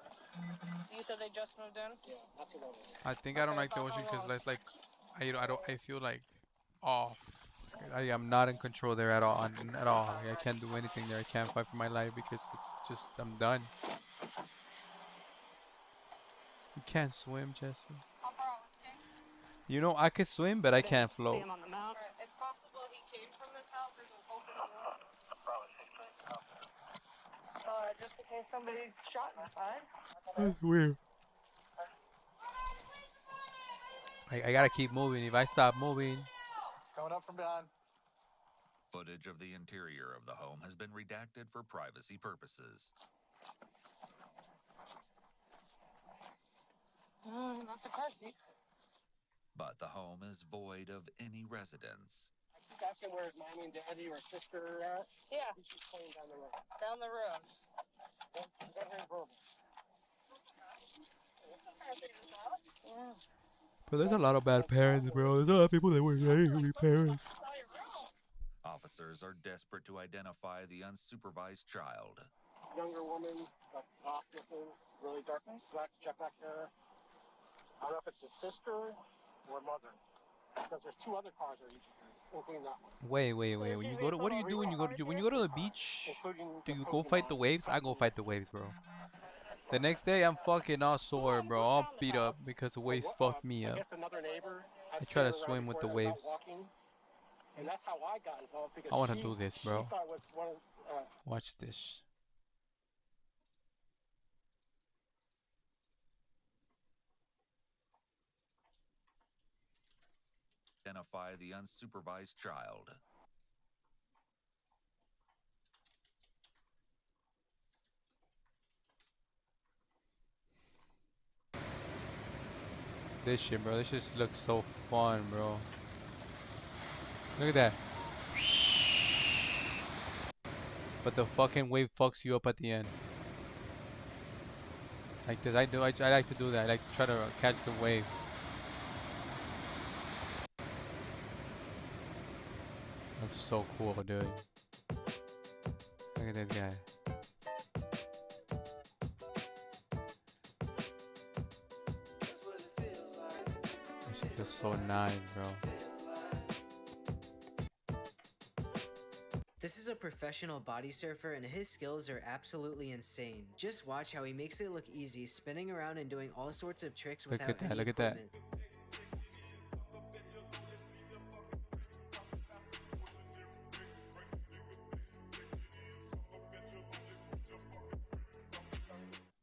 You said they just moved in. Yeah, not too long ago. I don't like the ocean because it's like I feel like off. I am not in control there at all. At all. Like, I can't do anything there. I can't fight for my life because it's just I'm done. You can't swim, Jesse. You know I can swim, but I can't float. It's possible he came from this house. There's an open door. Just in case somebody's shot inside. That's weird. I gotta keep moving. If I stop moving, Coming up from behind. Footage of the interior of the home has been redacted for privacy purposes. That's a car seat. But the home is void of any residents. I keep asking where his mommy and daddy or sister are at. Yeah. She's playing down the road. Down the road. Yeah. bro, there's a lot of bad parents, bro. There's a lot of people that were angry parents. Officers are desperate to identify the unsupervised child. Younger woman, like off looking, really dark, black, jet black hair. I don't know if it's his sister or mother. Because there's 2 other cars that are including that one. Wait. When you go to what do you do when you go to the beach? Do you go fight the waves? I go fight the waves, bro. The next day I'm fucking all sore, bro. All beat up because the waves fucked me up. I try to swim with the waves. And that's how I got involved because I want to do this, bro. She thought it was one of, Watch this. Identify the unsupervised child. This shit, bro. This just looks so fun, bro. Look at that. But the fucking wave fucks you up at the end. Like this, I like to do that. I like to try to catch the wave. Looks so cool, dude. Look at this guy. This shit feels so nice, bro. This is a professional body surfer and his skills are absolutely insane. Just watch how he makes it look easy, spinning around and doing all sorts of tricks without any Look at that. equipment.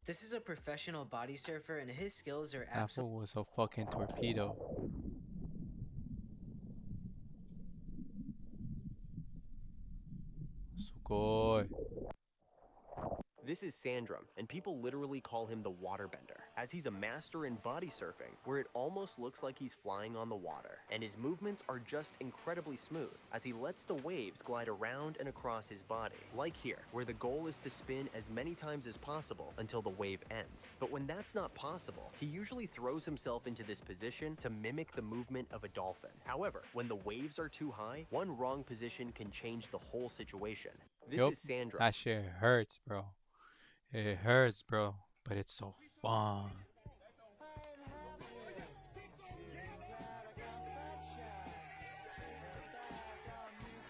This is a professional body surfer and his skills are That absolutely fool was a fucking torpedo. Sugoi. This is Sandrum, and people literally call him the waterbender, as he's a master in body surfing, where it almost looks like he's flying on the water. And his movements are just incredibly smooth, as he lets the waves glide around and across his body. Like here, where the goal is to spin as many times as possible until the wave ends. But when that's not possible, he usually throws himself into this position to mimic the movement of a dolphin. However, when the waves are too high, one wrong position can change the whole situation. This Yup. is Sandrum. That shit hurts, bro. It hurts, bro. But it's so fun.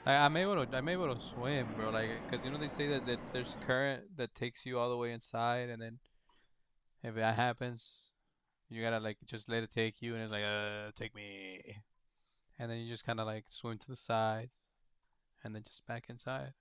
I'm able to swim, bro. Like, cause you know they say that there's current that takes you all the way inside, and then if that happens, you gotta like just let it take you, and it's like, take me, and then you just kind of like swim to the sides, and then just back inside.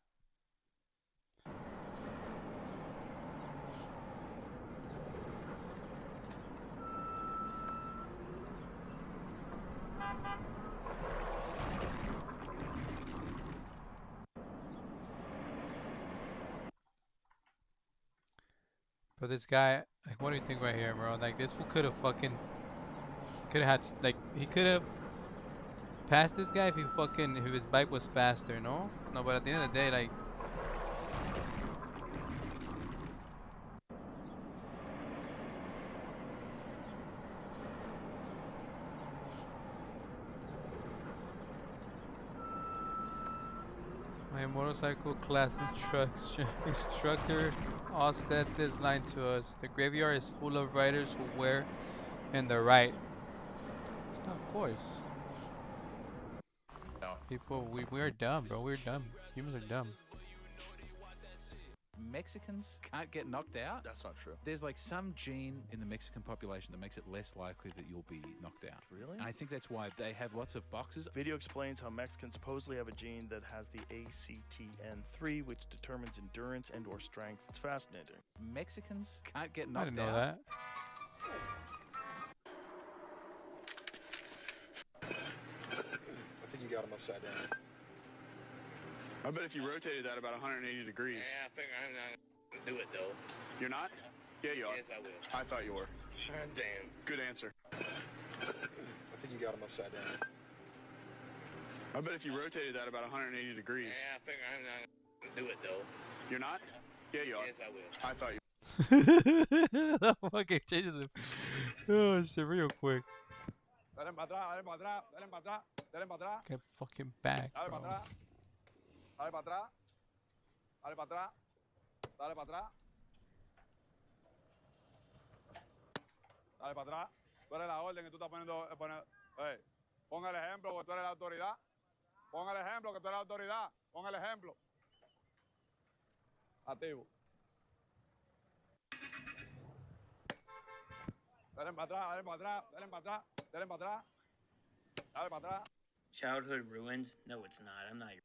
But this guy, like, what do you think right here, bro? Like, this fool could have he could have passed this guy if his bike was faster, no? No, but at the end of the day, like, my motorcycle class instructor all said this line to us: the graveyard is full of riders who wear in the right. Of course. People, we are dumb, bro. We're dumb. Humans are dumb. Mexicans can't get knocked out? That's not true. There's like some gene in the Mexican population that makes it less likely that you'll be knocked out. Really? And I think that's why they have lots of boxes. Video explains how Mexicans supposedly have a gene that has the ACTN3, which determines endurance and or strength. It's fascinating. Mexicans can't get I knocked didn't know out. that. I think you got him upside down. I bet if you rotated that about 180 degrees. Yeah, I think I'm not gonna do it though. You're not? Yeah, you are. Yes, I will. I thought you were. Damn. Good answer. I think you got him upside down. I bet if you rotated that about 180 degrees. Yeah, I think I'm not gonna do it though. You're not? Yeah, you are. Yes, I will. I thought you That fucking changes it. Oh shit, real quick. Dale para atrás, dale para atrás, dale para atrás, dale para atrás. Get fucking back, Dale bro. para atrás. Dale para atrás. Dale para atrás. Dale para atrás. Dale para atrás. Tú eres la orden que tú estás poniendo. Hey, pon el ejemplo que tú eres la autoridad. Pon el ejemplo que tú eres la autoridad. Pon el ejemplo. Activo. Dale para atrás, dale para atrás, dale para atrás, dale para atrás. Dale para atrás. Childhood ruined? No, it's not. I'm not your.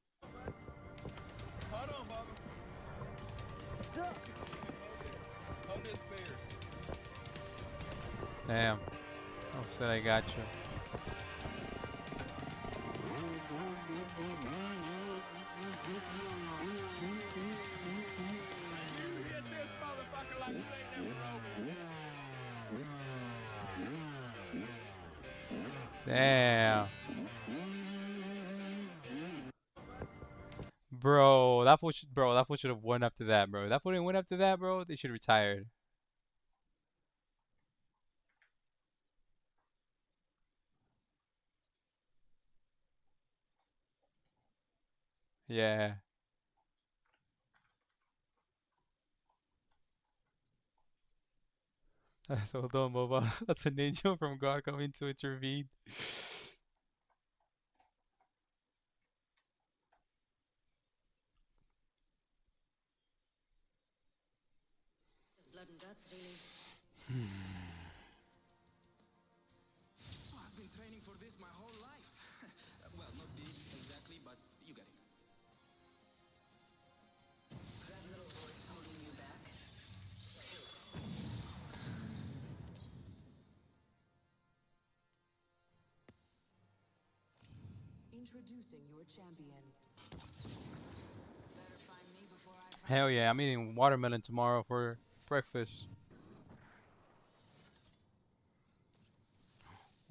Hold on, Bubba. Stop. Hold this beer. Damn. Oh, said I got you. Damn. Bro, that fool should have won after that, bro. If that fool didn't win after that, bro, they should have retired. Yeah. Hold on, Boba. That's an angel from God coming to intervene. Blood and guts, really. I've been training for this my whole life. Well, not this exactly, but you get it. That little voice holding you back. Introducing your champion. Hell yeah, I'm eating watermelon tomorrow for breakfast.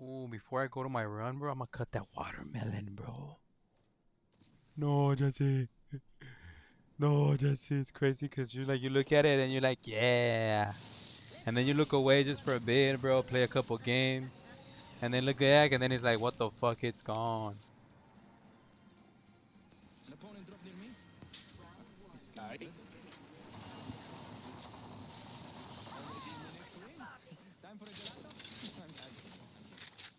Ooh, before I go to my run, bro, I'm gonna cut that watermelon, bro. No, Jesse. No, Jesse, it's crazy because you look at it and you're like, yeah. And then you look away just for a bit, bro, play a couple games. And then look back and then it's like, what the fuck, it's gone. An opponent dropped near me. This is gonna be good. Already in the next win. Time for a gelato? I'm kidding.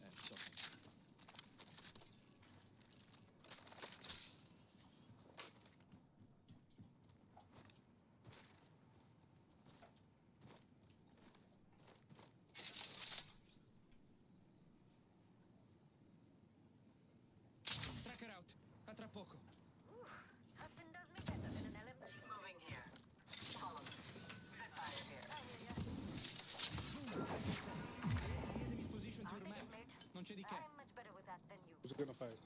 It's okay. Tracker out. A tra poco. Nothing does me better than an LMG. Moving here. Follow me. Good fire here. Boom. Tracker set. I added the enemy's position to your map. Non c'è di che. I'm much better with that than you. Who's gonna fight?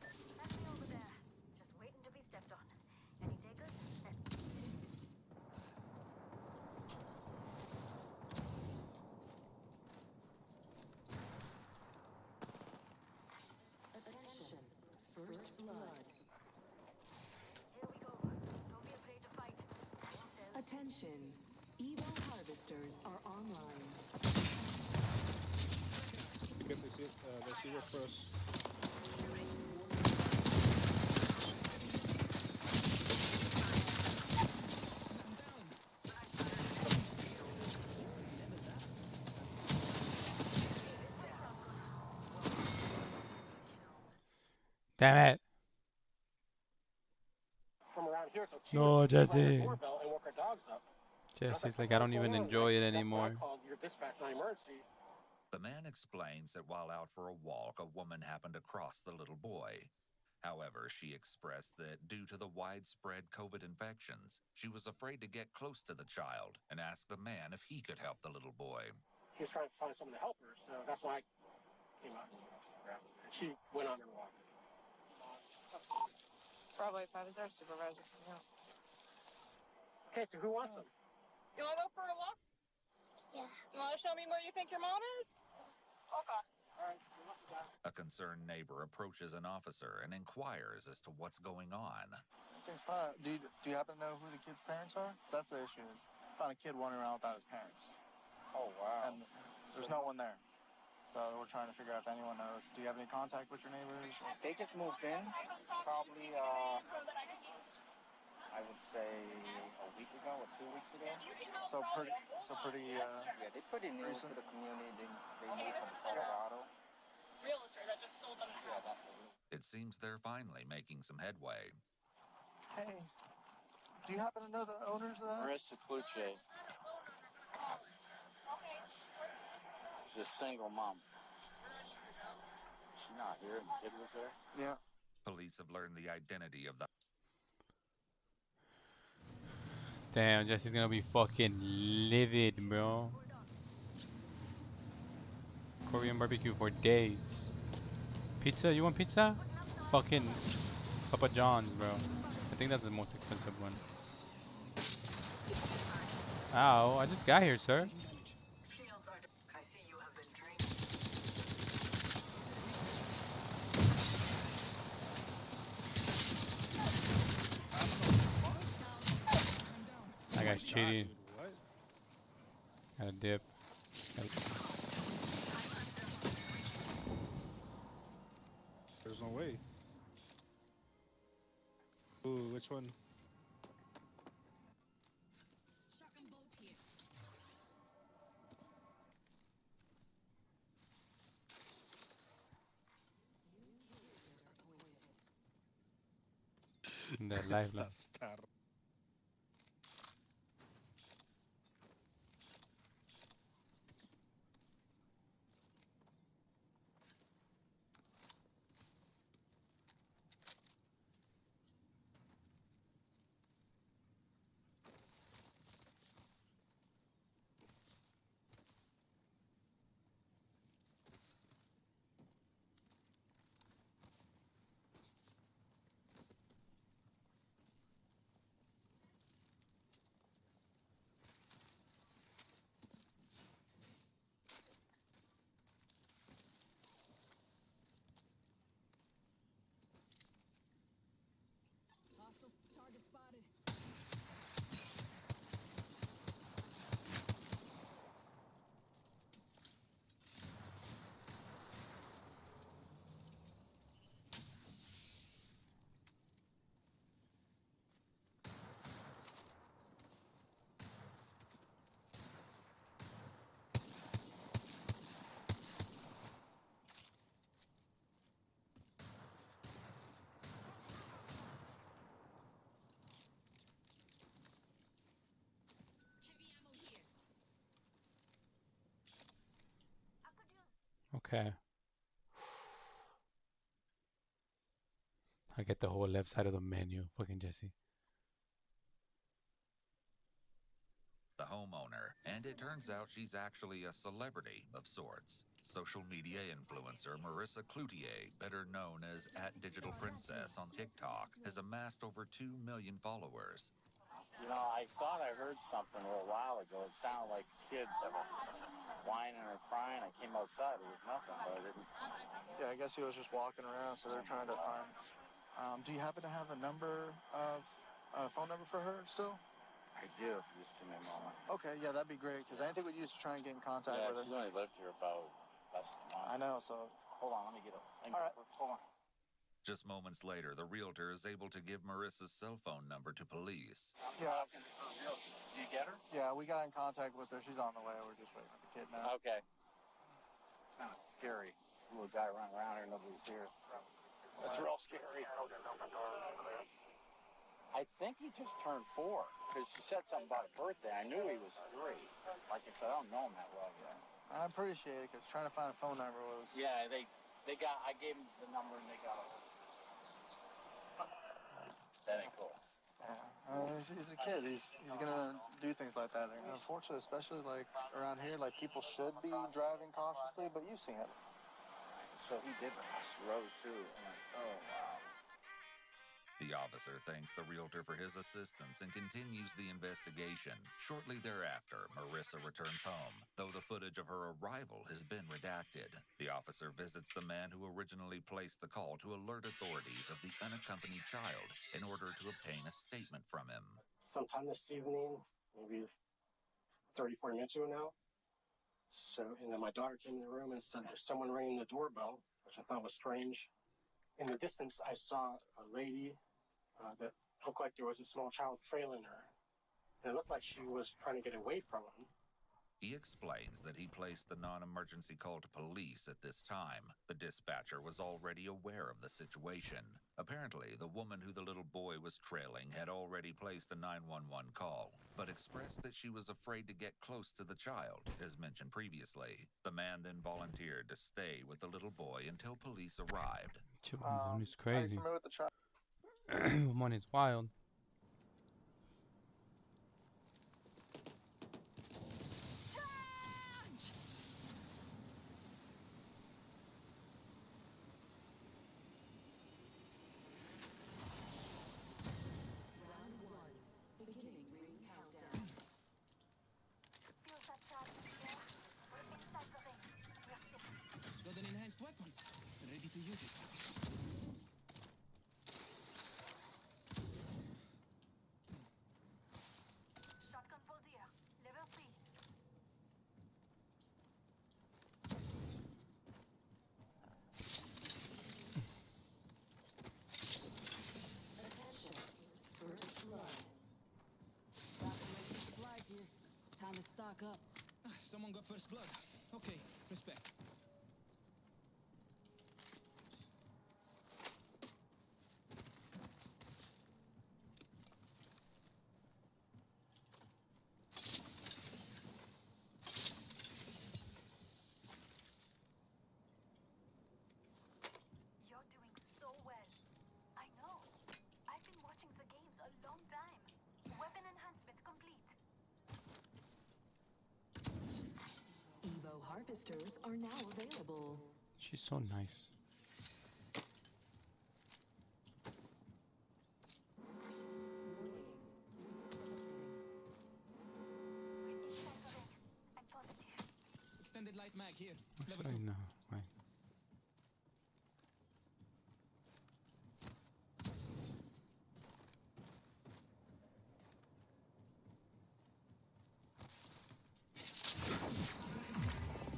That's me over there. Just waiting to be stepped on. Any takers? Attention. First blood. Here we go. Don't be afraid to fight. Attention. Evo harvesters are online. Because they see it first. Damn it. From around here, so No, Jesse. doorbell and woke our dogs up. Jesse's like, I don't even enjoy it anymore. Called your dispatch on emergency. The man explains that while out for a walk, a woman happened to cross the little boy. However, she expressed that due to the widespread COVID infections, she was afraid to get close to the child and asked the man if he could help the little boy. She was trying to find someone to help her, so that's why I came out. She went on her walk. Probably if I was our supervisor. Yeah. Okay, so who wants them? You want to go for a walk? Yeah. You want to show me where you think your mom is? Okay. All right. A concerned neighbor approaches an officer and inquires as to what's going on. Things fine. Do you happen to know who the kid's parents are? That's the issue. Is found a kid wandering around without his parents. Oh wow. And there's no one there. So we're trying to figure out if anyone knows. Do you have any contact with your neighbors? They just moved in, probably I would say a week ago or 2 weeks ago. So pretty. Yeah, they're pretty new recent. to the community. They moved from Colorado. Realtor that just sold them the Yeah, house. that's It seems they're finally making some headway. Hey, do you happen to know the owners of that? Marissa Cluche. She's a single mom. She's not here, and the kid was there. Yeah. Police have learned the identity of the Damn, Jesse's gonna be fucking livid, bro. Korean barbecue for days. Pizza? You want pizza? Fucking Papa John's, bro. I think that's the most expensive one. Ow, I just got here, sir. I see you have been trained. That guy's cheating. What? Got a dip. There's no way. Ooh, which one? That lifeline. Okay. I get the whole left side of the menu. Fucking Jesse. The homeowner, and it turns out she's actually a celebrity of sorts. Social media influencer Marissa Cloutier, better known as @DigitalPrincess on TikTok, has amassed over 2 million followers. You know, I thought I heard something a little while ago. It sounded like a kid whining or crying. I came outside. There was nothing, but I didn't. Yeah, I guess he was just walking around, so they're trying to find. Do you happen to have a phone number for her still? I do, if you just give me a moment. Okay, yeah, that'd be great, because anything we use to try and get in contact Yeah, with her. she's only lived here about less than a month. I know, so. Hold on, let me get it. All right. Hold on. Just moments later, the realtor is able to give Marissa's cell phone number to police. Yeah. Do you get her? Yeah, we got in contact with her. She's on the way. We're just waiting for the kid now. Okay. It's kind of scary. Little guy running around here, nobody's here. That's real scary. I think he just turned 4, because she said something about a birthday. I knew he was 3. Like I said, I don't know him that well yet. I appreciate it, because trying to find a phone number was... Yeah, they got, I gave him the number and they got it. That ain't cool. Yeah, he's a kid. He's gonna do things like that. And unfortunately, especially like around here, like people should be driving cautiously, but you've seen it. So he did cross the road too. Oh wow. The officer thanks the realtor for his assistance and continues the investigation. Shortly thereafter, Marissa returns home, though the footage of her arrival has been redacted. The officer visits the man who originally placed the call to alert authorities of the unaccompanied child in order to obtain a statement from him. Sometime this evening, maybe 30, 40 minutes ago now. So, and then my daughter came in the room and said there's someone ringing the doorbell, which I thought was strange. In the distance, I saw a lady that looked like there was a small child trailing her. And it looked like she was trying to get away from him. He explains that he placed the non-emergency call to police at this time. The dispatcher was already aware of the situation. Apparently, the woman who the little boy was trailing had already placed a 911 call, but expressed that she was afraid to get close to the child, as mentioned previously. The man then volunteered to stay with the little boy until police arrived. Money's crazy. Are you familiar with the child? Money's wild. Got an enhanced weapon. Ready to use it. Shotgun for deer. Level 3. Attention. First blood. Got some extra supplies here. Time to stock up. Someone got first blood. Okay, respect. You're doing so well. I know. I've been watching the games a long time. Weapon enhancement complete. Evo harvesters are now available. She's so nice. Extended light mag here. Level Actually, 2. no. Wait.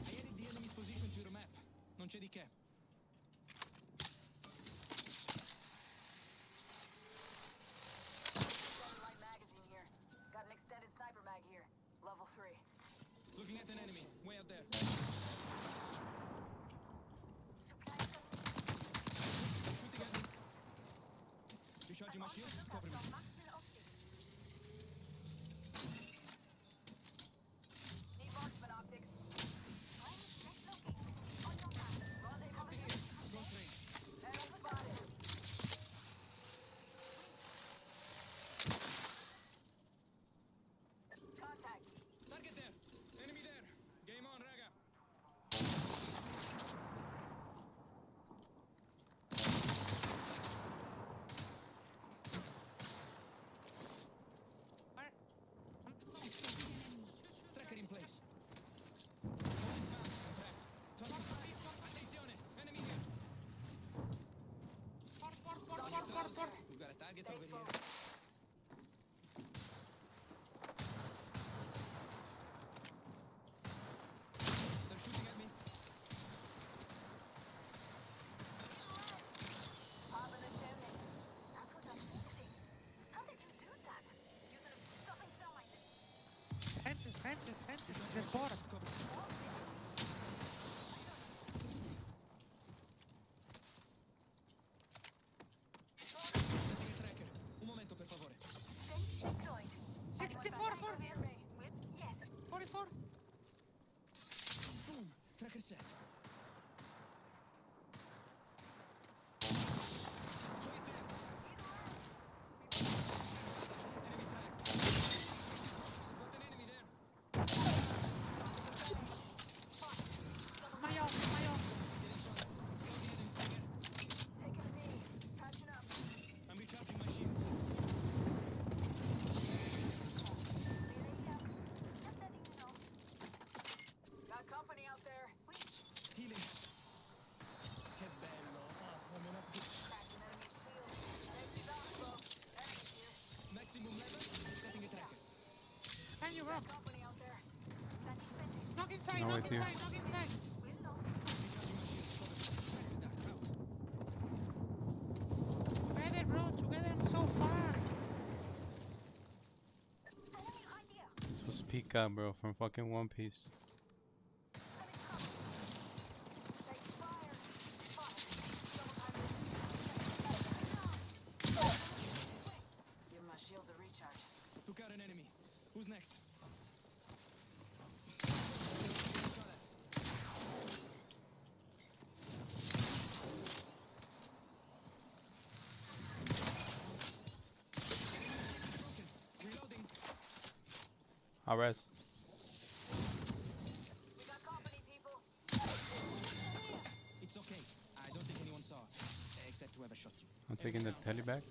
I added the enemy's position to your map. Non c'è di che. Extended light magazine here. Got an extended sniper mag here. Level 3. Looking at an enemy. Way out there. Shooting at me. Recharging my shield. Cover me. Need marksman optics. Next location. On your map. with you. Together, bro. Together, I'm so far. So speak up, bro, from fucking One Piece. Give my shields a recharge. Took out an enemy. Who's next? Reloading. I'll rest. It's okay. I don't think anyone saw, except whoever shot you. I'm taking the heli back.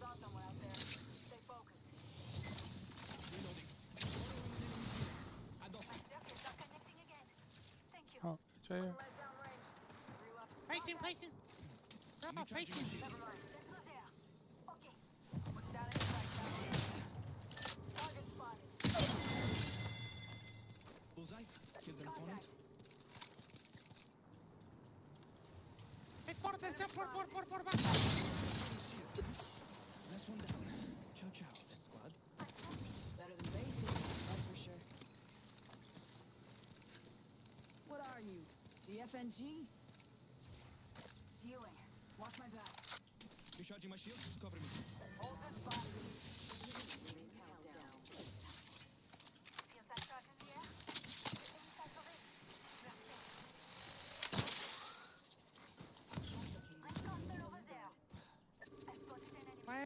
Oh, it's right here. Facing, facing. Bravo, facing. Bullseye. Killed an opponent. Hit for them, for back. Last one down. Ciao, ciao, squad. Better than basic, that's for sure. What are you? The FNG? Healing. Watch my back. Recharging my shield. Cover me. Hold this spot.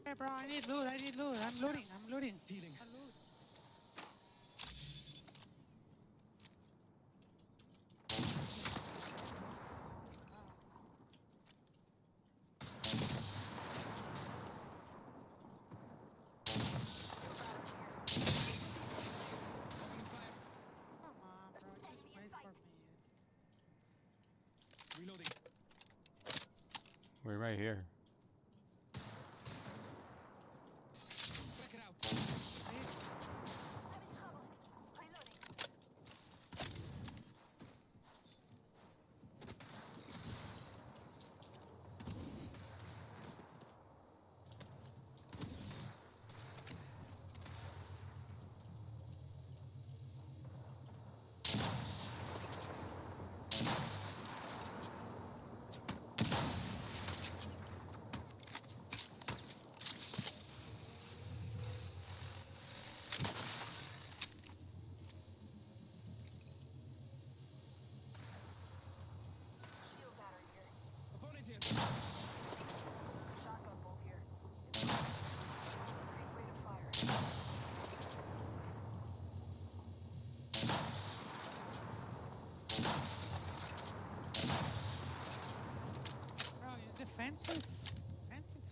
Hey, bro, I need loot, I'm looting. Healing. Come on, bro, just wait for me. Reloading. We're right here. Check it out. Opponent here. Shotgun bolt here. Increased rate of fire. Bro, use the fences. Fences.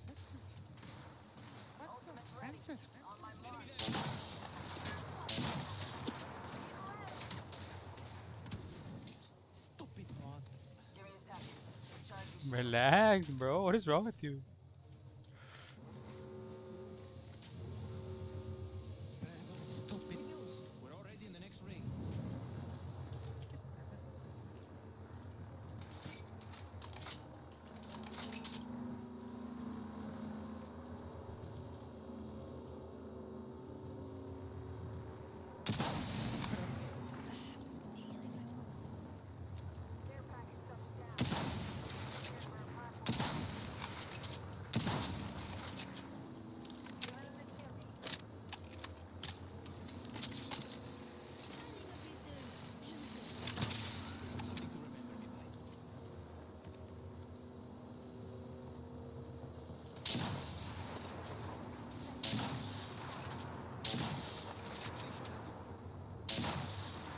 What the fences? On my mark. Stupid mod. Give me a second. Recharge your shield. Relax, bro. What is wrong with you? Stupid. We're already in the next ring. Care package touching down. Here's where platform. Give it the chimney. Something to remember me by.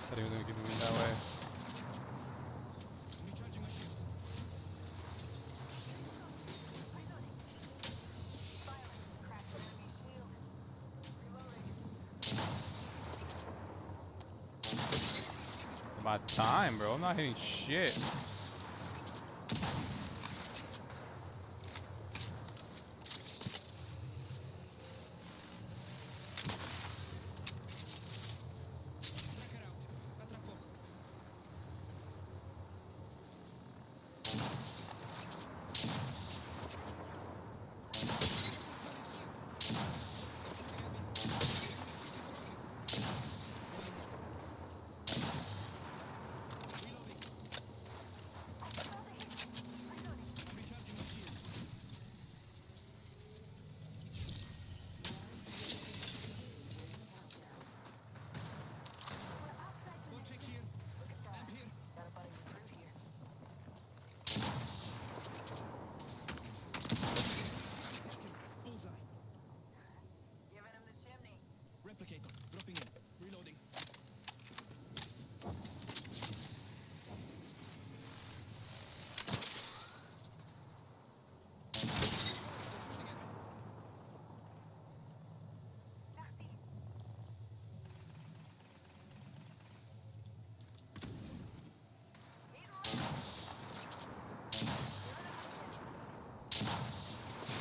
Thought he was gonna give me that way. Recharging my shields. Cracked enemy shield. Reloading. About time, bro. I'm not hitting shit. Tracker out. Atrapó.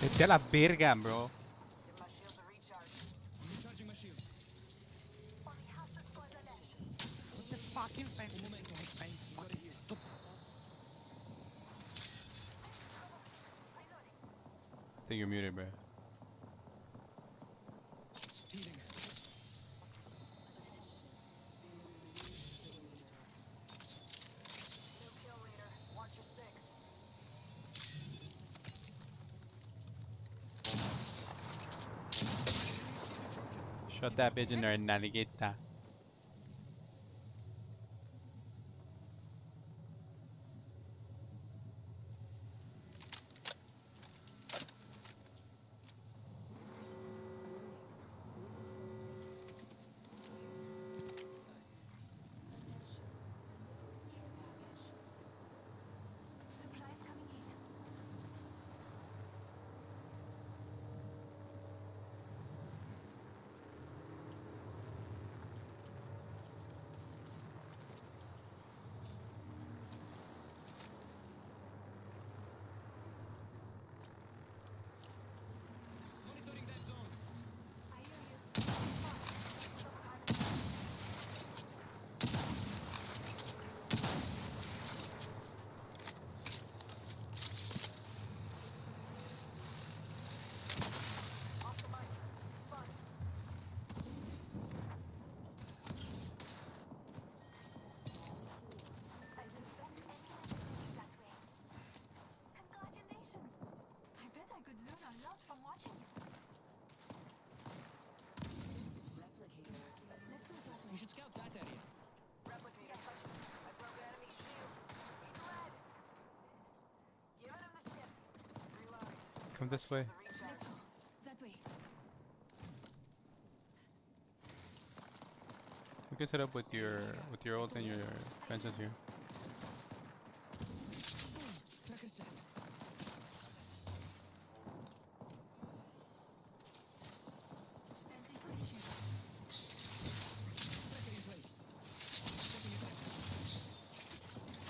Vete a la verga, bro. Recharging my shield. Put the fucking fence. Fence, fucking stupid. I think you're muted, bro. Healing. Shut that bitch in there, navigata. Supplies coming in. Monitoring that zone. I hear you. I suspect any enemies that way. Congratulations! I bet I could learn a lot from watching you. Let's go that We way. should scout that area. Replicator touching. I broke enemy shield. He's red. Giving him the ship. Reloading. Come this way. Let's go. That way. You can set up with your ult and your fences here. Tracker set. Fence in position. Tracker in place. Checking it out.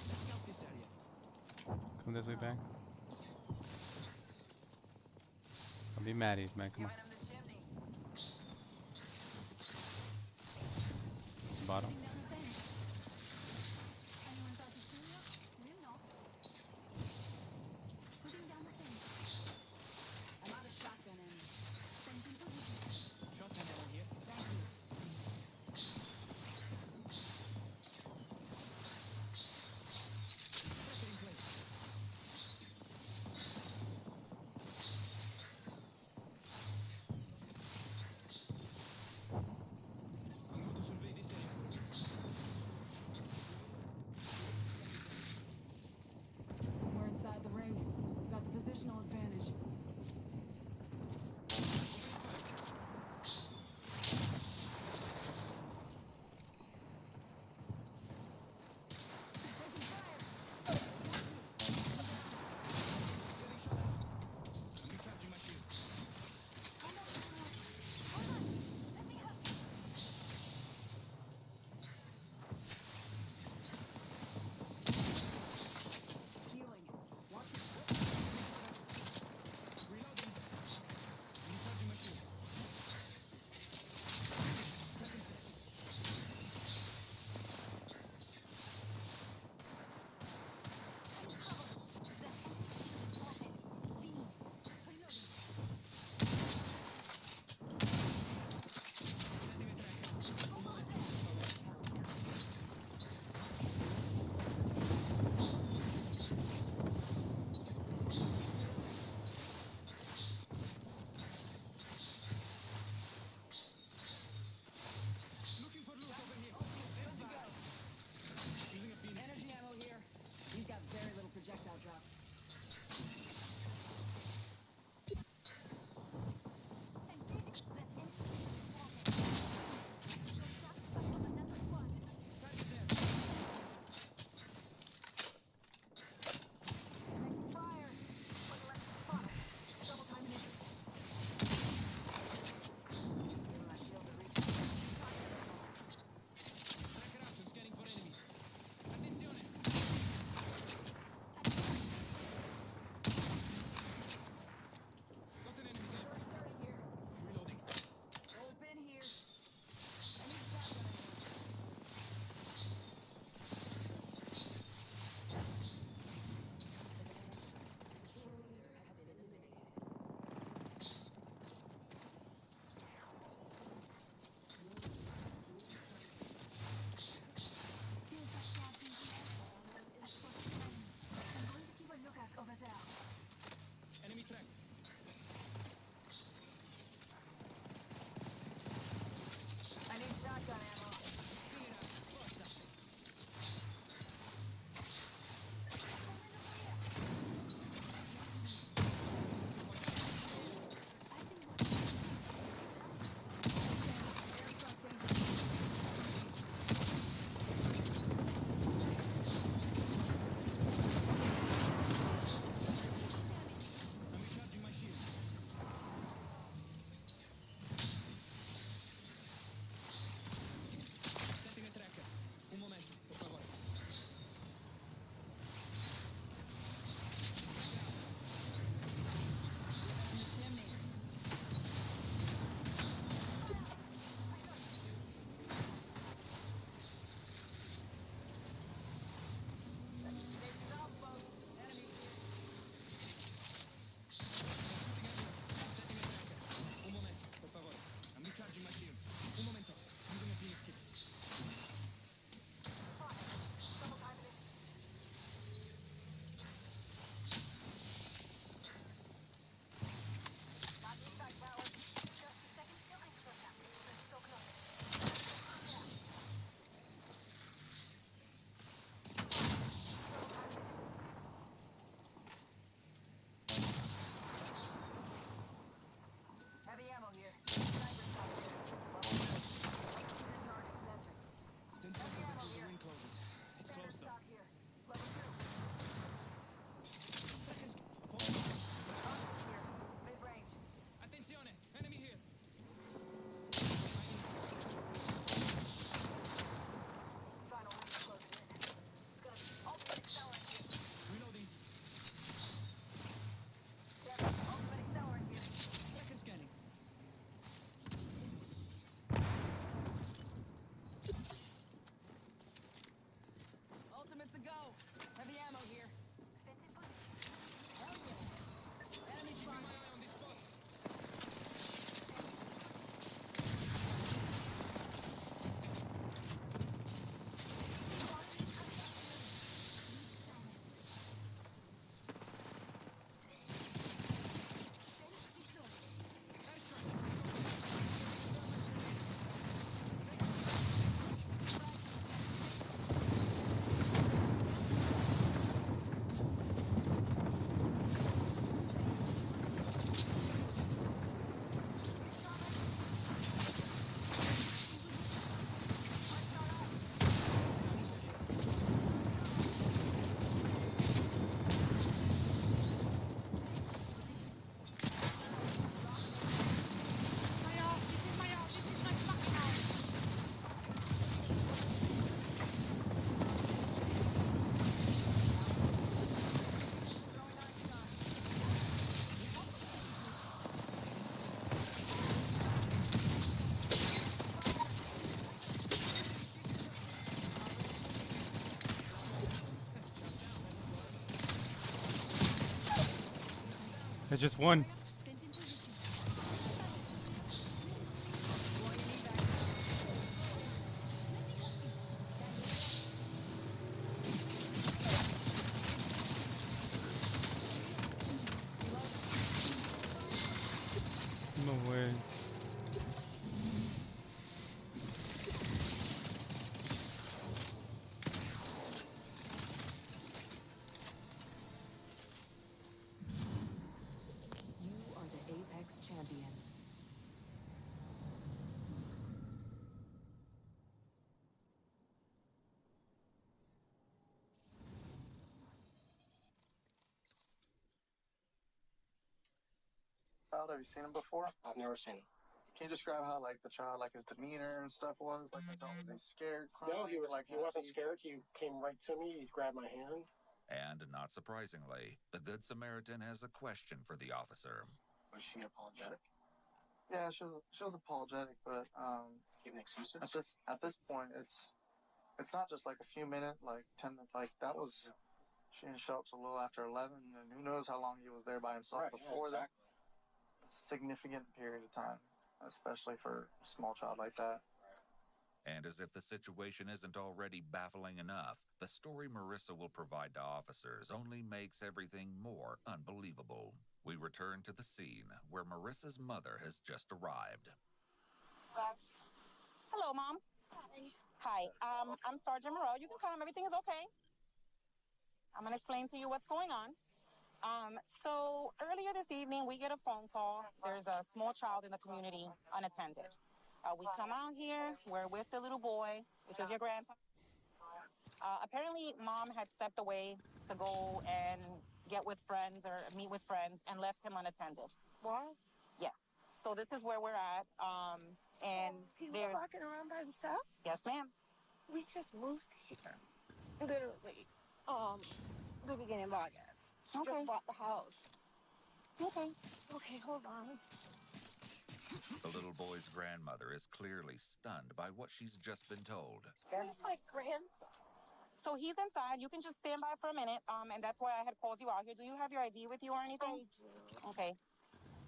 Let's scout this area. Come this way, bang. Don't be maddies, man. Come on. Giving him the chimney. Bottom. Putting down a fence. Anyone passes through here? We'll know. Putting down a fence. I'm out of shotgun ammo. Fence in position. Shotgun ammo here. Thank you. Tracker in place. I'm going to survey this area. It's just one. No way. You are the Apex champions. Child, have you seen him before? I've never seen him. Can you describe how like the child, like his demeanor and stuff was? Like was he scared, crying? No, he wasn't happy? scared. He came right to me. He grabbed my hand. And not surprisingly, the Good Samaritan has a question for the officer. Was she apologetic? Yeah, she was apologetic, but Giving excuses? at this point, it's not just like a few minutes, like 10, like that was. She didn't show up till a little after 11, and who knows how long he was there by himself before that. It's a significant period of time, especially for a small child like that. And as if the situation isn't already baffling enough, the story Marissa will provide to officers only makes everything more unbelievable. We return to the scene where Marissa's mother has just arrived. Hello, Mom. Hi. I'm Sergeant Moreau. You can come. Everything is okay. I'm going to explain to you what's going on. So earlier this evening, we get a phone call. There's a small child in the community unattended. We come out here. We're with the little boy, which is your grandson. Apparently, Mom had stepped away to go and get with friends or meet with friends and left him unattended. What? Yes. So this is where we're at. And He was walking around by himself? Yes, ma'am. We just moved here. Literally. The beginning of August. Okay. Just bought the house. Okay. Okay, hold on. The little boy's grandmother is clearly stunned by what she's just been told. Where's my grandson? So he's inside. You can just stand by for a minute. And that's why I had called you out here. Do you have your ID with you or anything? I do. Okay.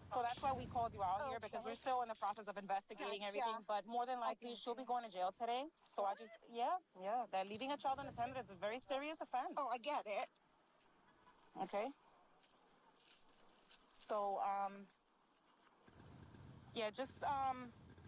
So that's why we called you out here, because we're still in the process of investigating everything. But more than likely, she'll be going to jail today. So I just, yeah, that leaving a child unattended is a very serious offense. Oh, I get it. Okay. So, yeah, just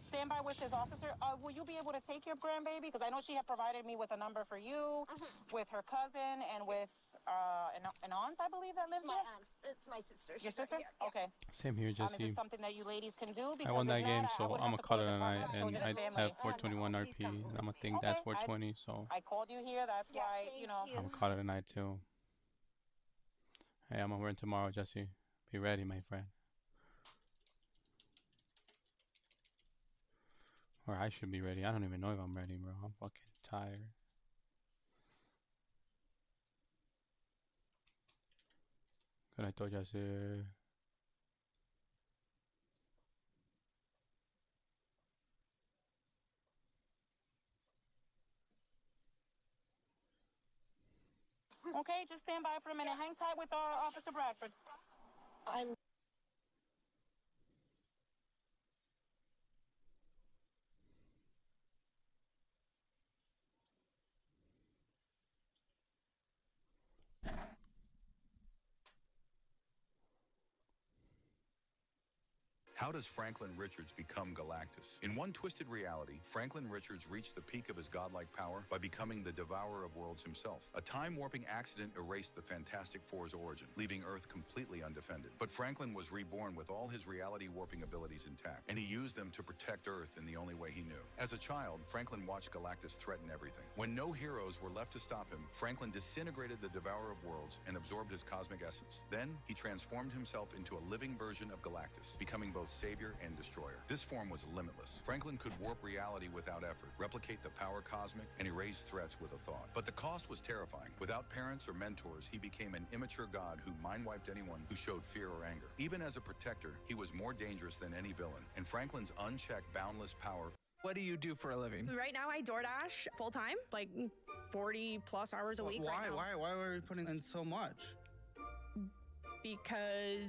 stand by with this officer. Will you be able to take your grandbaby? Because I know she had provided me with a number for you, with her cousin, and with an aunt, I believe, that lives My here. aunt. It's my sister. Your She's right sister? here. Yeah. Okay. Same here, Is Jesse. this something that you ladies can do? I won that Because if game, not, I so would I'm have gonna to call close it the a file night, and show and to the I family. have 421 RP, and I'm gonna think that's 420, so I called you here. That's why, I'm gonna call it a night too. Hey, I'm gonna win tomorrow, Jesse. Be ready, my friend. Or I should be ready. I don't even know if I'm ready, bro. I'm fucking tired. Good night, though, Jesse. Okay, just stand by for a minute. Hang tight with Officer Bradford. I'm How does Franklin Richards become Galactus? In one twisted reality, Franklin Richards reached the peak of his godlike power by becoming the Devourer of Worlds himself. A time-warping accident erased the Fantastic Four's origin, leaving Earth completely undefended. But Franklin was reborn with all his reality-warping abilities intact, and he used them to protect Earth in the only way he knew. As a child, Franklin watched Galactus threaten everything. When no heroes were left to stop him, Franklin disintegrated the Devourer of Worlds and absorbed his cosmic essence. Then, he transformed himself into a living version of Galactus, becoming both savior and destroyer. This form was limitless. Franklin could warp reality without effort, replicate the power cosmic, and erase threats with a thought. But the cost was terrifying. Without parents or mentors, he became an immature god who mind-wiped anyone who showed fear or anger. Even as a protector, he was more dangerous than any villain, and Franklin's unchecked, boundless power. What do you do for a living? Right now, I DoorDash full time, like 40 plus hours a week. Why? Right now. Why are we putting in so much? Because